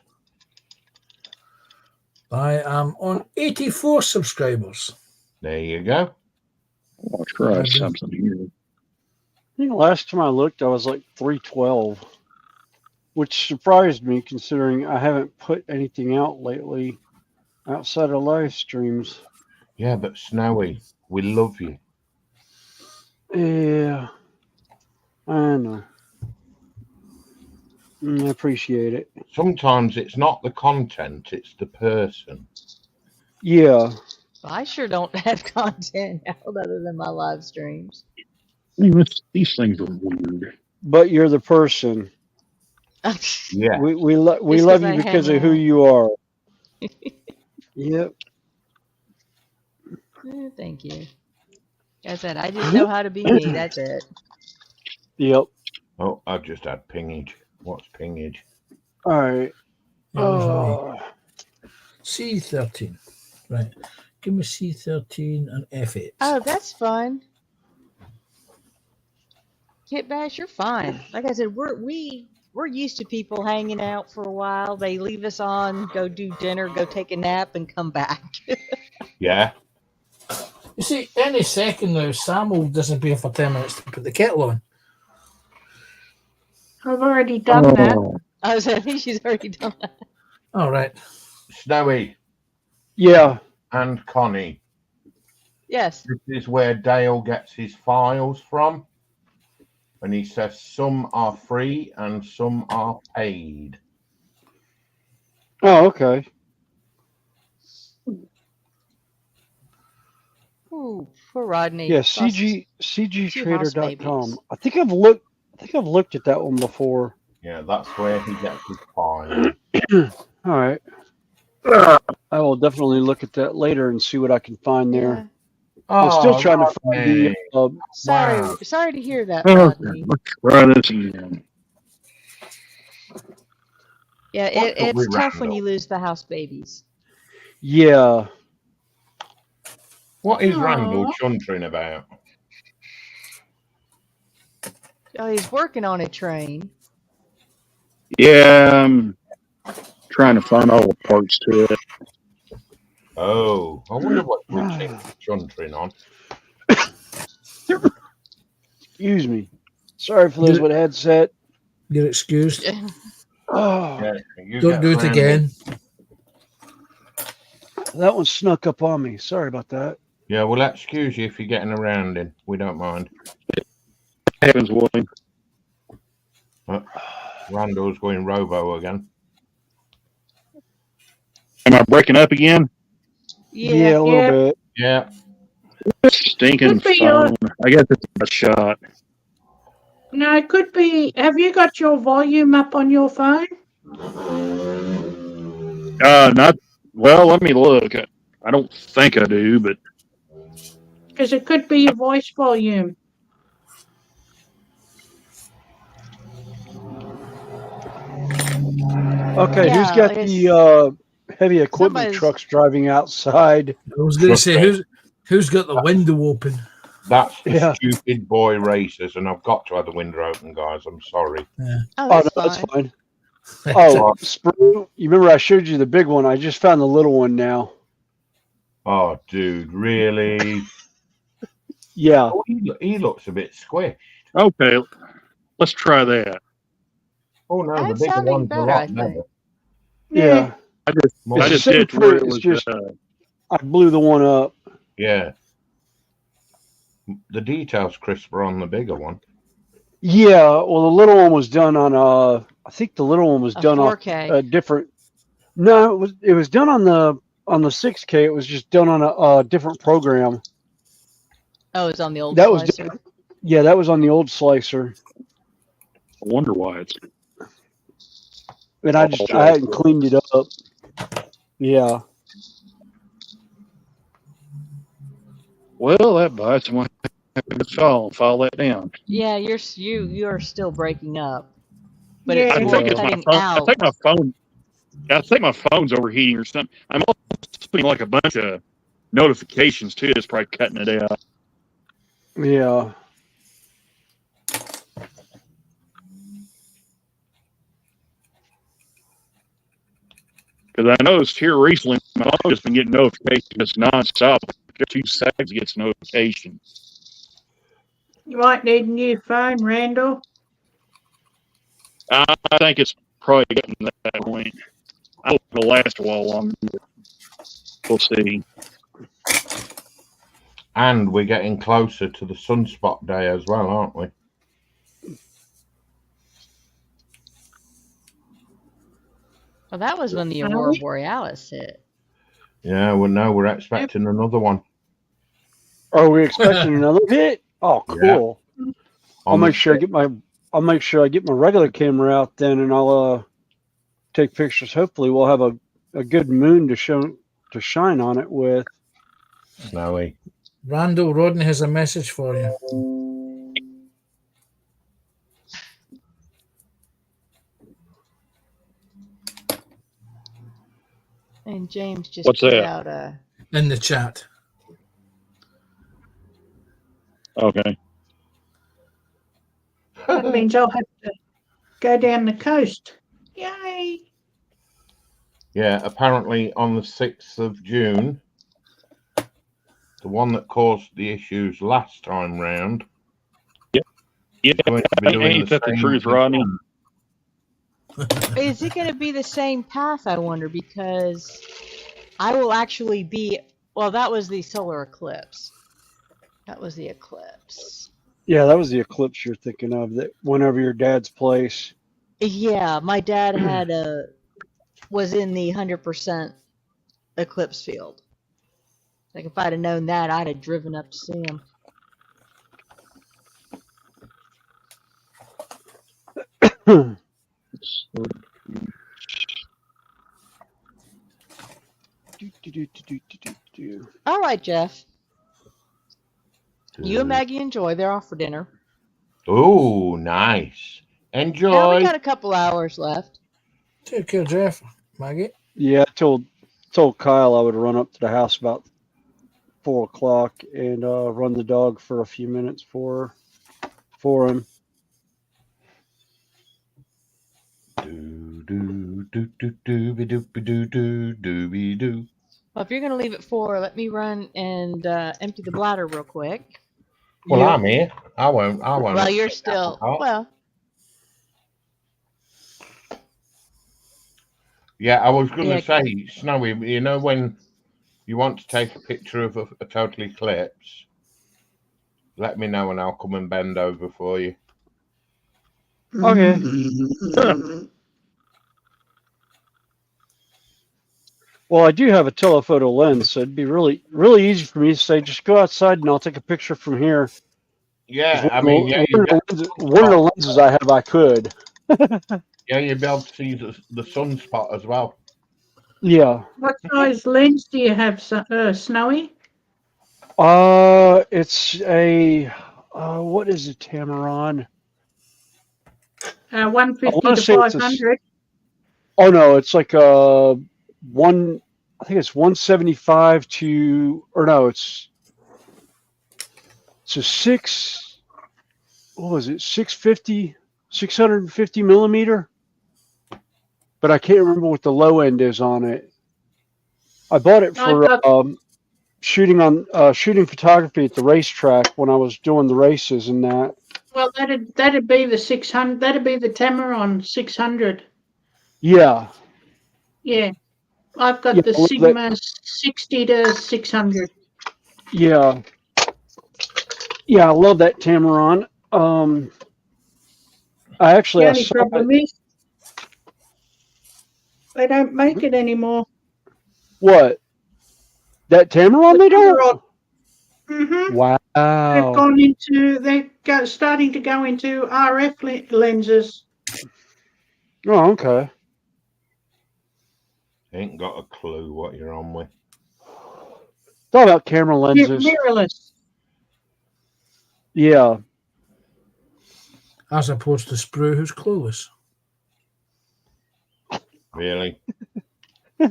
I am on 84 subscribers. There you go. I'll try something here. I think last time I looked, I was like 312, which surprised me considering I haven't put anything out lately outside of live streams. Yeah, but Snowy, we love you. Yeah, I know. I appreciate it. Sometimes it's not the content, it's the person. Yeah. I sure don't have content out other than my live streams. These things are weird. But you're the person. Yeah. We love you because of who you are. Yep. Thank you. Like I said, I just know how to be me. That's it. Yep. Oh, I've just had pingage. What's pingage? All right. C13. Right. Give me C13 and F8. Oh, that's fun. Kit Bash, you're fine. Like I said, we're used to people hanging out for a while. They leave us on, go do dinner, go take a nap, and come back. Yeah. You see, any second now, Sam will disappear for 10 minutes to put the kettle on. I've already done that. I think she's already done that. All right. Snowy Yeah. and Connie. Yes. This is where Dale gets his files from. And he says some are free and some are paid. Oh, okay. Ooh, poor Rodney. Yeah, Lost cgtrader.com. babies. I think I've looked at that one before. Yeah, that's where he gets his file. All right. I will definitely look at that later and see what I can find there. Yeah. I'm still trying to find Rodney. the. Sorry to hear that, Okay, Rodney. let's try this again. Yeah, What's up with it's tough when Randall? you lose the house babies. Yeah. What is Aw. Randall chuntering about? Oh, he's working on a train. Yeah, I'm trying to find all the parts to it. Oh, I wonder what which thing he's chuntering on. Excuse me. Sorry for those with headset. You're excused. Oh, Yeah, you Don't get do it Randall. again. that one snuck up on me. Sorry about that. Yeah, we'll excuse you if you're getting around him. We don't mind. Happens, William. Randall's going robo again. Am I breaking up again? Yeah, a little Yeah. bit. Yeah. Stinking Could be your- phone. I guess it's a shot. No, it could be. Have you got your volume up on your phone? Not well. Let me look. I don't think I do, but Because it could be your voice volume. Okay, Yeah, who's got I guess the heavy equipment somebody's- trucks driving outside? I was going to say, Okay. who's got the window open? That's the Yeah. stupid boy racers, and I've got to have the window open, guys. I'm sorry. Oh, Oh, that's no, that's fine. fine. Oh, Sprue, you remember I showed you the big one? I just found the little one now. Oh, dude, really? Yeah. Oh, he looks a bit squished. okay. Let's try that. Oh no, the That's bigger sounding one's a better, lot I think. better. Yeah. I just More- I It's just the same did where it fruit, was. it's just- I blew the one up. Yeah. The details crisper on the bigger one. Yeah, well, the little one was done on I think the little one was A done on 4K. a different. No, it was done on the 6K. It was just done on a different program. Oh, it's on the old That was slicer. different. Yeah, that was on the old slicer, I wonder why it's. and I hadn't cleaned it up. Yeah. Well, that bites. I'm gonna have to file that down. Yeah, you're still breaking up, but Yeah. it's I more think it's my cutting phone. out. I think my phone. I think my phone's overheating or something. I'm also putting like a bunch of notifications too. It's probably cutting it out. Yeah. Because I noticed here recently, my phone has been getting notifications nonstop. Every 2 seconds, it gets notification. You might need a new phone, Randall. I think it's probably getting to that point. I hope it'll last a while longer. We'll see. And we're getting closer to the sunspot day as well, aren't we? Well, that was when the Are Aurora we? Borealis hit. Yeah, well, no, we're expecting another one. Are we expecting another hit? Oh, cool. I'll On make the sure I get my regular camera out then, and I'll take pictures. Hopefully, we'll have a good moon to shine on it with. Snowy. Randall, Rodney has a message for you. And James just What's put that? out a. In the chat. Okay. That means I'll have to go down the coast. Yay! Yeah, apparently on the 6th of June, the one that caused the issues last time round. Yeah. is going to be doing Ain't that the same truth, thing. Rodney? Is it going to be the same path, I wonder, because I will actually be, well, that was the solar eclipse. That was the eclipse. Yeah, that was the eclipse you're thinking of. That went over your dad's place. Yeah, my dad had was in the 100% eclipse field. Like if I'd have known that, I'd have driven up to see him. All right, Jeff. You and Maggie enjoy. They're off for dinner. Oh, nice. Now we Enjoy. got a couple hours left. Take care, Jeff. Maggie. Yeah, I told Kyle I would run up to the house about 4 o'clock and run the dog for a few minutes for him. Do. Well, if you're going to leave at 4, let me run and empty the bladder real quick. Well, Yeah. I'm here. I won't. Well, you're still, well, Yeah, I was going to Yeah. say, Snowy, you know when you want to take a picture of a total eclipse, let me know and I'll come and bend over for you. Okay. Well, I do have a telephoto lens, so it'd be really easy for me to say, just go outside and I'll take a picture from here. Yeah, I mean, yeah, One of the lenses I have, I could. yeah, you'll be able to see the sunspot as well. Yeah. What size lens do you have, Snowy? It's a what is it, Tamaron? 150 wanna to say it's a 500. Oh no, it's like I think it's 175 to, or no, it's a 650 millimeter, but I can't remember what the low end is on it. I bought it for shooting photography at the racetrack when I was doing the races and that. Well, that'd be the 600. That'd be the Tamaron 600. Yeah. Yeah, I've got Yeah, the well, Sigma 60 to 600. Yeah. Yeah, I love that Tamaron. I actually The only problem is they don't make it anymore. What? That Tamaron they don't? Mm-hmm. Wow. They're starting to go into RF lenses. Oh, okay. Ain't got a clue what you're on with. It's all about camera lenses. Mirrorless. Yeah. As opposed to Sprue, who's clueless. Really? Did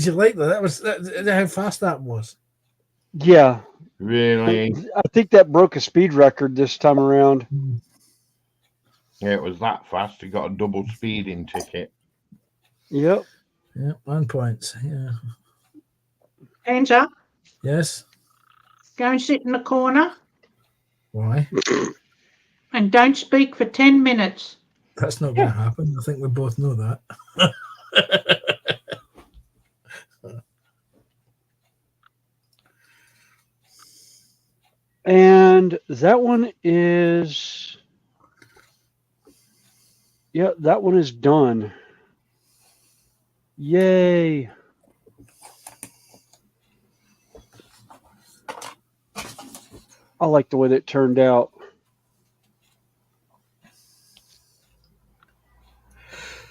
you like that? That was how fast that was. Yeah. Really? I think that broke a speed record this time around. Yeah, it was that fast. He got a double speeding ticket. Yep. Yeah, 1 point. Yeah. Hands up. Yes. Go and sit in the corner Why? and don't speak for 10 minutes. That's not going to happen. I think we both know that. And that one is, yeah, that one is done. Yay. I like the way that turned out.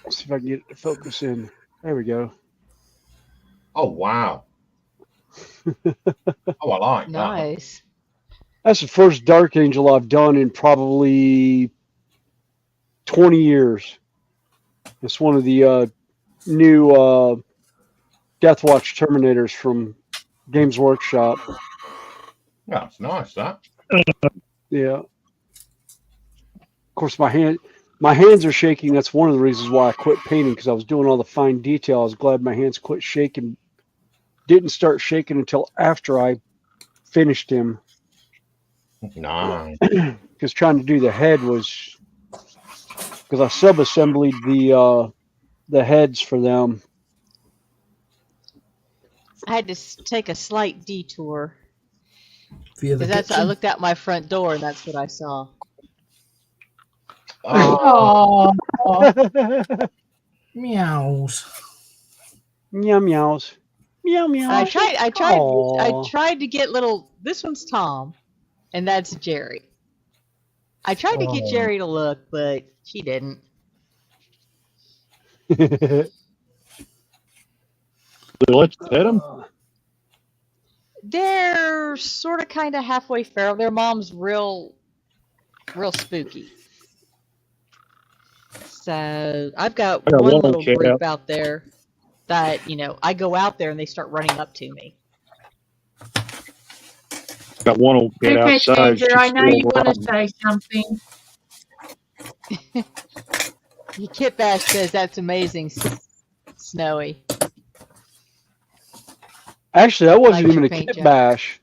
Let's see if I can get it to focus in. There we go. Oh, wow. Oh, I like that. Nice. That's the first Dark Angel I've done in probably 20 years. It's one of the new Deathwatch Terminators from Games Workshop. That's nice, that. Yeah. course, my hands are shaking. That's one of the reasons why I quit painting, because I was doing all the fine detail. I was glad my hands quit shaking. Didn't start shaking until after I finished him. Nice. Because trying to do the head was, because I sub-assembled the heads for them. I had to take a slight detour Via the because I kitchen. looked out my front door and that's what I saw. Oh, Oh, Meows. Meow meows. Meow meow. And I Aw. tried to get little. This one's Tom, and that's Jerry. I tried to get Oh. Jerry to look, but she didn't. Let's pet them. They're sort of kind of halfway feral. Their mom's real spooky. So I've got I got one one little cat. group out there that, I go out there and they start running up to me. Got one old cat okay, outside. Andrew, She's I know still you want alive. to say something. Kit Bash says that's amazing, Snowy. Actually, that wasn't Like even your a paint kit job. bash.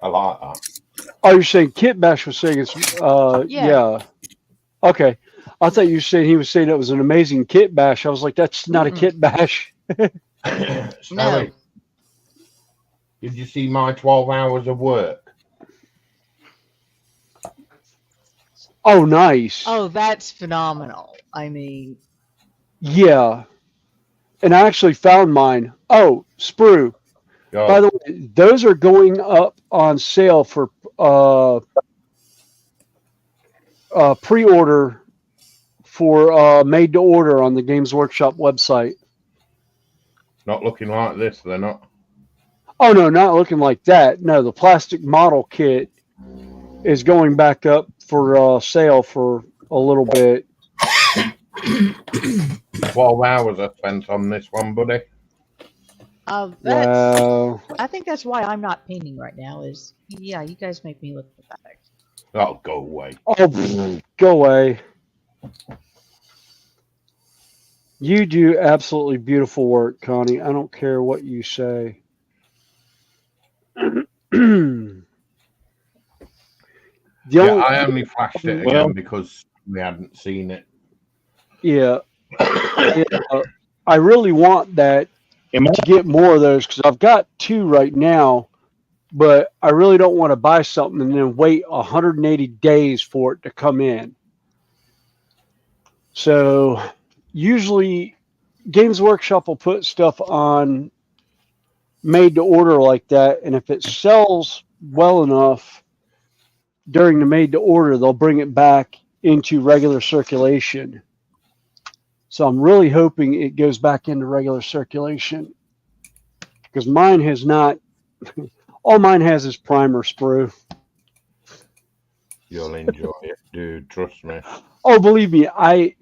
I like that. Oh, you're saying Kit Bash was saying it's yeah. Okay. I thought you were saying he was saying it was an amazing kit bash. I was like, that's not a Mm-mm. kit bash. Snowy, No. did you see my 12 hours of work? Oh, nice. Oh, that's phenomenal. I mean, Yeah. And I actually found mine. Oh, Sprue. Go. By the way, those are going up on sale for pre-order for made to order on the Games Workshop website. Not looking like this, they're not. Oh no, not looking like that. No, the plastic model kit is going back up for sale for a little bit. 12 hours I spent on this one, buddy. that's. Wow. I think that's why I'm not painting right now. You guys make me look pathetic. Oh, go away. Oh, go away. You do absolutely beautiful work, Connie. I don't care what you say. I only flashed it again Well- because we hadn't seen it. Yeah. I really want that Am I? to get more of those because I've got 2 right now, but I really don't want to buy something and then wait 180 days for it to come in. So usually Games Workshop will put stuff on made to order like that, and if it sells well enough during the made to order, they'll bring it back into regular circulation. So I'm really hoping it goes back into regular circulation because mine has not. All mine has is primer sprue. You'll enjoy it, dude. Trust me. Oh, believe me, I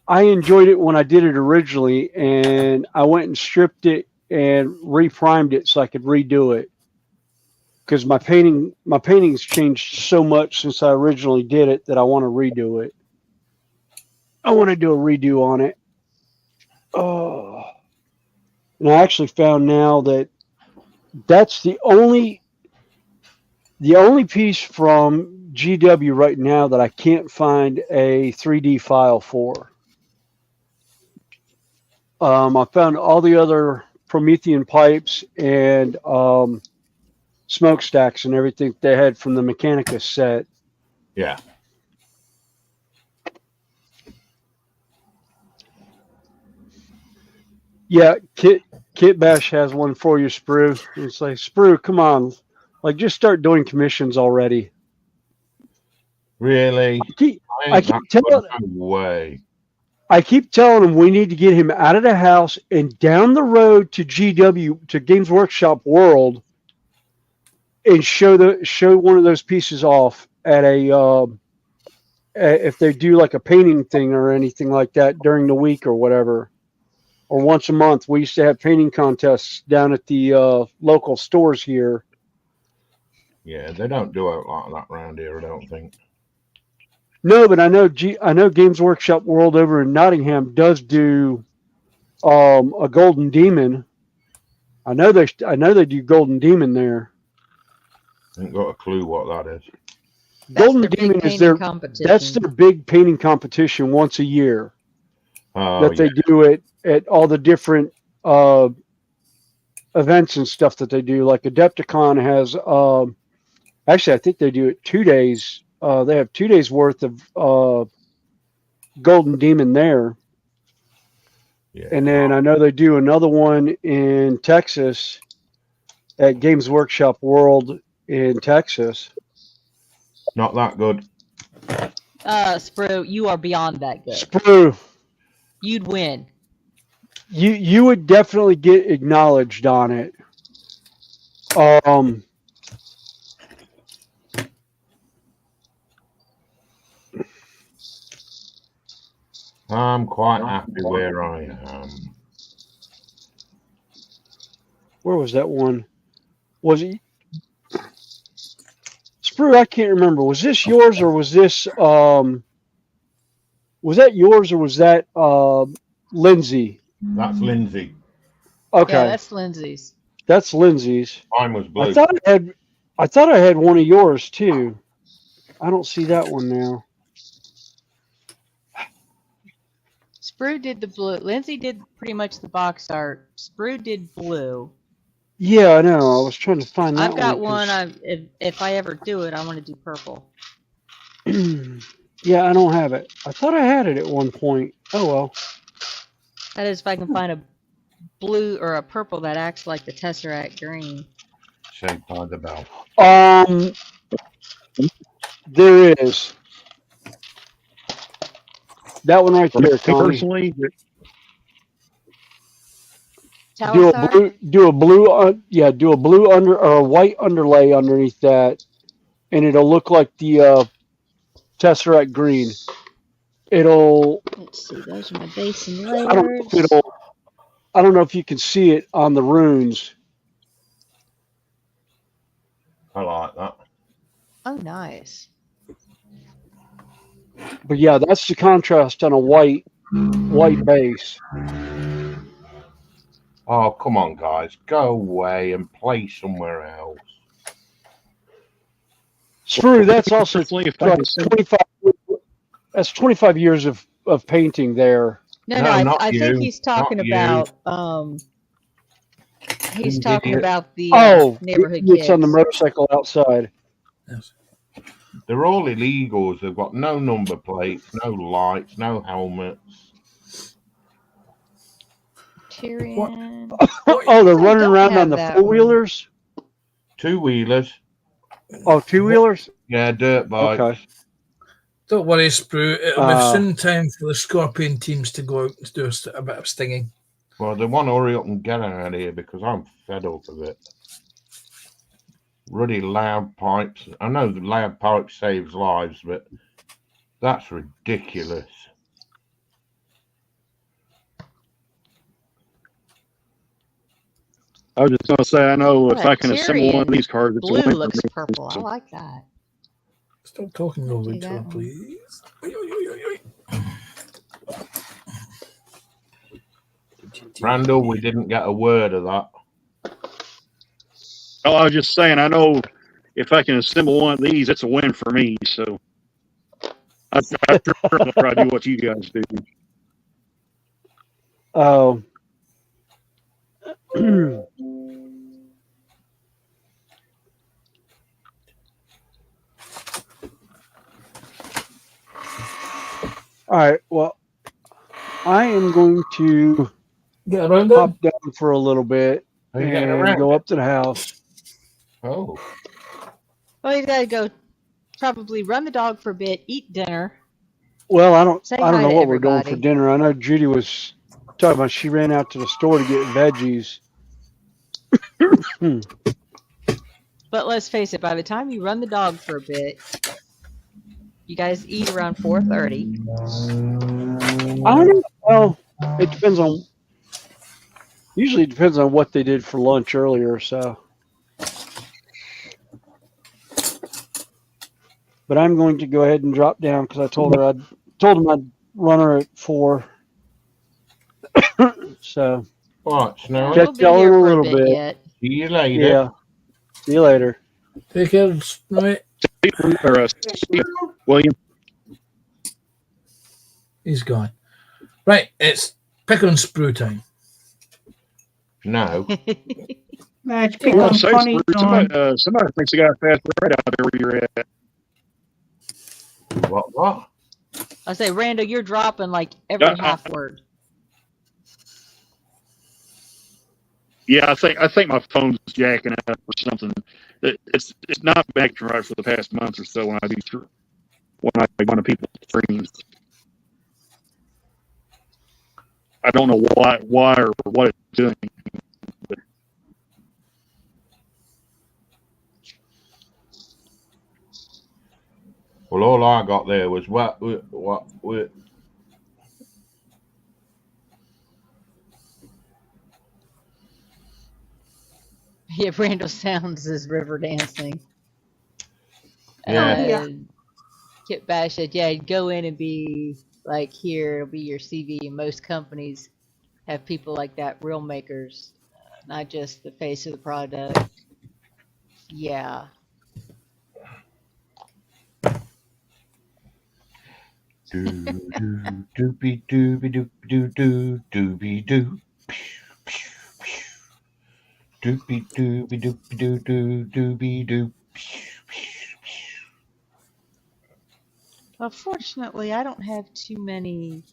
enjoyed it when I did it originally, and I went and stripped it and reprimed it so I could redo it. Because my painting's changed so much since I originally did it that I want to redo it. I want to do a redo on it. Oh, and I actually found now that that's the only piece from GW right now that I can't find a 3D file for. I found all the other Promethean pipes and smokestacks and everything they had from the Mechanica set. Yeah. Yeah, Kit Bash has one for you, Sprue. It's like, Sprue, come on. Like, just start doing commissions already. Really? I keep telling No way. I keep telling him we need to get him out of the house and down the road to GW, to Games Workshop World, and show one of those pieces off at a if they do like a painting thing or anything like that during the week or whatever, or once a month. We used to have painting contests down at the local stores here. Yeah, they don't do it like that around here, I don't think. No, but I know Games Workshop World over in Nottingham does do a Golden Demon. I know they do Golden Demon there. I ain't got a clue what that is. That's Golden their big Demon is painting competition. that's their big painting competition once a year Oh, that they do at all the different events and stuff that they do. Like Adepticon has actually I think they do it 2 days. They have 2 days worth of Golden Demon there. yeah. And then I know they do another one in Texas at Games Workshop World in Texas. Not that good. Sprue, you are beyond that good. Sprue, You'd win. you would definitely get acknowledged on it. I'm quite happy where I am. Where was that one? Was it Sprue? I can't remember. Was this yours or was this was that yours or was that Lindsay? That's Lindsay. Okay, Yeah, that's Lindsay's. that's Lindsay's. Mine was blue. I thought I had one of yours too. I don't see that one now. Sprue did the blue. Lindsay did pretty much the box art. Sprue did blue. Yeah, I know. I was trying to find that I've got one. one. If I ever do it, I want to do purple. Yeah, I don't have it. I thought I had it at one point. Oh well. That is, if I can find a blue or a purple that acts like the Tesseract green. Shaped by the bell. There is that one right there, Connie. Personally, Do a blue, do a blue under or a white underlay underneath that, and it'll look like the Tesseract green. It'll. Let's see. Those are my base and I don't know if layers. I don't know if you can see it on the runes. I like that. Oh, nice. But yeah, that's the contrast on a white base. Oh, come on, guys. Go away and play somewhere else. Sprue, that's also personally, if I could send 25. That's 25 years of painting there. No, No, I not think you. he's talking Not you. about he's talking Idiot. about the neighborhood it's kids. on the motorcycle outside. Yes. They're all illegals. They've got no number plates, no lights, no helmets. Tyrion. Oh, they're I running don't around have on the that four wheelers. Two-wheelers. Oh, two wheelers. Yeah, dirt bikes. Okay. Don't worry, Sprue. It'll be Uh, soon time for the Scorpion teams to go out and do a bit of stinging. Well, they want to hurry up and get out of here because I'm fed up of it. Ruddy loud pipes. I know the loud pipe saves lives, but that's ridiculous. I was just going to say, I know if That I can assemble one of Tyrion these cards, it's a Blue win for looks me. purple. I So, like that. Stop talking over Do each that other, one. please. Oi, oi, oi, oi, oi. Randall, we didn't get a word of that. oh, I was just saying, I know if I can assemble one of these, it's a win for me. So I try to do what you guys do. Oh. All right. Well, I am going to Get around pop it. down for a little bit Are you getting and around? go up to the house. Oh, Well, you gotta go. Probably run the dog for a bit, eat dinner. Well, I don't Say know hi to what we're doing for everybody. dinner. I know Judy was talking about she ran out to the store to get veggies. But let's face it, by the time you run the dog for a bit, you guys eat around 4:30. I don't know. Well, it depends on. Usually, it depends on what they did for lunch earlier. So, But I'm going to go ahead and drop down because I told him I'd run her at 4. So All right, Snowy. We'll catch be y'all in here a for a little bit bit. yet. See you later. Yeah. See you later. Take care, Snowy. Or, William. He's gone. Right, it's pick on sprue time. No. Let's pick Well, on say, Connie time. somebody thinks they got a fast bread out there where you're at. What? I say, Randall, you're dropping like every half word. Yeah, I think my phone's jacking up or something. It's not been acting right for the past month or so when I go to people's streams. I don't know why or what it's doing. But Well, all I got there was what. Yeah, Randall sounds is river dancing. Yeah. Yeah. Kit Bash said, yeah, go in and be like here, it'll be your CV. And most companies have people like that, real makers, not just the face of the product. Yeah. Doobie doobie doop doo doo doobie doo. Doobie doobie doop doo doo doobie doo. Well, fortunately, I don't have too many.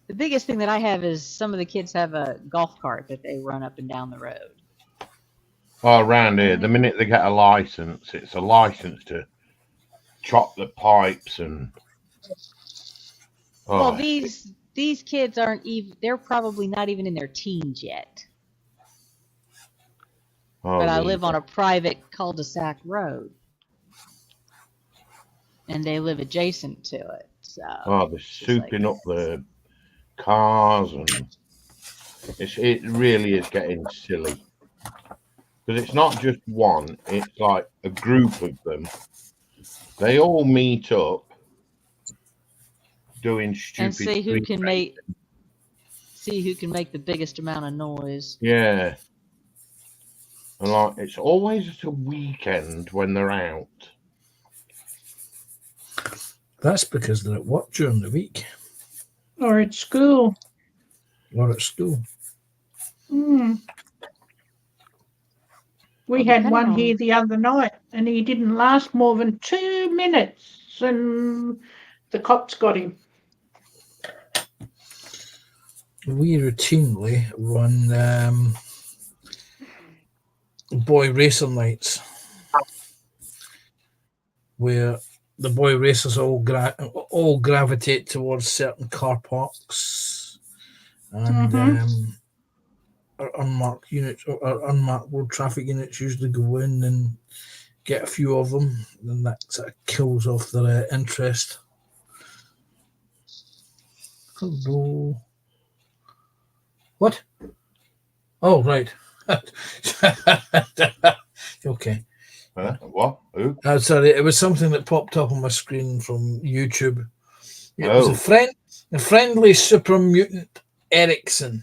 The biggest thing that I have is some of the kids have a golf cart that they run up and down the road. Oh, around here, the minute they get a license, it's a license to chop the pipes and. Well, these kids aren't even. They're probably not even in their teens yet. But I live on a private cul-de-sac road, and they live adjacent to it. So. They're souping up the cars, and it really is getting silly. Because it's not just one; it's like a group of them. They all meet up, doing stupid. And see who can make the biggest amount of noise. Yeah. And like it's always at a weekend when they're out. That's because they're at work during the week. Or at school. Or at school. Mm. We had one here the other night, and he didn't last more than 2 minutes, and the cops got him. We routinely run boy racing nights, where the boy racers all gravitate towards certain car parks and unmarked units or unmarked road traffic units usually go in and get a few of them, and that sort of kills off their interest. Hello. What? Oh, right. Okay. What? Who? Sorry, it was something that popped up on my screen from YouTube. It was a friendly super mutant Ericsson.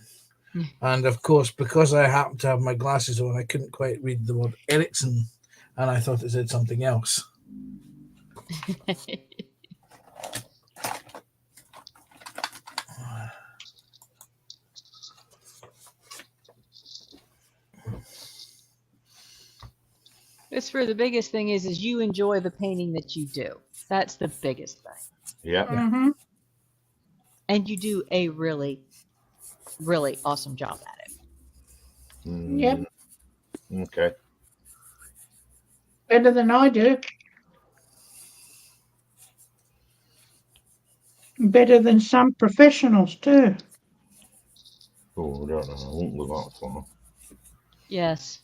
And of course, because I happened to have my glasses on, I couldn't quite read the word Ericsson, and I thought it said something else. It's for the biggest thing is you enjoy the painting that you do. That's the biggest thing. Yeah. Mm-hmm. And you do a really, really awesome job at it. Yep. Okay. Better than I do. Better than some professionals too. Oh, I don't know. I won't go that far. Yes.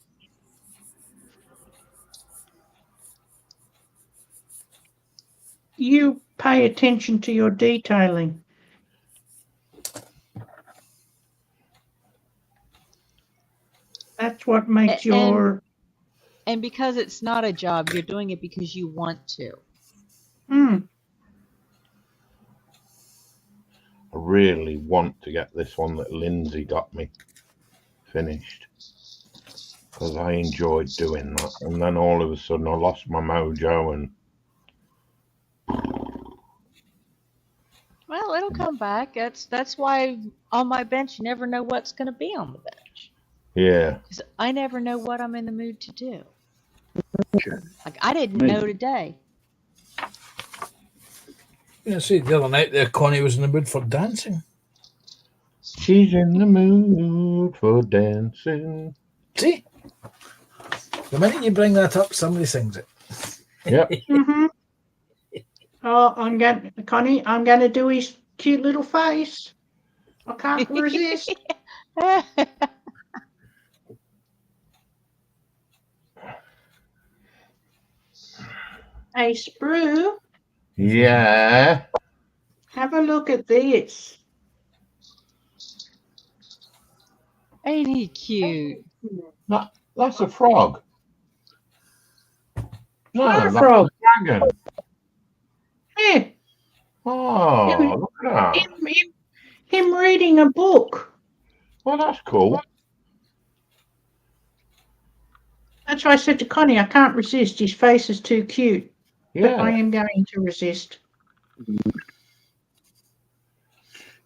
You pay attention to your detailing. That's what makes your And because it's not a job, you're doing it because you want to. Hmm. I really want to get this one that Lindsay got me finished because I enjoyed doing that, and then all of a sudden I lost my mojo and Well, it'll come back. That's why on my bench you never know what's going to be on the bench. yeah. Because I never know what I'm in the mood to do. Okay. Like I didn't Me. know today. Yeah, see, the other night there, Connie was in the mood for dancing. She's in the mood for dancing. See? The minute you bring that up, somebody sings it. Yep. Mm-hmm. Oh, Connie, I'm going to do his cute little face. I can't resist. Hey, Sprue, Yeah. have a look at this. Ain't he cute? That's a frog. No, Not a that's frog. a dragon. Yeah, Oh, look at that. him reading a book. Well, that's cool. That's why I said to Connie, I can't resist. His face is too cute. But I Yeah. am going to resist.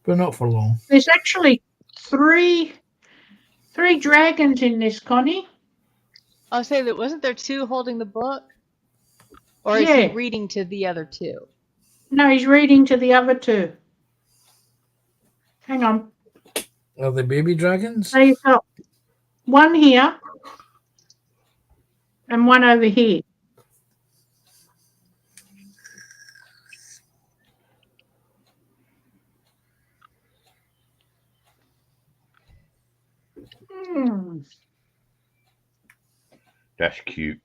But not for long. There's actually three dragons in this, Connie. I'll say that wasn't there two holding the book? Or is Yeah. he reading to the other two? No, he's reading to the other two. Hang on. Are they baby dragons? So you've got one here and one over here. Hmm. That's cute.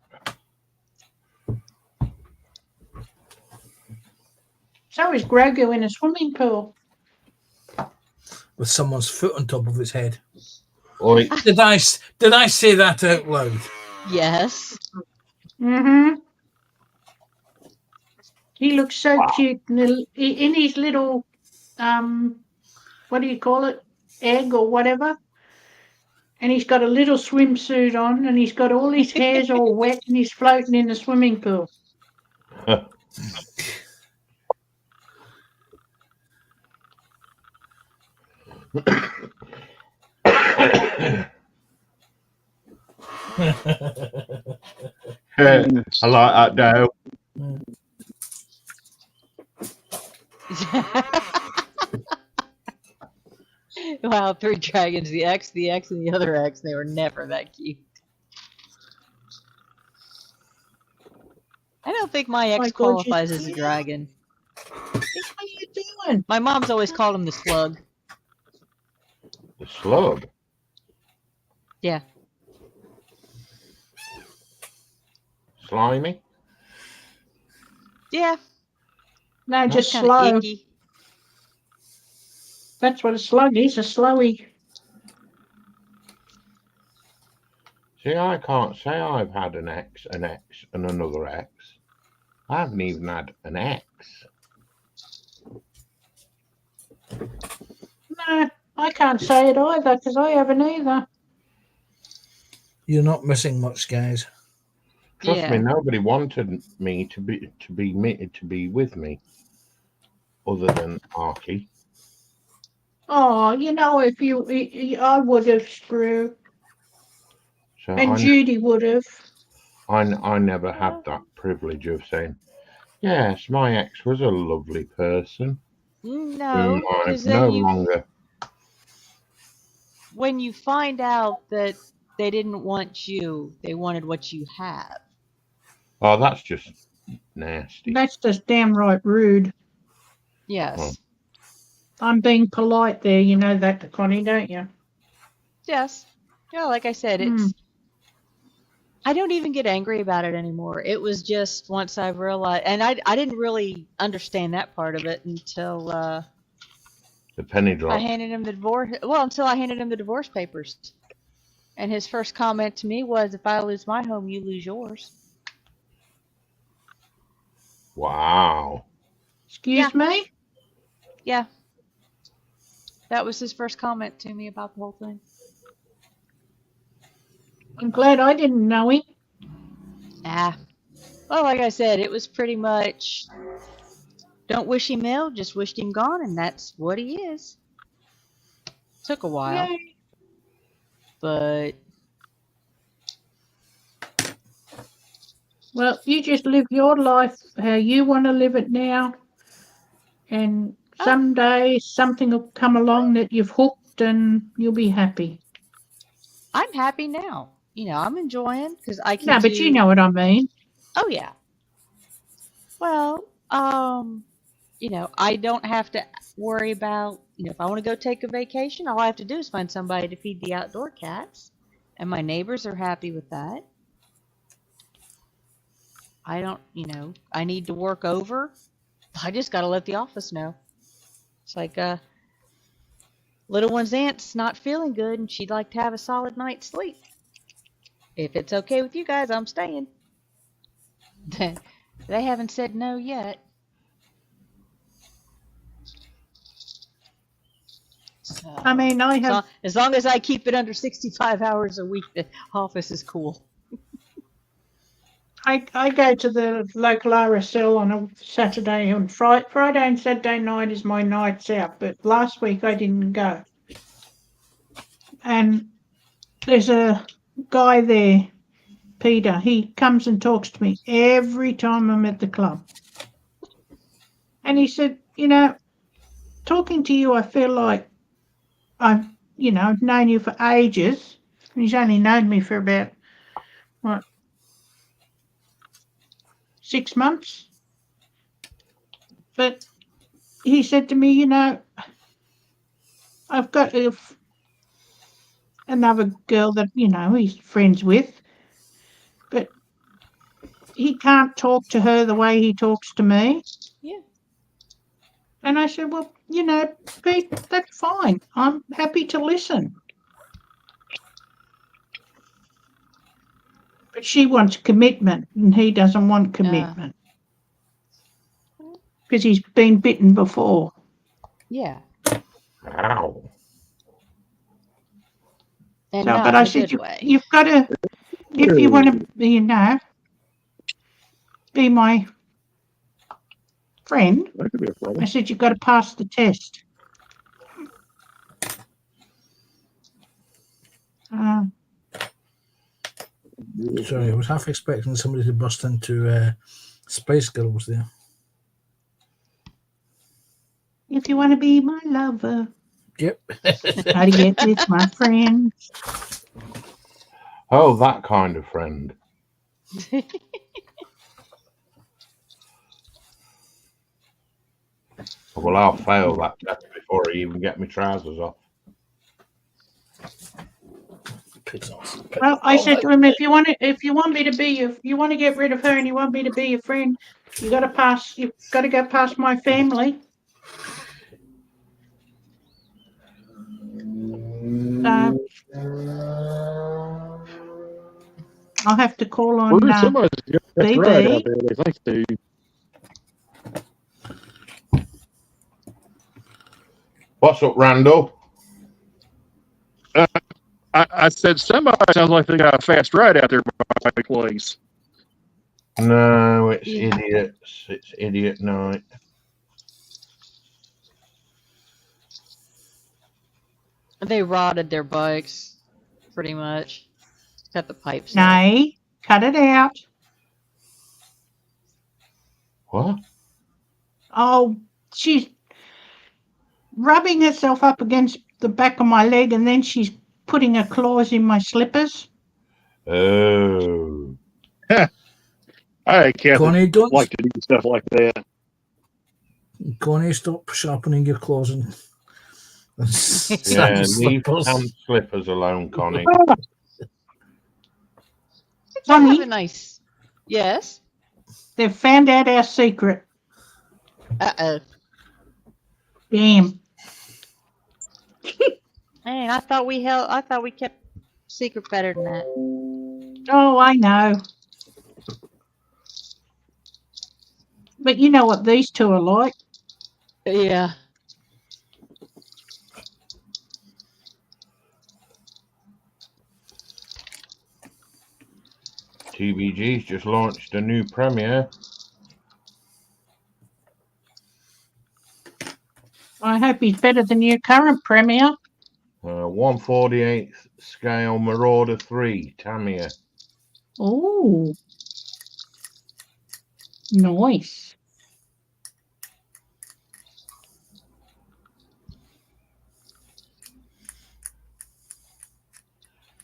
So is Grogu in a swimming pool. With someone's foot on top of his head. Oi. Did I say that out loud? Yes. Mm-hmm. He looks so cute in his little, what do you call it? Egg or whatever. And he's got a little swimsuit on and he's got all his hairs all wet and he's floating in the swimming pool. I like that, Dale. Wow, three dragons, the X, and the other X, they were never that cute. I don't think my X My gorgeous qualifies as a dear. dragon. What are you doing? My mom's always called him the slug. The slug. Yeah. Slimy. Yeah. No, just Kind of slow. icky. That's what a slug is, a slowy. See, I can't say I've had an X, and another X. I haven't even had an X. No, I can't say it either because I haven't either. You're not missing much, guys. Trust me, nobody wanted me to be with me, other than Archie. Oh, you know, if I would have, Sprue. So And Judy would have. I never had that privilege of saying, yes, my ex was a lovely person. No, because no then longer. when you find out that they didn't want you, they wanted what you have. Oh, that's just nasty. That's just damn right rude. Yes. Oh. I'm being polite there, you know that to Connie, don't you? Yes. Yeah, like I said, I don't even get angry about it anymore. It was just once I realized, and I didn't really understand that part of it until The penny drop. I handed him the divorce. Well, until I handed him the divorce papers. And his first comment to me was, if I lose my home, you lose yours. Wow. Excuse me? Yeah. That was his first comment to me about the whole thing. I'm glad I didn't know him. Well, like I said, it was pretty much don't wish him ill, just wished him gone, and that's what he is. Took a while, Yeah. but Well, you just live your life how you want to live it now. And someday something will come along that you've hooked and you'll be happy. I'm happy now. I'm enjoying because I can No, but you do. know what I mean. Oh yeah. Well, I don't have to worry about. If I want to go take a vacation, all I have to do is find somebody to feed the outdoor cats, and my neighbors are happy with that. I don't, I need to work over. I just got to let the office know. It's like, little one's aunt's not feeling good and she'd like to have a solid night's sleep. If it's okay with you guys, I'm staying. They haven't said no yet. So, I mean, I have. as long as I keep it under 65 hours a week, the office is cool. I go to the local RSL on a Saturday and Friday and Saturday night is my nights out. But last week I didn't go. And there's a guy there, Peter. He comes and talks to me every time I'm at the club. And he said, talking to you, I feel like I've known you for ages. And he's only known me for about, 6 months. But he said to me, I've got another girl that, he's friends with, but he can't talk to her the way he talks to me. Yeah. And I said, well, Pete, that's fine. I'm happy to listen. But she wants commitment, and he doesn't want commitment. Because he's been bitten before. Yeah. Wow. And So, not but in I a said, good way. you've got to, if you want to, be my friend, That could be a problem. I said, you've got to pass the test. Sorry, I was half expecting somebody to burst into Spice Girls there. If you want to be my lover, Yep. how to get with my friend. Oh, that kind of friend. Well, I'll fail that test before I even get my trousers off. Well, I said to him, if you want me to be if you want to get rid of her and you want me to be your friend, you've got to go past my family. I'll have to call on Somebody's got that right out there. They think they. What's up, Randall? I said somebody sounds like they got a fast ride out there by my place. No, it's idiots. It's idiot night. They rotted their bikes, pretty much. Cut the pipes. Nay, cut it out. What? Oh, she's rubbing herself up against the back of my leg and then she's putting her claws in my slippers. Oh. I can't Connie, don't like to do stuff like that. Connie, stop sharpening your claws and Yeah, sand leave slippers. sand slippers alone, Connie. Connie? Have a nice. Yes. They've found out our secret. Uh-oh. Damn. Man, I thought we kept Secret better than that. Oh, I know. But you know what these two are like. Yeah. TVG's just launched a new premiere. I hope he's better than your current Premier. 1/48th scale Marauder 3 Tamiya. Oh, nice.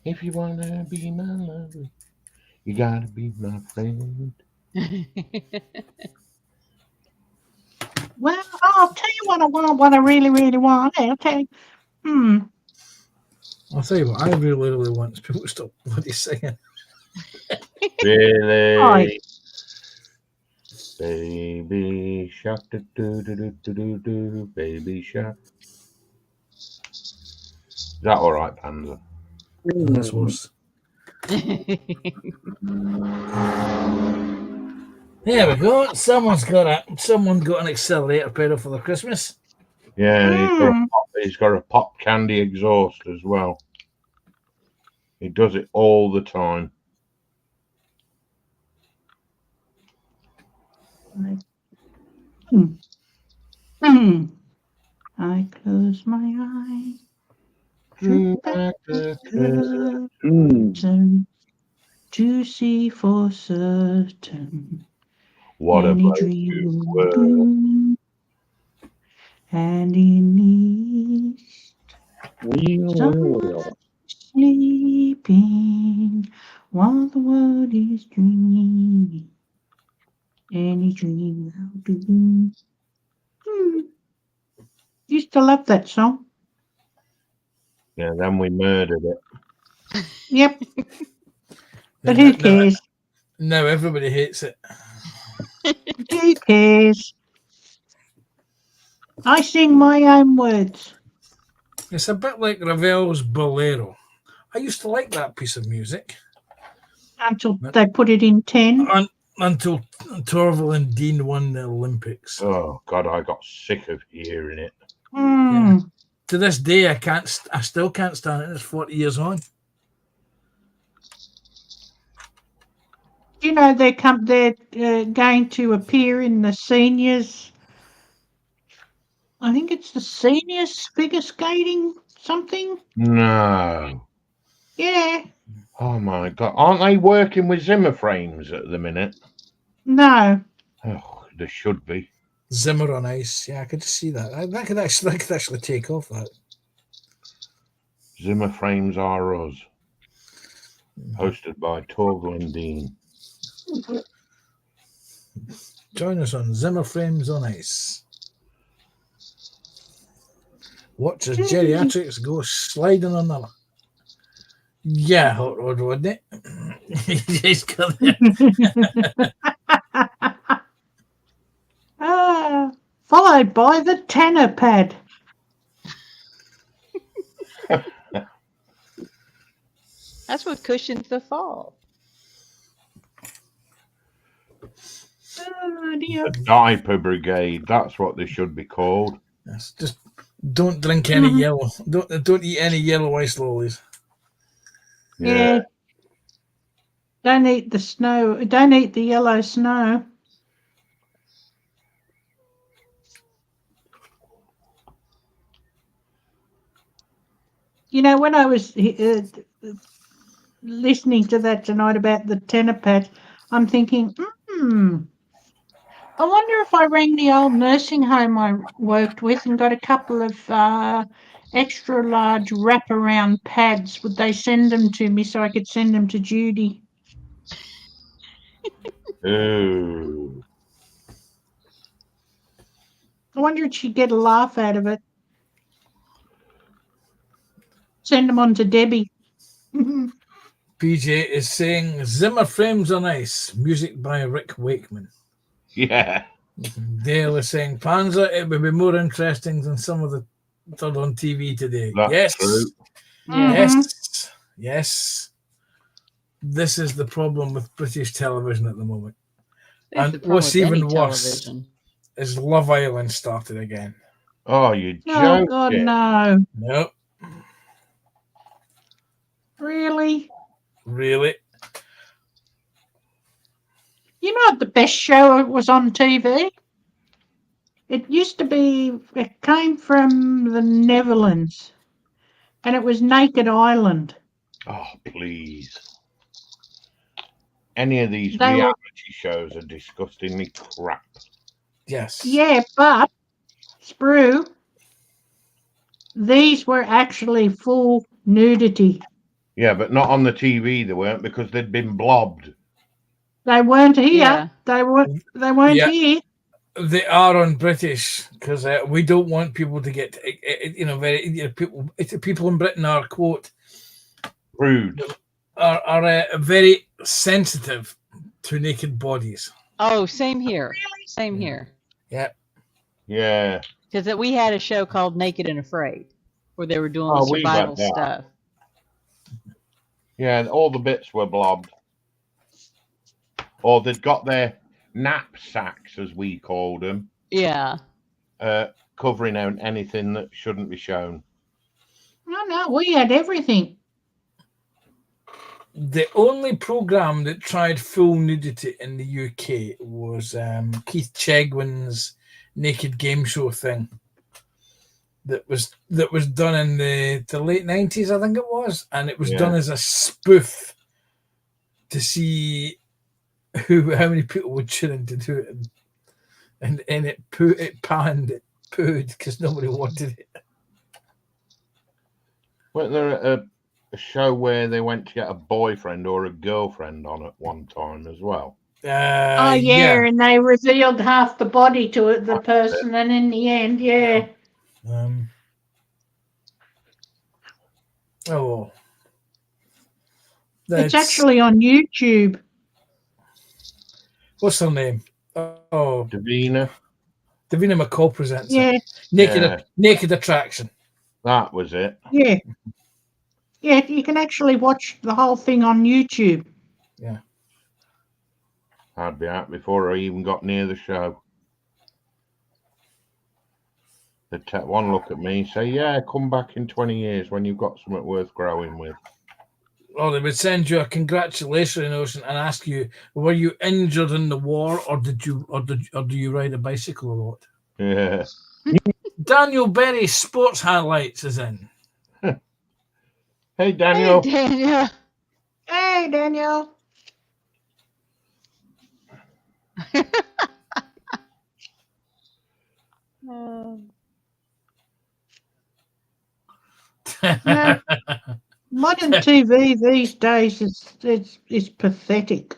If you wanna be my lover, you gotta be my friend. Well, I'll tell you what I want, what I really, really want. I'll tell you. I'll tell you what, I really want is people to stop bloody singing. Really? Right. Baby shark, do do do do do do do, baby shark. Is that all right, Panzer? That's worse. There we go. Someone got an accelerator pedal for their Christmas. Yeah, he's got a pop candy exhaust as well. He does it all the time. I close my eyes. Look back the curtain to see for certain What a any brave dream word. do. And in the east, someone sleeping while the world is dreaming. Any dream will do. Used to love that song. Yeah, then we murdered it. Yep. But who cares? No, everybody hates it. Who cares? I sing my own words. It's a bit like Ravel's Bolero. I used to like that piece of music. Until they put it in 10. Until Torval and Dean won the Olympics. Oh God, I got sick of hearing it. Yeah. To this day, I still can't stand it. It's 40 years on. You know they're going to appear in the seniors. I think it's the seniors figure skating something. No. Yeah. Oh my God, aren't they working with Zimmer frames at the minute? No. Oh, there should be. Zimmer on ice. Yeah, I could see that. That could actually take off that. Zimmer frames are us. Hosted by Torval and Dean. Join us on Zimmer Frames on Ice. Watch as geriatrics go sliding on the. Yeah, hot rod, wouldn't it? He's got it. Followed by the tenor pad. That's what cushions the fall. Oh dear. The diaper brigade. That's what they should be called. Yes, just don't drink any yellow. Don't eat any yellow ice lollies. Yeah. Don't eat the snow. Don't eat the yellow snow. You know, when I was listening to that tonight about the tenor pad, I'm thinking, I wonder if I rang the old nursing home I worked with and got a couple of extra large wraparound pads. Would they send them to me so I could send them to Judy? Ooh. I wonder if she'd get a laugh out of it. Send them on to Debbie. PJ is saying Zimmer Frames on Ice, music by Rick Wakeman. Yeah. Dale is saying Panzer, it would be more interesting than some of the third on TV today. That's yes. true. Yes. Yes. This is the problem with British television at the moment. That's And the problem what's with any even worse television. is Love Island started again. Oh, you Oh, joke! God, no. Nope. Really? Really? You know what the best show was on TV? It used to be, it came from the Netherlands, and it was Naked Island. Oh, please. Any of these They were, reality shows are disgustingly crap. Yes. yeah, but, Sprue, these were actually full nudity. Yeah, but not on the TV they weren't, because they'd been blobbed. They weren't here. Yeah. They weren't Yeah. here. They are on British because we don't want people to get, people in Britain are, quote, Rude. are very sensitive to naked bodies. Oh, same here. Same here. Yeah. Yeah. Because we had a show called Naked and Afraid, where they were doing Oh, the we've had survival that. stuff. Yeah, all the bits were blobbed. Or they'd got their knapsacks, as we called them, Yeah. covering out anything that shouldn't be shown. No, we had everything. The only program that tried full nudity in the UK was Keith Chegwin's naked game show thing. That was done in the late 90s, I think it was, and it was done as a spoof to see how many people would tune in to do it, and it panned, pooed because nobody wanted it. Wasn't there a show where they went to get a boyfriend or a girlfriend on at one time as well? Oh, yeah, and they revealed half the body to the person, and in the end, yeah. It's actually on YouTube. What's her name? Oh, Davina McCall presents it. Yeah. Naked Attraction. That was it. Yeah. Yeah, you can actually watch the whole thing on YouTube. Yeah. I'd be out before I even got near the show. They'd take one look at me and say, yeah, come back in 20 years when you've got something worth growing with. Or they would send you a congratulations and ask you, were you injured in the war, or do you ride a bicycle a lot? Yeah. Daniel Berry's sports highlights is in. Hey, Daniel. Hey, Daniel. Hey, Daniel. No, modern TV these days is pathetic.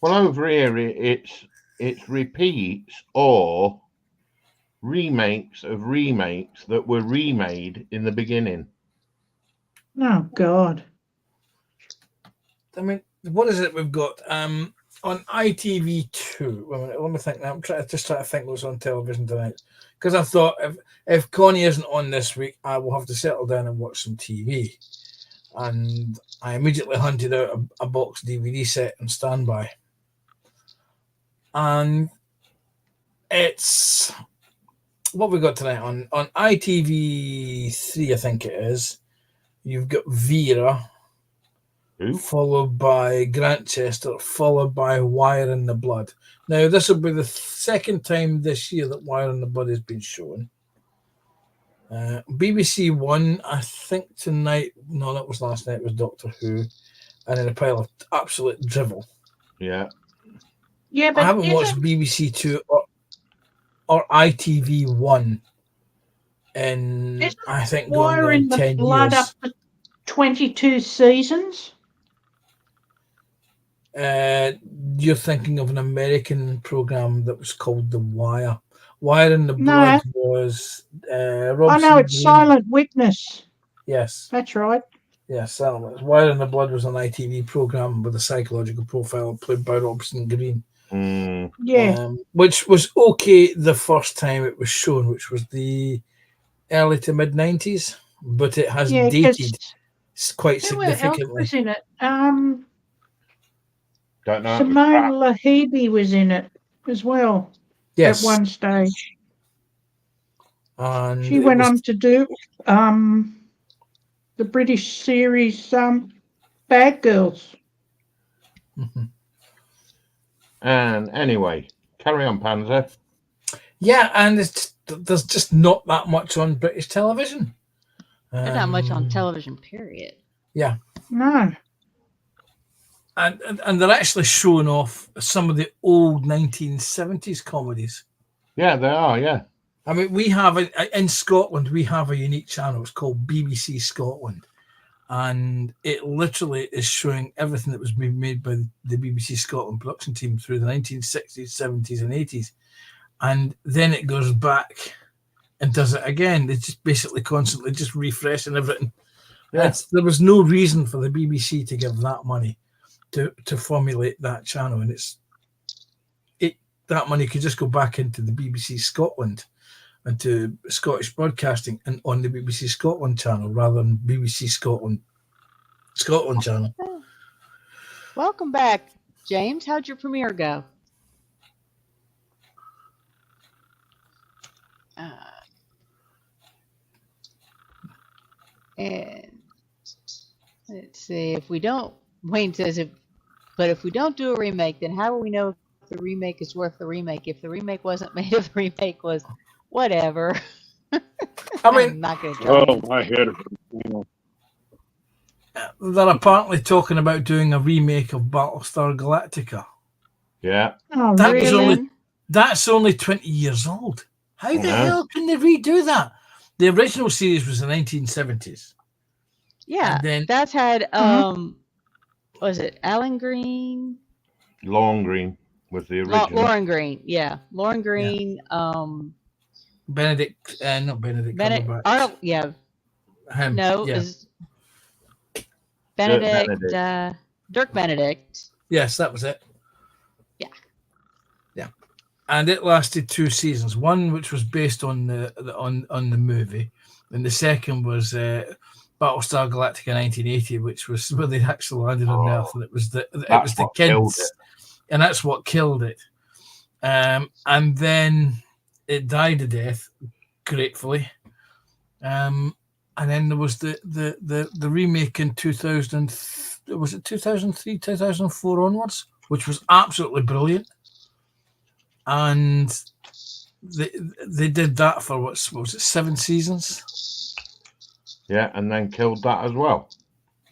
Well, over here it's repeats or remakes of remakes that were remade in the beginning. Oh God! I mean, what is it we've got on ITV2? Let me think now. I'm trying to think what's on television tonight, because I thought if Connie isn't on this week, I will have to settle down and watch some TV. And I immediately hunted out a box DVD set and standby. And it's what we got tonight on ITV3, I think it is. You've got Vera, followed by Grantchester, followed by Wire in the Blood. Now, this will be the second time this year that Wire in the Blood has been shown. BBC One, I think tonight, no, that was last night, was Doctor Who, and then a pile of absolute drivel. Yeah. Yeah, but I haven't watched BBC Two or ITV One in, I think, going Wire in on the 10 Blood years. up to 22 seasons. You're thinking of an American program that was called The Wire. Wire in the Blood was Rob I know, C. it's Green. Silent Witness. Yes. That's right. Yes, Silent Witness. Wire in the Blood was an ITV program with a psychological profile played by Robson Green. Yeah. Which was okay the first time it was shown, which was the early to mid 90s, but it has dated quite Who else significantly. was in it? Don't know. It was Simone crap. Lahebe was in it as well at Yes, one stage. and She it went was on to do the British series Bad Girls. mhm. And anyway, carry on, Panzer. Yeah, and there's just not that much on British television. There's not much on Um, television, period. Yeah, No. and they're actually showing off some of the old 1970s comedies. Yeah, they are. Yeah. I mean, we have in Scotland, we have a unique channel. It's called BBC Scotland, and it literally is showing everything that was being made by the BBC Scotland production team through the 1960s, 70s, and 80s. And then it goes back and does it again. They just basically constantly just refreshing everything. Yeah. There was no reason for the BBC to give that money to formulate that channel, and that money could just go back into the BBC Scotland and to Scottish Broadcasting and on the BBC Scotland channel rather than BBC Scotland channel. Welcome back, James. How'd your premiere go? And let's see, if we don't, Wayne says, if we don't do a remake, then how do we know if the remake is worth the remake? If the remake wasn't made, if the remake was whatever. I mean, I'm not going to try. Oh, my head. they're apparently talking about doing a remake of Battlestar Galactica. Yeah. Oh, That was really? That's only 20 years old. How the Yeah. hell can they redo that? The original series was the 1970s. Yeah, And then- that's had, was it Alan Green? Lawn Green was the original. Lauren Green, yeah. Lauren Green, Benedict, not Benedict Cumberbatch. Arnold, yeah. Him, No, yeah. is Benedict, Benedict. Dirk Benedict. Yes, that was it. Yeah. Yeah. And it lasted 2 seasons. One which was based on the movie, and the second was Battlestar Galactica 1980, which was where they actually landed on Earth, and it was the killed kids, and that's what killed it. And then it died a death, gratefully. And then there was the remake in 2000. Was it 2003, 2004 onwards, which was absolutely brilliant. And they did that for what was it, 7 seasons? Yeah, and then killed that as well.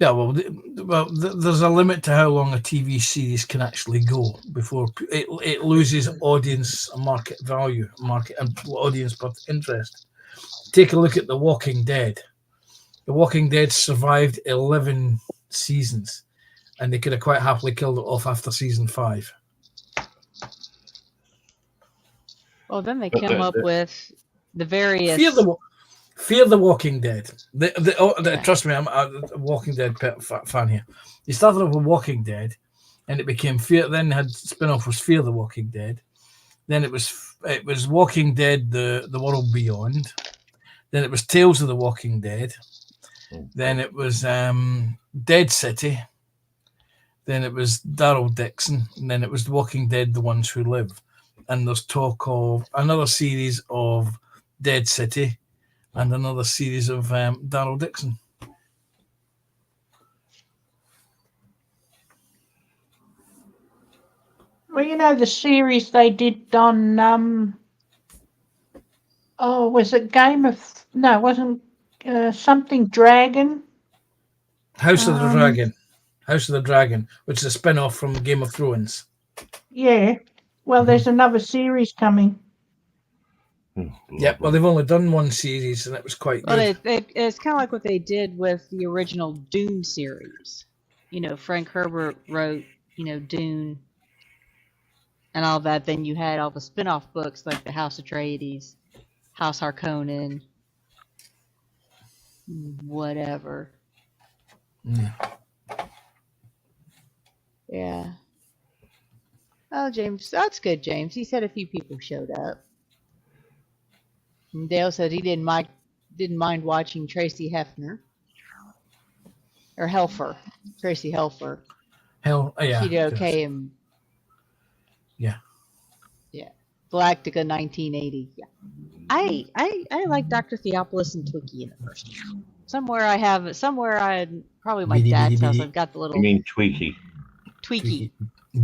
Yeah, well, there's a limit to how long a TV series can actually go before it loses audience and market value, market and audience interest. Take a look at The Walking Dead. The Walking Dead survived 11 seasons, and they could have quite happily killed it off after season 5. Well, then they But came up with the various. Fear the Walking Dead. Yeah. Trust me, I'm a Walking Dead fan here. They started off with Walking Dead, and it became Fear. Then had spin-off was Fear the Walking Dead. Then it was Walking Dead: The World Beyond. Then it was Tales of the Walking Dead. Then it was Dead City. Then it was Daryl Dixon, and then it was The Walking Dead: The Ones Who Live. And there's talk of another series of Dead City and another series of Daryl Dixon. Well, you know the series they did on was it Game of No, it wasn't something Dragon? House of the Dragon, which is a spin-off from Game of Thrones. Yeah. Well, there's another series coming. Yeah, well, they've only done one series, and it was quite good. Well, it's kind of like what they did with the original Dune series. You know, Frank Herbert wrote, Dune and all that. Then you had all the spin-off books like the House Atreides, House Harkonnen, whatever. Yeah. Oh, James, that's good, James. He said a few people showed up. And Dale said he didn't mind watching Tracy Hefner. or Helfer, Tracy Helfer. Hell, yeah. She did okay in. Yeah. Yeah. Galactica 1980. Yeah. I like Dr. Theopolis and Twiki in the first one. Somewhere probably my Beady, dad's beady, house. beady. I've got the I little mean, Tweaky. Twiki.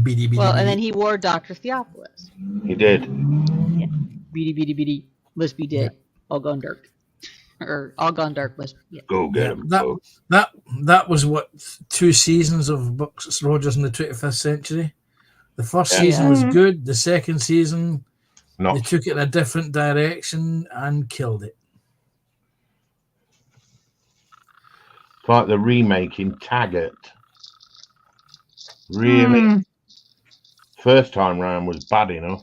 Beady, beady, Well, and then beady. he wore Dr. Theopolis. He did. Yeah. Beady, beady, beady. Must be dead. All gone dark. Or all gone dark must be. Yeah. Go get Yeah, him, that folks. that was what 2 seasons of Bucks Rogers in the 21st Century. The first Yeah. season was Mhm. good. The second season, they Not took it in a different direction and killed it. like the remake in Taggart. Really, Mm. first time round was bad enough.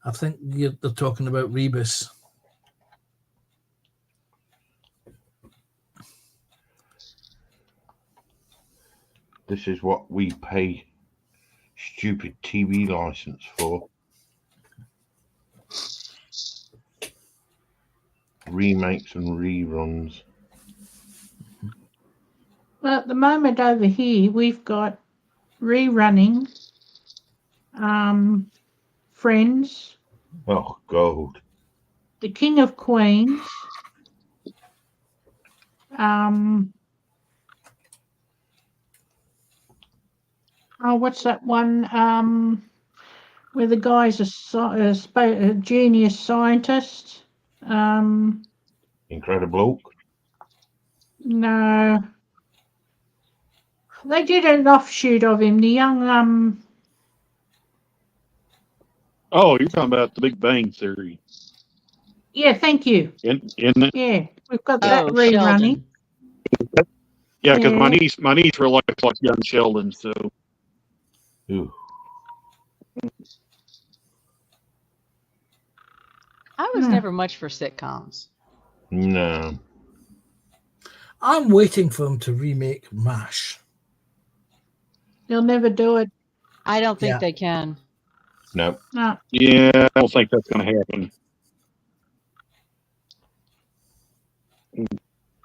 I think they're talking about Rebus. This is what we pay stupid TV license for. Remakes and reruns. Well, at the moment over here, we've got rerunning Friends, Oh, God. The King of Queens, what's that one? Where the guy's a genius scientist. Incredible Hulk. No, they did an offshoot of him. The young Oh, you're talking about the Big Bang Theory. yeah, thank you. In the, Yeah, we've got that Oh, rerunning. Sheldon. yeah, because my Yeah. niece really likes young Sheldon, so Ooh. I was Hmm. never much for sitcoms. No. I'm waiting for them to remake MASH. They'll never do it. I don't think Yeah. they can. No. No. yeah, I don't think that's going to happen.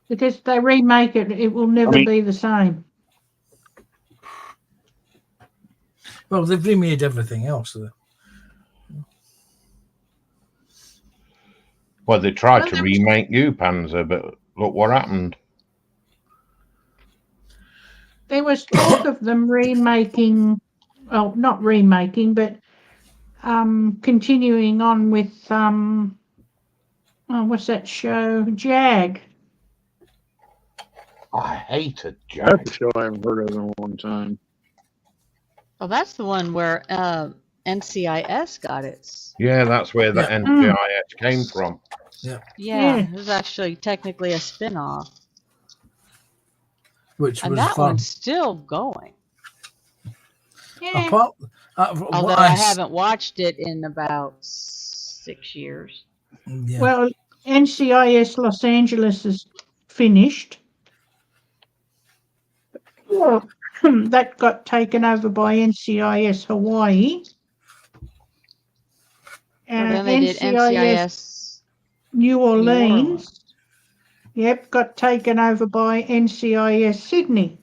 Because if they remake it, it will never be the same. Well, they've remade everything else. So. Well, they tried Well, to there- remake You, Panzer, but look what happened. There was talk of them remaking, well, not remaking, but continuing on with what's that show? Jag. I hated That's a Jack. show I haven't heard of in a long time. Well, that's the one where NCIS got its. Yeah, that's where the Yeah. NCIS came from. Yeah, Yeah. it was actually technically a spin-off. Which And was that fun. one's still going. Yeah. Apart, Although what I s- haven't watched it in about 6 years. Yeah. Well, NCIS Los Angeles is finished. Well, that got taken over by NCIS Hawaii. So then they did NCIS New Orleans. Orleans. Yep, got taken over by NCIS Sydney,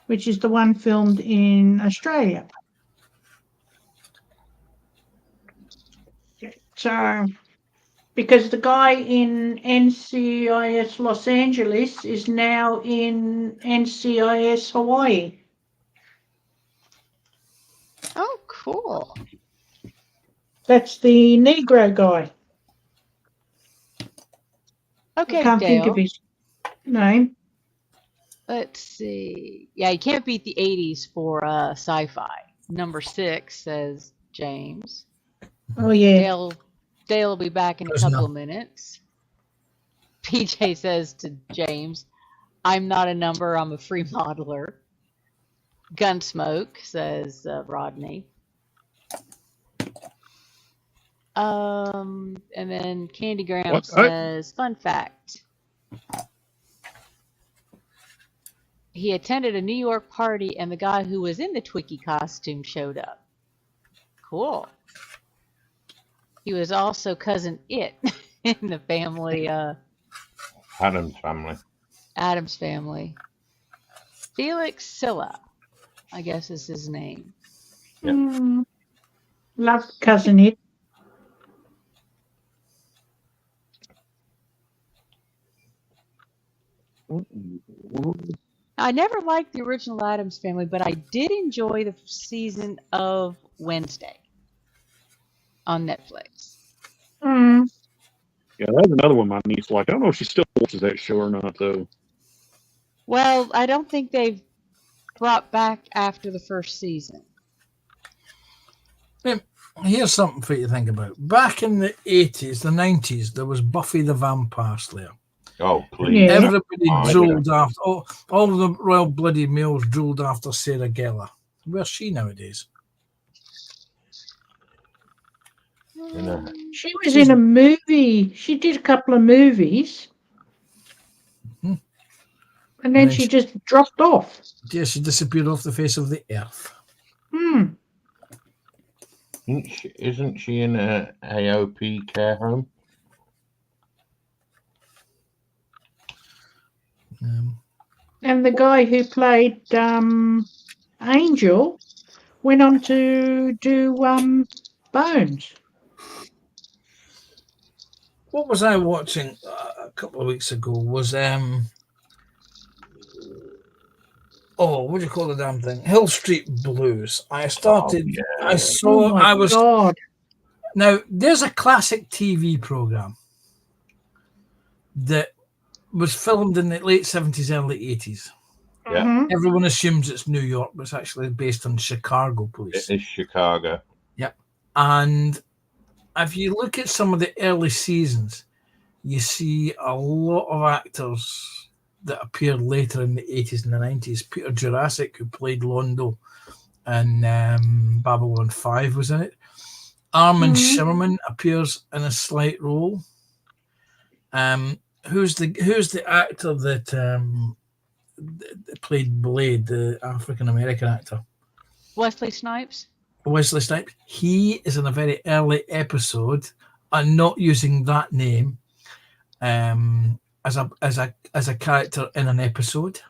which is the one filmed in Australia. So, because the guy in NCIS Los Angeles is now in NCIS Hawaii. Oh, cool. That's the Negro guy. Okay, I can't think of Dale. his name. Let's see. Yeah, you can't beat the 80s for sci-fi. Number 6 says James. Oh, yeah. Dale will be back in a There's couple no- of minutes. PJ says to James, I'm not a number, I'm a free modeler. Gunsmoke, says Rodney. And then Candy Graham What? says, fun fact. He attended a New York party and the guy who was in the Twiki costume showed up. Cool. He was also cousin It in the family. Adam's family. Adams Family. Felix Silla, I guess is his name. Yep. Love Cousin It. I never liked the original Adams Family, but I did enjoy the season of Wednesday on Netflix. Mm. Yeah, that's another one my niece liked. I don't know if she still watches that show or not, though. Well, I don't think they've brought back after the first season. Here's something for you to think about. Back in the 80s, the 90s, there was Buffy the Vampire Slayer. Oh, please. Yeah. Everybody Oh, drooled after, all of the royal bloody males drooled after Sarah Gellar. Where's she nowadays? You know. She was in a movie. She did a couple of movies. Mhm. And then she just dropped off. Yeah, she disappeared off the face of the earth. Isn't she in a AOP care home? And the guy who played Angel went on to do Bones. What was I watching a couple of weeks ago was what do you call the damn thing? Hill Street Blues. I started. Oh, yeah. I saw. Oh my I was God. now. There's a classic TV program that was filmed in the late 70s, early 80s. Yeah. Mhm. Everyone assumes it's New York, but it's actually based on Chicago police. It is Chicago. Yep. And if you look at some of the early seasons, you see a lot of actors that appeared later in the 80s and the 90s. Peter Jurassic, who played Londo in Babylon 5, was in it. Armin Shimmerman appears in a slight role. Who's the actor that played Blade, the African-American actor? Wesley Snipes? Wesley Snipes. He is in a very early episode, and not using that name as a character in an episode.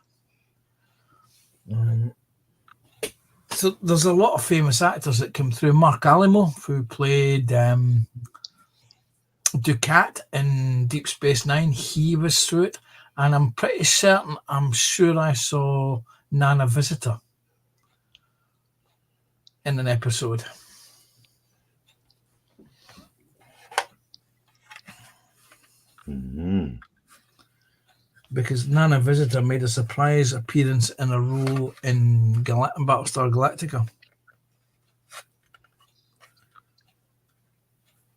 So there's a lot of famous actors that come through. Mark Alamo, who played Ducat in Deep Space Nine, he was through it, and I'm pretty certain, I'm sure I saw Nana Visitor in an episode. Mm-hmm. Because Nana Visitor made a surprise appearance in a role in Battlestar Galactica.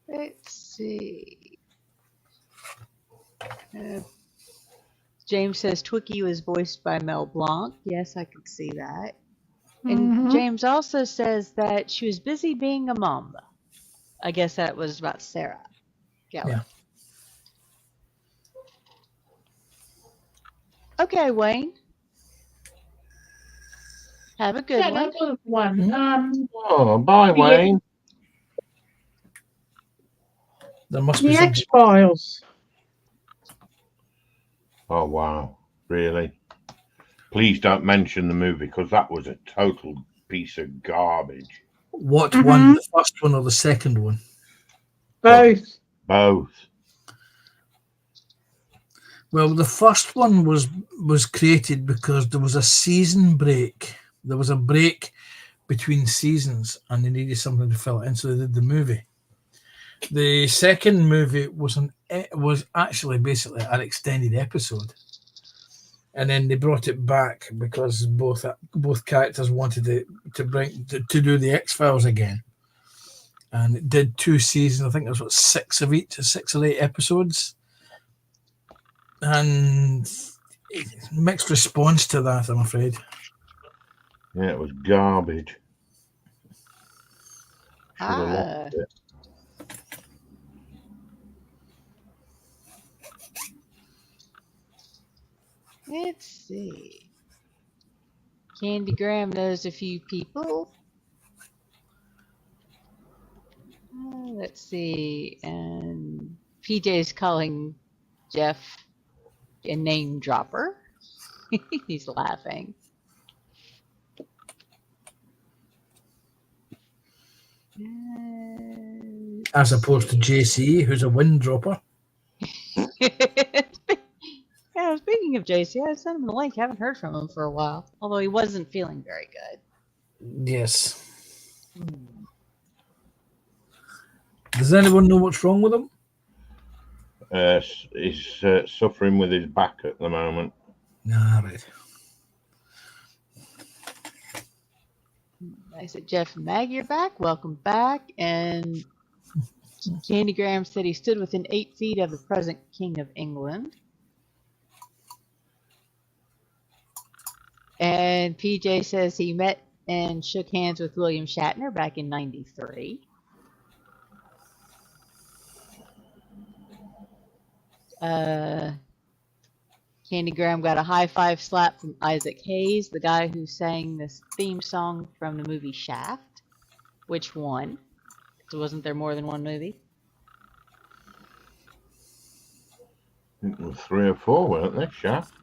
Let's see. James says Twiki was voiced by Mel Blanc. Yes, I could see that. And James also says that she was busy being a mom. I guess that was about Sarah Gellar. Yeah. Okay, Wayne. Have a good one. Another one. Oh, bye, Yeah. Wayne. There must be The some. X-Files. Oh, wow. Really? Please don't mention the movie, because that was a total piece of garbage. What one? The first one or the second one? Both. Both. Well, the first one was created because there was a season break. There was a break between seasons, and they needed something to fill it in, so they did the movie. The second movie was actually basically an extended episode, and then they brought it back because both characters wanted to do the X-Files again, and it did 2 seasons. I think there was 6 or 8 episodes, and mixed response to that, I'm afraid. Yeah, it was garbage. Should have lost it. Let's see. Candy Graham knows a few people. Let's see. And PJ's calling Jeff a name dropper. He's laughing. As opposed to JC, who's a wind dropper. Yeah, speaking of JC, I sent him the link. Haven't heard from him for a while. Although he wasn't feeling very good. Yes. Does anyone know what's wrong with him? He's suffering with his back at the moment. Nah, right. I said, Jeff and Maggie are back. Welcome back. And Candy Graham said he stood within 8 feet of the present King of England. And PJ says he met and shook hands with William Shatner back in '93. Candy Graham got a high five slap from Isaac Hayes, the guy who sang this theme song from the movie Shaft. Which one? So wasn't there more than one movie? I think there were 3 or 4, weren't they? Shaft.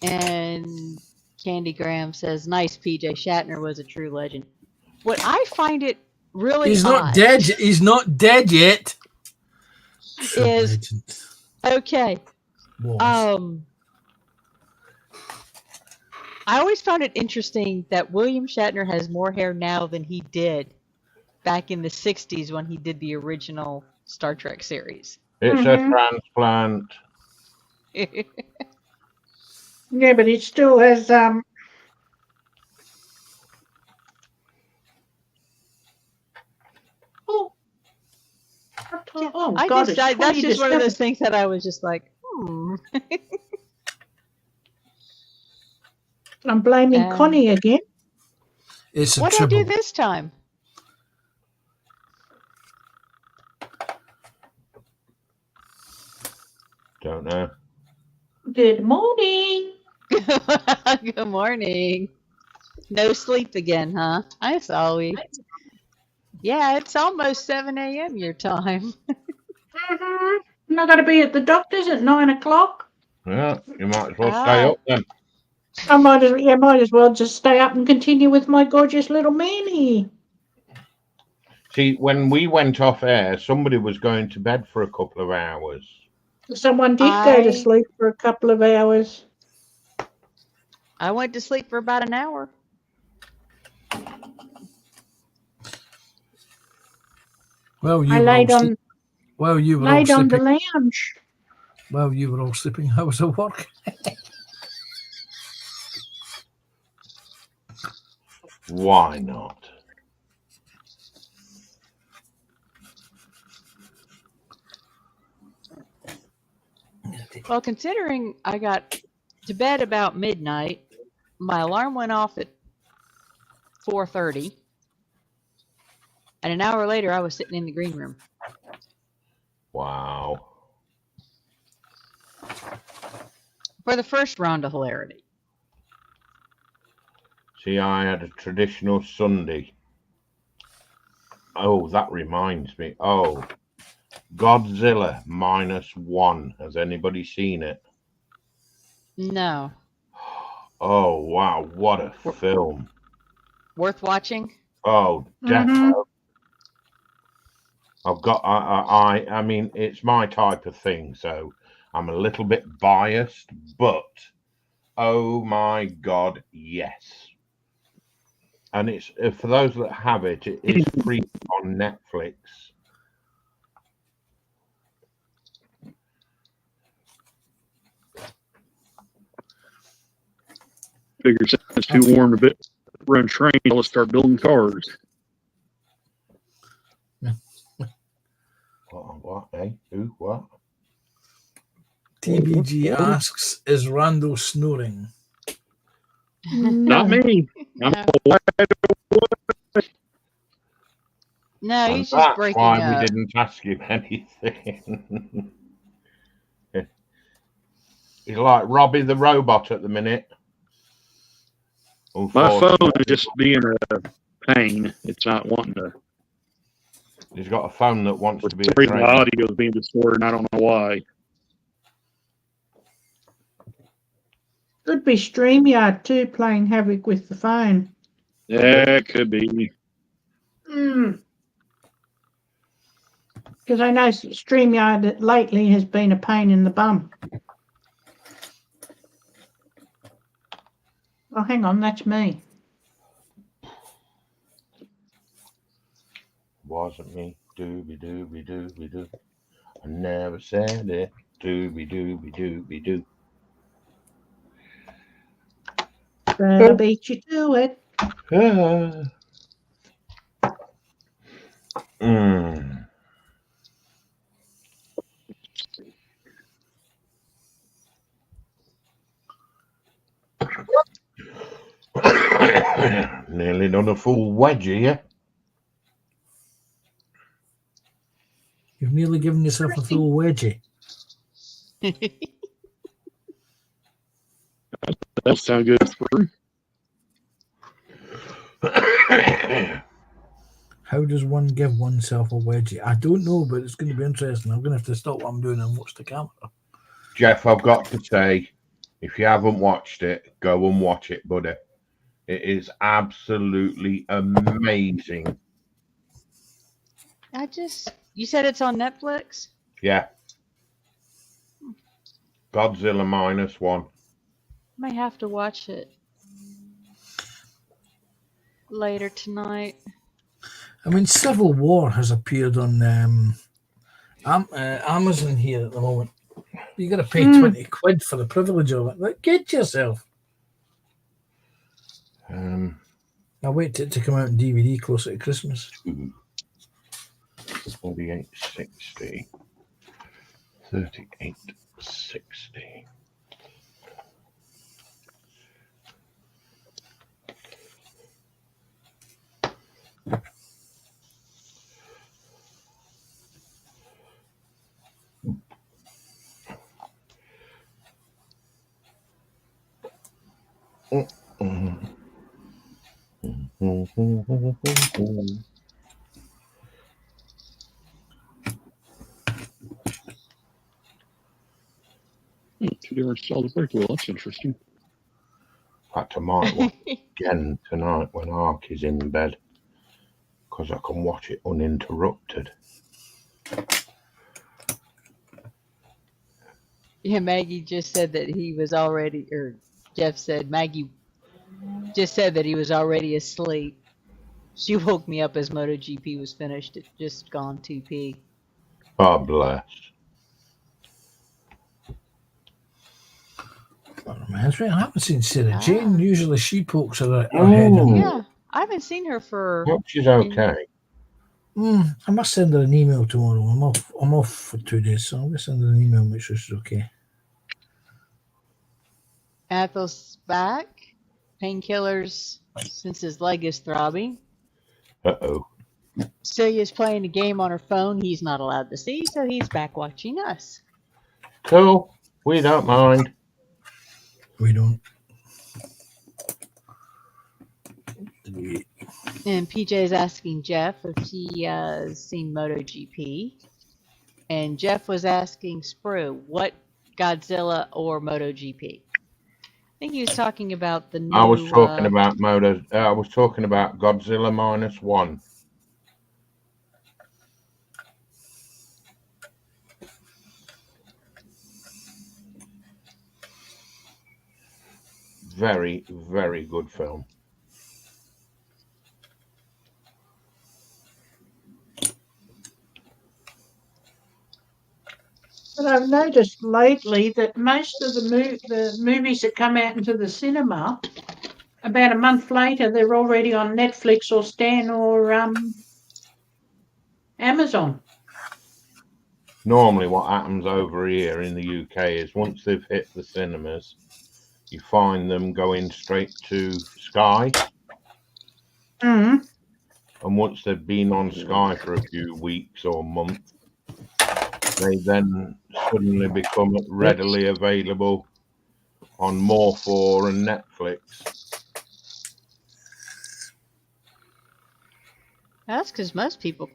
And Candy Graham says, nice, PJ Shatner was a true legend. What I find it really He's odd not dead. He's not dead yet. is okay. Was. I always found it interesting that William Shatner has more hair now than he did back in the 60s when he did the original Star Trek series. It's a transplant. Yeah, but it still has I God, just, it's that's 20 just to one of 7. those things that I was just like, I'm blaming Connie again. It's a what did I do triple. this time? Don't know. Good morning. Good morning. No sleep again, huh? I saw we. Yeah, it's almost 7 a.m. your time. And I got to be at the doctor's at 9 o'clock. Yeah, you might as well stay up then. I might as well just stay up and continue with my gorgeous little Manny. See, when we went off air, somebody was going to bed for a couple of hours. Someone did go to sleep for a couple of hours. I went to sleep for about an hour. Well, you I were laid all on, sleep- Well, you were all laid on the sleeping. lounge. Well, you were all sleeping. I was at work. Why not? Well, considering I got to bed about midnight, my alarm went off at 4:30, and an hour later I was sitting in the green room. Wow. For the first round of hilarity. See, I had a traditional Sunday. Oh, that reminds me. Oh, Godzilla -1. Has anybody seen it? No. Oh, wow. What a film. Worth watching? Oh, definitely. I've got, I mean, it's my type of thing, so I'm a little bit biased, but oh my God, yes. And it's, for those that have it, it is free on Netflix. Figure since it's too warm to run trains, let's start building cars. What? Eh? Who? What? TBG asks, is Randall snoring? Not me. I'm No, And he's just that's breaking why up. we didn't ask him anything. He's like Robbie the robot at the minute. My phone Unfortunately. is just being a pain. It's not wanting to. He's got a phone that wants For to be some a reason, the train. audio is being distorted, and I don't know why. Could be StreamYard too, playing havoc with the phone. Yeah, it could be. Because I know StreamYard lately has been a pain in the bum. Oh, hang on, that's me. Wasn't me. Dooby dooby dooby doo. I never said it. Dooby dooby dooby doo. But I beat you to it. Mm. Nearly done a full wedgie, yeah? You've nearly given yourself a full wedgie. That sound good, Sprue. How does one give oneself a wedgie? I don't know, but it's going to be interesting. I'm going to have to stop what I'm doing and watch the camera. Jeff, I've got to say, if you haven't watched it, go and watch it, buddy. It is absolutely amazing. You said it's on Netflix? Yeah. Godzilla -1. Might have to watch it later tonight. I mean, Civil War has appeared on Amazon here at the moment. You got to pay 20 quid for the privilege of it. Like, get yourself. I'll wait it to come out in DVD closer to Christmas. 48.60. 38.60. Two different styles of break. Well, that's interesting. I might watch it again tonight when Ark is in bed, because I can watch it uninterrupted. Yeah, Maggie just said that he was already, or Jeff said Maggie just said that he was already asleep. She woke me up as MotoGP was finished. It just gone 2p. Oh, bless. Reminds me, I haven't seen Sarah Jane. Usually she pokes her head in. Yeah, I haven't seen her for. Hope she's okay. I must send her an email tomorrow. I'm off for 2 days, so I'm going to send her an email and make sure she's okay. Athel's back. Painkillers since his leg is throbbing. Uh-oh. Celia's playing a game on her phone he's not allowed to see, so he's back watching us. Cool. We don't mind. We don't. And PJ is asking Jeff if he has seen MotoGP. And Jeff was asking Sprue, what Godzilla or MotoGP? I think he was talking about the new... I was talking about I was talking about Godzilla -1. Very, very good film. But I've noticed lately that most of the movies that come out into the cinema, about a month later, they're already on Netflix or Stan or Amazon. Normally what happens over here in the UK is once they've hit the cinemas, you find them going straight to Sky. Mm. And once they've been on Sky for a few weeks or months, they then suddenly become readily available on More4 and Netflix. That's because most people,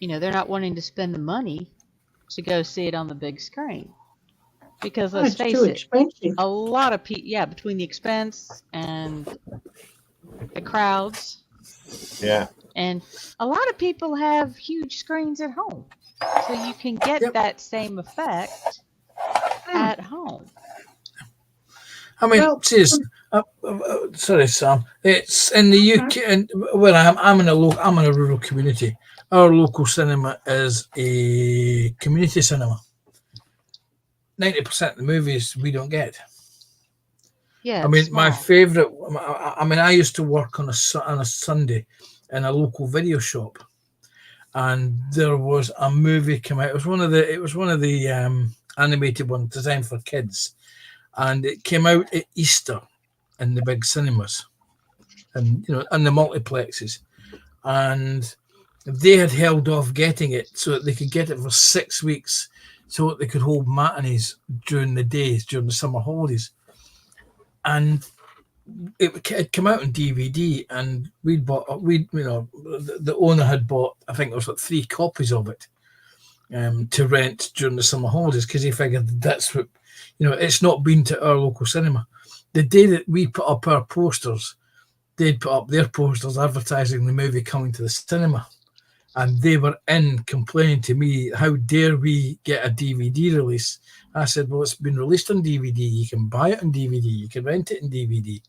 they're not wanting to spend the money to go see it on the big screen. Because Oh, let's it's face too it, expensive. a lot of people, yeah, between the expense and the crowds, Yeah. and a lot of people have huge screens at home. So you can get Yep. that same effect at home. I mean, Well, seriously, sorry, Sam. It's in the UK, and where I'm in a rural community. Our local cinema is a community cinema. 90% of the movies we don't get. Yeah, I mean, it's my small. favorite. I mean, I used to work on a Sunday in a local video shop, and there was a movie come out. It was one of the animated ones designed for kids, and it came out at Easter in the big cinemas, and in the multiplexes, and they had held off getting it so that they could get it for 6 weeks, so that they could hold matinees during the days during the summer holidays, and it had come out on DVD, and the owner had bought, I think it was like 3 copies of it, to rent during the summer holidays, because he figured that's what, it's not been to our local cinema. The day that we put up our posters, they'd put up their posters advertising the movie coming to the cinema, and they were in complaining to me, how dare we get a DVD release? I said, well, it's been released on DVD. You can buy it on DVD. You can rent it in DVD.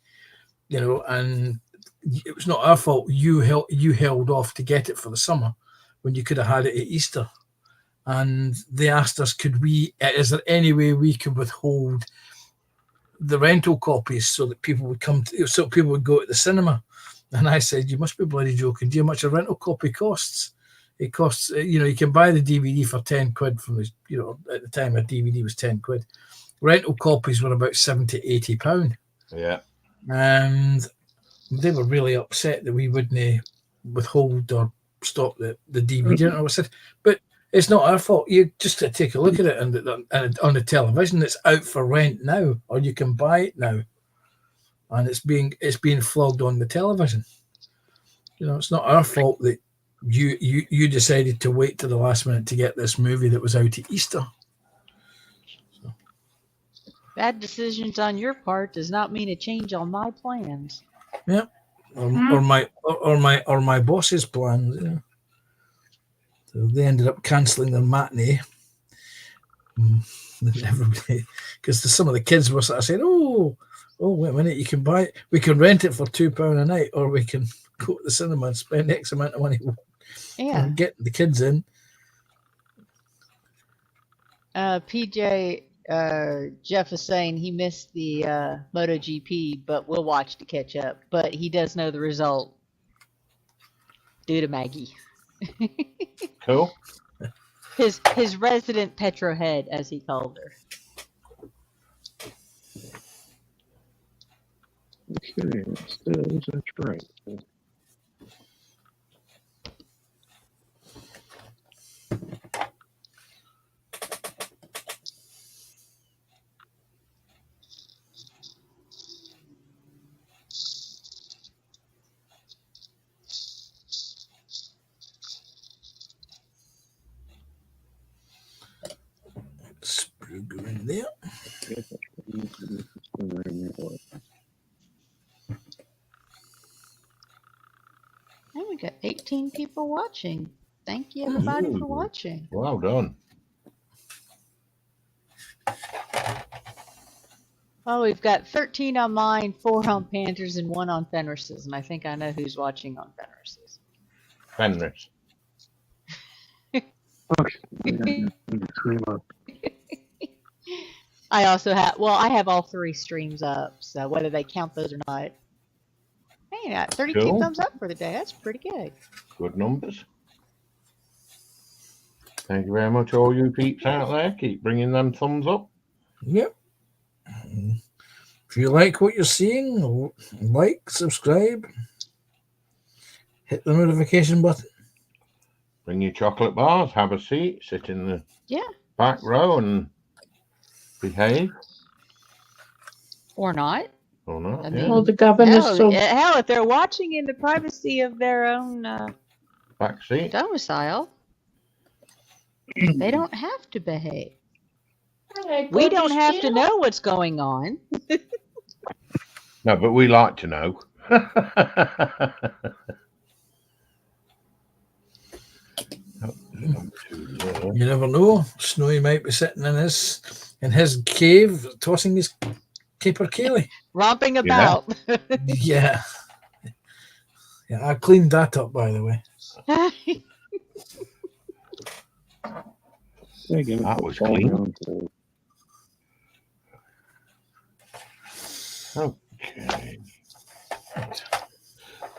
And it was not our fault. You held off to get it for the summer when you could have had it at Easter. And they asked us, is there any way we could withhold the rental copies so that people would people would go to the cinema? And I said, you must be bloody joking. Do you know how much a rental copy costs? It costs, you can buy the DVD for 10 quid from the, at the time a DVD was 10 quid. Rental copies were about 70, 80 pound. Yeah. And they were really upset that we wouldn't withhold or stop the DVD. And I said, but it's not our fault. You just take a look at it and on the television. It's out for rent now, or you can buy it now, and it's being flogged on the television. It's not our fault that you decided to wait to the last minute to get this movie that was out at Easter. Bad decisions on your part does not mean a change on my plans. Yeah, or my boss's plans. Yeah. So they ended up cancelling their matinee. Everybody, because some of the kids were sort of saying, "Oh, wait a minute! You can buy it. We can rent it for £2 a night, or we can go to the cinema and spend X amount of money." Yeah, get the kids in. PJ. Jeff is saying he missed the MotoGP, but will watch to catch up. But he does know the result due to Maggie. Cool. His resident petrohead, as he called her. Okay, that's right. Go in there. And we got 18 people watching. Thank you, everybody, for watching. Well done. Well, we've got 13 on mine, 4 on Panthers, and 1 on Fenris's. And I think I know who's watching on Fenris's. Fenris. I also I have all 3 streams up, so whether they count those or not. Hey, I got 32 Cool. thumbs up for the day. That's pretty good. Good numbers. Thank you very much, all you peeps out there. Keep bringing them thumbs up. Yep. If you like what you're seeing, like, subscribe, hit the notification button. Bring your chocolate bars, have a seat, sit in the back row and behave. Or not. Or not. I Yeah. mean, Well, the governors hell, if they're watching in the privacy of their own Back seat. domicile, they don't have to behave. We don't have to know what's going on. No, but we like to know. You never know. Snowy might be sitting in his cave, tossing his capercaillie. Romping about. Yeah. Yeah, I cleaned that up, by the way. That was clean. Okay.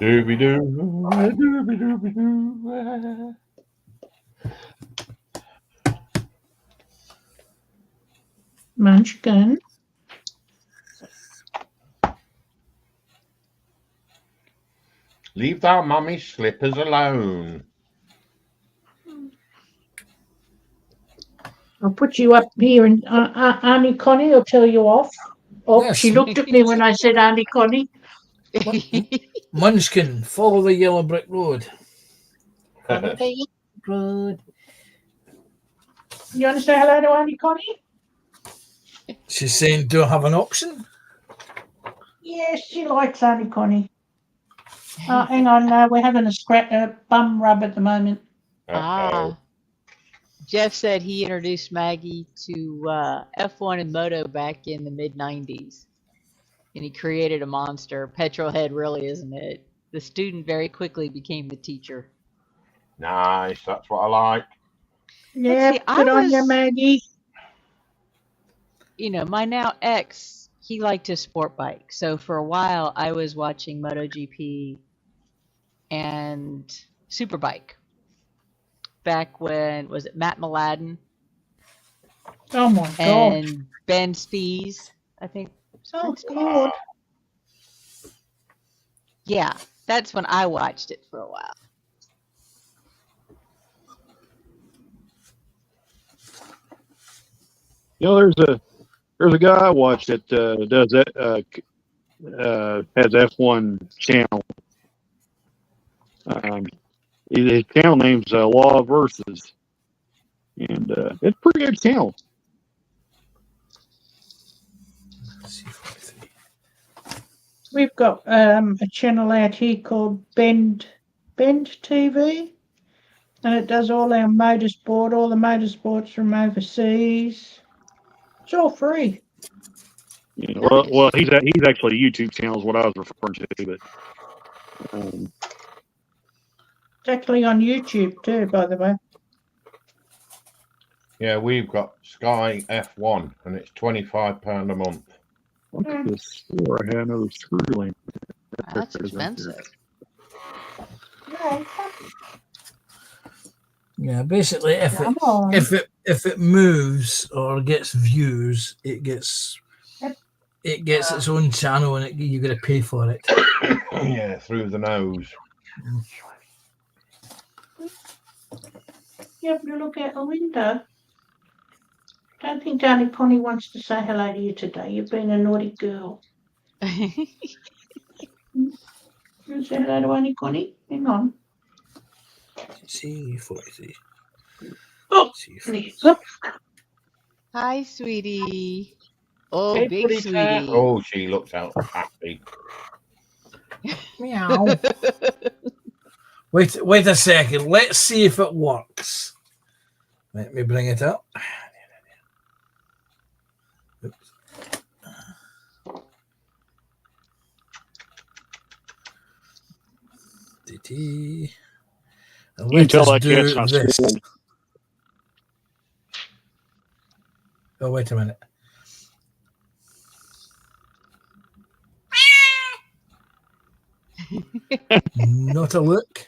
Dooby doo, dooby dooby doo. Munchkin. Leave thy mummy's slippers alone. I'll put you up here, and Auntie Connie will tell you off. Oh, Yes. she looked at me when I said Auntie Connie. Munchkin, follow the yellow brick road. Follow the yellow road. You want to say hello to Auntie Connie? She's saying, do I have an option? Yes, she likes Auntie Connie. Hang on, we're having a bum rub at the moment. Ah. Jeff said he introduced Maggie to F1 and Moto back in the mid-90s. And he created a monster. Petrolhead really isn't it. The student very quickly became the teacher. Nice, that's what I like. Yeah, good on you, Maggie. You know, my now ex, he liked his sport bike. So for a while, I was watching MotoGP and Superbike. Back when, was it Matt Mladen? Oh my God. And Ben Spies, I think. Oh God. Yeah, that's when I watched it for a while. You know, there's a guy I watch that does that has F1 channel. His channel name's Law of Versus, and it's a pretty good channel. We've got a channel out here called Bend TV, and it does all our motorsport, all the motorsports from overseas. It's all free. Yeah, well, he's actually a YouTube channel is what I was referring to, but It's actually on YouTube too, by the way. Yeah, we've got Sky F1, and it's £25 a month. I could swear I had another screw link. That's expensive. Yeah, basically, if it moves or gets views, it gets its own channel, and you got to pay for it. Yeah, through the nose. You have to look out the window. Don't think Auntie Connie wants to say hello to you today. You've been a naughty girl. You want to say hello to Auntie Connie? Hang on. C40. Oh, please. Hi, sweetie. Oh, Hey, big pretty sweetie. cat. Oh, she looks out happy. Meow. Wait a second. Let's see if it works. Let me bring it up. Oops. DT. You can tell that cat's not this. schooled. Oh, wait a minute. Not a look.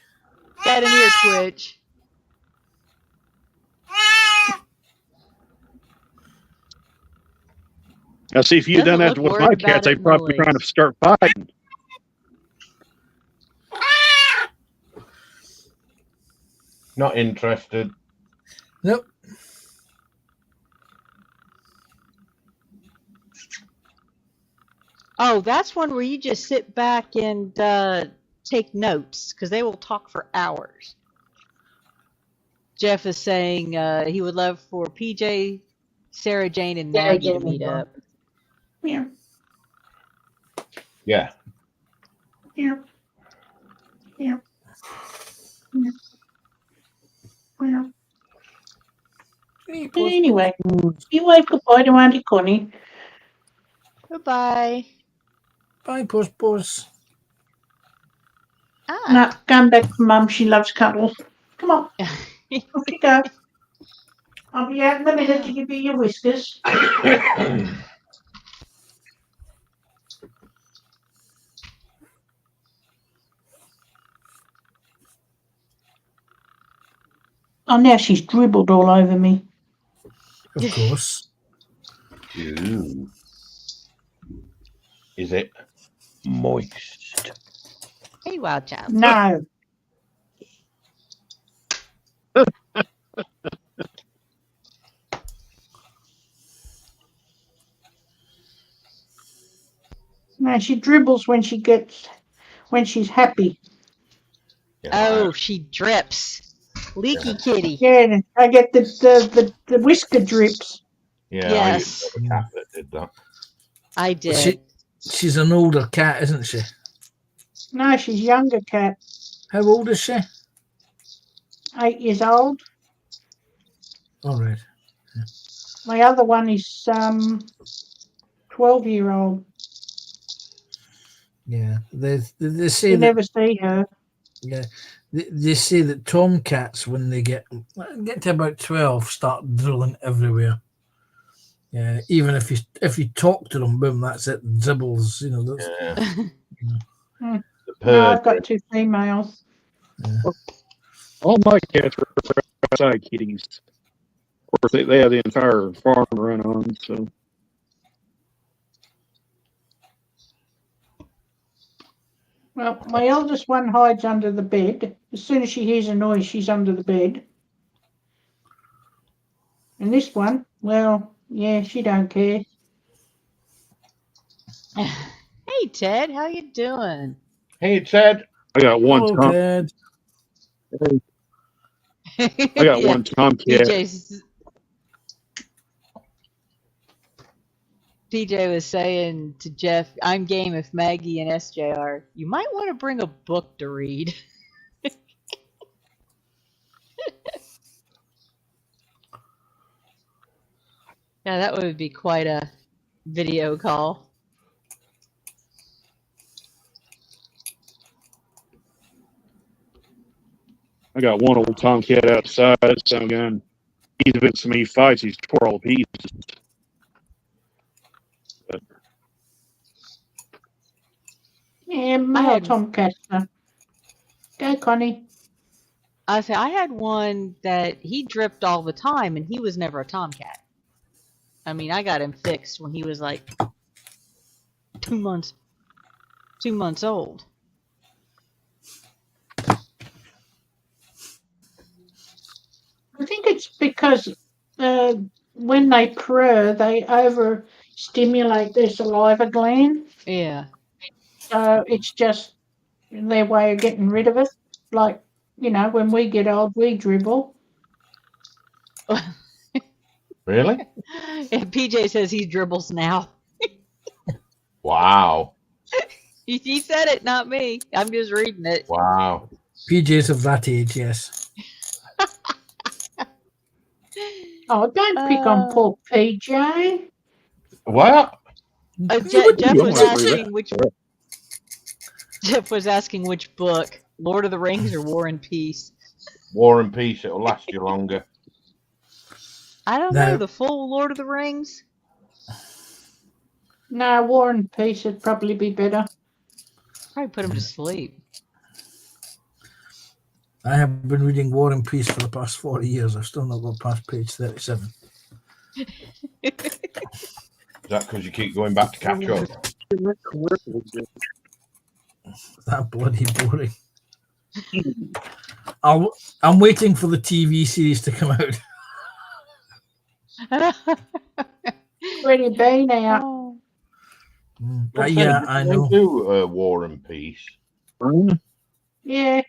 Got an ear twitch. Now, see, if you'd done Doesn't that look with worried my about cats, it they'd probably be noise. trying to start fighting. Not interested. Nope. Oh, that's one where you just sit back and take notes because they will talk for hours. Jeff is saying he would love for PJ Sarah Jane and Maggie to meet up. Yeah. Yeah. Yeah. Yeah. Yeah. Yeah. Hey, Puss, Anyway, you wave goodbye to Auntie Connie. Goodbye. bye, Puss, Puss. No, Ah. going back to Mum. She loves cuddles. Come on, off you go. I'll be out in a minute to give you your whiskers. Oh, now she's dribbled all over me. Of course. Ooh. Is it moist? Hey, Wild Child. No. No, she dribbles when she's happy. Yeah, Oh, she drips. Leaky kitty. Yeah, I get the whisker drips. yeah. Yes. I used to have a cat that did that. I did. She's an older cat, isn't she? No, she's younger cat, How old is she? 8 years old. All right. My other one is 12-year-old. Yeah. They say You that. never see her. Yeah. They say that tomcats, when they get to about 12, start drilling everywhere. Yeah. Even if you talk to them, boom, that's it. Dribbles. You know. That's, Yeah. Hmm. The No, purr I've got 2 females. All my cats are outside kitties. Of course, they have the entire farm to run on, so. Well, my eldest one hides under the bed. As soon as she hears a noise, she's under the bed. And this one, well, yeah, she don't care. Hey, Ted. How you doing? Hey, Ted. I got one hello, tom. Ted. I got one tomcat. PJ was saying to Jeff, I'm game if Maggie and SJ are. You might want to bring a book to read. Yeah, that would be quite a video call. I got one old tomcat outside. Some gun. He's been so many fights. He's tore all to pieces. But Yeah, male tomcats. Go, Connie. I had one that he dripped all the time, and he was never a tomcat. I mean, I got him fixed when he was like 2 months old. I think it's because when they purr, they overstimulate their saliva gland. Yeah. So it's just their way of getting rid of it. Like, when we get old, we dribble. Really? And PJ says he dribbles now. Wow. He said it, not me. I'm just reading it. Wow. PJ's of that age, yes. Oh, don't pick on poor PJ. What? Jeff was asking which book, Lord of the Rings or War and Peace. War and Peace. It'll last you longer. I don't know, the full Lord of the Rings. No, War and Peace would probably be better. Probably put him to sleep. I have been reading War and Peace for the past 40 years. I've still not got past page 37. Is that because you keep going back to catch up? That bloody boring. I'm waiting for the TV series to come out. Already been out. Oh. Yeah, I know. They do War and Peace. Yeah.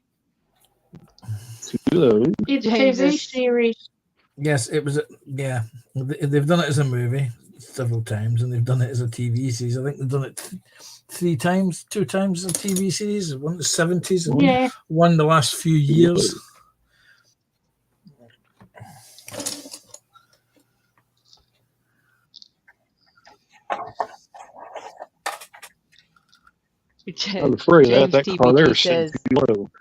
Hello. It's a TV series. Yes, it was. Yeah, they've done it as a movie several times, and they've done it as a TV series. I think they've done it 3 times, 2 times as a TV series. One in the 70s and Yeah. one the last few years. I'm afraid James that car there TPG is sitting says too low.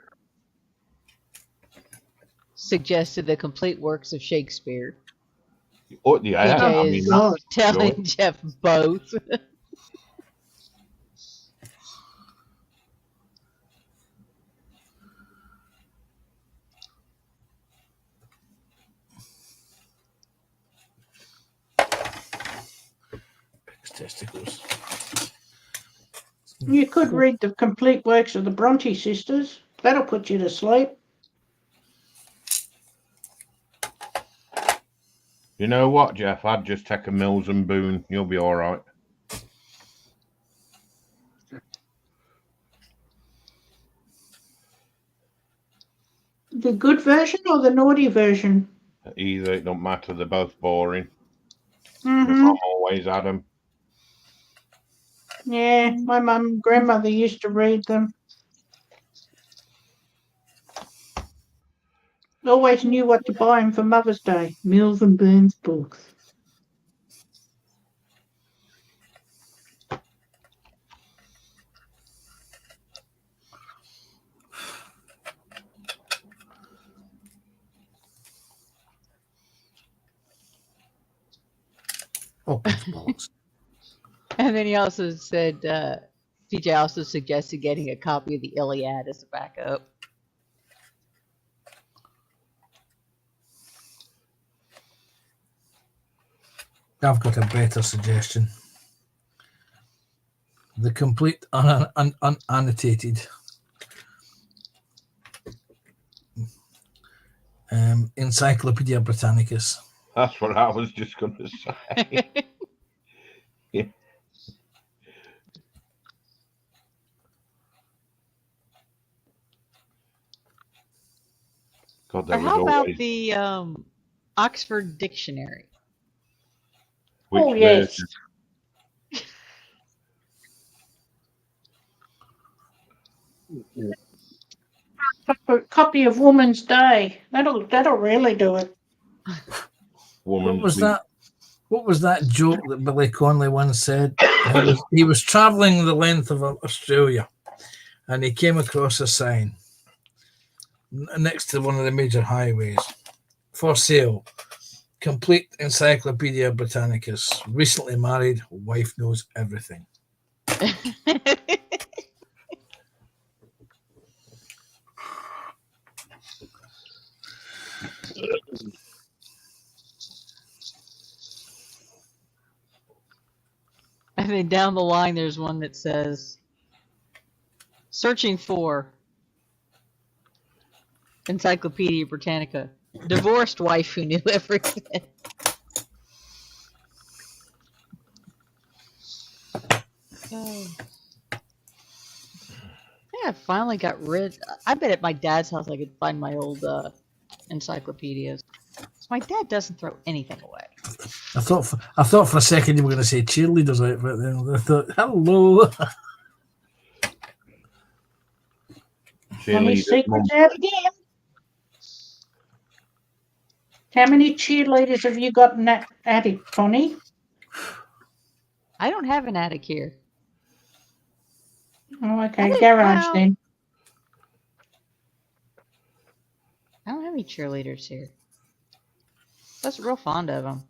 suggested the complete works of Shakespeare. Oh, yeah, PJ I is mean, God. telling Joy. Jeff both. Testicles. You could read the complete works of the Bronte sisters. That'll put you to sleep. You know what, Jeff? I'd just take a Mills and Boone. You'll be all right. The good version or the naughty version? Either, it don't matter. They're both boring. My Mm-hmm. mum always had them. Yeah, my mum and grandmother used to read them. Always knew what to buy him for Mother's Day. Mills and Boone's books. Oh, bollocks. And then he also said, PJ also suggested getting a copy of the Iliad as a backup. I've got a better suggestion. The complete unannotated Encyclopedia Britannicus. That's what I was just going to say. Yeah. God, Or there was how about always the Oxford Dictionary? which Oh, yes. version? A copy of Woman's Day. That'll really do it. Woman's What was Week. that? What was that joke that Billy Connolly once said? He was travelling the length of Australia, and he came across a sign next to one of the major highways for sale. Complete Encyclopedia Britannicus. Recently married, wife knows everything. And then down the line, there's one that says, searching for Encyclopedia Britannica. Divorced wife who knew everything. Oh. Yeah, I finally got rid. I bet at my dad's house I could find my old encyclopedias. My dad doesn't throw anything away. I thought for a second you were going to say cheerleaders outfit. Then I thought, hello. Mommy's Cheerleaders, secret's mum. out again. How many cheerleaders have you got in that attic, Connie? I don't have an attic here. Oh, okay, garage Well, then. I don't have any cheerleaders here. I was real fond of them.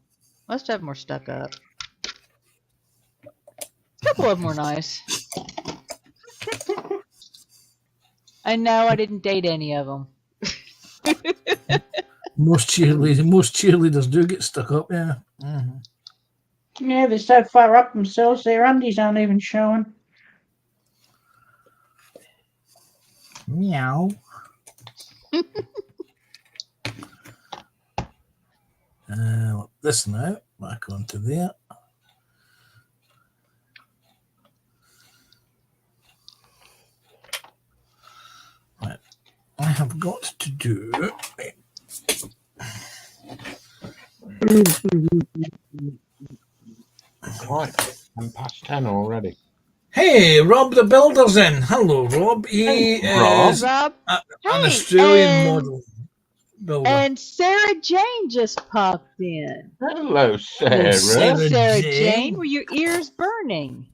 Most of them were stuck up. A couple of them were nice. I know I didn't date any of them. Most cheerleaders do get stuck up. Yeah. Mm-hmm. Yeah, they're so far up themselves, their undies aren't even showing. Meow. This now back onto there. Right. I have got to do Quite. I'm past 10 already. Hey, Rob the Builder's in. Hello, Rob. He Rob. is Rob. an Hey, Australian and- model builder. And Sarah Jane just popped in. Hello, Sarah. Hey, Sarah Sarah Jane. Jane, were your ears burning?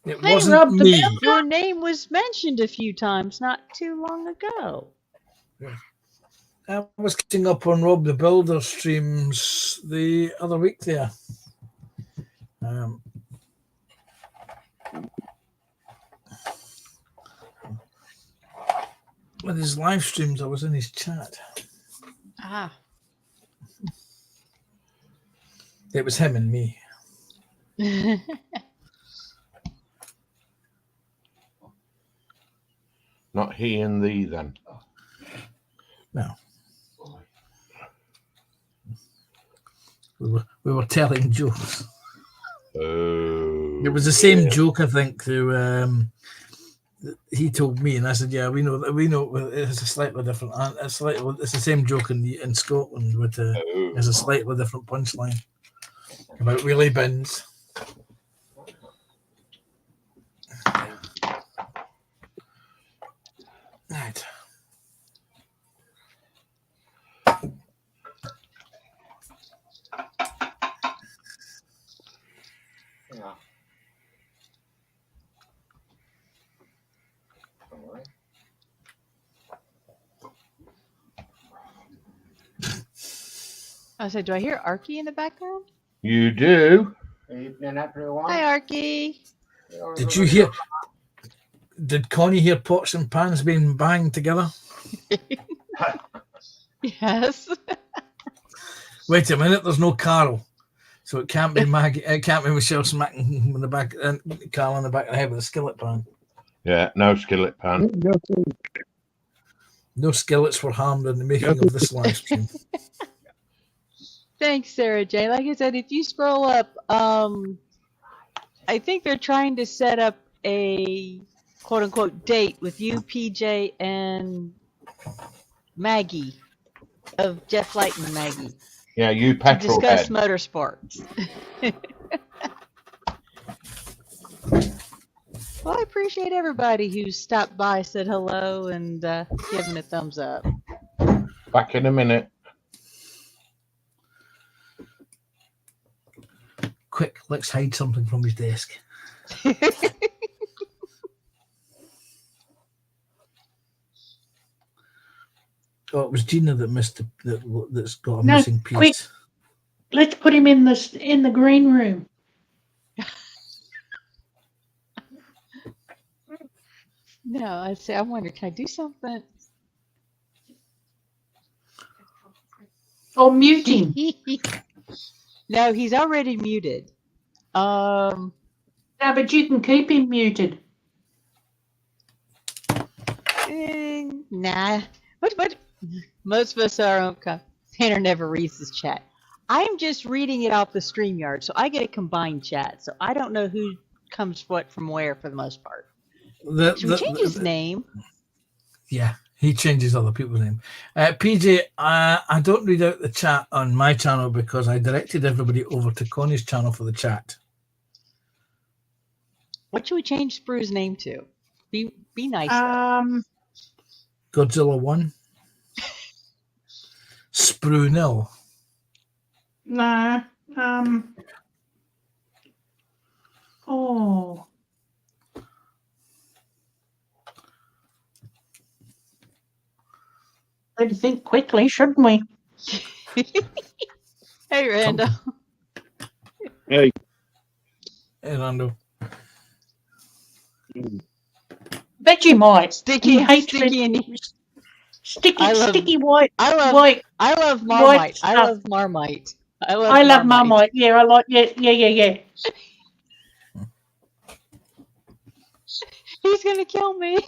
It Hey, wasn't Rob the me. Builder. Your name was mentioned a few times not too long ago. I was catching up on Rob the Builder streams the other week there. With his live streams, I was in his chat. Ah. It was him and me. Not he and thee, then. No. We were telling jokes. Oh. It was the same joke, I think, that he told me, and I said, "Yeah, we know. It's a slightly different. It's the same joke in Scotland, with there's a slightly different punchline about wheelie bins." Right. I said, do I hear Arky in the background? You do? Hi, Arky. Did you hear? Did Connie hear pots and pans being banged together? Yes. Wait a minute, there's no Carol, so it can't be Maggie. It can't be Michelle smacking in the back, Carl in the back of the head with a skillet pan. Yeah, no skillet pan. No skillets were harmed in the making of this live stream. Thanks, Sarah Jane. Like I said, if you scroll up, I think they're trying to set up a quote-unquote date with you, PJ, and Maggie of Jeff Light and Maggie. Yeah, you To petrol discuss head. motorsports. Well, I appreciate everybody who stopped by, said hello, and given a thumbs up. Back in a minute. Quick, let's hide something from his desk. Oh, it was Gina that missed that's got a No, missing piece. quick. Let's put him in the green room. No, I wonder, can I do something? Or mute him. No, he's already muted. No, but you can keep him muted. Nah. What? Most of us are on. Tanner never reads his chat. I'm just reading it off the StreamYard, so I get a combined chat. So I don't know who comes what from where for the most part. Should we change his name? Yeah, he changes other people's name. PJ, I don't read out the chat on my channel because I directed everybody over to Connie's channel for the chat. What should we change Sprue's name to? Be nice. Godzilla 1. Sprue nil. No. Oh. Better think quickly, shouldn't we? Hey, Randall. Hey. Hey, Randall. Vegemite. Sticky and Sticky, I love- sticky white. I love White. Marmite. I stuff. love Marmite. I love Marmite. Yeah, I like. Yeah. He's gonna kill me.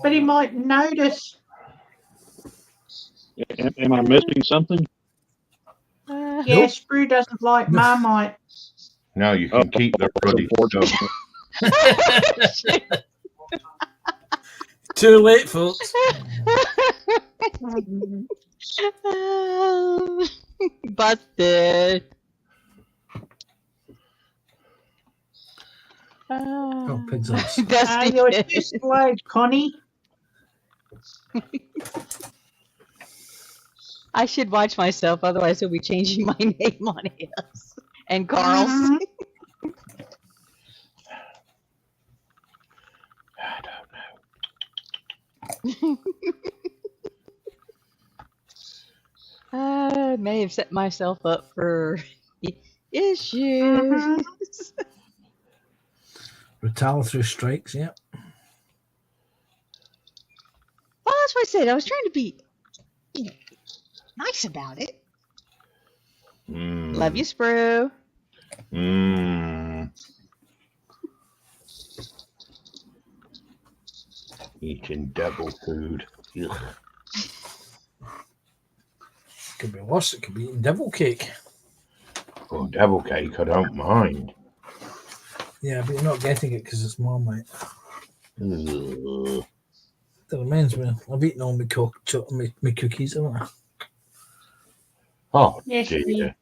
But he might notice. Am I missing something? Yeah, Sprue doesn't like Marmite. No, you can keep the ruddy stuff. Too late, folks. Busted. Oh, pig's eyes. Dusty You're Pig. too slow, Connie. I should watch myself, otherwise he'll be changing my name on his. And Carl's. Mhm. I don't know. I may have set myself up for issues. Mhm. Retaliatory strikes, yeah. Well, that's what I said. I was trying to be nice about it. Love you, Sprue. Eating devil food. Ugh. Could be worse. It could be eating devil cake. Oh, devil cake, I don't mind. Yeah, but you're not getting it because it's Marmite. Ugh. That reminds me, I've eaten all my cookies, haven't I? Oh, Yes, dear.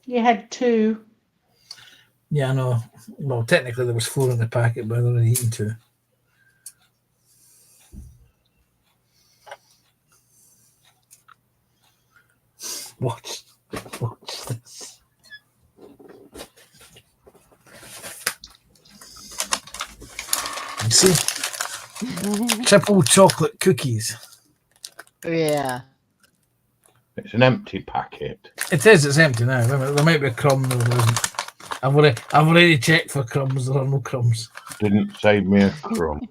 you had 2. Yeah, I know. Well, technically there was 4 in the packet, but I'd already eaten 2. Watch this. You see? Triple chocolate cookies. Yeah. It's an empty packet. It is, it's empty now. There might be a crumb, there isn't. I've already checked for crumbs, there are no crumbs. Didn't save me a crumb.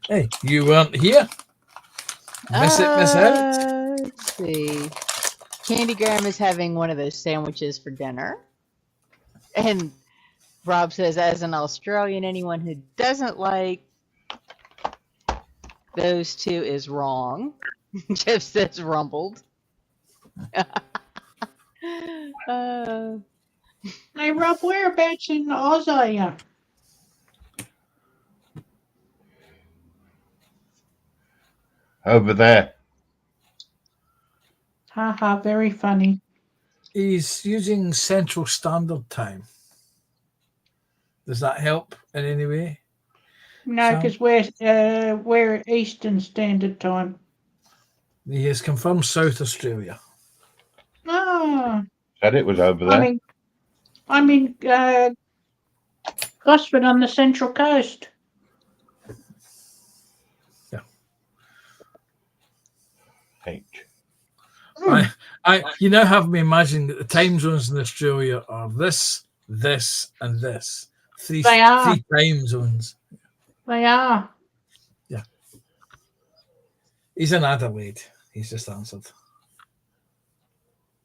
Hey, you weren't here. Miss out. Let's see. Candy Graham is having one of those sandwiches for dinner. And Rob says, as an Australian, anyone who doesn't like those 2 is wrong. Jeff says rumbled. Hey, Rob, whereabouts in Oz are you? Over there. Haha, very funny. He's using Central Standard Time. Does that help in any way? No, Sam? because we're at Eastern Standard Time. He has confirmed South Australia. Oh, Said it was over there. I'm in Gosford on the Central Coast. H. You now have me imagining that the time zones in Australia are this, and this. Three time zones. They are. Yeah. He's in Adelaide. He's just answered.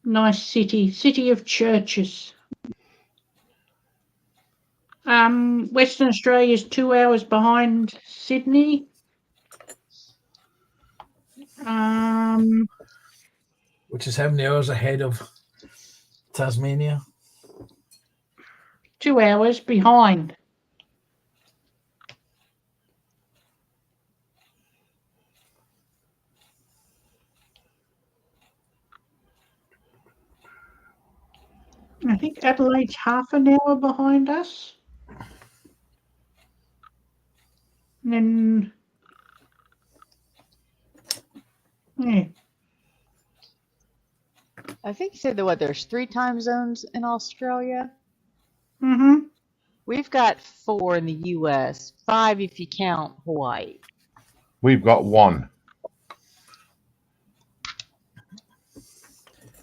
Nice city of churches. Western Australia is 2 hours behind Sydney. Which is how many hours ahead of Tasmania? 2 hours behind. I think Adelaide's half an hour behind us. And then, yeah. I think you said that there's 3 time zones in Australia. Mm-hmm. We've got 4 in the US, 5 if you count Hawaii. We've got 1.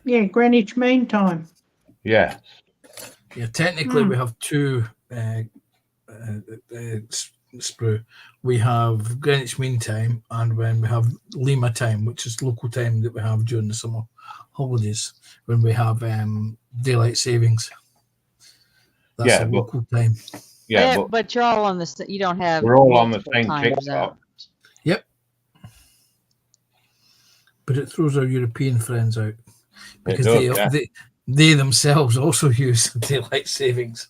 Yeah, Greenwich Mean Time. Yes. Yeah, technically we have 2 Sprue. We have Greenwich Mean Time, and when we have Lima Time, which is local time that we have during the summer holidays, when we have daylight savings. That's a local time. Yeah, but you're all on the. You don't have. We're all on the same time TikTok. zones. Yep. But it throws our European friends out because they themselves also use daylight savings.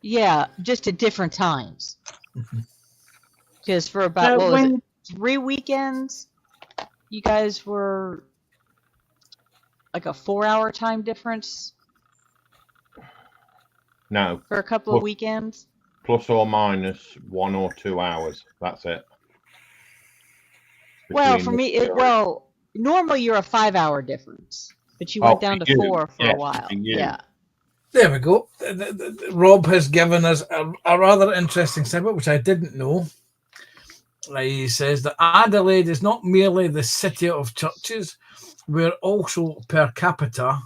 Yeah, just at different times. Because for about 3 weekends, you guys were like a 4-hour time difference No, for a couple of weekends? plus or minus 1 or 2 hours. That's it. Well, Between for the me, two. normally you're a 5-hour difference, but you went down to for you, 4 for a yes, while. for you. Yeah. There we go. Rob has given us a rather interesting snippet, which I didn't know. He says that Adelaide is not merely the city of churches, we're also per capita,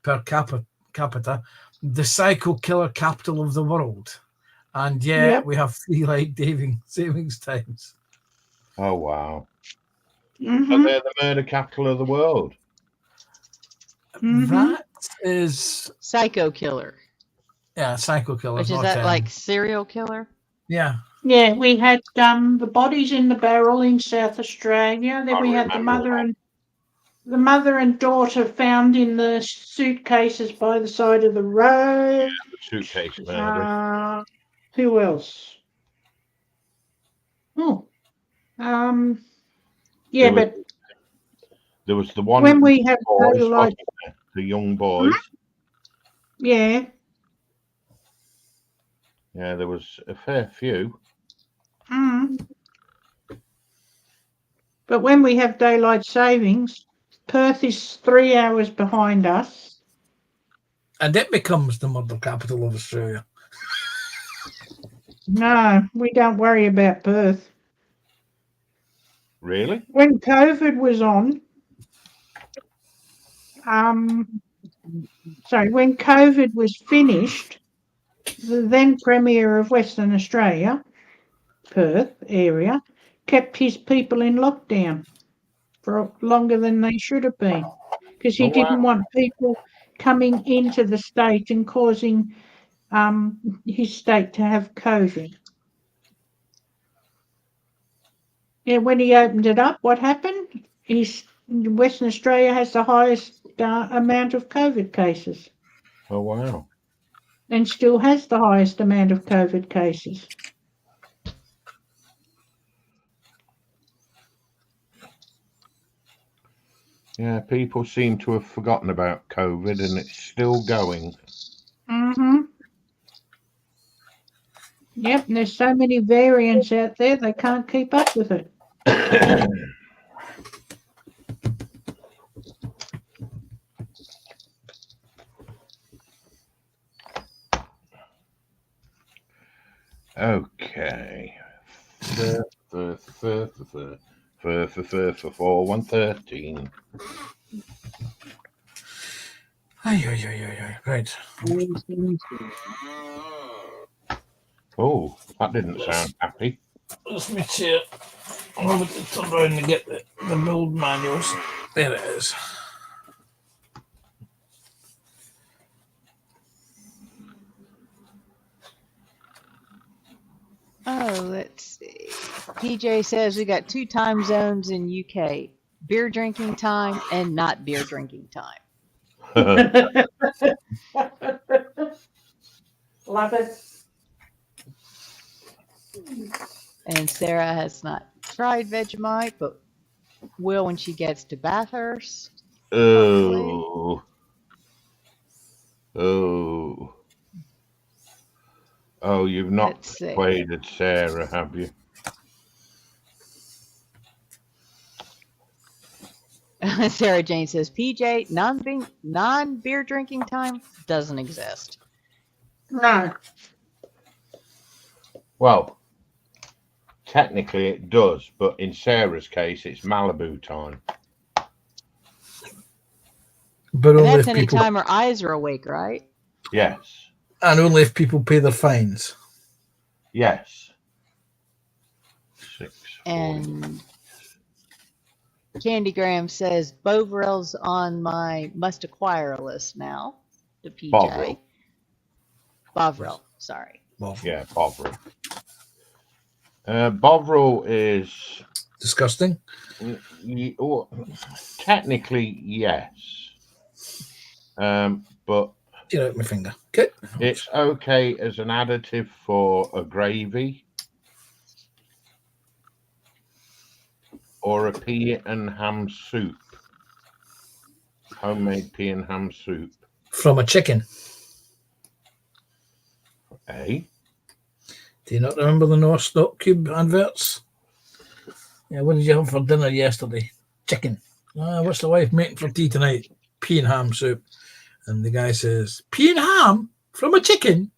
the psycho killer capital of the world. And Yep. we have 3 life savings times. Oh, wow. So Mhm. they're the murder capital of the world. Mhm. That is, Psycho killer. yeah, psycho killer. Which is that like serial killer? Yeah. Yeah, we had the bodies in the barrel in South Australia. Then I we had the remember mother and daughter found in the suitcases by the side of the road. the suitcase murder. Who else? Oh, yeah, There was- but There was the one when we have boys, daylight, wasn't there? The young boys. yeah, Yeah, there was a fair few. but when we have daylight savings, Perth is 3 hours behind us. And it becomes the murder capital of Australia. No, we don't worry about Perth. Really? When COVID was on, when COVID was finished, the then Premier of Western Australia, Perth area, kept his people in lockdown for longer than they should have been because he Oh, wow. didn't want people coming into the state and causing his state to have COVID. Yeah, when he opened it up, what happened? Western Australia has the highest amount of COVID cases Oh, wow. and still has the highest amount of COVID cases. Yeah, people seem to have forgotten about COVID and it's still going. Mm-hmm. Yep, and there's so many variants out there, they can't keep up with it. Okay. 113. Right. Oh, that didn't sound happy. Just me chair. I'm going to turn around and get the build manuals. There it is. Oh, let's see. PJ says we got 2 time zones in UK. Beer drinking time and not beer drinking time. Love it. And Sarah has not tried Vegemite, but will when she gets to Bathurst. Oh. Oh. Oh, you've not persuaded Sarah, have you? Sarah Jane says, PJ, non-beer drinking time doesn't exist. No. Well, technically it does, but in Sarah's case, it's Malibu time. But and only that's if any people, time her eyes are awake, right? Yes. And only if people pay their fines. Yes. 6. And Candygram says Bovril's on my must acquire list now. The PJ. Bovril, sorry. Yeah, Bovril. Bovril is disgusting. Technically, yes. But get out my finger. Okay. It's okay as an additive for a gravy or a pea and ham soup? Homemade pea and ham soup. From a chicken. Eh? Do you not remember the North Stock Cube adverts? Yeah, what did you have for dinner yesterday? Chicken. What's the wife making for tea tonight? Pea and ham soup. And the guy says, pea and ham from a chicken?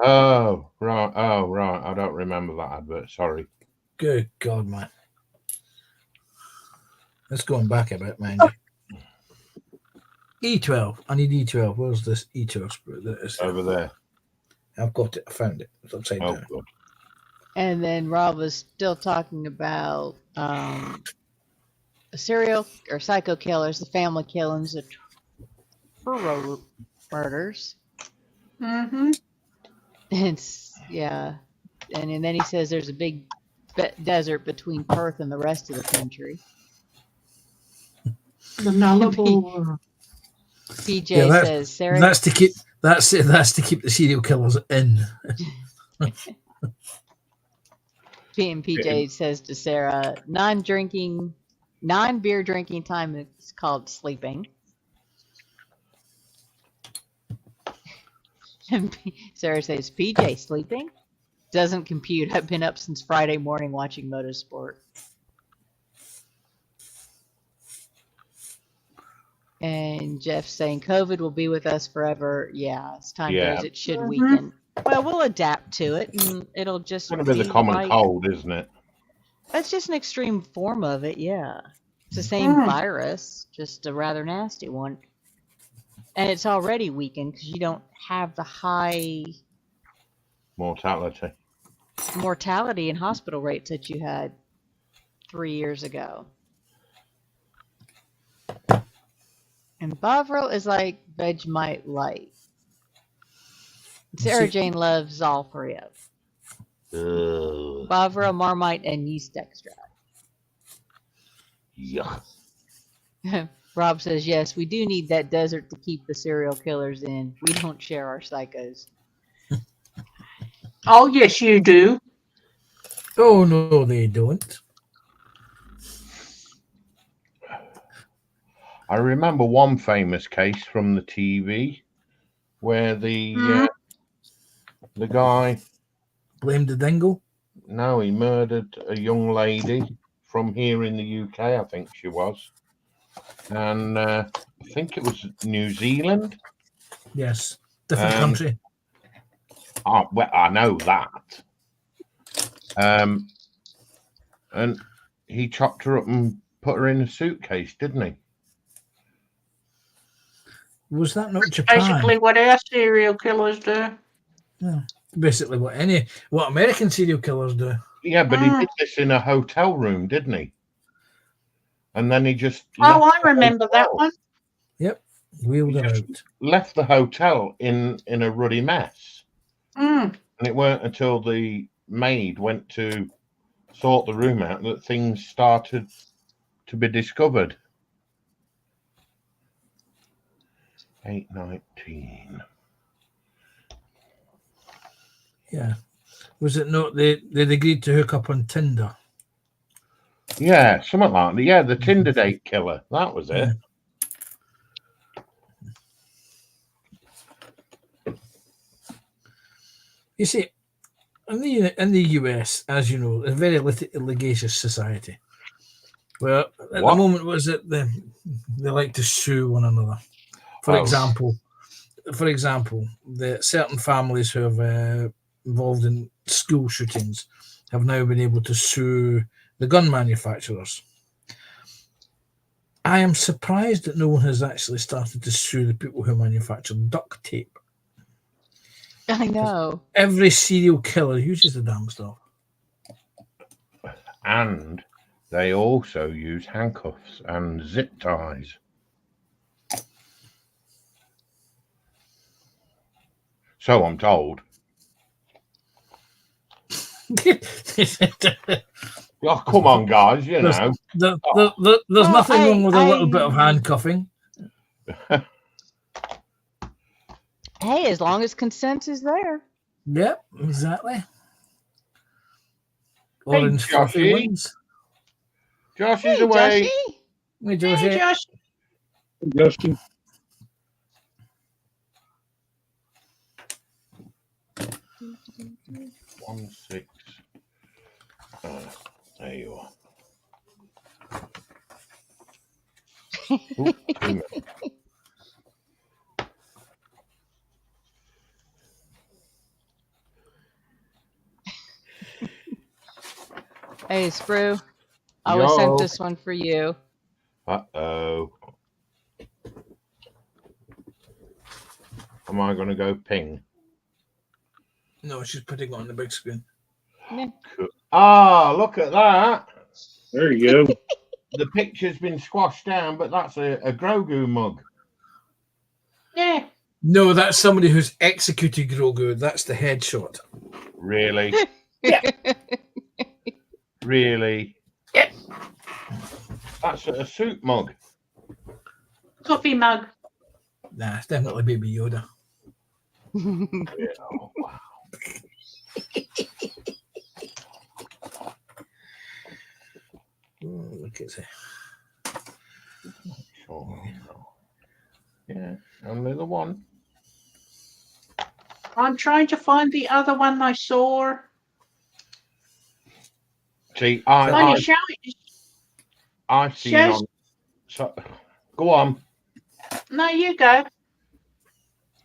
Oh, right. Oh, right. I don't remember that advert. Sorry. Good God, man. Let's going back a bit, mind you. E12. I need E12. Where's this E12 sprue? There it is. Over there. I've got it. I found it. It's upside Oh, down. good. And then Rob was still talking about serial or psycho killers, the family killings, the Truro murders. Mm-hmm. Yeah. And then he says there's a big desert between Perth and the rest of the country. The Nullarbor. PJ Yeah, says Sarah. That's to keep the serial killers in. PJ says to Sarah, non-beer drinking time is called sleeping. And Sarah says, PJ sleeping? Doesn't compute. I've been up since Friday morning watching motorsport. And Jeff saying COVID will be with us forever. Yeah, as time goes, it should weaken. Well, we'll adapt to it, and it'll just It's going to be the common cold, isn't it? That's just an extreme form of it, yeah. It's the same virus, just a rather nasty one. And it's already weakened because you don't have the high mortality and hospital rates that you had 3 years ago. And Bovril is like Vegemite light. Sarah Jane loves all three of them. Bovril, Marmite, and yeast extract. Yeah. Rob says, yes, we do need that desert to keep the serial killers in. We don't share our psychos. Oh, yes, you do. Oh, no, they don't. I remember one famous case from the TV where the guy blamed the dingo. No, he murdered a young lady from here in the UK. I think she was, and I think it was New Zealand. Yes, different country. Oh, well, I know that. And he chopped her up and put her in a suitcase, didn't he? Was that not Japan? Basically what our serial killers do. Yeah, basically what American serial killers do. Yeah, but he did this in a hotel room, didn't he? And then he just I remember that one. Yep, wheeled it out. Left the hotel in a ruddy mess. Mm. And it weren't until the maid went to sort the room out that things started to be discovered. 819. Yeah. Was it not they'd agreed to hook up on Tinder? Yeah, something like that. Yeah, the Tinder date killer. That was it. You see, in the US, as you know, a very litigious society. Well, at the moment, was it they like to sue one another? For example, the certain families who have involved in school shootings have now been able to sue the gun manufacturers. I am surprised that no one has actually started to sue the people who manufacture duct tape. I know. Every serial killer uses the damn stuff. And they also use handcuffs and zip ties. So I'm told. Oh, come on, guys, you know. There's nothing wrong with a little bit of handcuffing. Hey, as long as consent is there. Yep, exactly. Orange fluffy ones. Josh is Hey, away. Joshy. We do Hey, it. Josh. Justin. 1 6. There you are. Ooh, 2 minutes. Hey, Sprue. I was sent this one for you. Uh-oh. Am I going to go ping? No, she's putting it on the big screen. Yeah. Cool. Ah, look at that. There you go. The picture's been squashed down, but that's a Grogu mug. Yeah. No, that's somebody who's executed Grogu. That's the headshot. Really? Yeah. Really? Yep. That's a soup mug. Coffee mug. Nah, it's definitely Baby Yoda. Yeah, oh, wow. Oh, look at it. Sure. Yeah, only the one. I'm trying to find the other one I saw. See, Connie, show it. I've seen Shows- on. So, go on. No, you go.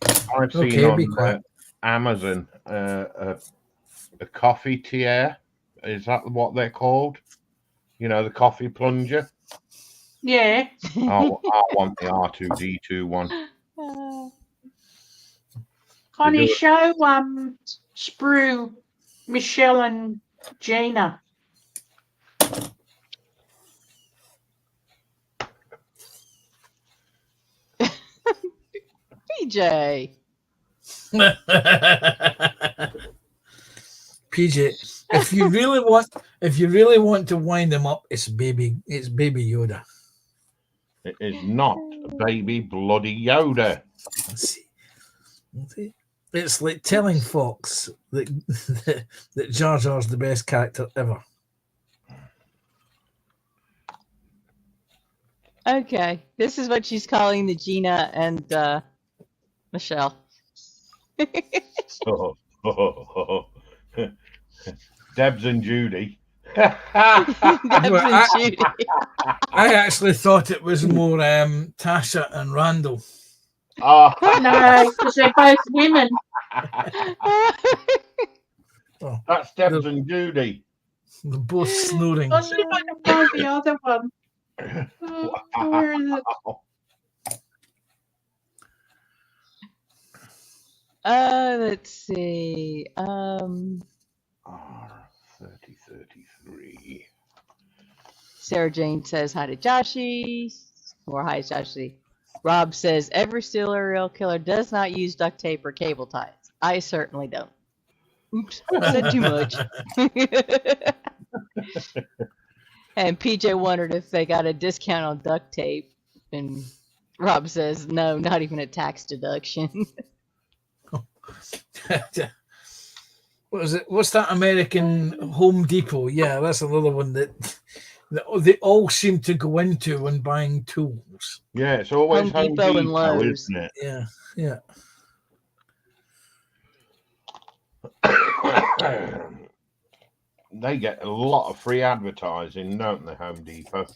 I've seen Okay, be on quiet. Amazon a coffee tier. Is that what they're called? You know, the coffee plunger. Yeah. Oh, I want the R2D2 one. Connie, do it. show Sprue, Michelle, and Gina. PJ. PJ, if you really want to wind them up, it's Baby Yoda. It is not baby bloody Yoda. Let's see. It's like telling Fox that that Jar Jar's the best character ever. Okay, this is what she's calling the Gina and Michelle. Debs and Judy. Debs and Judy. I actually thought it was more Tasha and Randall. Oh. No, because they're both women. That's Debs and Judy. They're both snoring. I'll see if I can find the other one. Where is it? Let's see. R3033. Sarah Jane says hi to Joshy. Or hi, Joshy. Rob says every serial killer does not use duct tape or cable ties. I certainly don't. Oops, said too much. And PJ wondered if they got a discount on duct tape. And Rob says, no, not even a tax deduction. What is it? What's that American Home Depot? Yeah, that's another one that they all seem to go into when buying tools. Yeah, it's always Home Depot and Lowe's. isn't it? Yeah, yeah. They get a lot of free advertising, don't they, Home Depot?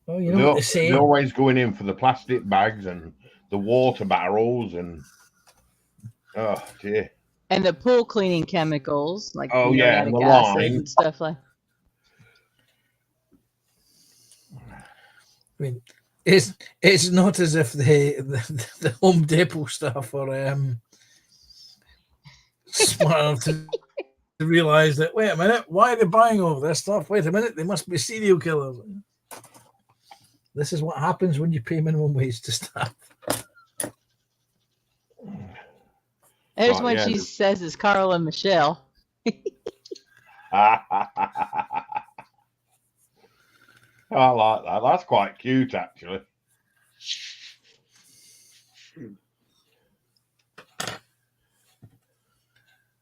Well, you know what they say. They're always going in for the plastic bags and the water barrels and oh dear. And the pool cleaning chemicals, like Oh, yeah, muriatic the acid lime. and stuff like. I mean, it's not as if the Home Depot staff are smart enough to realise that, wait a minute, why are they buying all this stuff? Wait a minute, they must be serial killers. This is what happens when you pay minimum wage to staff. There's when she says it's Carl and Michelle. I like that. That's quite cute, actually.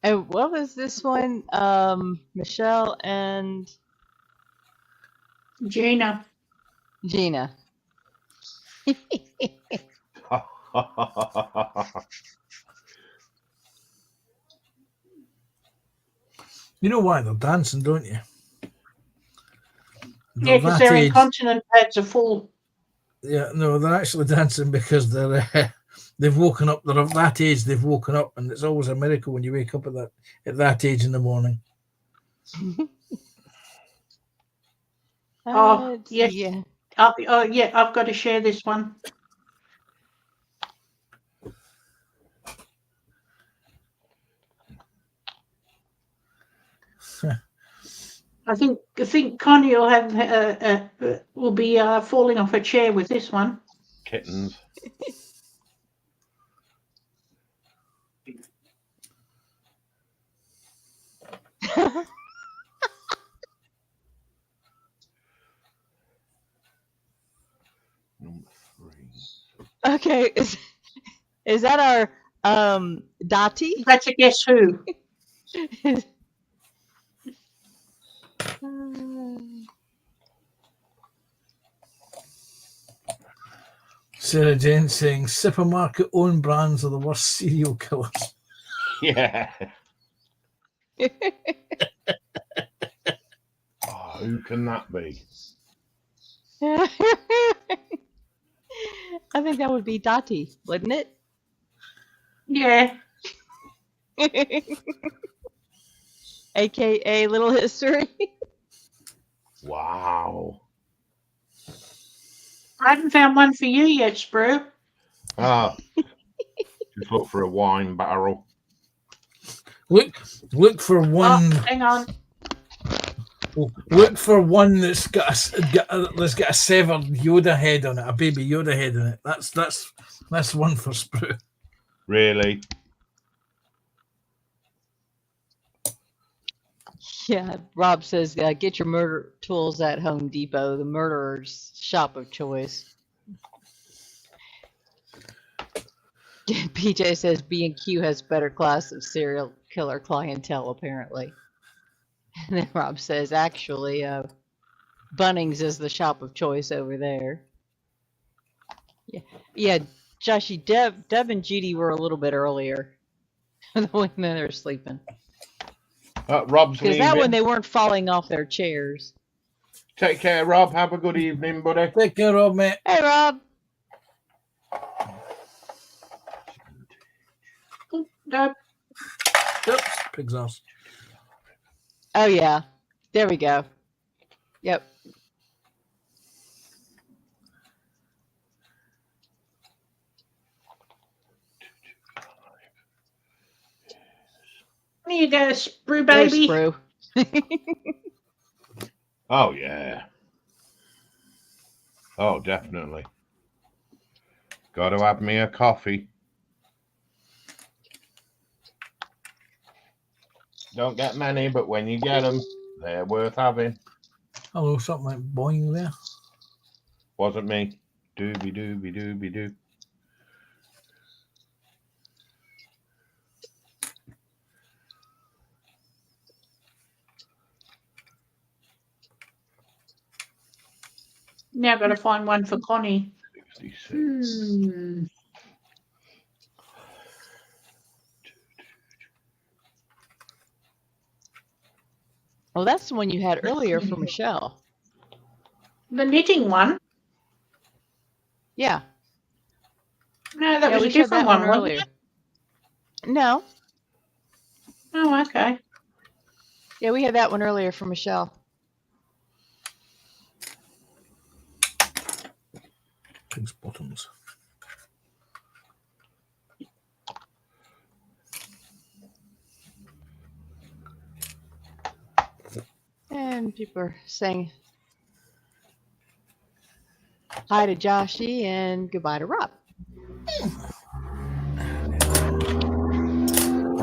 And what was this one? Michelle and Gina. Gina. You know why they're dancing, don't you? Yeah, They're because that their age. incontinent pads are full. Yeah, no, they're actually dancing because they've woken up. They're of that age. They've woken up, and it's always a miracle when you wake up at that age in the morning. Oh, yes. Yeah. Yeah, I've got to share this one. I think Connie will have will be falling off a chair with this one. Kittens. Number 3. Okay, is that our Dottie? That's a guess who. Sarah Jane saying supermarket owned brands are the worst serial killers. Yeah. Oh, who can that be? I think that would be Dottie, wouldn't it? Yeah. AKA Little History. Wow. I haven't found one for you yet, Sprue. Ah, just look for a wine barrel. Look for one. Oh, hang on. Look for one that's got a severed Yoda head on it, a baby Yoda head on it. That's one for Sprue. Really? Yeah, Rob says, get your murder tools at Home Depot, the murderer's shop of choice. PJ says B&Q has better class of serial killer clientele, apparently. And then Rob says, actually, Bunnings is the shop of choice over there. Yeah, Joshy, Deb and Judy were a little bit earlier when they were sleeping. Rob's Because leaving. that one, they weren't falling off their chairs. Take care, Rob. Have a good evening, buddy. Take care, Rob, mate. Hey, Rob. No. Oops, pig's ass. Oh, yeah. There we go. Yep. There you go, Sprue There's baby. Sprue. Oh, yeah. Oh, definitely. Got to have me a coffee. Don't get many, but when you get them, they're worth having. Hello, something like boing there. Wasn't me. Doobie doobie doobie doo. Now got to find one for Connie. 66. Well, that's the one you had earlier for Michelle. The knitting one? Yeah. No, that Yeah, was we a showed different that one, one wasn't earlier. it? No. Oh, okay. Yeah, we had that one earlier for Michelle. Pig's bottoms. And people are saying hi to Joshy and goodbye to Rob.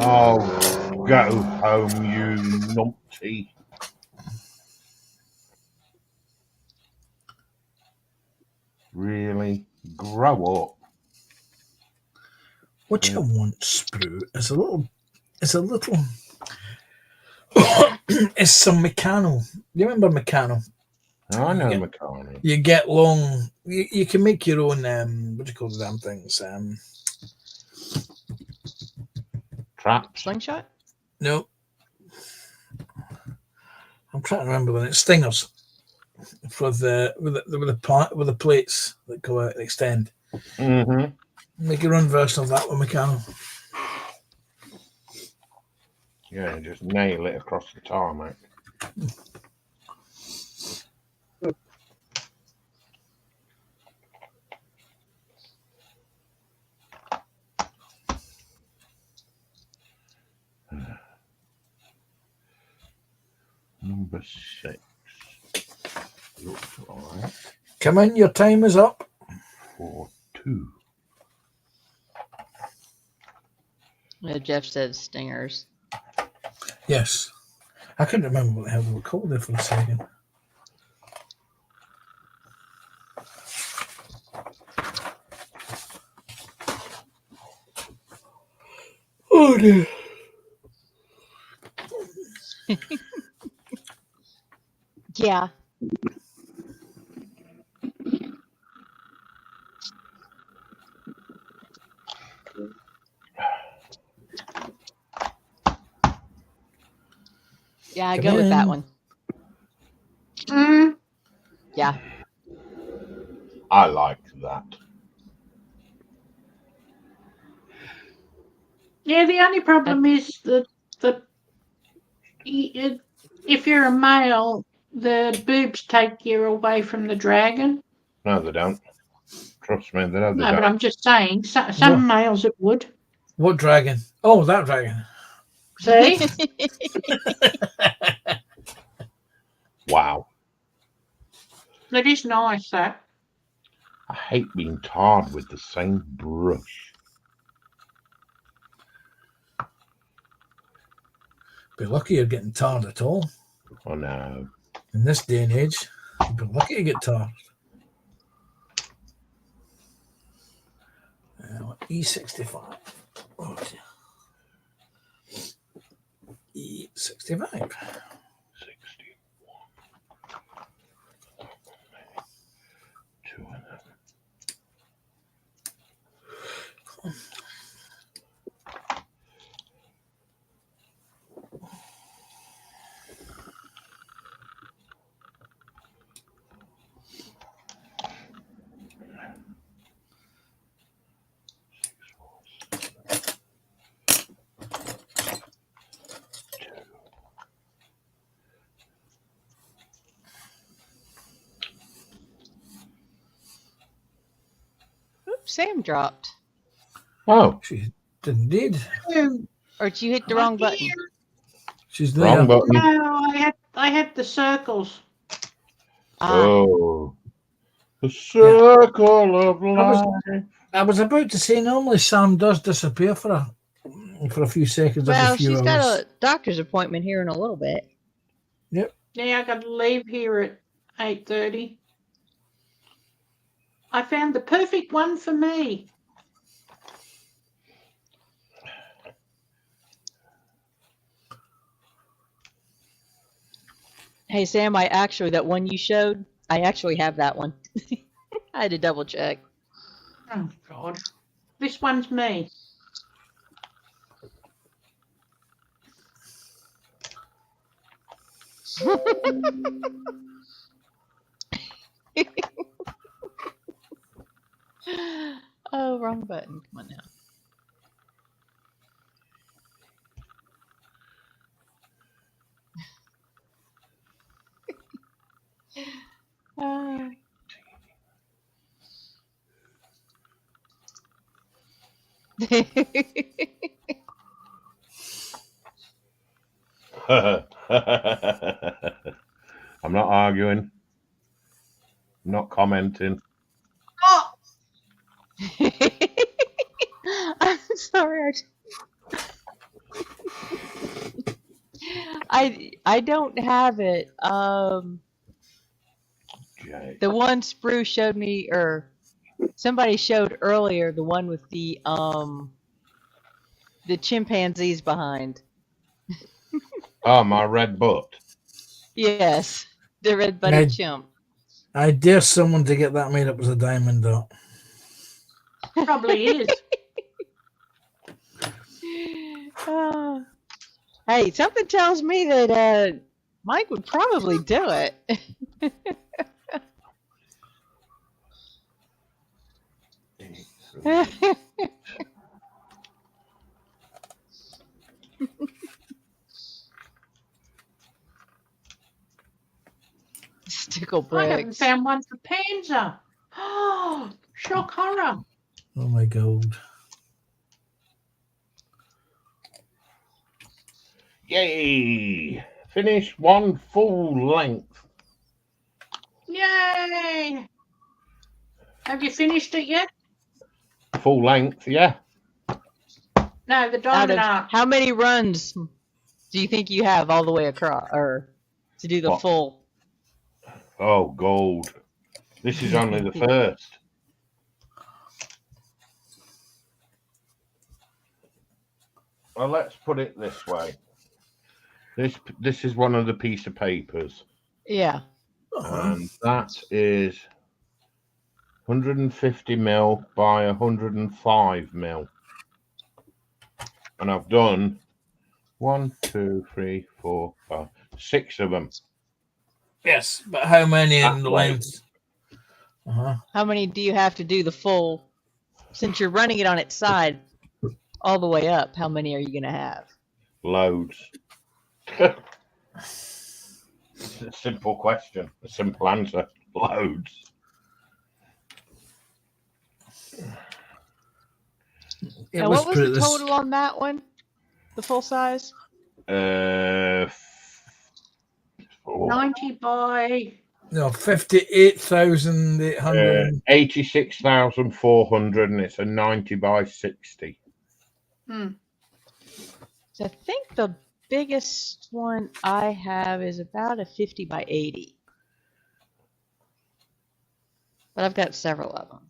Oh, go home, you numpty. Really? Grow up. What you want, Sprue, is a little it's a little. It's some Meccano. You remember Meccano? I know Yeah. McCartney. You get long. You can make your own. What do you call the damn things? Traps. Slingshot? No, I'm trying to remember when it's stingers for the with the plates that go out and extend. Mm-hmm. Make your own version of that with Meccano. Yeah, just nail it across the tarmac. Number 6. Looks like Come in, your time is up. 4-2. Yeah, Jeff said stingers. Yes. I couldn't remember what the hell they were called there for a second. Oh dear. Yeah. Yeah, I Come go with that in. one. Mm, Yeah. I like that. yeah, the only problem is that if you're a male, the boobs take you away from the dragon. No, they don't. Trust me, they know they No, but don't. I'm just saying, some What? males it would. What dragon? Oh, that dragon. See? Wow. That is nice, that. I hate being tarred with the same brush. Be lucky you're getting tarred at all. Oh no. In this day and age, you'd be lucky to get tarred. E65. Oh, dear. E65. 61. 2 and a Oops, Sam dropped. Oh, She did indeed. Or did you hit the wrong button? She's there. wrong button. No, I had the circles. Ah, Oh. The circle of was- life. I was about to say, normally Sam does disappear for a few seconds well, every few she's hours. got a doctor's appointment here in a little bit. Yep. Yeah, I got to leave here at 8:30. I found the perfect one for me. Hey, Sam, that one you showed, I actually have that one. I had to double check. Oh, God. This one's me. Oh, wrong button. Come on now. I'm not arguing. I'm not commenting. Oh, I'm sorry. I don't have it. Jay. The one Spruce showed me, or somebody showed earlier, the one with the the chimpanzees behind. Oh, my red butt. Yes, the red-butted chimp. I dare someone to get that made up as a diamond dot. Probably is. Oh. Hey, something tells me that Mike would probably do it. Stickle I haven't bricks. found one for Panzer. Oh, shock horror. Oh my god. Yay! Finished one full length. Yay! Have you finished it yet? Full length, yeah. No, the Out diamond of art. how many runs do you think you have all the way across, or to do the What? full? Oh, gold. This is only the first. Well, let's put it this way. This is one of the piece of papers, Yeah. and that is 150 mil by 105 mil. And I've done 1, 2, 3, 4, 5, 6 of them. Yes, but how many in That way. length? How many do you have to do the full? Since you're running it on its side all the way up, how many are you going to have? Loads. It's a simple question, a simple answer. Loads. Yeah, Now, let's what was put it the this- total on that one? The full size? 90 by... No, 58,800. 86,400, and it's a 90 by 60. So I think the biggest one I have is about a 50 by 80. But I've got several of them.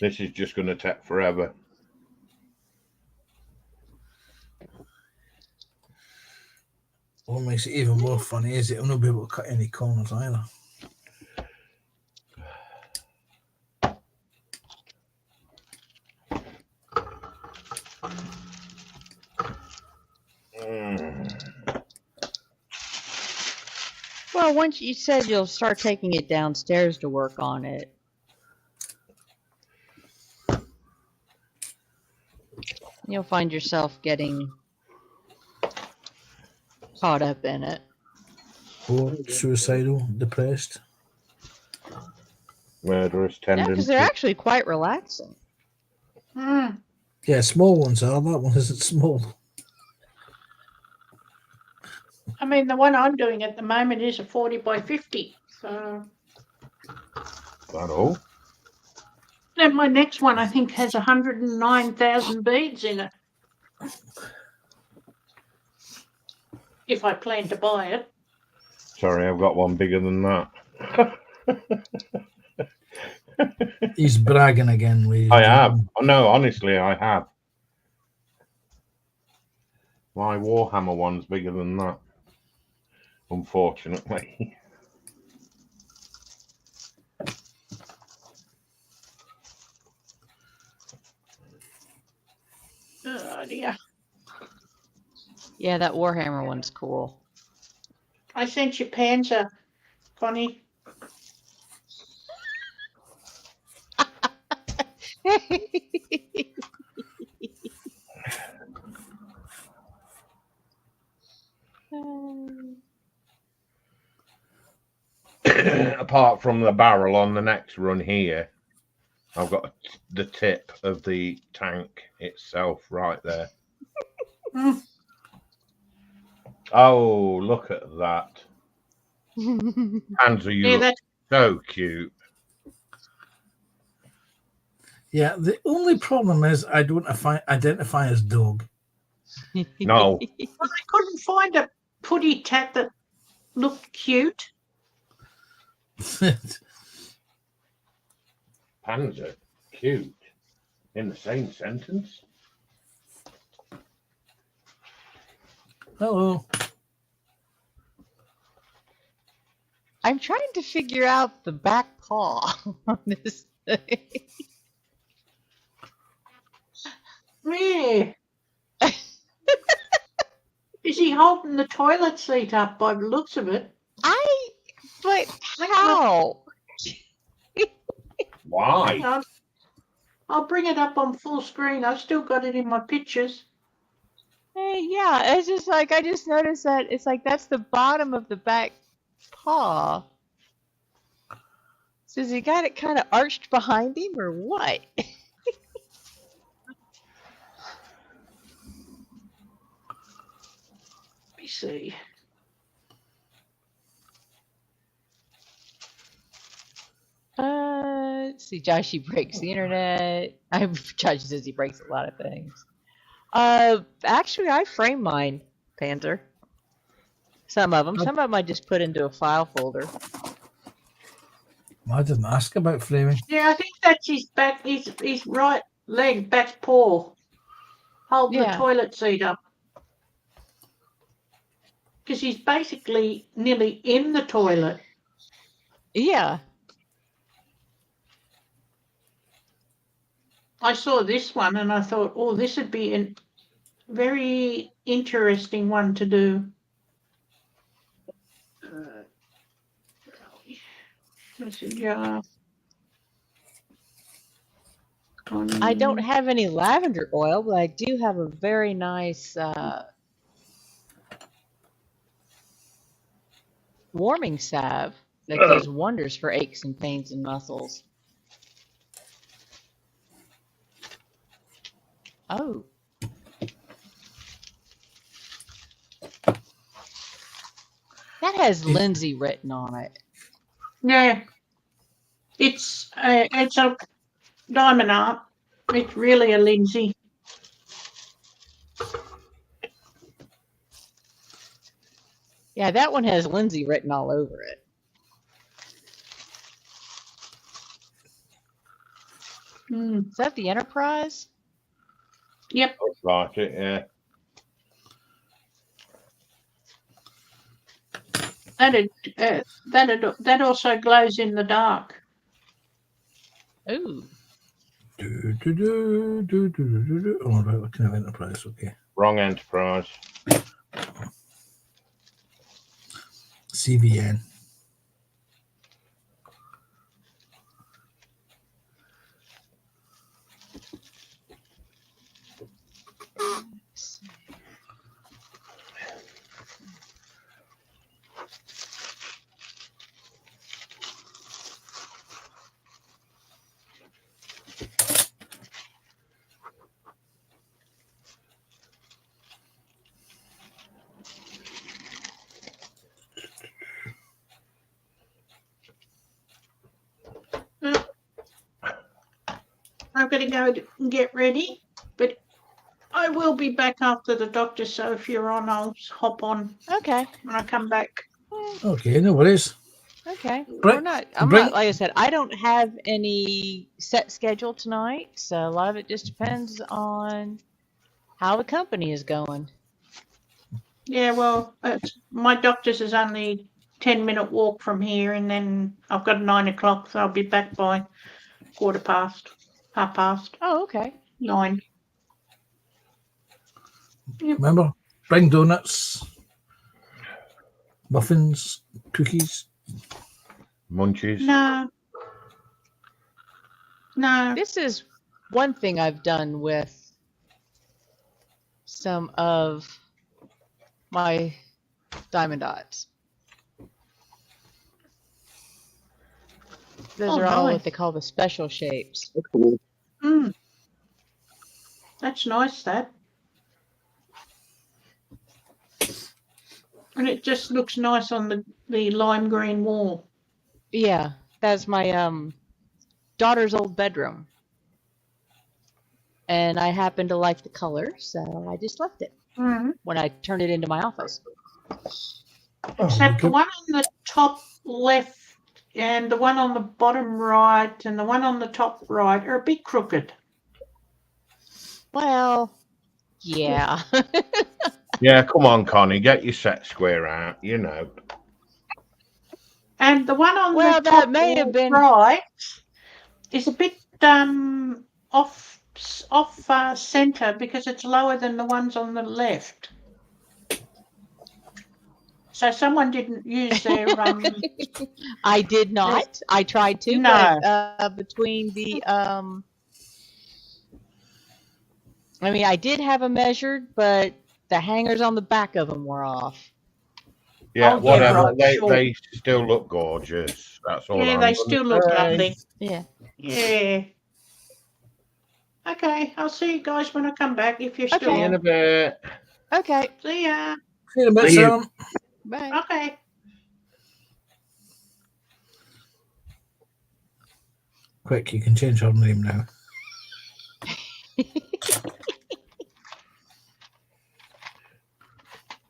This is just going to take forever. What makes it even more funny is it'll not be able to cut any corners either. Well, once you said you'll start taking it downstairs to work on it. You'll find yourself getting caught up in it. Bored, suicidal, depressed. Murderous Yeah, tendency. because they're actually quite relaxing. Yeah, small ones are. That one isn't small. I mean, the one I'm doing at the moment is a 40 by 50. So... That all? Then my next one, I think, has 109,000 beads in it. If I plan to buy it. Sorry, I've got one bigger than that. He's bragging again, ladies. I have. Oh, no, honestly, I have. My Warhammer one's bigger than that. Unfortunately. Oh, dear. Yeah, that Warhammer one's cool. I sent you Panzer, Connie. Apart from the barrel on the next run here, I've got the tip of the tank itself right there. Oh, look at that. Panzer, you Yeah, look that's so cute. Yeah, the only problem is I don't identify as dog. No. I couldn't find a putty tat that looked cute. Panda, cute, in the same sentence. Hello. I'm trying to figure out the back paw on this thing. Yeah. Is he holding the toilet seat up by the looks of it? But how? Why? Hang on. I'll bring it up on full screen. I've still got it in my pictures. Hey, yeah, it's just like I just noticed that it's like that's the bottom of the back paw. So has he got it kind of arched behind him or what? Let me see. Let's see. Joshy breaks the internet. Josh says he breaks a lot of things. Actually, I frame mine, Panzer. Some of them. Some of them I just put into a file folder. I didn't ask about framing. Yeah, I think that's his back. His right leg, back paw, holding the Yeah. toilet seat up. Because he's basically nearly in the toilet. Yeah. I saw this one and I thought, oh, this would be a very interesting one to do. Messenger. I don't have any lavender oil, but I do have a very nice warming salve that does wonders for aches and pains and muscles. Oh. That has Lindsay written on it. Yeah. It's a diamond art. It's really a Lindsay. Yeah, that one has Lindsay written all over it. Is that the Enterprise? Yep. Looks like it, yeah. That also glows in the dark. Ooh. Oh, right, what kind of Enterprise? Okay. Wrong Enterprise. CVN. I'm going to go and get ready, but I will be back after the doctor, so if you're on, I'll hop on Okay. when I come back. Okay, no worries. Okay. Bring- I'm not, like I said, I don't have any set schedule tonight, so a lot of it just depends on how the company is going. Yeah, well, my doctor's is only 10-minute walk from here, and then I've got 9 o'clock, so I'll be back by 9:15. Oh, okay. Yep. Remember, bring donuts, muffins, cookies. Munchies. No. This is one thing I've done with some of my diamond dots. Those are all nice. what they call the special shapes. That's cool. That's nice, that. And it just looks nice on the lime green wall. Yeah, that's my daughter's old bedroom. And I happen to like the color, so I just left it when I turned it into my office. Except the one on the top left and the one on the bottom right and the one on the top right are a bit crooked. Well, yeah. Yeah, come on, Connie, get your set square out. You know. And the one on Well, the that top may have been. right is a bit off center because it's lower than the ones on the left. So someone didn't use their I did not. I tried to, No. but between the I mean, I did have them measured, but the hangers on the back of them were off. Yeah, Oh, yeah, whatever. right, they sure. they still look gorgeous. That's all. Yeah, I'm they gonna still look say. lovely. Yeah. Yeah. Okay, I'll see you guys when I come back if you're Okay. still See you in on. a bit. Okay. See ya. See you in a bit, See you. Sam. Bye. Okay. Quick, you can change her name now.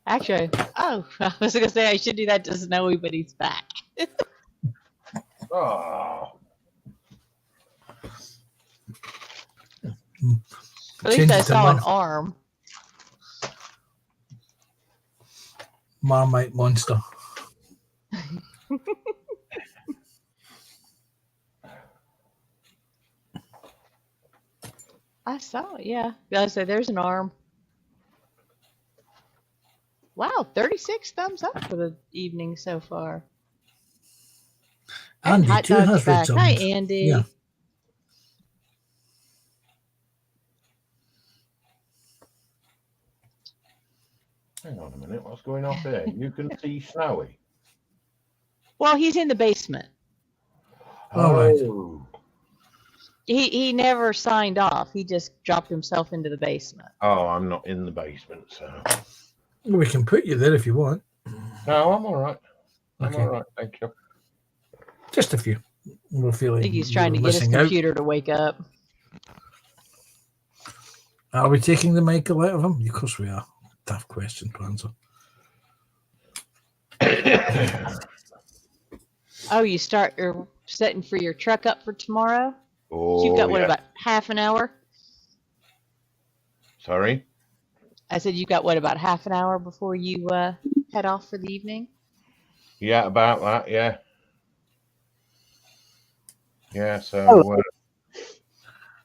Actually, oh, I was gonna say I should do that to Snowy, but he's back. Oh, At least Change I it to saw an Mar- arm. Marmite monster. I saw it, yeah. I said there's an arm. Wow, 36 thumbs up for the evening so far. And Andy Hot too Dog's has back. read Hi, some. Andy. Yeah. hang on a minute. What's going on there? You can see Snowy. Well, he's in the basement. All right. Oh. He never signed off. He just dropped himself into the basement. Oh, I'm not in the basement, so. We can put you there if you want. No, I'm all right. I'm Okay. all right. Thank you. Just a few. We're I feeling think he's trying to you're get his missing out. computer to wake up. Are we taking the Michael out of him? Of course we are. Tough question to answer. Oh, you're setting for your truck up for tomorrow? Oh, You've got, what, yeah. about half an hour? Sorry? I said you've got, what, about half an hour before you head off for the evening? Yeah, about that, yeah. Yeah, so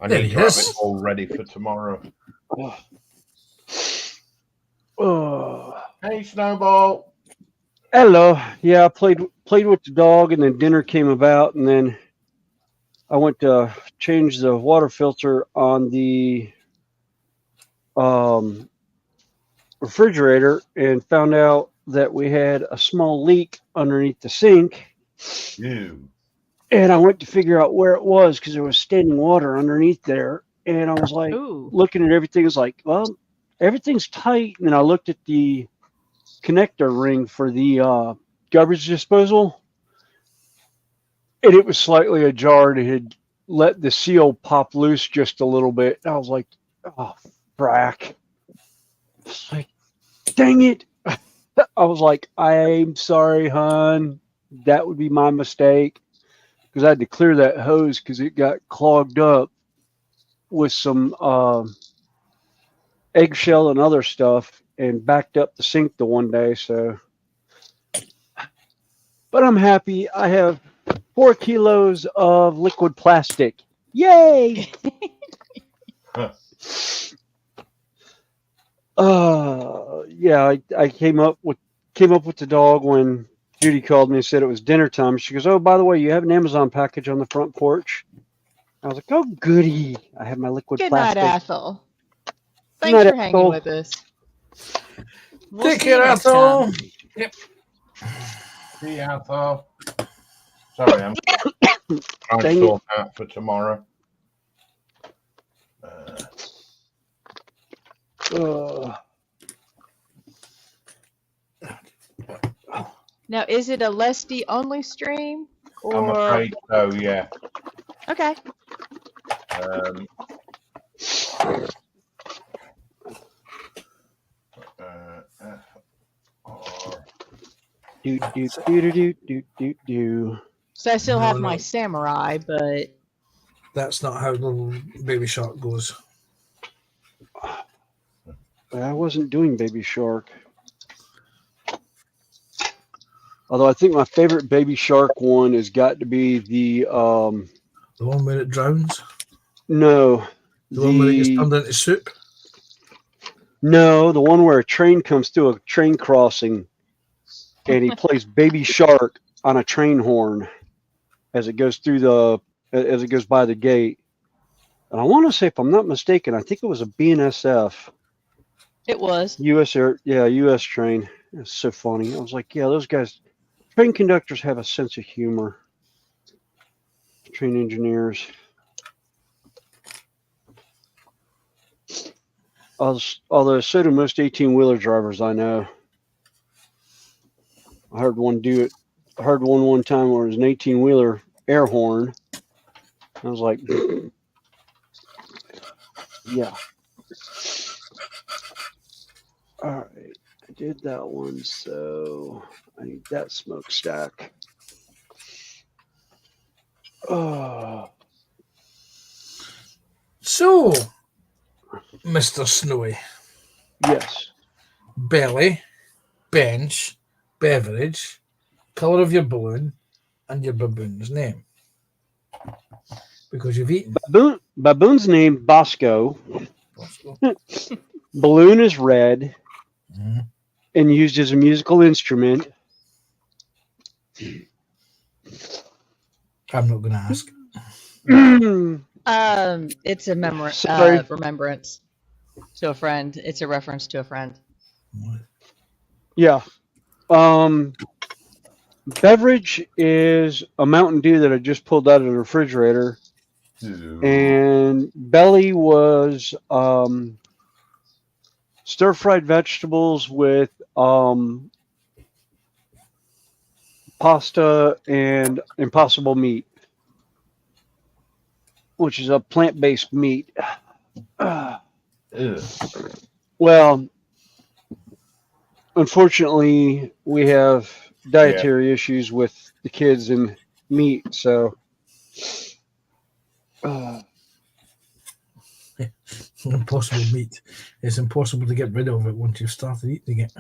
I There need he to have is. it all ready for tomorrow. Oh. Hey, Snowball. Hello. Yeah, I played with the dog, and then dinner came about, and then I went to change the water filter on the refrigerator and found out that we had a small leak underneath the sink. You. And I went to figure out where it was because there was standing water underneath there. And I was like, Ooh. looking at everything, I was like, well, everything's tight. And then I looked at the connector ring for the garbage disposal, and it was slightly ajar. It had let the seal pop loose just a little bit. And I was like, oh, frack. It's like, dang it. I was like, I'm sorry, hon. That would be my mistake. Because I had to clear that hose because it got clogged up with some eggshell and other stuff and backed up the sink the one day. So, but I'm happy. I have 4 kilos of liquid plastic. Yay! Yeah, I came up with the dog when Judy called me and said it was dinner time. She goes, "Oh, by the way, you have an Amazon package on the front porch." I was like, "Oh, goody! I have my liquid Good plastic." night, Ethel. Good Thanks night, for hanging Ethel. with us. We'll Take see you care, next Ethel. time. Yep. See you, Ethel. Sorry, I'm trying to Dang sort out for tomorrow. Now, is it a Lesty only stream? Or... I'm afraid so, yeah. Okay. Do do do do do do do. So I still have No, my no. samurai, but That's not how Little Baby Shark goes. I wasn't doing Baby Shark. Although I think my favorite Baby Shark one has got to be the The one where it drowns. no The one where it gets the turned into soup. no the one where a train comes through a train crossing, and he plays Baby Shark on a train horn as it goes by the gate. And I want to say, if I'm not mistaken, I think it was a BNSF. it was. U.S. train. It's so funny. I was like, yeah, those guys, train conductors have a sense of humor. Train engineers. Although so do most 18-wheeler drivers I know. I heard one do it. I heard one time where it was an 18-wheeler air horn. I was like, yeah. All right, I did that one, so I need that smokestack. Oh, So, Mr. Snowy, yes. belly, bench, beverage, colour of your balloon, and your baboon's name. Because you've eaten. Baboon's name, Bosco. Bosco. Balloon is red Mhm. and used as a musical instrument. I'm not going to ask. It's a Sorry. remembrance to a friend. It's a reference to a friend. Yeah. Beverage is a Mountain Dew that I just pulled out of the refrigerator. And belly was stir-fried vegetables with pasta and impossible meat, which is a plant-based meat. Well, unfortunately, we have dietary issues with the kids and meat, so Impossible meat. It's impossible to get rid of it once you've started eating it.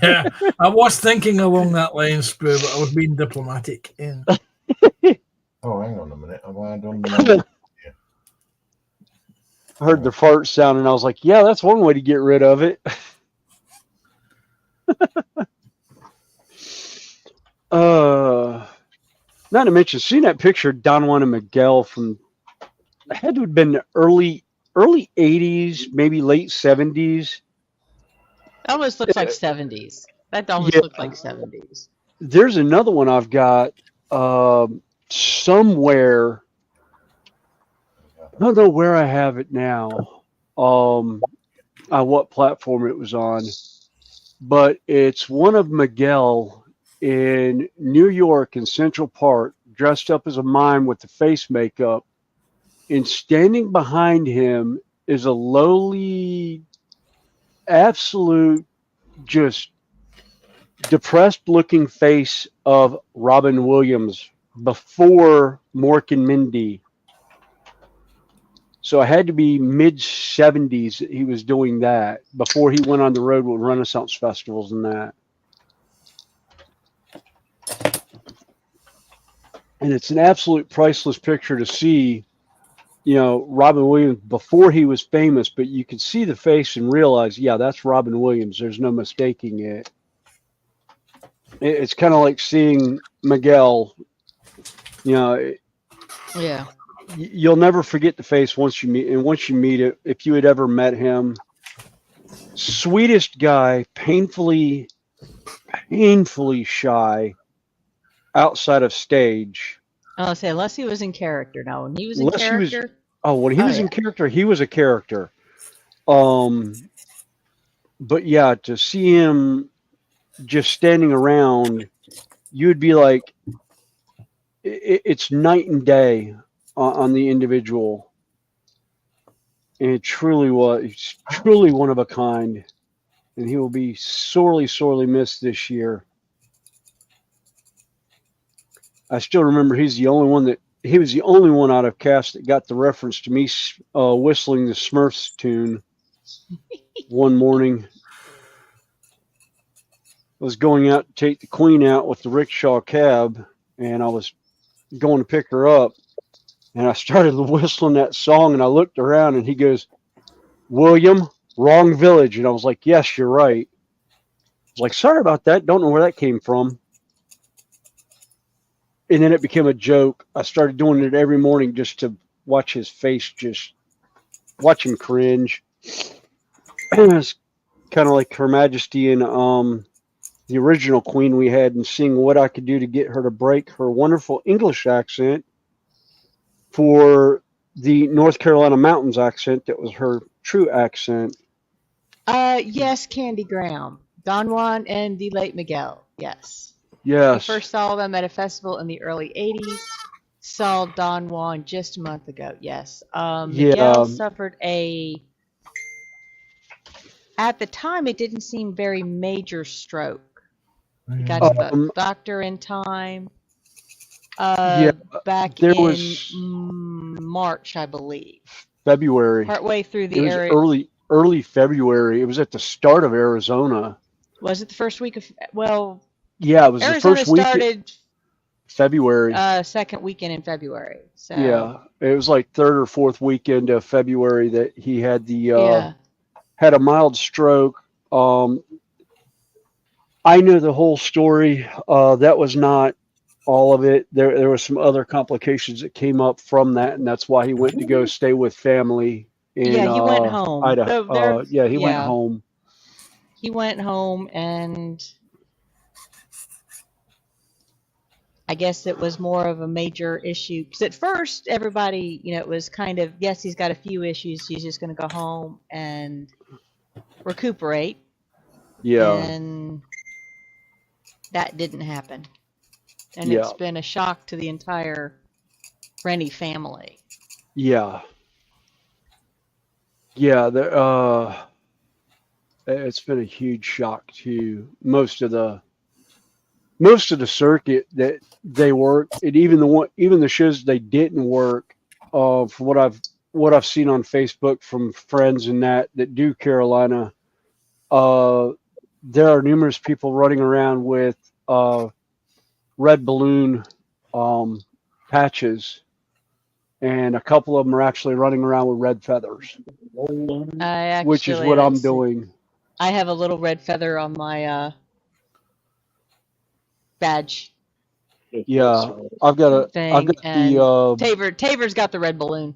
Yeah, I was thinking along that line, Sprue, but I was being diplomatic. Yeah. Oh, hang on a minute. Have I done that? I heard the fart sound, and I was like, yeah, that's one way to get rid of it. Not to mention, seeing that picture of Don Juan and Miguel from, it had to have been early 80s, maybe late 70s. That almost looks like 70s. That almost Yeah. looked like 70s. There's another one I've got somewhere. I don't know where I have it now, on what platform it was on, but it's one of Miguel in New York in Central Park, dressed up as a mime with the face makeup, and standing behind him is a lowly, absolute, just depressed looking face of Robin Williams before Mork and Mindy. So it had to be mid 70s that he was doing that before he went on the road with Renaissance festivals and that. And it's an absolute priceless picture to see, Robin Williams before he was famous, but you can see the face and realize, yeah, that's Robin Williams. There's no mistaking it. It's kind of like seeing Miguel, Yeah. You'll never forget the face once you meet it, if you had ever met him, sweetest guy, painfully shy outside of stage. I'll say, unless he was in character. Now, when he was in character, when he was in character, he was a character. But yeah, to see him just standing around, you'd be like, it's night and day on the individual. and it truly was. He's truly one of a kind, and he will be sorely, sorely missed this year. I still remember he was the only one out of cast that got the reference to me whistling the Smurfs tune one morning. I was going out to take the Queen out with the rickshaw cab, and I was going to pick her up, and I started whistling that song, and I looked around, and he goes, "William, wrong village." And I was like, "Yes, you're right." I was like, "Sorry about that. Don't know where that came from." And then it became a joke. I started doing it every morning just to watch his face, just watch him cringe. It's kind of like Her Majesty and the original Queen we had, and seeing what I could do to get her to break her wonderful English accent for the North Carolina Mountains accent that was her true accent. Yes, Candy Graham, Don Juan, and the late Miguel. Yes. Yes. We first saw them at a festival in the early 80s. Saw Don Juan just a month ago. Yes. Miguel suffered at the time, it didn't seem very major stroke. He got to the doctor in time. Back in March, I believe. February. Partway through the It was early February. It was at the start of Arizona. Was it the first week of? Well, yeah, it was Arizona the first week. Started February. Second weekend in February. So yeah, it was like third or fourth weekend of February that he had had a mild stroke. I knew the whole story. That was not all of it. There were some other complications that came up from that, and that's why he went to go stay with family in he went home. Idaho. He went home. He went home, and I guess it was more of a major issue. Because at first, everybody, it was kind of, yes, he's got a few issues. He's just going to go home and recuperate. Yeah. And that didn't happen. And it's been a shock to the entire Rennie family. Yeah. Yeah. It's been a huge shock to most of the circuit that they worked, and even the shows they didn't work. From what I've seen on Facebook from friends and that do Carolina, there are numerous people running around with red balloon patches, and a couple of them are actually running around with red feathers, which is what I'm doing. I have a little red feather on my badge. Yeah, I've got the Tabor's got the red balloon.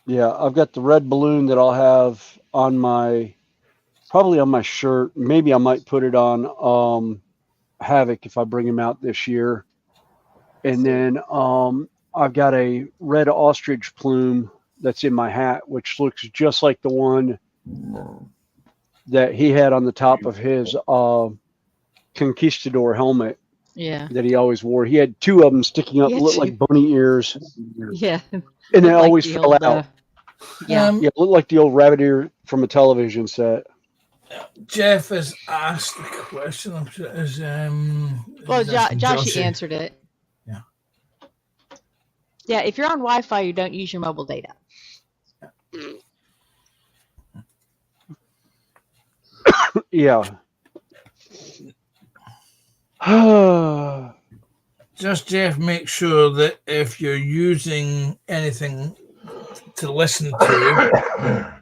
Yeah, I've got the red balloon that I'll have on probably on my shirt. Maybe I might put it on Havoc if I bring him out this year. And then I've got a red ostrich plume that's in my hat, which looks just like the one that he had on the top of his conquistador helmet. Yeah. That he always wore. He had two of them sticking up, looked like bunny ears. Yeah. And they always fell out. Looked like the old rabbit ear from a television set. Jeff has asked the question. Josh answered it. Yeah. Yeah, if you're on Wi-Fi, you don't use your mobile data. Yeah. Just, Jeff, make sure that if you're using anything to listen to,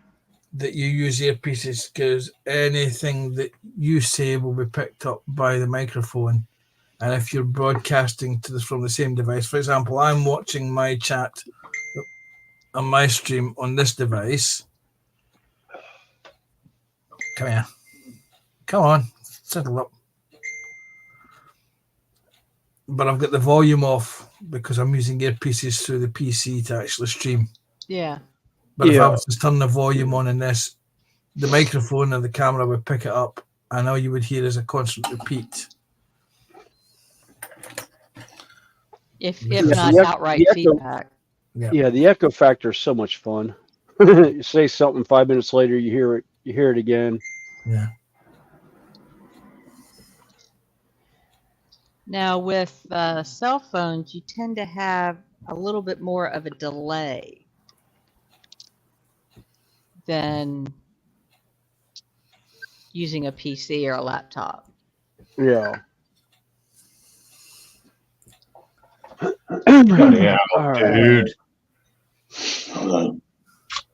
that you use earpieces, because anything that you say will be picked up by the microphone. And if you're broadcasting from the same device, for example, I'm watching my chat on my stream on this device. Come here. Come on, settle up. But I've got the volume off because I'm using earpieces through the PC to actually stream. Yeah. But if I was to turn the volume on in this, the microphone and the camera would pick it up, and all you would hear is a constant repeat. If not outright feedback. Yeah, the echo factor is so much fun. You say something 5 minutes later, you hear it. You hear it again. Yeah. Now, with cell phones, you tend to have a little bit more of a delay than using a PC or a laptop. Yeah. Bloody hell, All right. dude.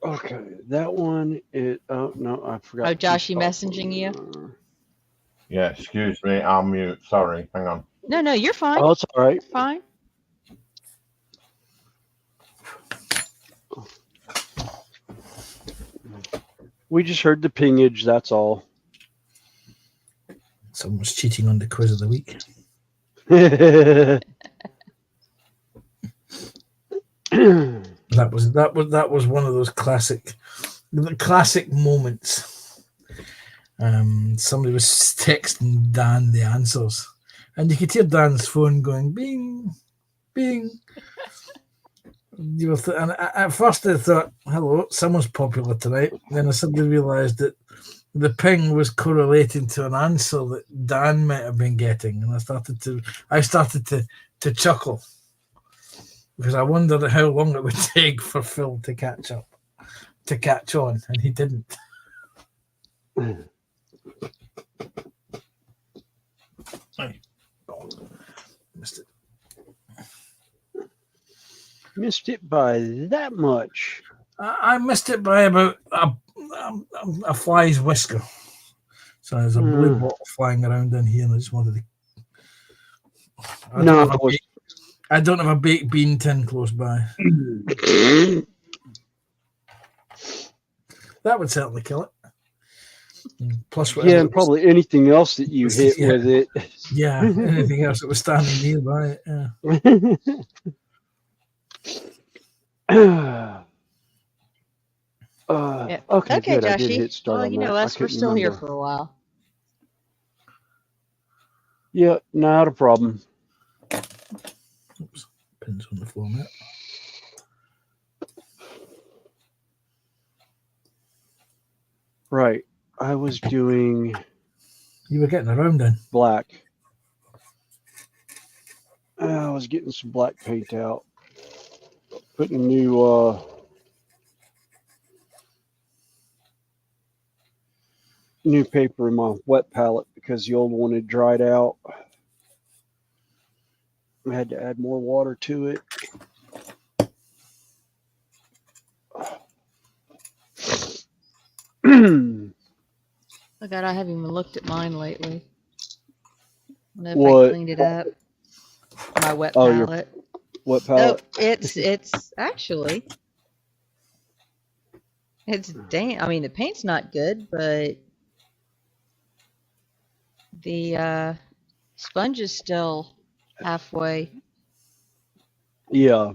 Okay, that one is. Oh no, I forgot. Oh, to Josh, he stop messaging you? on Yeah, excuse me. I'll mute. Sorry. Hang on. No, you're fine. Oh, it's all right. Fine. We just heard the pingage. That's all. Someone's cheating on the quiz of the week. That was one of those classic moments. Somebody was texting Dan the answers, and you could hear Dan's phone going bing, bing. And at first I thought, "Hello, someone's popular tonight." Then I suddenly realised that the ping was correlating to an answer that Dan might have been getting, and I started to chuckle because I wondered how long it would take for Phil to catch on, and he didn't. Missed it. Missed it by that much. I missed it by about a fly's whisker. So there's a blue bottle flying around in here, and I just wanted to. I don't have a baked bean tin close by. That would certainly kill it. Plus, Yeah, and probably anything else that you hit with it. Yeah, anything else that was standing nearby. Yeah. Yeah. Okay, good. Joshy. I did hit start well, on you know that. us, we're still here for a while. Yeah, not a problem. Oops, pins on the floor, mate. Right. I was doing. You were getting around then. Black. I was getting some black paint out. Putting a new paper in my wet palette because the old one had dried out. I had to add more water to it. Oh God, I haven't even looked at mine lately. I don't know if What? I cleaned it up. My wet Oh, your palette. wet No, palette? it's actually it's damn. I mean, the paint's not good, but the sponge is still halfway. Yeah.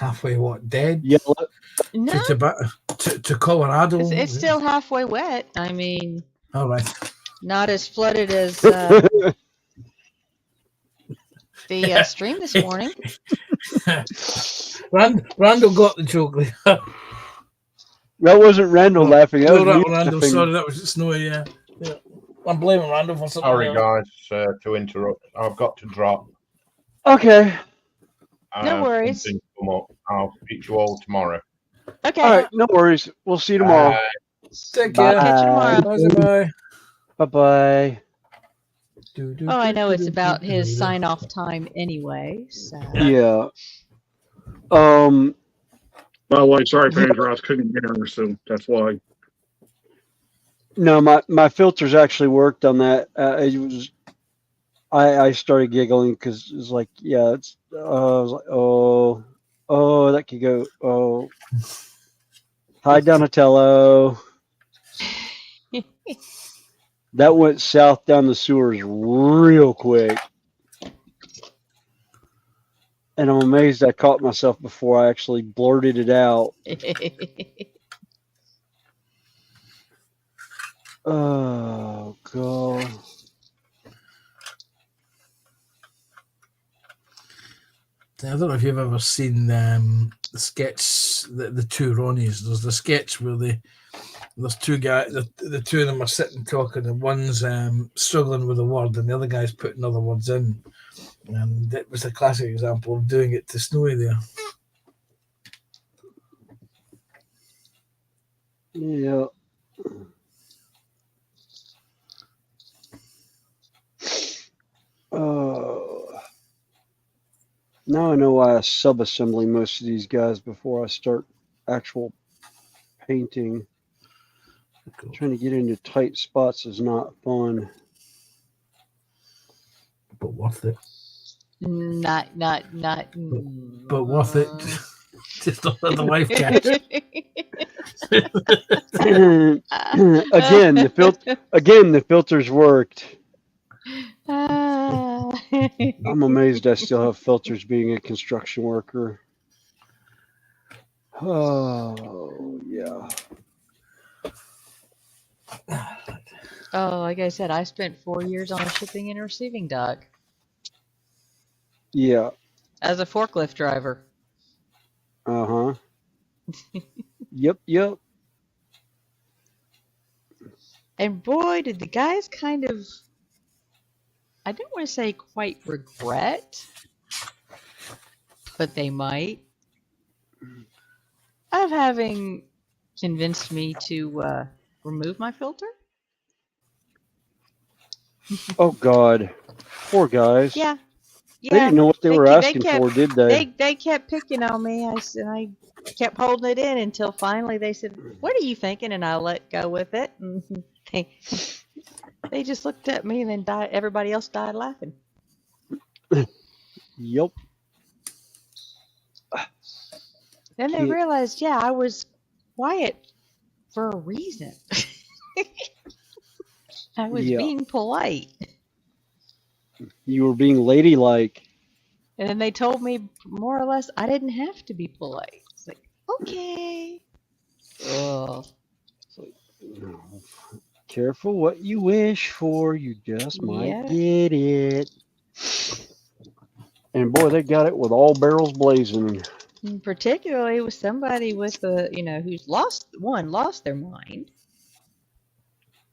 Halfway what? Dead? Yeah. No, To Colorado? it's still halfway wet. I mean, All right. not as flooded as the stream this morning. Randall got the joke. That wasn't Randall laughing. That was me Randall. laughing. Sorry, that was Snowy. Yeah. I'm blaming Randall for something. Sorry, guys, to interrupt. I've got to drop. Okay. No worries. Something's come up. I'll speak to you all tomorrow. Okay. All right. No worries. We'll see you tomorrow. Take care. Catch you tomorrow. Bye. Bye-bye. Oh, I know it's about his sign-off time anyway. So. Yeah. By the way, sorry, Andrew, I was cooking dinner, so that's why. No, my filters actually worked on that. It was. I started giggling because it was like, yeah, it's. I was like, oh, that could go. Oh, hi, Donatello. That went south down the sewers real quick. And I'm amazed I caught myself before I actually blurted it out. Oh, God. I don't know if you've ever seen the sketch, the two Ronnies. There's the sketch where there's two guys, the two of them are sitting talking, and one's struggling with a word, and the other guy's putting other words in. And it was a classic example of doing it to Snowy there. Yeah. Now I know why I sub-assembly most of these guys before I start actual painting. Cool. Trying to get into tight spots is not fun. But worth it. Not. But worth it. Just don't let the wife catch. Again, the filters worked. Ah. I'm amazed I still have filters being a construction worker. Oh, yeah. Oh, like I said, I spent 4 years on a shipping and receiving dock Yeah. as a forklift driver. Uh-huh. Yep. And boy, did the guys kind of, I don't want to say quite regret, but they might, of having convinced me to remove my filter. Oh, God. Poor guys. Yeah. They didn't know what they were asking kept, for, did they? They kept picking on me. I kept holding it in until finally they said, "What are you thinking?" And I let go with it. And they just looked at me, and then died. Everybody else died laughing. Yep. Then they realized, yeah, I was quiet for a reason. I was being polite. You were being ladylike. And then they told me more or less I didn't have to be polite. It's like, okay. Oh. Careful what you wish for, you just might Yeah. get it. And boy, they got it with all barrels blazing. And particularly with somebody with a, who's lost their mind.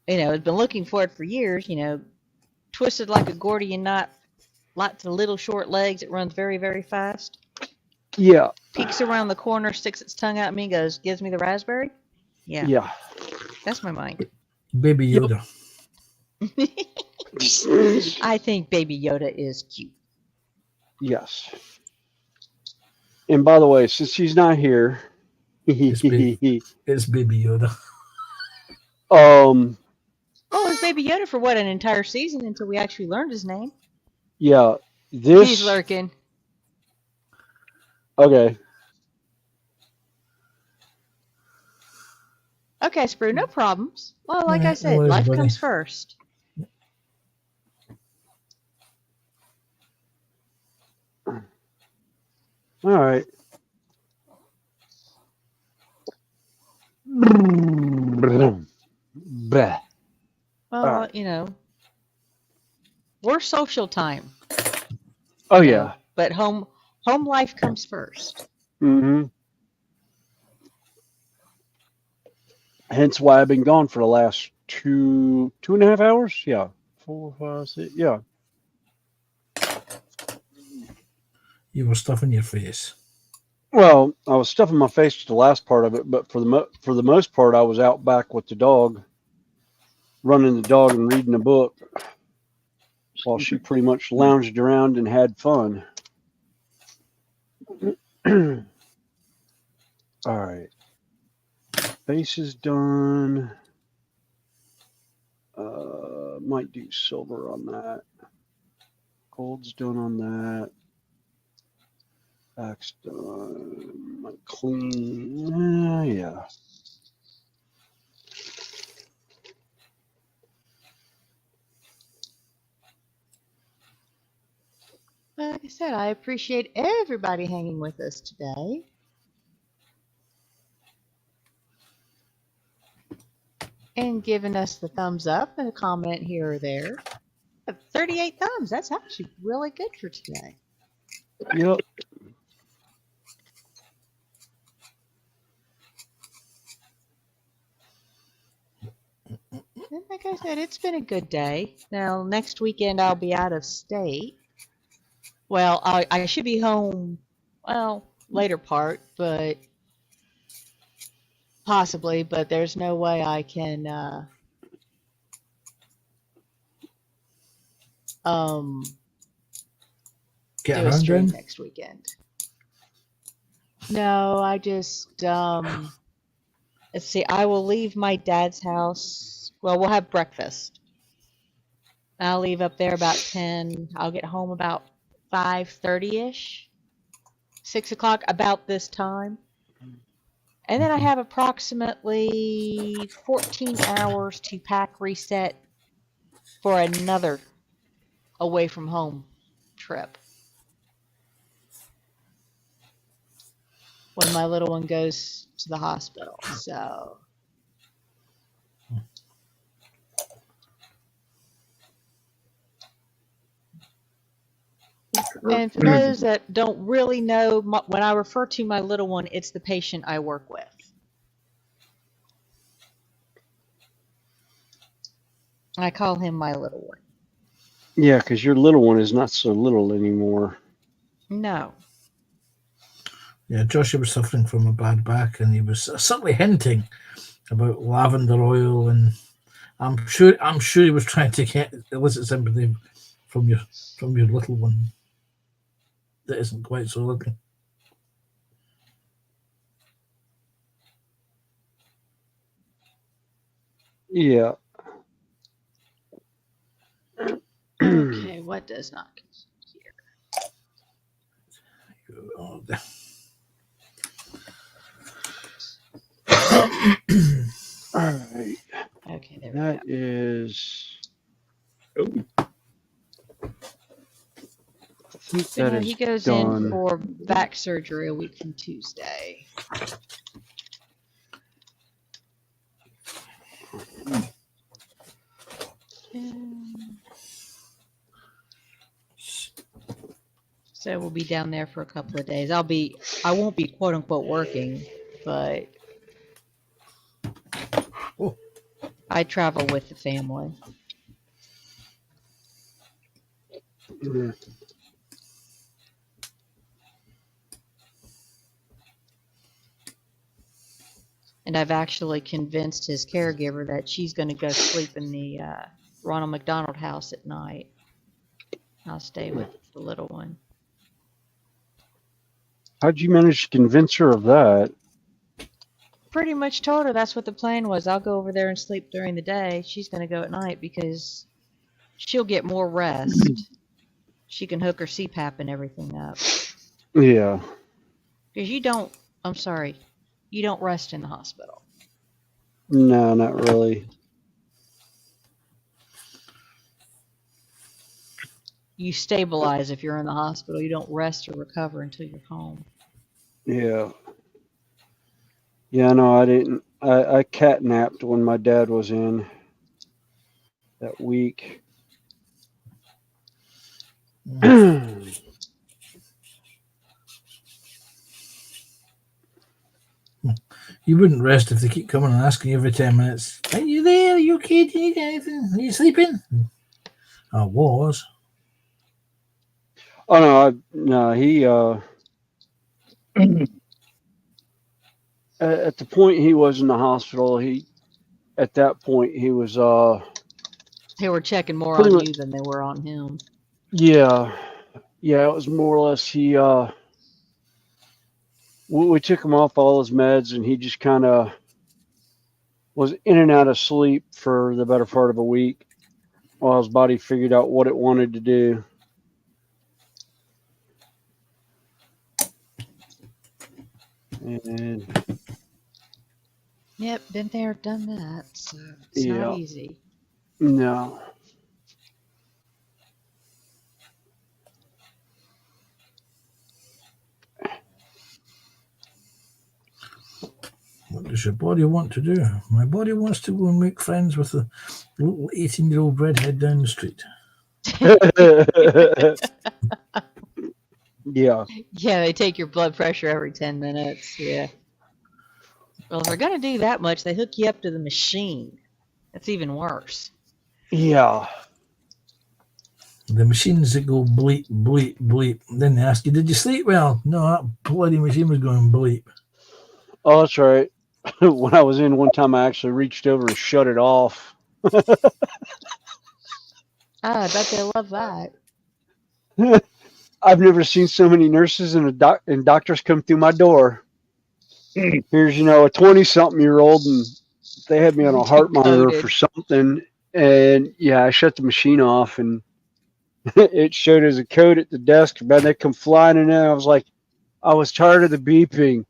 Has been looking for it for years, twisted like a Gordian knot, lots of little short legs, it runs very, very fast. Yeah. Peeks around the corner, sticks its tongue out at me, goes, gives me the raspberry. Yeah. That's my mind. Baby Yoda. I think Baby Yoda is cute. Yes. And by the way, since she's not here, It's Baby Yoda. Oh, it was Baby Yoda for what, an entire season until we actually learned his name. Yeah. He's lurking. Okay. Okay, Sprue, no problems. Well, like I said, no, life everybody. comes first. All right. Bah. Well, we're social time. Oh, yeah. But home life comes first. Mm-hmm. Hence why I've been gone for the last 2.5 hours. Yeah. 4, 5, 6. Yeah. You were stuffing your face. Well, I was stuffing my face with the last part of it, but for the most part, I was out back with the dog, running the dog and reading a book, while she pretty much lounged around and had fun. All right, face is done. Might do silver on that. Gold's done on that. Back's done. Might clean. Yeah. Like I said, I appreciate everybody hanging with us today. And giving us the thumbs up and a comment here or there. 38 thumbs. That's actually really good for today. Yep. like I said, it's been a good day. Now, next weekend I'll be out of state. Well, I should be home, well, later part, but possibly, but there's no way I can Get do a around stream then? next weekend. No, I just let's see, I will leave my dad's house. Well, we'll have breakfast. I'll leave up there about 10. I'll get home about 5:30-ish. 6 o'clock, about this time. And then I have approximately 14 hours to pack, reset for another away from home trip. When my little one goes to the hospital. So and for those that don't really know, when I refer to my little one, it's the patient I work with. I call him my little one. Yeah, because your little one is not so little anymore. No. Yeah, Joshua was suffering from a bad back, and he was subtly hinting about lavender oil, and I'm sure he was trying to elicit sympathy from your little one that isn't quite so little. Yeah. Okay, what does not here? Oh, all right. Okay, there we That go. is. Oh, I think So that no, is he goes done. in for back surgery a week from Tuesday. So we'll be down there for a couple of days. I won't be quote unquote working, but Oh. I travel with the family. Mm. And I've actually convinced his caregiver that she's going to go sleep in the Ronald McDonald house at night. I'll stay with the little one. How'd you manage to convince her of that? Pretty much told her that's what the plan was. I'll go over there and sleep during the day. She's going to go at night because she'll get more rest. She can hook her CPAP and everything up. Yeah. Because you don't rest in the hospital. No, not really. You stabilize if you're in the hospital. You don't rest or recover until you're home. Yeah. Yeah, no, I didn't. I catnapped when my dad was in that week. You wouldn't rest if they keep coming and asking you every 10 minutes, "Are you there? Are you okay? Do you need anything? Are you sleeping?" I was. Oh no, he at the point he was in the hospital, at that point he was They were checking more pretty on much, you than they were on him. yeah, it was more or less he we took him off all his meds, and he just kind of was in and out of sleep for the better part of a week while his body figured out what it wanted to do. And Yep, been there, done that. So it's not easy. No. What does your body want to do? My body wants to go and make friends with a little 18-year-old redhead down the street. Yeah. Yeah, they take your blood pressure every 10 minutes. Yeah. Well, if they're going to do that much, they hook you up to the machine. That's even worse. Yeah. The machines that go bleep, bleep, bleep. Then they ask you, did you sleep well? No, that bloody machine was going bleep. Oh, that's right. When I was in one time, I actually reached over and shut it off. I bet they love that. I've never seen so many nurses and doctors come through my door. Here's, a 20-something-year-old, and they had me on a heart monitor for something. And yeah, I shut the machine off, and it showed as a code at the desk. Man, they come flying in there. I was like, I was tired of the beeping.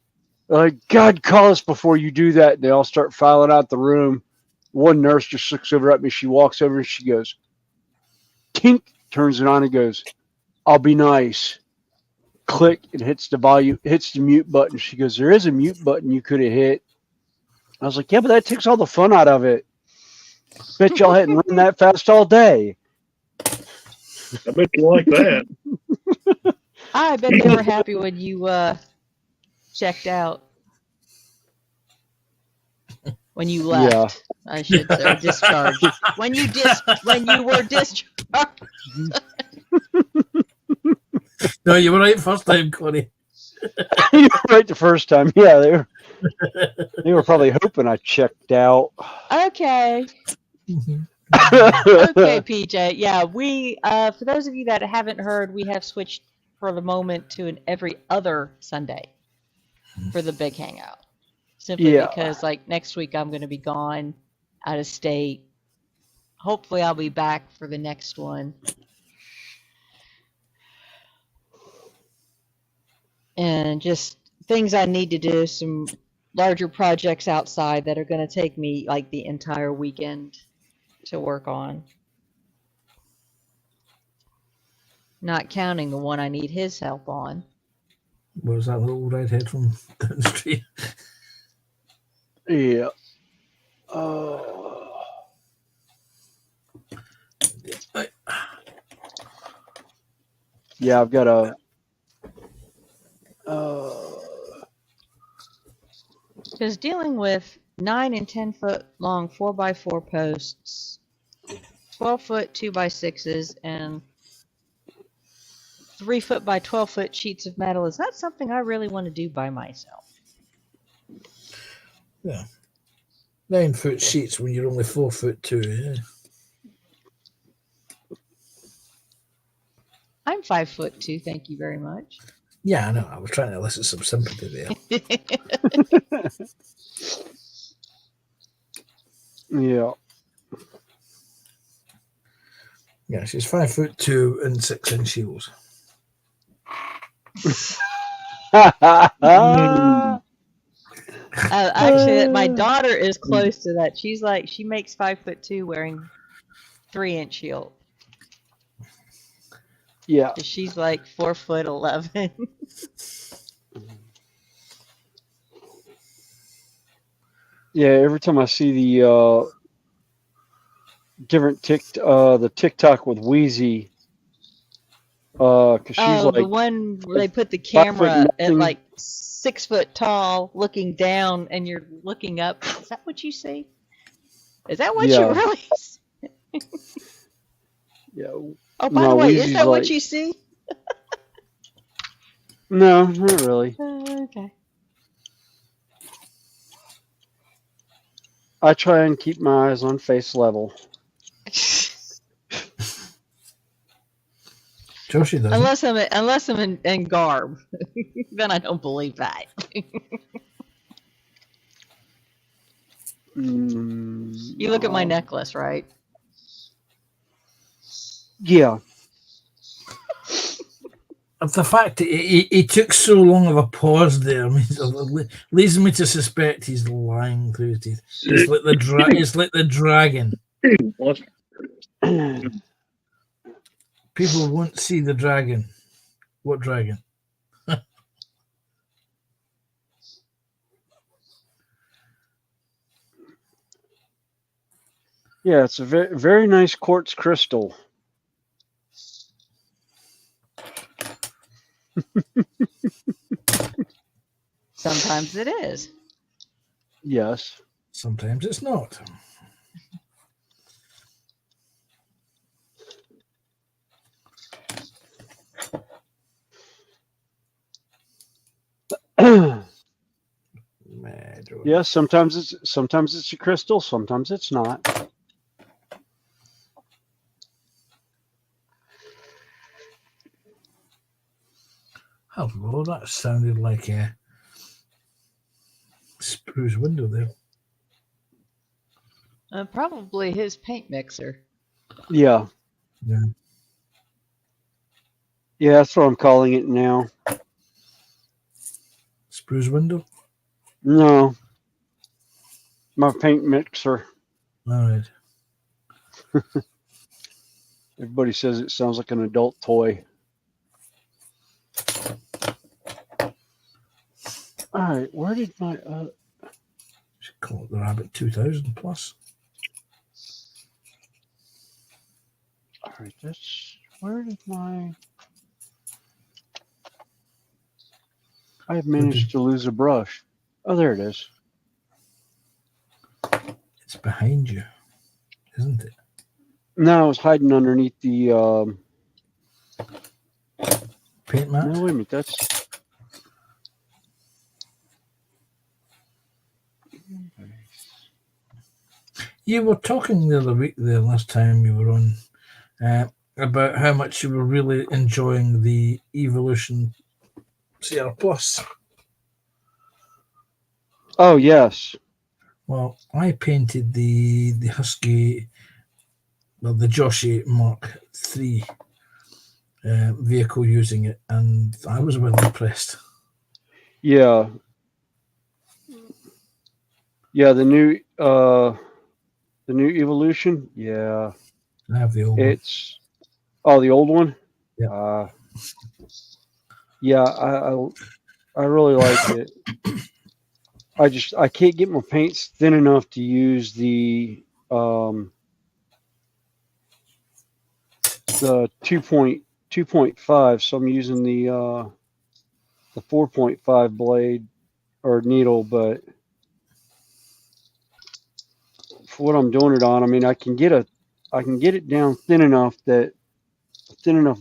They're like, God, call us before you do that. And they all start filing out the room. One nurse just looks over at me. She walks over and she goes, tink, turns it on and goes, I'll be nice. Click, and hits the mute button. She goes, there is a mute button you could have hit. I was like, yeah, but that takes all the fun out of it. Bet y'all hadn't run that fast all day. I bet you like that. I bet they were happy when you checked out. When you left, yeah. I should say, discharged. when you were discharged. No, you were right first time, Connie. You were right the first time. Yeah, they were probably hoping I checked out. Okay. Okay, PJ. Yeah, we for those of you that haven't heard, we have switched for the moment to an every other Sunday for the big hangout. Simply because like next week I'm going to be gone out of state. Hopefully I'll be back for the next one. And just things I need to do, some larger projects outside that are going to take me like the entire weekend to work on. Not counting the one I need his help on. Where's that little redhead from down the street? Yeah. Yeah, I've got a. Because dealing with 9 and 10 foot long 4x4 posts, 12 foot 2x6s, and 3 foot by 12 foot sheets of metal is not something I really want to do by myself. Yeah. 9 foot sheets when you're only 4'2". Yeah. I'm 5'2", thank you very much. Yeah, I know. I was trying to elicit some sympathy there. Yeah. Yeah, she's 5'2" and 6-inch heels. Actually, my daughter is close to that. She makes 5'2" wearing 3-inch heel. Yeah. She's like 4'11". Yeah, every time I see the different the TikTok with Wheezy, because she's like the one where they put the camera at like 6 foot tall, looking down, and you're looking up. Is that what you see? Is that what you really see? Yeah. Oh, by the way, is that what you see? No, not really. Okay. I try and keep my eyes on face level. Josie doesn't. Unless I'm in garb, then I don't believe that. You look at my necklace, right? Yeah. The fact that he took so long of a pause there leads me to suspect he's lying through his teeth. It's like the dragon. People won't see the dragon. What dragon? Yeah, it's a very, very nice quartz crystal. Sometimes it is. Yes. Sometimes it's not. Andrew. Yeah, sometimes it's a crystal, sometimes it's not. Hello, that sounded like a spruce window there. Probably his paint mixer. Yeah. Yeah. Yeah, that's what I'm calling it now. Spruce window? No. My paint mixer. All right. Everybody says it sounds like an adult toy. All right, where did my Should call it the Rabbit 2000 Plus. all right, that's where did my I have managed to lose a brush. Oh, there it is. It's behind you, isn't it? No, I was hiding underneath the Paint mat? no, wait a minute, that's You were talking the other week, the last time you were on, about how much you were really enjoying the Evolution Sierra Plus. oh yes. Well, I painted the Husky, well, the Joshi Mark III vehicle using it, and I was well impressed. Yeah. Yeah, the new Evolution. Yeah. I have the old It's the old one? Yeah. Yeah, I really like it. I can't get my paints thin enough to use the 2.5, so I'm using the 4.5 blade or needle, but for what I'm doing it on, I mean, I can get it down thin enough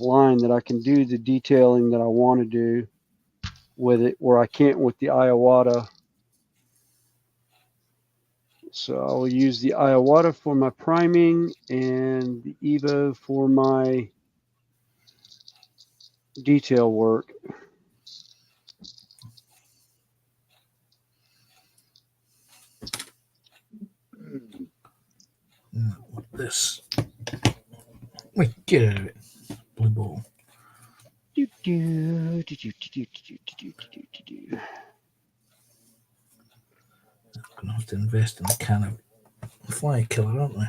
line that I can do the detailing that I want to do with it, where I can't with the Iowata. So I will use the Iowata for my priming and the Evo for my detail work. This. Wait, get out of it. Blue ball. I'm going to have to invest in a can of fly killer, aren't I?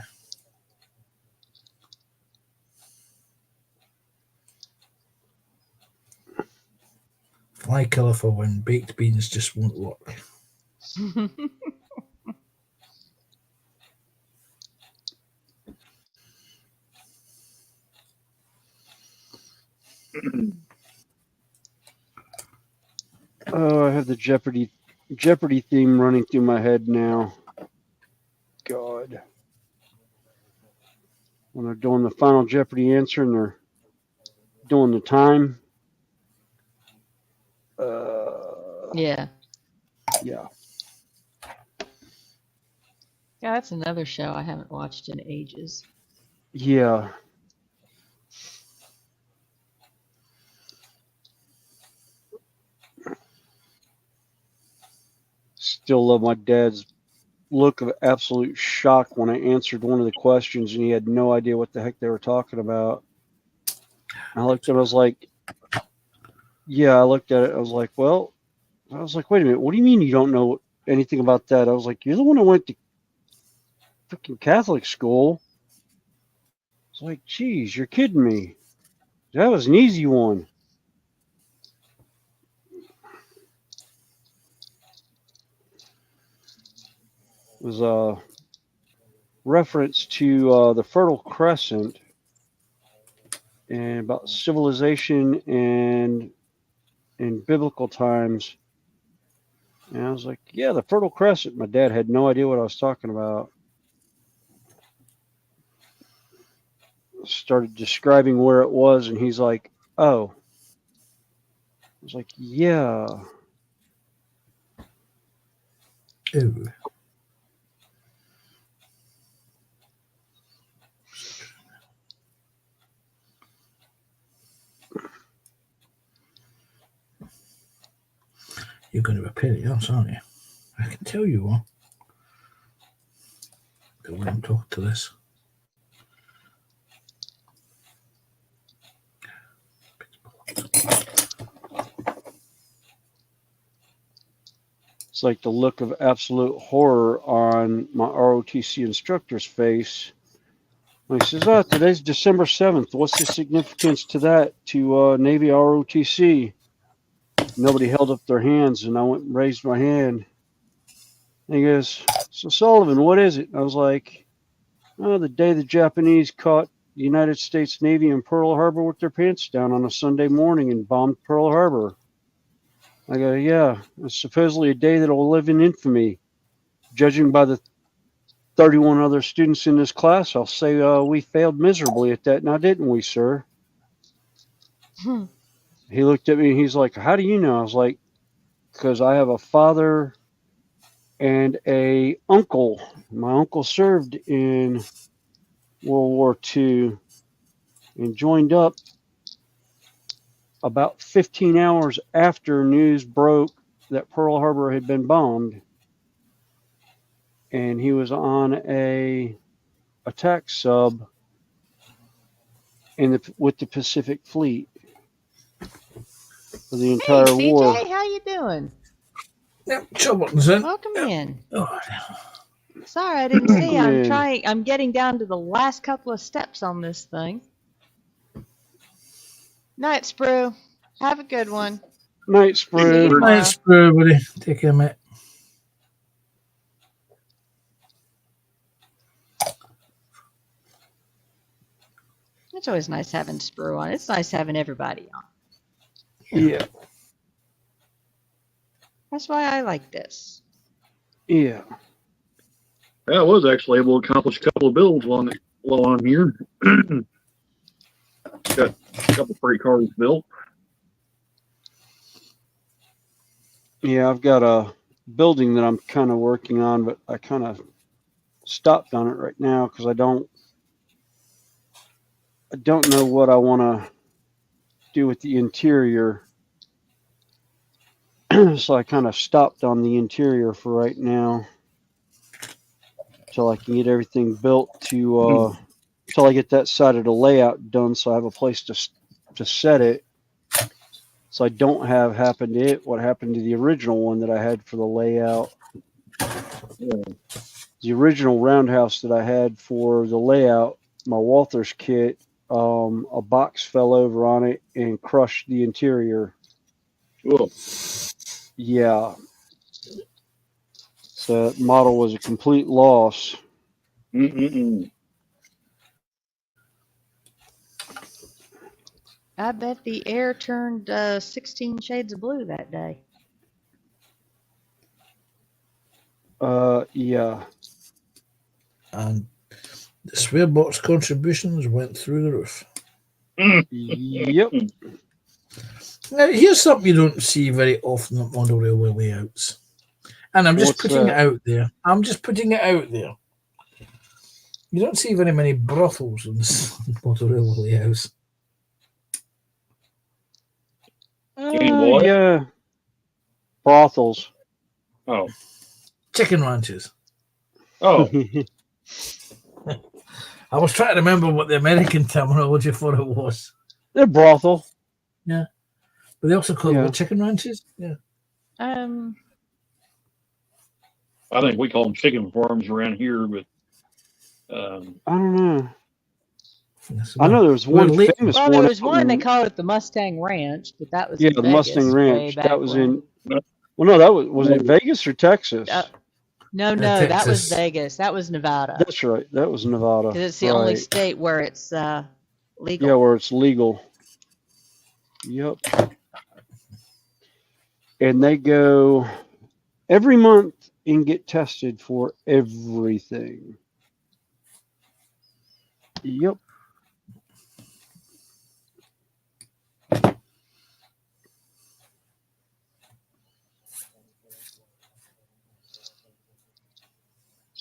Fly killer for when baked beans just won't work. Oh, I have the Jeopardy theme running through my head now. God. When they're doing the final Jeopardy answer and they're doing the time. Yeah. Yeah. Yeah, that's another show I haven't watched in ages. Yeah. Still love my dad's look of absolute shock when I answered one of the questions and he had no idea what the heck they were talking about. I looked at it, I was like, yeah, I looked at it, I was like, well, I was like, wait a minute, what do you mean you don't know anything about that? I was like, you're the one who went to freaking Catholic school. It's like, geez, you're kidding me. That was an easy one. It was a reference to the Fertile Crescent and about civilization and in biblical times. And I was like, yeah, the Fertile Crescent. My dad had no idea what I was talking about. Started describing where it was, and he's like, oh. I was like, yeah. Ooh. You're going to repair it else, aren't you? I can tell you what. The way I'm talking to this. It's like the look of absolute horror on my ROTC instructor's face. He says, today's December 7th. What's the significance to that, to Navy ROTC? Nobody held up their hands, and I went and raised my hand. And he goes, so Sullivan, what is it? And I was like, the day the Japanese caught the United States Navy in Pearl Harbor with their pants down on a Sunday morning and bombed Pearl Harbor. I go, yeah, it's supposedly a day that will live in infamy. Judging by the 31 other students in this class, I'll say we failed miserably at that. Now, didn't we, sir? He looked at me and he's like, how do you know? I was like, because I have a father and a uncle. My uncle served in World War II and joined up about 15 hours after news broke that Pearl Harbor had been bombed. And he was on a attack sub with the Pacific Fleet for the entire hey, war. CJ, how you doing? Yep, Chilberton's in. Welcome in. Oh, Sorry, I didn't see. Man. I'm getting down to the last couple of steps on this thing. Night, Sprue. Have a good one. Night, See you Sprue. tomorrow. nice, everybody. Take care, mate. It's always nice having Sprue on. It's nice having everybody on. Yeah. That's why I like this. Yeah. I was actually able to accomplish a couple of builds while I'm here. Got a couple freight cars built. Yeah, I've got a building that I'm kind of working on, but I kind of stopped on it right now because I don't know what I want to do with the interior. So I kind of stopped on the interior for right now till I can get everything built till I get that side of the layout done, so I have a place to set it. So I don't have happen to it what happened to the original one that I had for the layout. The original roundhouse that I had for the layout, my Walther's kit, a box fell over on it and crushed the interior. Cool. Yeah. So that model was a complete loss. I bet the air turned 16 shades of blue that day. Yeah. And the swear box contributions went through the roof. Yep. Now, here's something you don't see very often at model railway layouts. And I'm just What's putting that? it out there. I'm just putting it out there. You don't see very many brothels in model railway layouts. what? Yeah. Brothels. Oh. Chicken ranches. Oh. I was trying to remember what the American terminology for it was. They're brothel. Yeah. But they also call Yeah. them chicken ranches. Yeah. I I think we call them chicken farms around here, but I don't know. Yes, I know there was one late- famous well, one. there was out one they in- called it the Mustang Ranch, but that was Yeah, in the Vegas Mustang way Ranch. back That was when. Well, no, that was it Vegas or Texas? No, that was Texas. Vegas. That was Nevada. That's right. That was Nevada. Because it's the only Right. state where it's legal. Yeah, where it's legal. Yep. And they go every month and get tested for everything. Yep.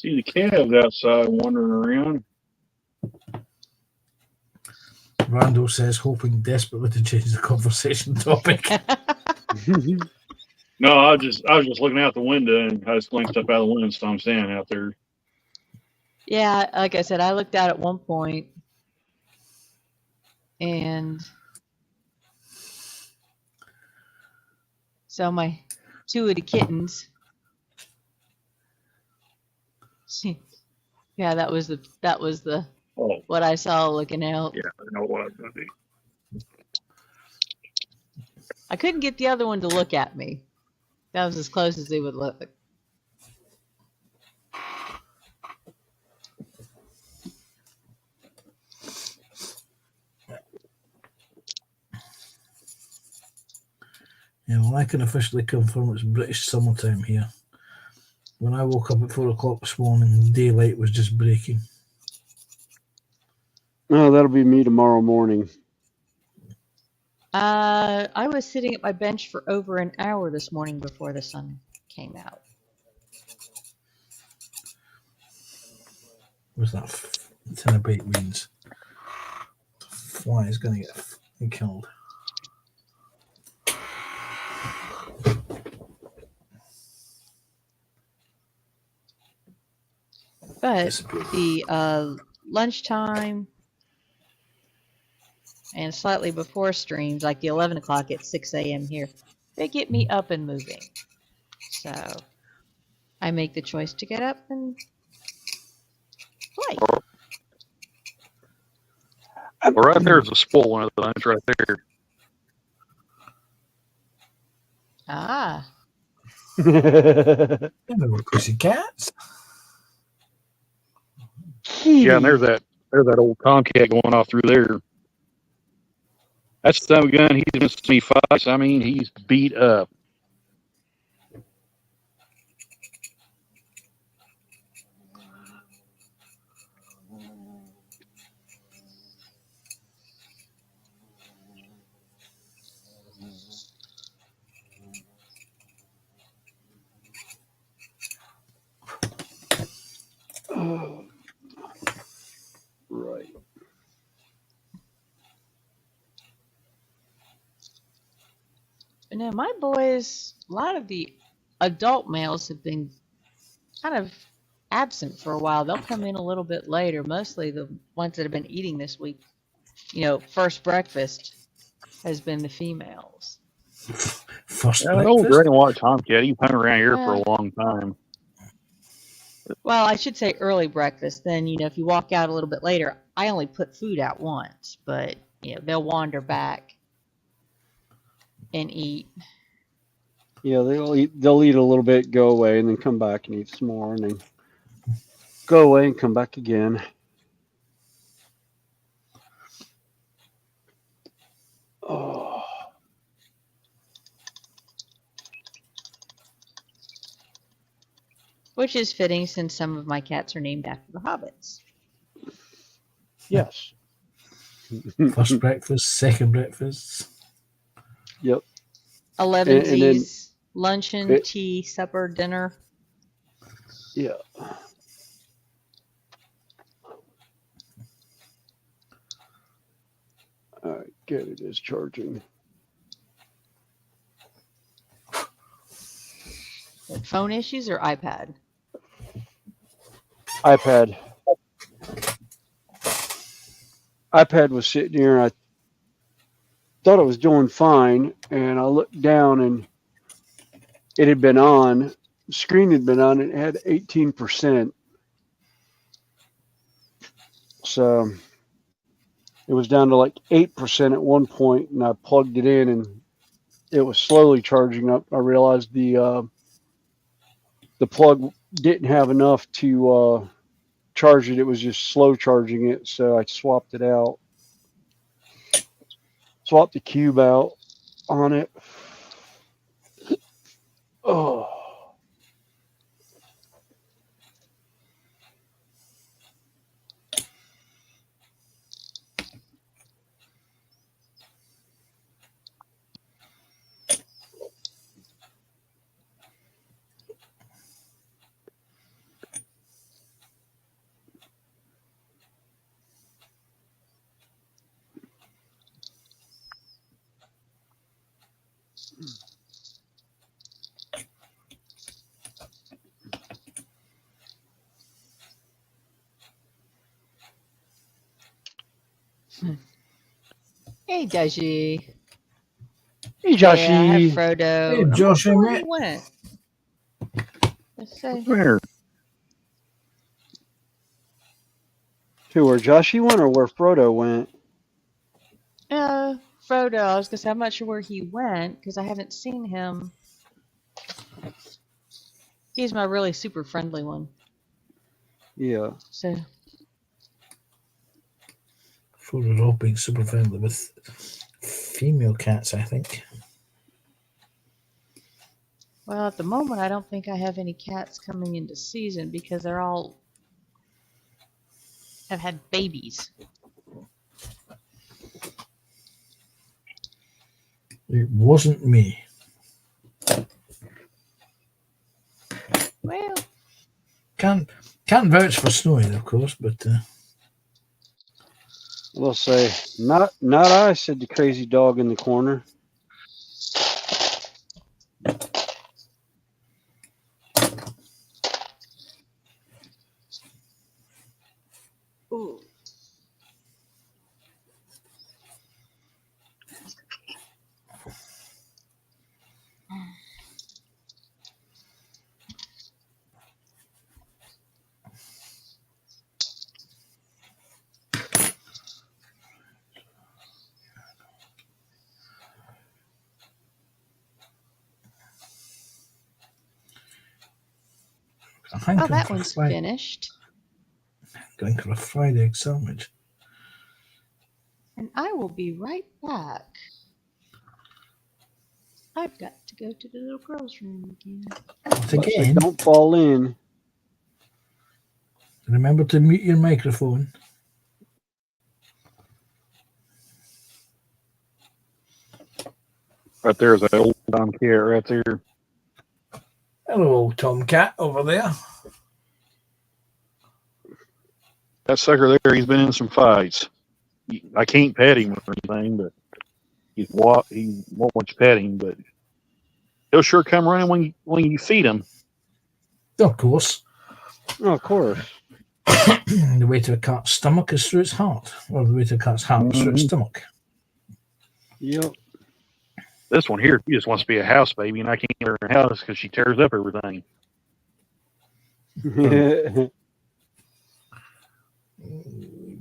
See the calves outside wandering around. Randall says, hoping desperately to change the conversation topic. No, I was just looking out the window and I just glanced up out the window, so I'm standing out there. Yeah, like I said, I looked out at one point and so my two of the kittens. Yeah, that was the Oh, what I saw looking out. yeah, I know what I'm gonna do. I couldn't get the other one to look at me. That was as close as they would look. Yeah, well, I can officially confirm it's British summertime here. When I woke up at 4 o'clock this morning, daylight was just breaking. No, that'll be me tomorrow morning. I was sitting at my bench for over an hour this morning before the sun came out. What's that? Tin of baked beans. The fly is going to get killed. But the lunchtime and slightly before streams, like the 11 o'clock at 6 a.m. here, they get me up and moving. So I make the choice to get up and play. Well, right there's a spoil one of the lunch right there. Ah. Hello, pussycats. Yeah, and there's that old Tomcat going off through there. That's the time of gun he's missed me fights. I mean, he's beat up. Right. Now, my boys, a lot of the adult males have been kind of absent for a while. They'll come in a little bit later, mostly the ones that have been eating this week. You know, first breakfast has been the females. First Yeah, that old breakfast. gray and white Tomcat, he's hung around here for a long time. Well, I should say early breakfast. Then, you know, if you walk out a little bit later, I only put food out once, but, you know, they'll wander back and eat. Yeah, they'll eat a little bit, go away, and then come back and eat some more, and then go away and come back again. Oh. Which is fitting since some of my cats are named after the hobbits. Yes. First breakfast, second breakfast. Yep. 11Z's, luncheon, tea, supper, dinner. Yeah. All right, good. It is charging. Phone issues or iPad? iPad. iPad was sitting here, and I thought it was doing fine, and I looked down, and it had been on. The screen had been on, and it had 18%. So it was down to like 8% at one point, and I plugged it in, and it was slowly charging up. I realized the plug didn't have enough to charge it. It was just slow charging it, so I swapped it out. Swapped the cube out on it. Oh. Hey, Dudgy. Hey, Yeah, I have Joshy. Frodo. Hey, I'm not Josh, sure where mate. he went. Let's see. Where? To where Joshy went or where Frodo went? Frodo. I was gonna say I'm not sure where he went because I haven't seen him. He's my really super friendly one. Yeah. So Frodo's all being super friendly with female cats, I think. well, at the moment, I don't think I have any cats coming into season because they're all have had babies. It wasn't me. Well, Can't vouch for Snowy, of course, but We'll say, not I, said the crazy dog in the corner. ooh. I'm hankering that for one's fried, finished. going for a fried egg sandwich. And I will be right back. I've got to go to the little girl's room again. But Let's say, again, don't fall in. remember to mute your microphone. Right there's that old tomcat right there. Hello, old tomcat over there. That sucker there, he's been in some fights. I can't pet him or anything, but he won't want you to pet him, but he'll sure come running when you feed him. Of course. Oh, of course. The way to a cat's stomach is through its heart, or the way to a cat's heart is through its stomach. Yep. This one here, he just wants to be a house baby, and I can't get her in her house because she tears up everything.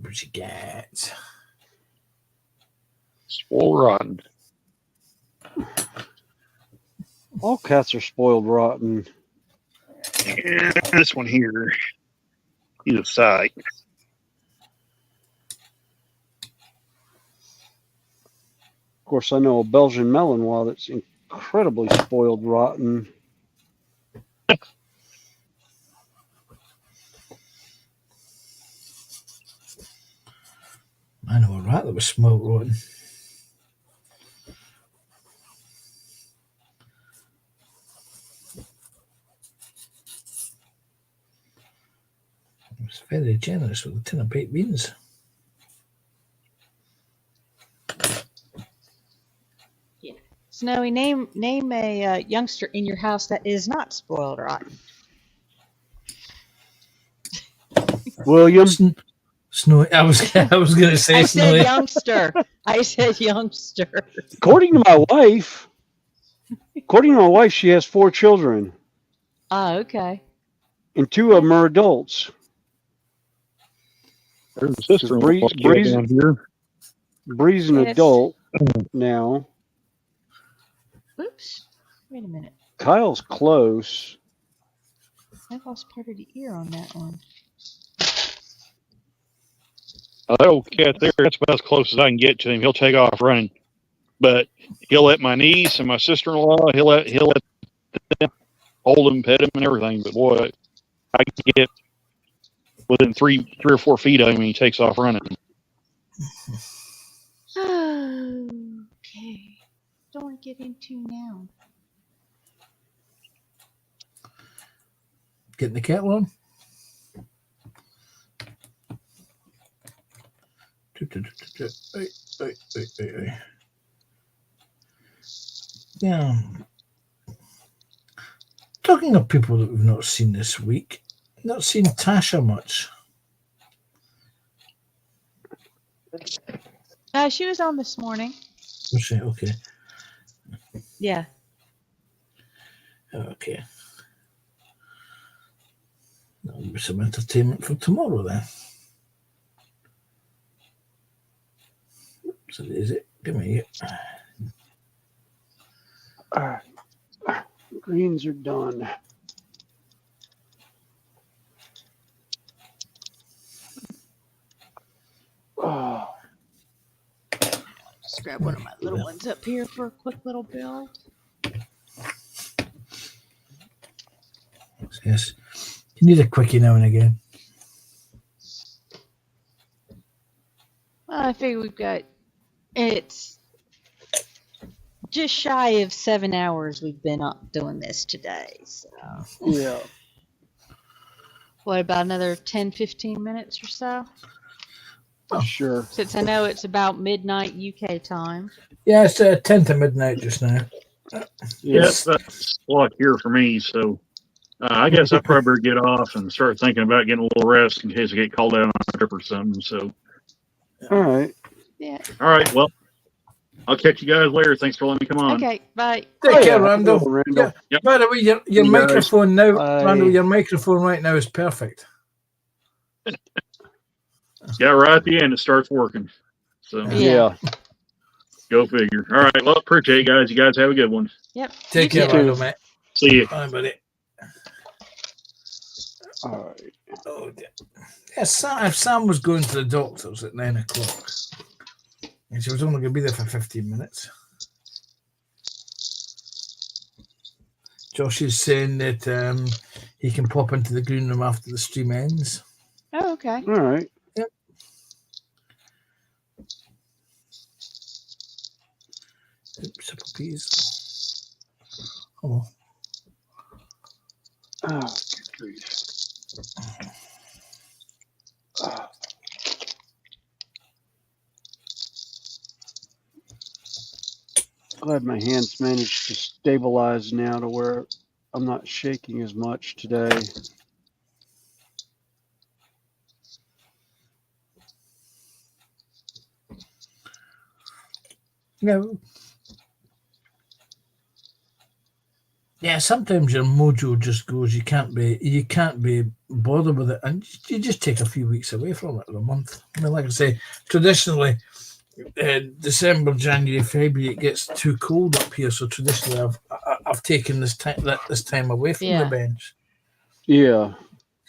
Pretty cat. Spoiled rotten. All cats are spoiled rotten. Yeah, this one here, he's a sight. Of course, I know a Belgian Malinois that's incredibly spoiled rotten. I know a rat that was smoked rotten. It was very generous with a tin of baked beans. Snowy, name a youngster in your house that is not spoiled rotten. William. Snowy. I was going to say I Snowy. said youngster. I said youngster. According to my wife, she has 4 children, Ah, okay. and 2 of them are adults. There's a sister-in-law Breeze- down here. Bree's an Yes. adult now. Oops. Wait a minute. Kyle's close. I lost part of the ear on that one. That old cat there, that's about as close as I can get to him. He'll take off running. But he'll let my niece and my sister-in-law, he'll let them hold him, pet him, and everything. But boy, I can get within 3 or 4 feet of him and he takes off running. Okay. What do I get into now? Getting the kettle on. Yeah. Talking of people that we've not seen this week, not seen Tasha much. She was on this morning. Was she? Okay. Yeah. Okay. That'll be some entertainment for tomorrow then. So is it? Give me it. Greens are done. Oh, Just grab one of my little ones up here for a quick little build. Yes. You need a quickie now and again. Well, I figure it's just shy of 7 hours we've been up doing this today. So, yeah. what, about another 10, 15 minutes or so? Sure. Since I know it's about midnight UK time. Yeah, it's 10 to midnight just now. Yes, that's like here for me. So I guess I probably better get off and start thinking about getting a little rest in case I get called out on a trip or something. So, All right. Yeah. all right. Well, I'll catch you guys later. Thanks for letting me come on. Okay, bye. Take care, yeah. Randall. Randall. Yeah. Yep. By the way, your You guys. microphone now, Bye. Randall, your microphone right now is perfect. Yeah, right at the end it starts working. So Yeah. go figure. All right. Well, appreciate it, guys. You guys have a good one. Yep. Take you care, too. Randall, mate. See you. Bye, buddy. All right. Oh, dear. Yeah, Sam was going to the doctor's at 9 o'clock. And she was only going to be there for 15 minutes. Josh is saying that he can pop into the green room after the stream ends. Oh, okay. All right. Yep. Oops, apple peas. Oh. Oh, good grief. Oh. Glad my hands managed to stabilize now to where I'm not shaking as much today. No. Yeah, sometimes your mojo just goes. You can't be bothered with it, and you just take a few weeks away from it, or a month. I mean, like I say, traditionally, December, January, February, it gets too cold up here. So traditionally, I've taken this time away from Yeah. the bench. Yeah.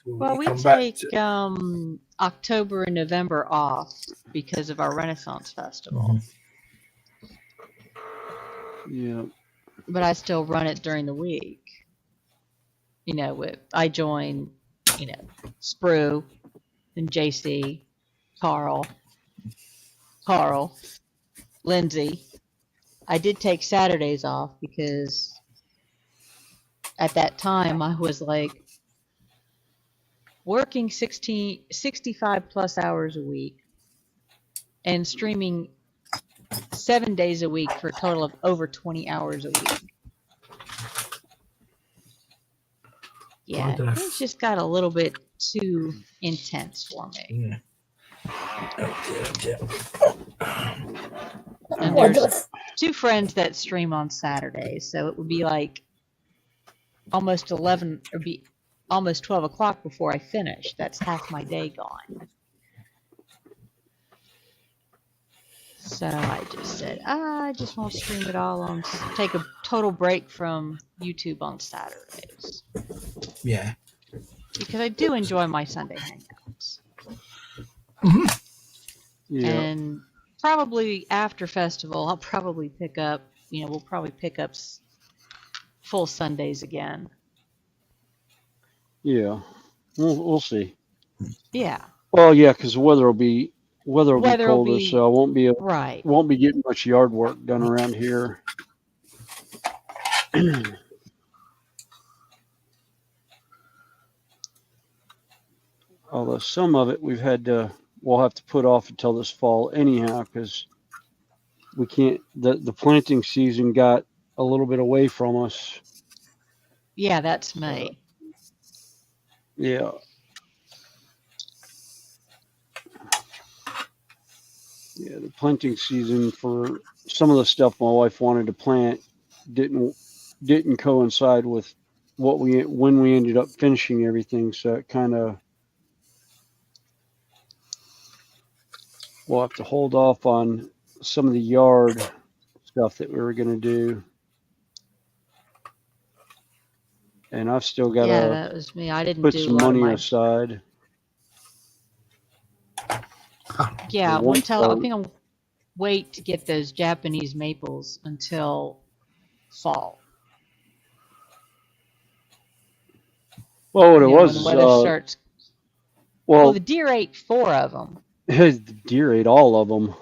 So Well, you we come back take to- October and November off because of our Renaissance Festival. Yeah. But I still run it during the week. You know, I join, Sprue and JC, Carl, Lindsay. I did take Saturdays off because at that time I was like working 65 plus hours a week and streaming 7 days a week for a total of over 20 hours a week. Yeah, it's just got a little bit too intense for me. Yeah. And there's 2 friends that stream on Saturdays, so it would be like almost 11 or be almost 12 o'clock before I finish. That's half my day gone. So I just said, I just won't stream it all on, take a total break from YouTube on Saturdays. Yeah. Because I do enjoy my Sunday hangouts. Yeah. And probably after festival, I'll probably pick up, we'll probably pick up full Sundays again. Yeah. We'll see. Yeah. Well, yeah, because the weather will be colder, so I won't be right. Won't be getting much yard work done around here. Although some of it we'll have to put off until this fall anyhow, because we can't. The planting season got a little bit away from us. Yeah, that's May. Yeah. Yeah, the planting season for some of the stuff my wife wanted to plant didn't coincide with when we ended up finishing everything, so it kind of, we'll have to hold off on some of the yard stuff that we were going to do. And I've still got Yeah, to that was me. I didn't put do a some lot of money my. aside. Yeah, for one I part. think I'll wait to get those Japanese maples until fall. Well, what it When was the is, weather starts. Well, well, the deer ate 4 of them. the deer ate all of them.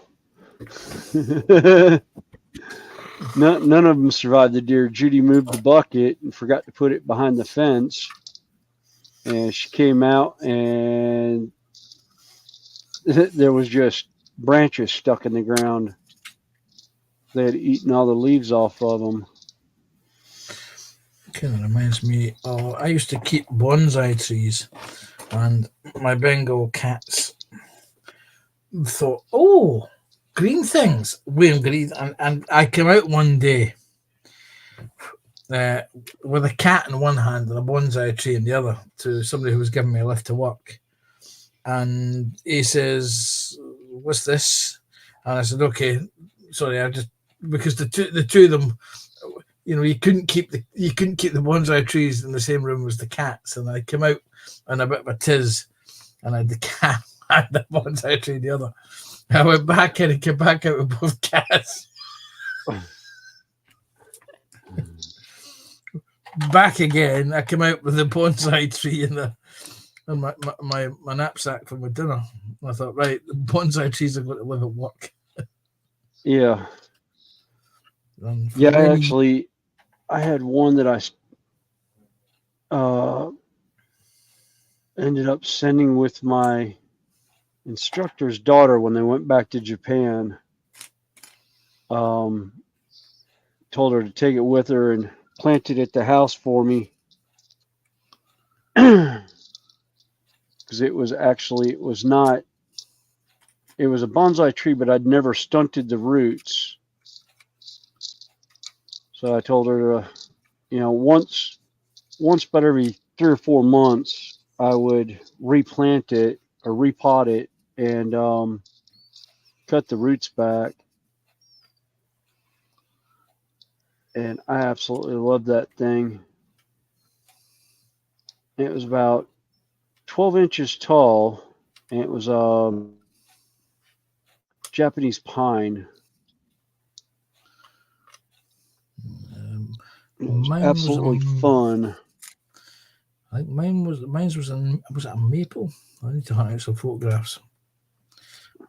None of them survived the deer. Judy moved the bucket and forgot to put it behind the fence. And she came out and there was just branches stuck in the ground. They had eaten all the leaves off of them. Kind of reminds me. Oh, I used to keep bonsai trees, and my Bengal cats thought, "Oh, green things, we're green." And I came out one day with a cat in one hand and a bonsai tree in the other to somebody who was giving me a lift to work. And he says, "What's this?" And I said, "Okay, sorry, I just because the two of them, you couldn't keep the bonsai trees in the same room as the cats." And I came out in a bit of a tiz, and I had the cat and the bonsai tree in the other. I went back in and came back out with both cats. Back again, I came out with the bonsai tree and my knapsack for my dinner. I thought, right, the bonsai trees are going to live at work. Yeah. Actually, I had one that I ended up sending with my instructor's daughter when they went back to Japan. Told her to take it with her and plant it at the house for me. Because it was a bonsai tree, but I'd never stunted the roots. So I told her to, once about every 3 or 4 months, I would replant it or repot it and cut the roots back. And I absolutely love that thing. It was about 12 inches tall, and it was Japanese pine. It was absolutely fun. I think mine's was it a maple? I need to hunt out some photographs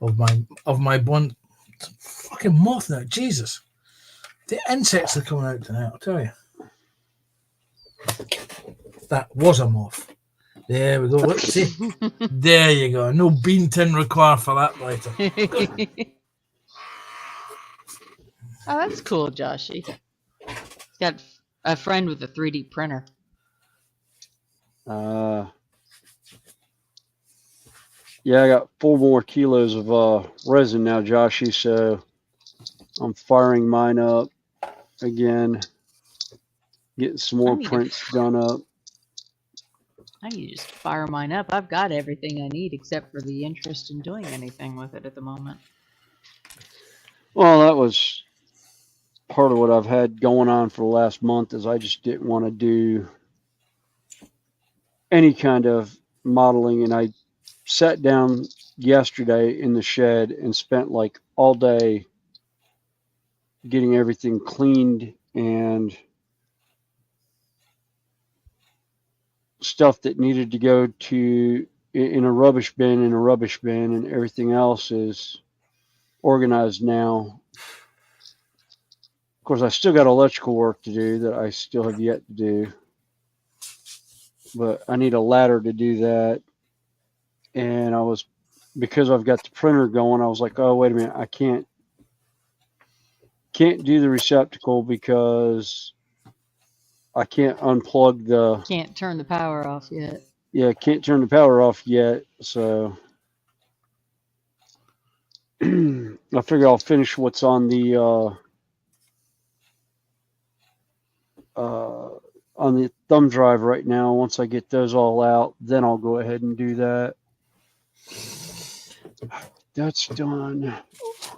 of my bond. Fucking moth now, Jesus! The insects are coming out tonight, I'll tell you. That was a moth. There we go. Let's see. There you go. No bean tin required for that later. Oh, that's cool, Joshy. He's got a friend with a 3D printer. Yeah, I got 4 more kilos of resin now, Joshy, so I'm firing mine up again, getting some more prints done up. I need to just fire mine up. I've got everything I need except for the interest in doing anything with it at the moment. Well, that was part of what I've had going on for the last month is I just didn't want to do any kind of modeling, and I sat down yesterday in the shed and spent like all day getting everything cleaned and stuff that needed to go to in a rubbish bin and everything else is organized now. Of course, I still got electrical work to do that I still have yet to do, but I need a ladder to do that. And because I've got the printer going, I was like, oh, wait a minute, I can't do the receptacle because I can't unplug the... Can't turn the power off yet. Yeah, can't turn the power off yet, so... I figure I'll finish what's on the thumb drive right now. Once I get those all out, then I'll go ahead and do that. That's done.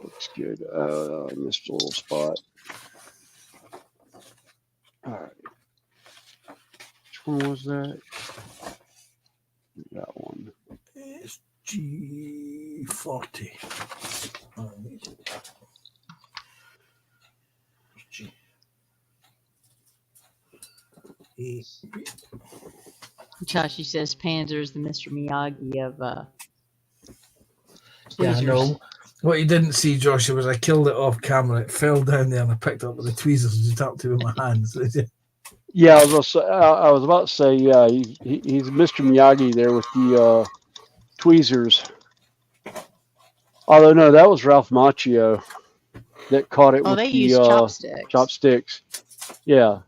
Looks good. I missed a little spot. All right. Which one was that? That one. It's G40. G. E. Joshi says Panzer is the Mr. Miyagi of Yeah, I tweezers. know. What you didn't see, Joshua, was I killed it off camera. It fell down there and I picked it up with the tweezers and just tapped it with my hands. Yeah, I was about to say, yeah, he's Mr. Miyagi there with the tweezers. Although no, that was Ralph Macchio that caught it Oh, with they the use chopsticks. chopsticks. Yeah,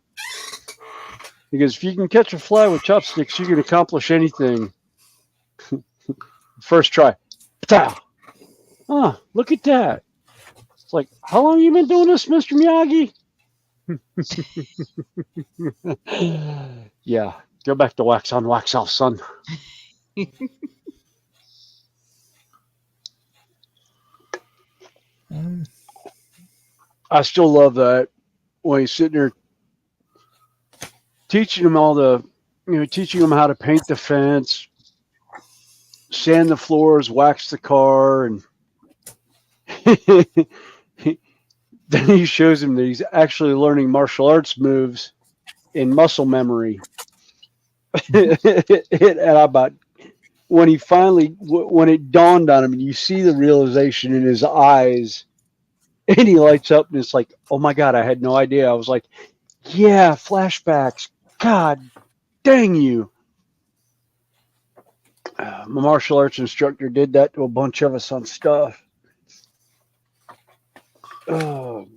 because if you can catch a fly with chopsticks, you can accomplish anything. First try. Ta! Oh, look at that. It's like, how long have you been doing this, Mr. Miyagi? Yeah, go back to wax on, wax off, son. I still love that when he's sitting there teaching them teaching them how to paint the fence, sand the floors, wax the car, and then he shows him that he's actually learning martial arts moves in muscle memory. And about when it dawned on him, and you see the realization in his eyes, and he lights up, and it's like, oh my God, I had no idea. I was like, yeah, flashbacks. God dang you. My martial arts instructor did that to a bunch of us on stuff. Oh.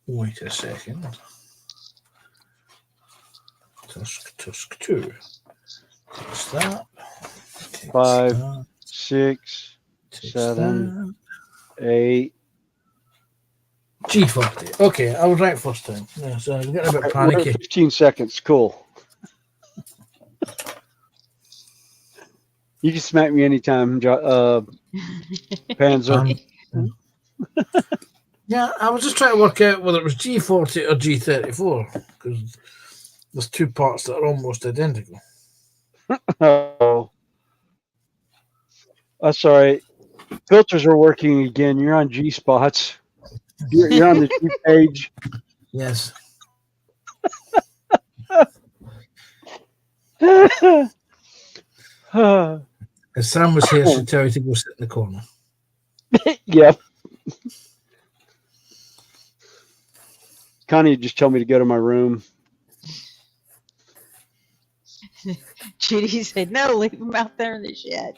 Wait a second. Tusk 2. Takes that. Takes 5, that. 6, Takes 7, that. 8. G40. Okay, I was right first time. Yeah, so I was getting a bit We're at panicky. 15 seconds. Cool. You can smack me anytime, Panzer. Yeah, I was just trying to work out whether it was G40 or G34 because there's two parts that are almost identical. Oh, that's all right. Filters are working again. You're on G spots. You're on the G page. Yes. If Sam was here, she'd tell you to go sit in the corner. Yep. Connie just told me to go to my room. Judy said, no, leave him out there in the shed.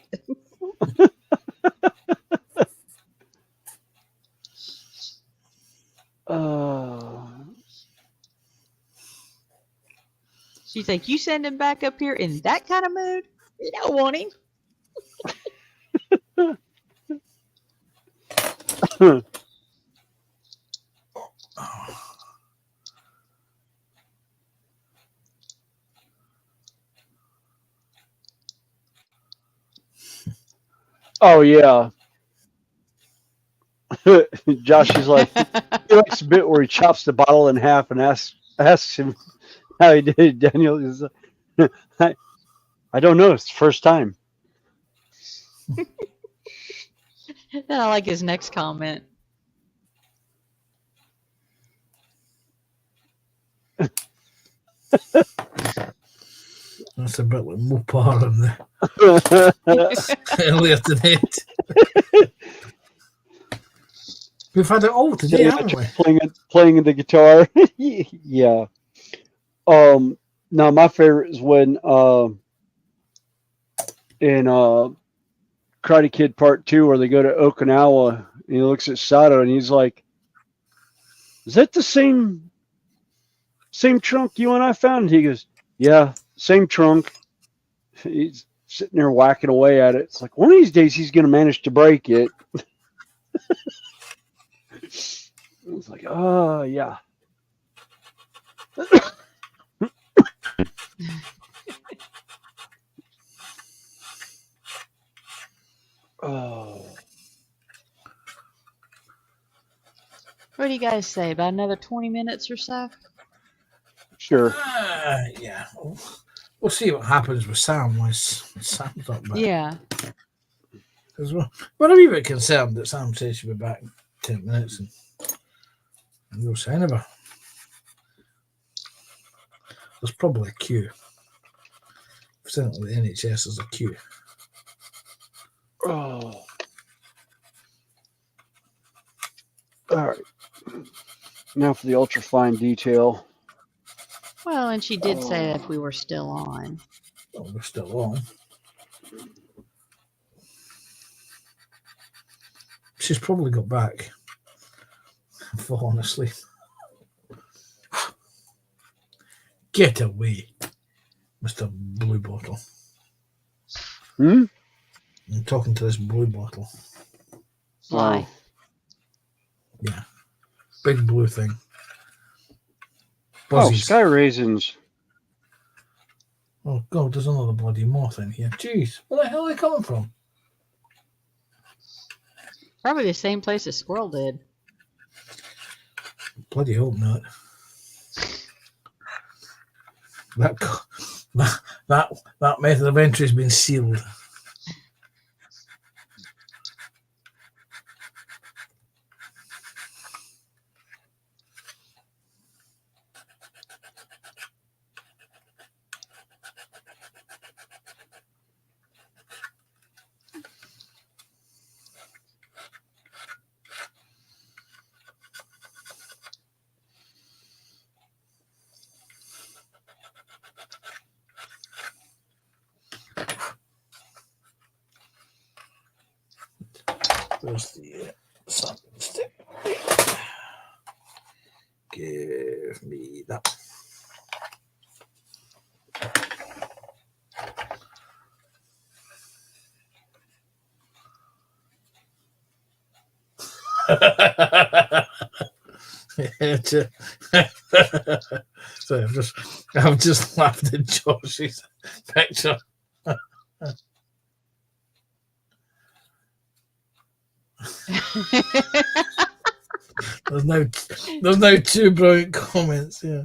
She's like, you send him back up here in that kind of mood? You don't want him. Oh yeah. Josh is like, he likes a bit where he chops the bottle in half and asks him how he did it. Daniel is like, I don't know. It's the first time. Then I like his next comment. That's a bit like Mopar on the earlier tonight. We've had it all today, haven't we? Playing the guitar. Yeah. Now my favorite is when in Karate Kid Part 2 where they go to Okinawa and he looks at Sato and he's like, is that the same trunk you and I found? And he goes, yeah, same trunk. It's sitting there whacking away at it. It's like one of these days he's going to manage to break it. It's like, oh, yeah. Oh. What do you guys say? About another 20 minutes or so? Sure. Yeah. We'll see what happens with Sam when Sam's not back. Yeah. Because we're a wee bit concerned that Sam says she'll be back in 10 minutes and no sign of her. There's probably a queue. Certainly the NHS is a queue. Oh. All right. Now for the ultra fine detail. Well, and she did say if we were still on. Oh, we're still on. She's probably got back and fallen asleep. Get away, Mr. Blue Bottle. Hmm? I'm talking to this blue bottle. Fly. Yeah. Big blue thing. Oh, Buzzies. sky raisins. Oh, God, there's another bloody moth in here. Jeez, where the hell are they coming from? Probably the same place as Squirrel did. Bloody hope not. That method of entry has been sealed. There's the sun stick. Give me that. So I've just laughed at Josh's picture. There's now two brilliant comments. Yeah.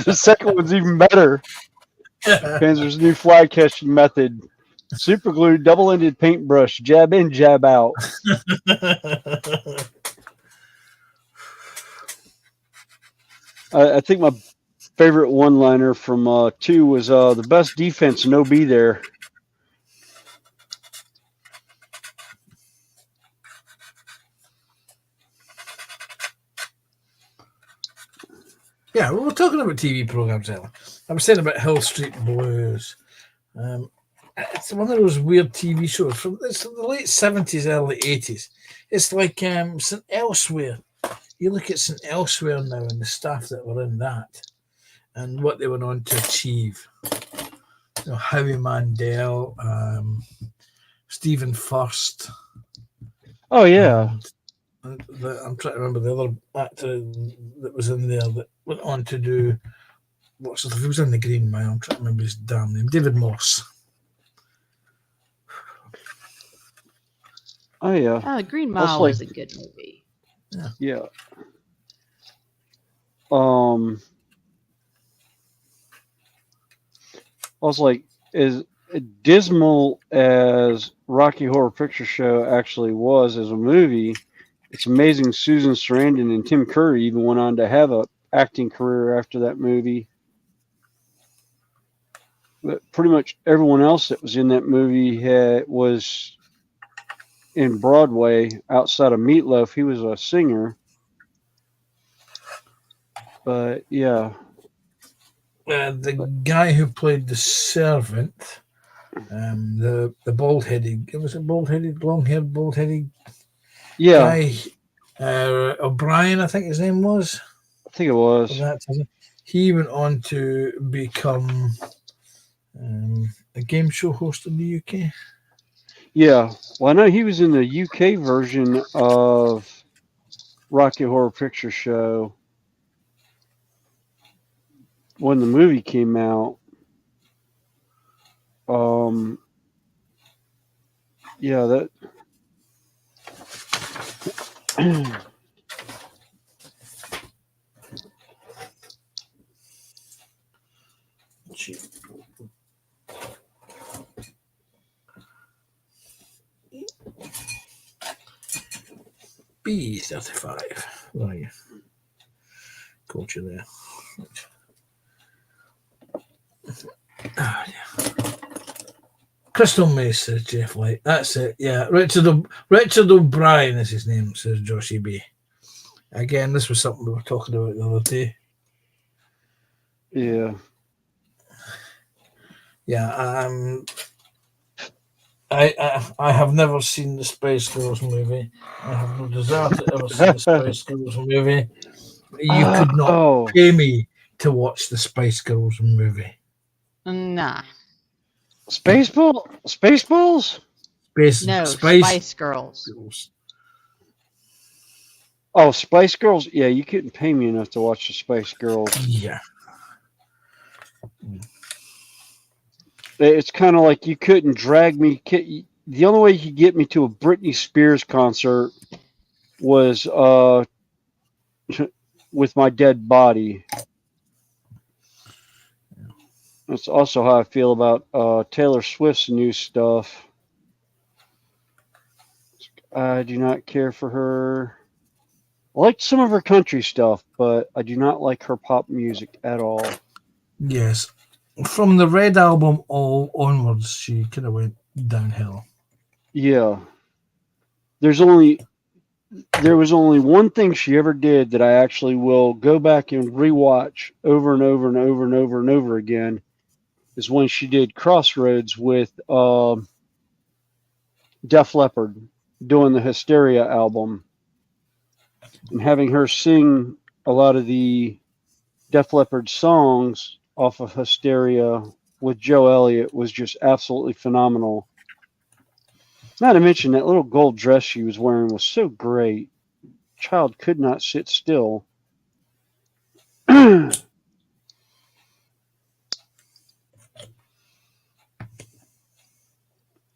The second one's even better. Panzer's new fly catching method. Super glue, double-ended paintbrush, jab in, jab out. I think my favorite one-liner from 2 was the best defense, no be there. Yeah, we were talking about TV programs earlier. I was saying about Hill Street Blues. It's one of those weird TV shows from the late 70s, early 80s. It's like St. Elsewhere. You look at St. Elsewhere now and the staff that were in that and what they went on to achieve. You know, Howie Mandel, Stephen Furst. Oh, yeah. I'm trying to remember the other actor that was in there that went on to do what's the he was in the Green Mile. I'm trying to remember his damn name. David Moss. Oh, yeah. Oh, Green Mile was a good movie. Yeah. I was like, as dismal as Rocky Horror Picture Show actually was as a movie, it's amazing Susan Sarandon and Tim Curry even went on to have a acting career after that movie. But pretty much everyone else that was in that movie was in Broadway outside of Meatloaf. He was a singer. But yeah. The guy who played the servant, the bald-headed, was it bald-headed, long-haired, bald-headed guy? O'Brien, I think his name was. I think it was. He went on to become a game show host in the UK. Yeah. Well, I know he was in the UK version of Rocky Horror Picture Show when the movie came out. Yeah, that. B35. Where are you? Got you there. Ah, yeah. Crystal Mace, says Jeff Light. That's it. Yeah, Richard O'Brien is his name, says Joshy B. Again, this was something we were talking about the other day. Yeah. Yeah. I have never seen the Spice Girls movie. I have no desire to ever see the Spice Girls movie. You could not pay me to watch the Spice Girls movie. Nah. Spaceballs? No, Spice Girls. Oh, Spice Girls? Yeah, you couldn't pay me enough to watch the Spice Girls. Yeah. It's kind of like you couldn't drag me. The only way you could get me to a Britney Spears concert was with my dead body. That's also how I feel about Taylor Swift's new stuff. I do not care for her. I like some of her country stuff, but I do not like her pop music at all. Yes. From the Red album all onwards, she kind of went downhill. Yeah. There was only one thing she ever did that I actually will go back and rewatch over and over and over and over and over again, is when she did Crossroads with Def Leppard doing the Hysteria album, and having her sing a lot of the Def Leppard songs off of Hysteria with Joe Elliott was just absolutely phenomenal. Not to mention that little gold dress she was wearing was so great. Child could not sit still.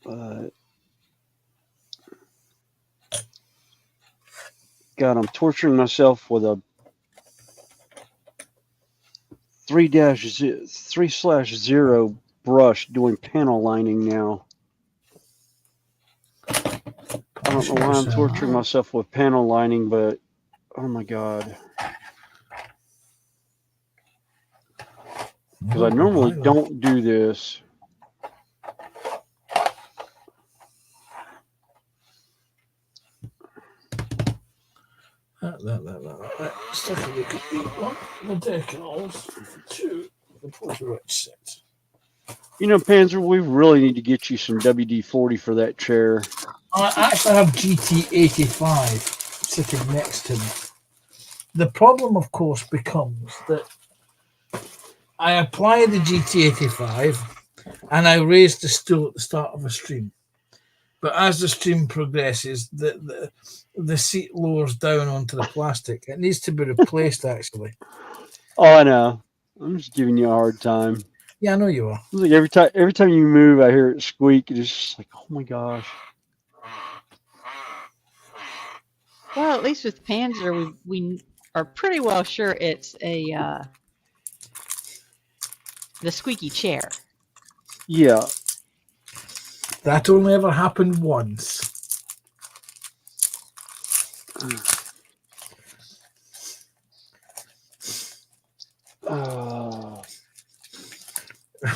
But God, I'm torturing myself with a 3/0 brush doing panel lining now. I don't know why I'm torturing myself with panel lining, but oh my God. Because I normally don't do this. Let's take a look at the decals. 2, the portrait set. You know, Panzer, we really need to get you some WD-40 for that chair. I actually have GT85 sitting next to me. The problem, of course, becomes that I apply the GT85 and I raise the stool at the start of a stream. But as the stream progresses, the seat lowers down onto the plastic. It needs to be replaced, actually. Oh, I know. I'm just giving you a hard time. Yeah, I know you are. It's like every time you move, I hear it squeak. It's just like, oh my gosh. Well, at least with Panzer, we are pretty well sure it's the squeaky chair. Yeah. That only ever happened once.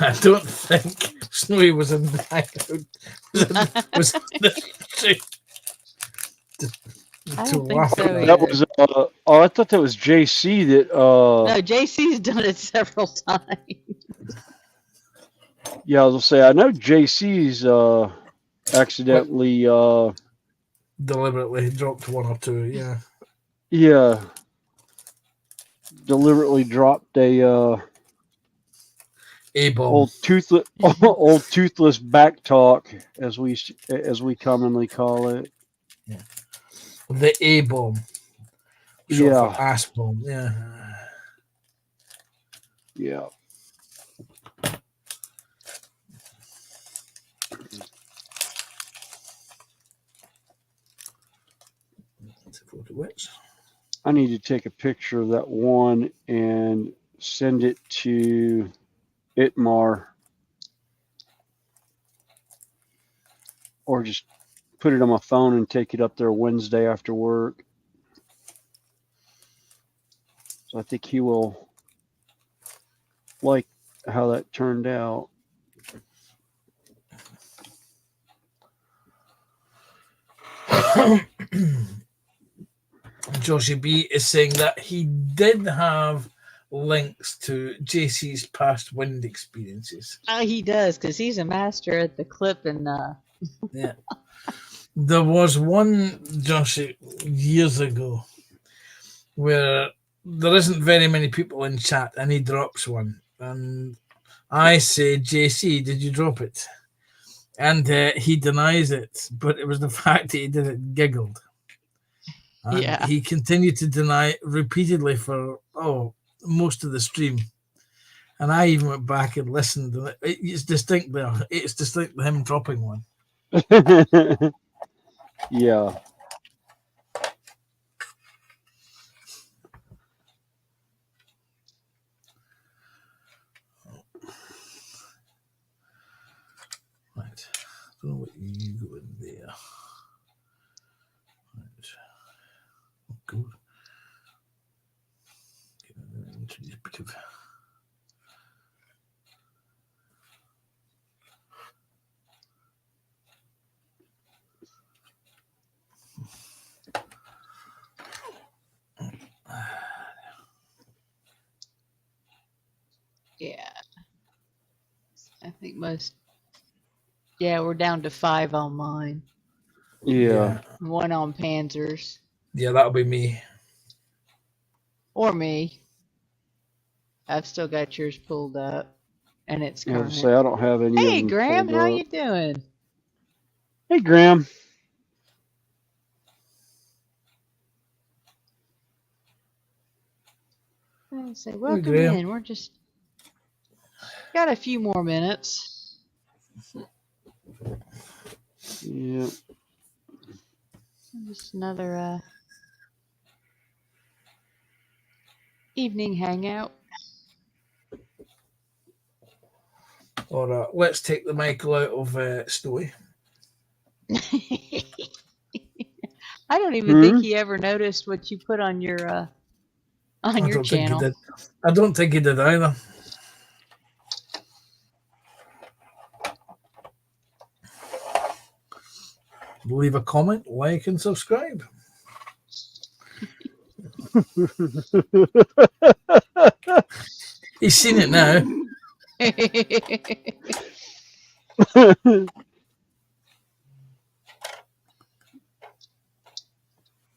I don't think Snowy was in the hideout. Was in the street I don't think so That either. was I thought that was JC that No, JC's done it several times. Yeah, I was gonna say I know JC's accidentally deliberately dropped 1 or 2. Yeah. Yeah. Deliberately dropped a A-bomb. old toothless back talk, as we commonly call it. The A-bomb. Short Yeah. for ass bomb. Yeah. Yeah. I need to take a picture of that one and send it to Itmar, or just put it on my phone and take it up there Wednesday after work. So I think he will like how that turned out. Josie B is saying that he did have links to JC's past wind experiences. He does, because he's a master at the clip and Yeah. There was one, Josie, years ago where there isn't very many people in chat and he drops one. And I say, JC, did you drop it? And he denies it, but it was the fact that he did it giggled. And Yeah. he continued to deny it repeatedly for most of the stream. And I even went back and listened, and it's distinct there. It's distinct him dropping one. Yeah. Right. I don't know what you go in there. Right. Oh, good. Introduce a bit of. yeah. I think yeah, we're down to 5 on mine. Yeah. 1 on Panzers. Yeah, that'll be me. Or me. I've still got yours pulled up. And it's Yeah, current. to say I don't have any. Hey, of them Graham, pulled how up. you doing? Hey, Graham. I say, welcome Graham. in. We're just got a few more minutes. Yeah. Just another evening hangout. Or let's take the Michael out of Snowy. I don't even think he ever noticed what you put on your I channel. Think he did. I don't think he did either. Leave a comment, like, and subscribe. He's seen it now.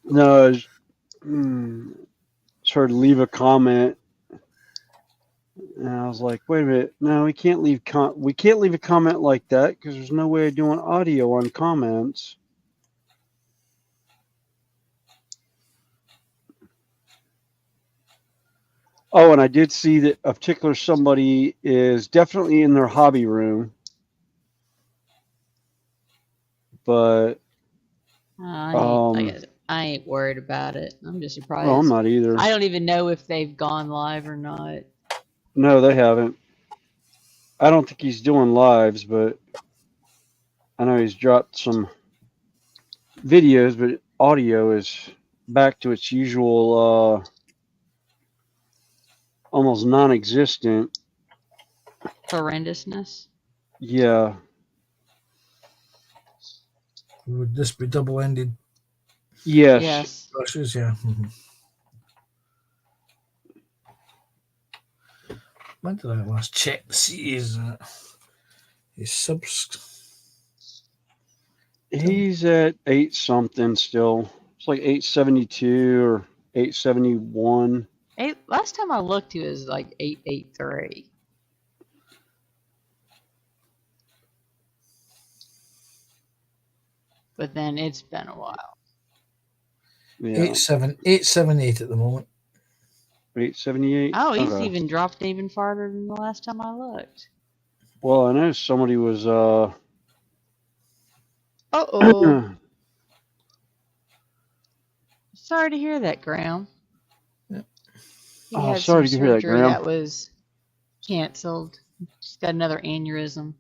No, it's hard to leave a comment, and I was like, "Wait a minute! No, we can't leave a comment like that because there's no way of doing audio on comments." Oh, and I did see that a particular somebody is definitely in their hobby room, but I ain't worried about it. I'm just surprised. well, I'm not either. I don't even know if they've gone live or not. No, they haven't. I don't think he's doing lives, but I know he's dropped some videos, but audio is back to its usual almost non-existent. Horrendousness. Yeah. Would this be double-ended Yes. brushes? Yeah. When did I last check to see his subs? He's at 8 something still. It's like 872 or 871. Last time I looked, he was like 883. But then it's been a while. Yeah. 878 at the moment. 878. Oh, he's Okay. even dropped even farther than the last time I looked. Well, I know somebody was Uh-oh. Sorry to hear that, Graham. Yeah. He Oh, had sorry some to hear that, surgery Graham. that was canceled. Just got another aneurysm.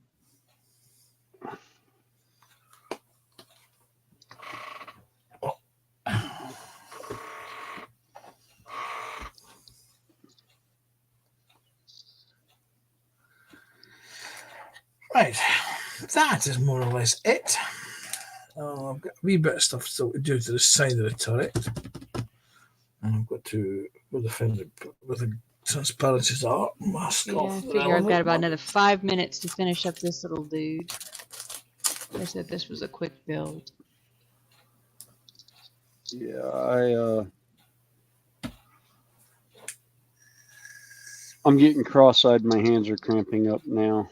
Right, that is more or less it. I've got a wee bit of stuff still to do to the side of the turret. And I've got to, with the transparencies art, mask Yeah, I off. figure I've got about another 5 minutes to finish up this little dude. I said this was a quick build. Yeah, I'm getting cross-eyed. My hands are cramping up now.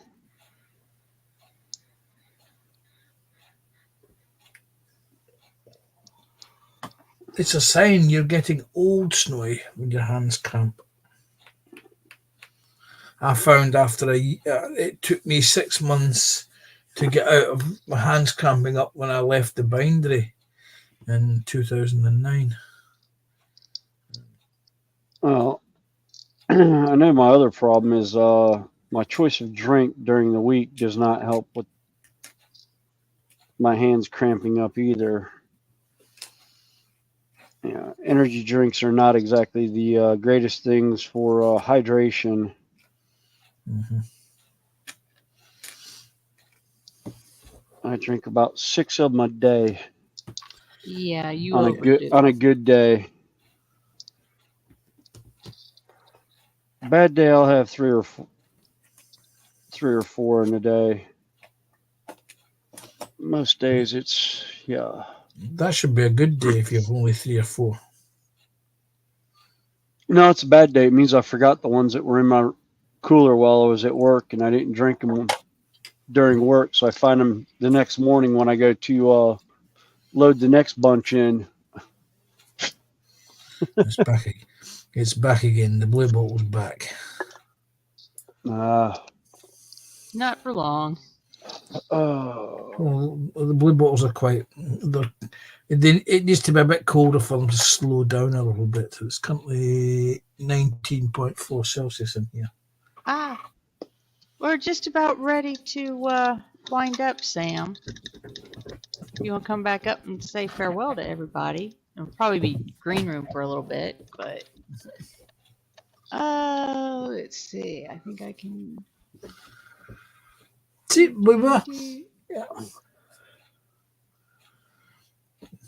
It's a sign you're getting old, Snowy, when your hands cramp. I found after it took me 6 months to get out of my hands cramping up when I left the bindery in 2009. Well, I know my other problem is my choice of drink during the week does not help with my hands cramping up either. Yeah, energy drinks are not exactly the greatest things for hydration. Mm-hmm. I drink about 6 of them a day. Yeah, you on overdo. a good day. Bad day, I'll have 3 or 4 in a day. Most days, it's That should be a good day if you have only 3 or 4. No, it's a bad day. It means I forgot the ones that were in my cooler while I was at work, and I didn't drink them during work. So I find them the next morning when I go to load the next bunch in. It's back. It's back again. The blue bottle's back. Not for long. Well, the blue bottles are quite. It needs to be a bit colder for them to slow down a little bit. It's currently 19.4 Celsius in here. We're just about ready to wind up, Sam. You want to come back up and say farewell to everybody? It'll probably be green room for a little bit, but let's see. I think I can. See, we were. Yeah.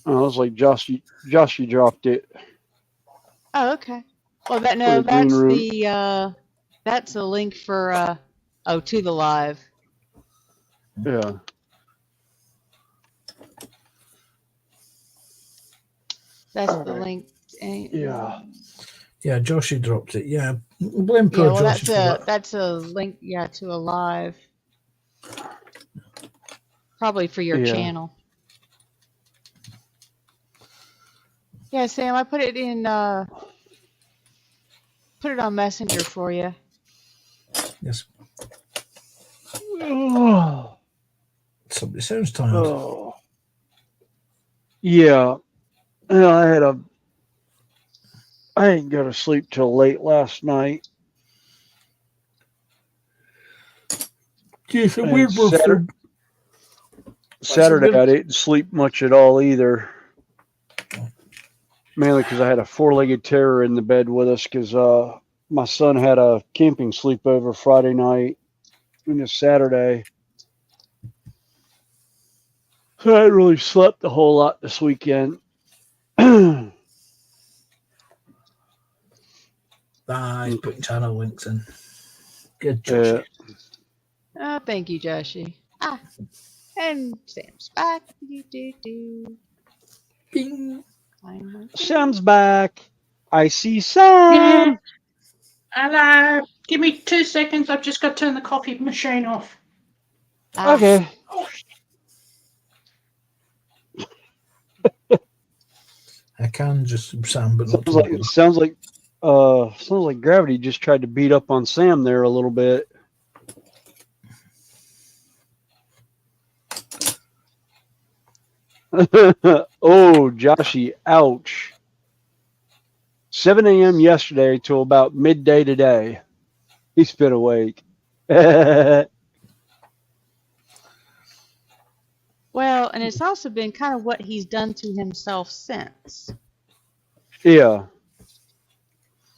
I was like, Josh, you dropped it. Oh, okay. Well, that's a link for to the live. Yeah. That's the link. Yeah. Yeah, Joshy dropped it. Yeah, blame poor Joshy for that. That's a link. Yeah, to a live. Probably for your channel. Yeah, Sam, I put it in. Put it on Messenger for you. Yes. Oh. Somebody sounds tired. Oh. Yeah. I didn't go to sleep till late last night. It's a weird one. Saturday, I didn't sleep much at all either. Mainly because I had a 4-legged terror in the bed with us because my son had a camping sleepover Friday night and it's Saturday. So I hadn't really slept a whole lot this weekend. He's putting channel links in. Good, Joshy. Thank you, Joshy. And Sam's back. Bing. Finally. Sam's back. I see Sam. Hello. Give me 2 seconds. I've just got to turn the coffee machine off. Okay. I can just Sam, but not Sounds like Gravity just tried to beat up on Sam there a little bit. Oh, Joshy, ouch. 7 a.m. yesterday till about midday today. He's been awake. Well, and it's also been kind of what he's done to himself since. Yeah.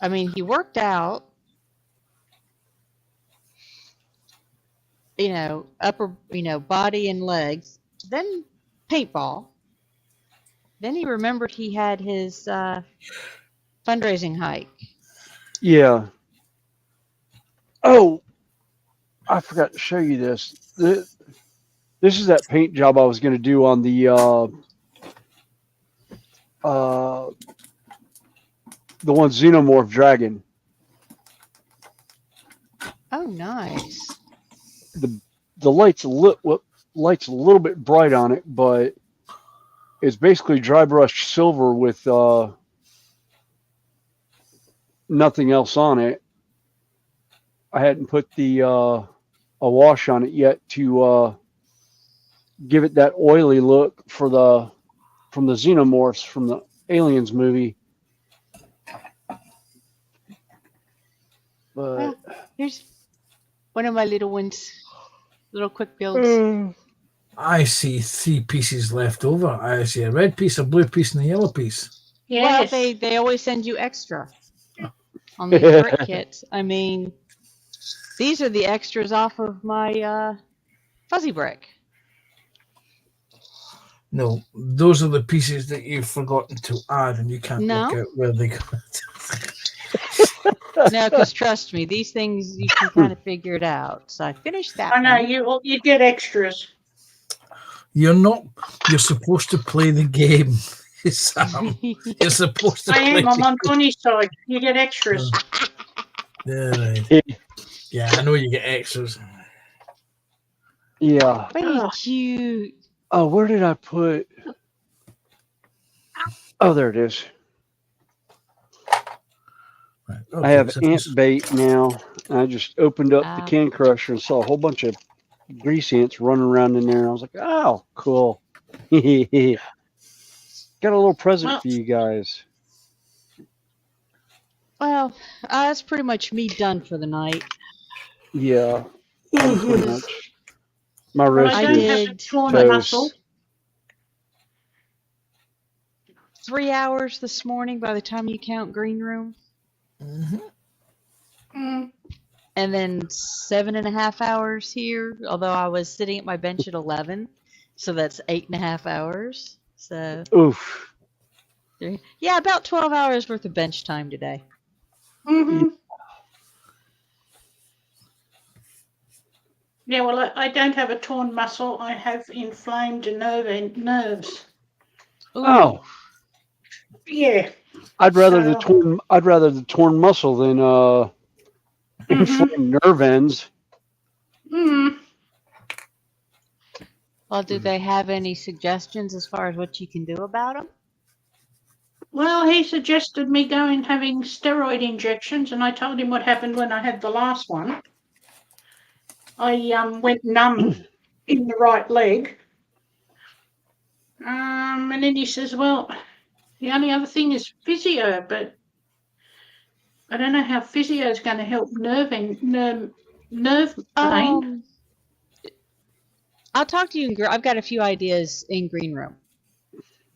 I mean, he worked out, upper, body and legs, then paintball. Then he remembered he had his fundraising hike. Yeah. Oh, I forgot to show you this. This is that paint job I was going to do on the one Xenomorph Dragon. Oh, nice. The light's a little bit bright on it, but it's basically dry brushed silver with nothing else on it. I hadn't put the a wash on it yet to give it that oily look from the Xenomorphs from the Aliens movie. But Well, here's one of my little ones, little quick builds. I see 3 pieces left over. I see a red piece, a blue piece, and a yellow piece. Yes. Well, they always send you extra on the brick kits. I mean, these are the extras off of my fuzzy brick. No, those are the pieces that you've forgotten to add, and you can't No. work out where they go. No, because trust me, these things you can kind of figure it out. So I finished that. I know one. you get extras. You're not. You're supposed to play the game, Sam. You're supposed to. I play am. I'm the on Connie's side. You get extras. Yeah, right. Yeah, I know you get extras. yeah. Very cute. Oh, where did I put? Oh, there it is. Right, I okay, have so ant this- bait now. I just opened up the Ah. can crusher and saw a whole bunch of grease ants running around in there. I was like, oh, cool. Got a little present Well- for you guys. Well, that's pretty much me done for the night. Yeah. I'm pretty much. My Well, wrist I I don't is have a did torn toast. muscle. 3 hours this morning by the time you count green room. Mhm. Mm. And then 7.5 hours here, although I was sitting at my bench at 11. So that's 8.5 hours. So, Oof. yeah, about 12 hours worth of bench time today. Mm-hmm. Yeah, well, I don't have a torn muscle. I have inflamed nerves. Ooh. Oh, Yeah. I'd rather the So- torn muscle than inflamed nerve ends. Mm. Well, do they have any suggestions as far as what you can do about them? Well, he suggested me going having steroid injections, and I told him what happened when I had the last one. I went numb in the right leg. And then he says, well, the only other thing is physio, but I don't know how physio is going to help nerve pain. I'll talk to you in I've got a few ideas in green room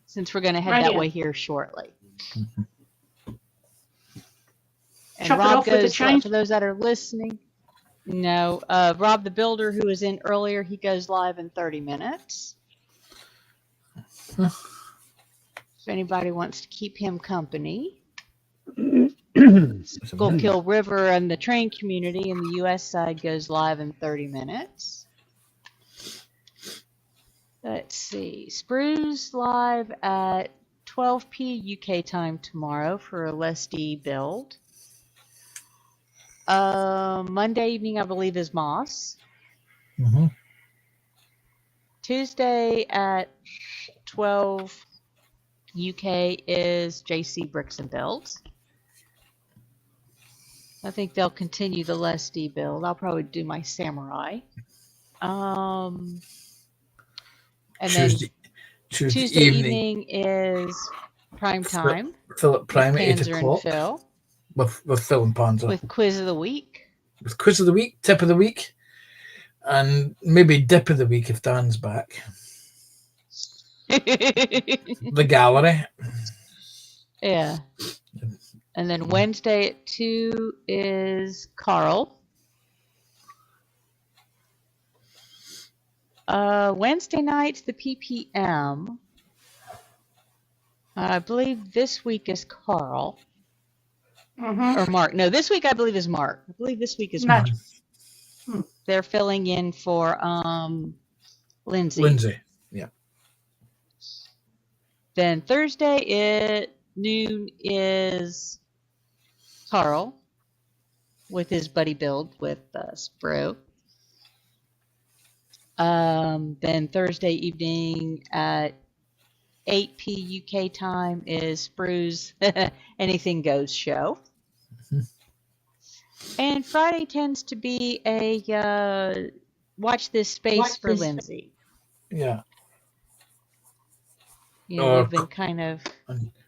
since we're going to head that Rightio. way here shortly. And Chop it Rob off with a goes, chain? for those that are listening, no, Rob the Builder, who was in earlier, he goes live in 30 minutes. If anybody wants to keep him company. Schuylkill River and the train community in the US side goes live in 30 minutes. Let's see. Spruce live at 12 p. UK time tomorrow for a Leslie build. Monday evening, I believe, is Moss. Mm-hmm. Tuesday at 12 UK is JC Bricks and Builds. I think they'll continue the Leslie build. I'll probably do my Samurai. And Tuesday then Tuesday evening is Prime Time Philip Prime with at 8 Panzer and o'clock. Phil With Phil and Panzer. with Quiz of the Week. With Quiz of the Week, Tip of the Week, and maybe Dip of the Week if Dan's back. The gallery. Yeah. And then Wednesday at 2 is Carl. Wednesday night, the PPM. I believe this week is Carl. Mm-hmm. Or Mark. No, this week I believe is Mark. I believe this week is No. Mark. They're filling in for Lindsay. Lindsay, yeah. Then Thursday at noon is Carl with his buddy build with Spro. Then Thursday evening at 8 p. UK time is Sprue's Anything Goes show. And Friday tends to be a Watch This Space for Lindsay. Yeah. You know, we've been kind of...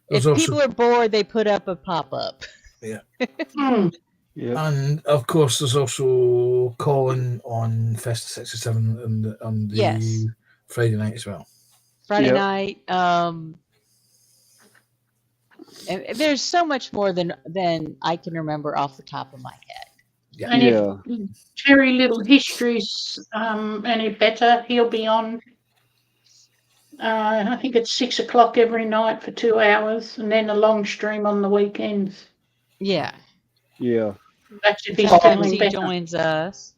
If There's people are bored, they put up a pop-up. Yeah. Yeah. And of course, there's also Colin on Festa 67 on the Yes. Friday night as well. Friday Yep. night. And there's so much more than I can remember off the top of my head. Yeah. And Yeah. if Terry Little History's any better, he'll be on. I think it's 6 o'clock every night for 2 hours, and then a long stream on the weekends. Yeah. Yeah. That's if he's Sometimes feeling he better. joins us.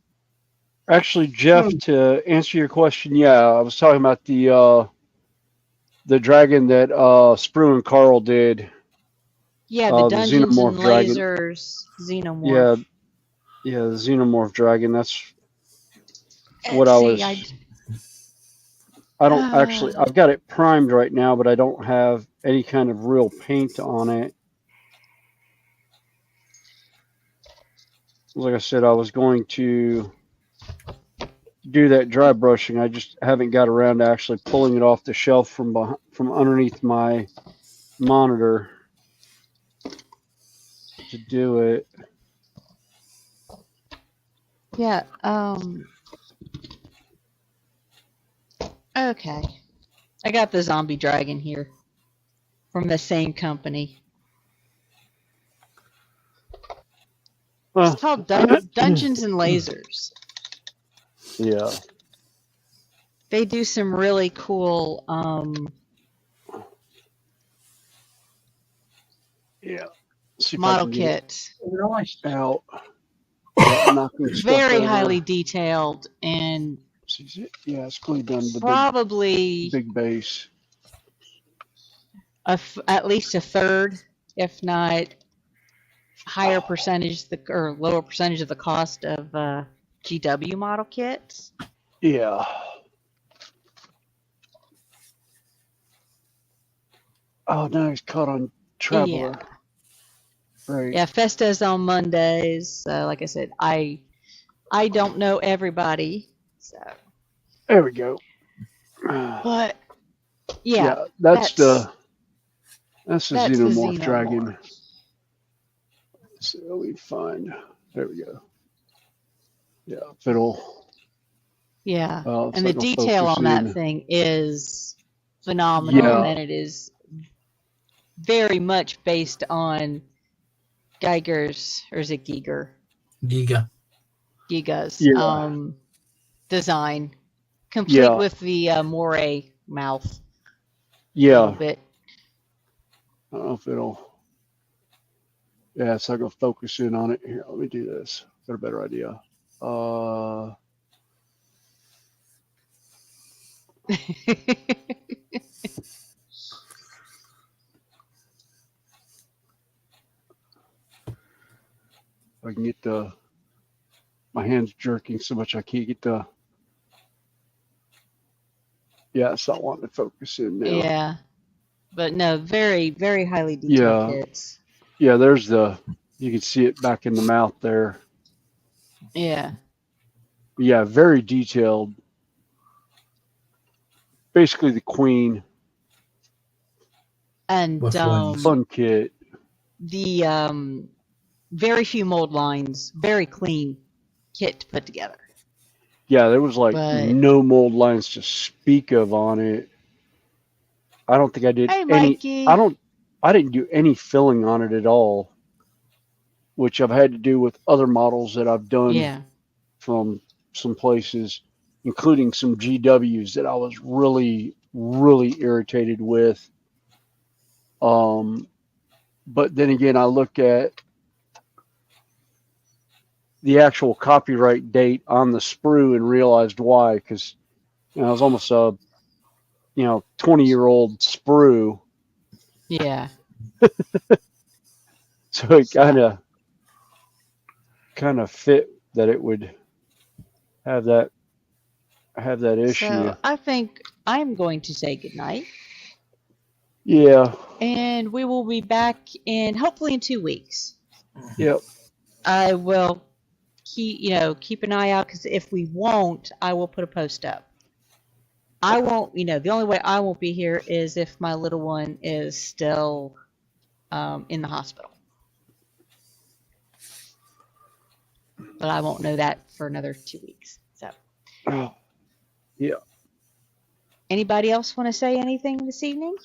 Actually, Jeff, to answer your question, yeah, I was talking about the dragon that Sprue and Carl did. Yeah, the the Dungeons and Xenomorph dragon. Lasers Xenomorph. Yeah, the Xenomorph dragon. That's what I was. I don't actually. I've got it primed right now, but I don't have any kind of real paint on it. Like I said, I was going to do that dry brushing. I just haven't got around to actually pulling it off the shelf from underneath my monitor to do it. Yeah. Okay. I got the zombie dragon here from the same company. It's called Dungeons and Lasers. Yeah. They do some really cool Yeah. See if I model can get it kits. Nice. out. Yeah, knocking stuff Very over. highly detailed and Yeah, it's glued down to the probably big base. at least a third, if not higher percentage or lower percentage of the cost of GW model kits. Yeah. Oh, now he's caught on Traveler. Yeah. Right. Yeah, Festa's on Mondays. Like I said, I don't know everybody, so. There we go. But yeah, that's the that's the Xenomorph Xenomorph. dragon. So we find. There we go. Yeah, fiddle. Yeah, Well, it's and the not gonna detail focus on that in. thing is phenomenal, Yeah. and it is very much based on Geiger's, or is it Giger? Giga's Yeah. design, complete Yeah. with the moray mouth. A Yeah. little bit. I don't know if it'll. Yeah, it's not gonna focus in on it. Here, let me do this. Got a better idea. I can get my hands jerking so much I can't get yeah, it's not wanting to focus in now. Yeah. But no, very, very highly detailed kits. Yeah, you can see it back in the mouth there. Yeah. Yeah, very detailed. Basically the queen. And With wings. Fun kit. the very few mold lines, very clean kit to put together. Yeah, there was like But no mold lines to speak of on it. I don't think I did hey, any. Mikey. I didn't do any filling on it at all, which I've had to do with other models that I've done Yeah. from some places, including some GWs that I was really, really irritated with. But then again, I look at the actual copyright date on the sprue and realized why, because it was almost a 20-year-old sprue. Yeah. So it kind of fit that it would have that issue. So I think I'm going to say goodnight. Yeah. And we will be back hopefully in 2 weeks. Yep. I will keep an eye out, because if we won't, I will put a post up. I won't, the only way I won't be here is if my little one is still in the hospital. But I won't know that for another 2 weeks. So. Yeah. Anybody else want to say anything this evening?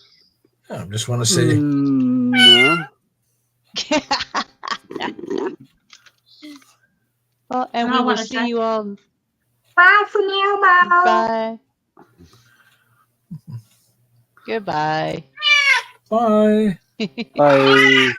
I just want to say, No. Well, and I we will wanna see say- you all. Bye for now, Bye. Bye. Goodbye. bye. Bye.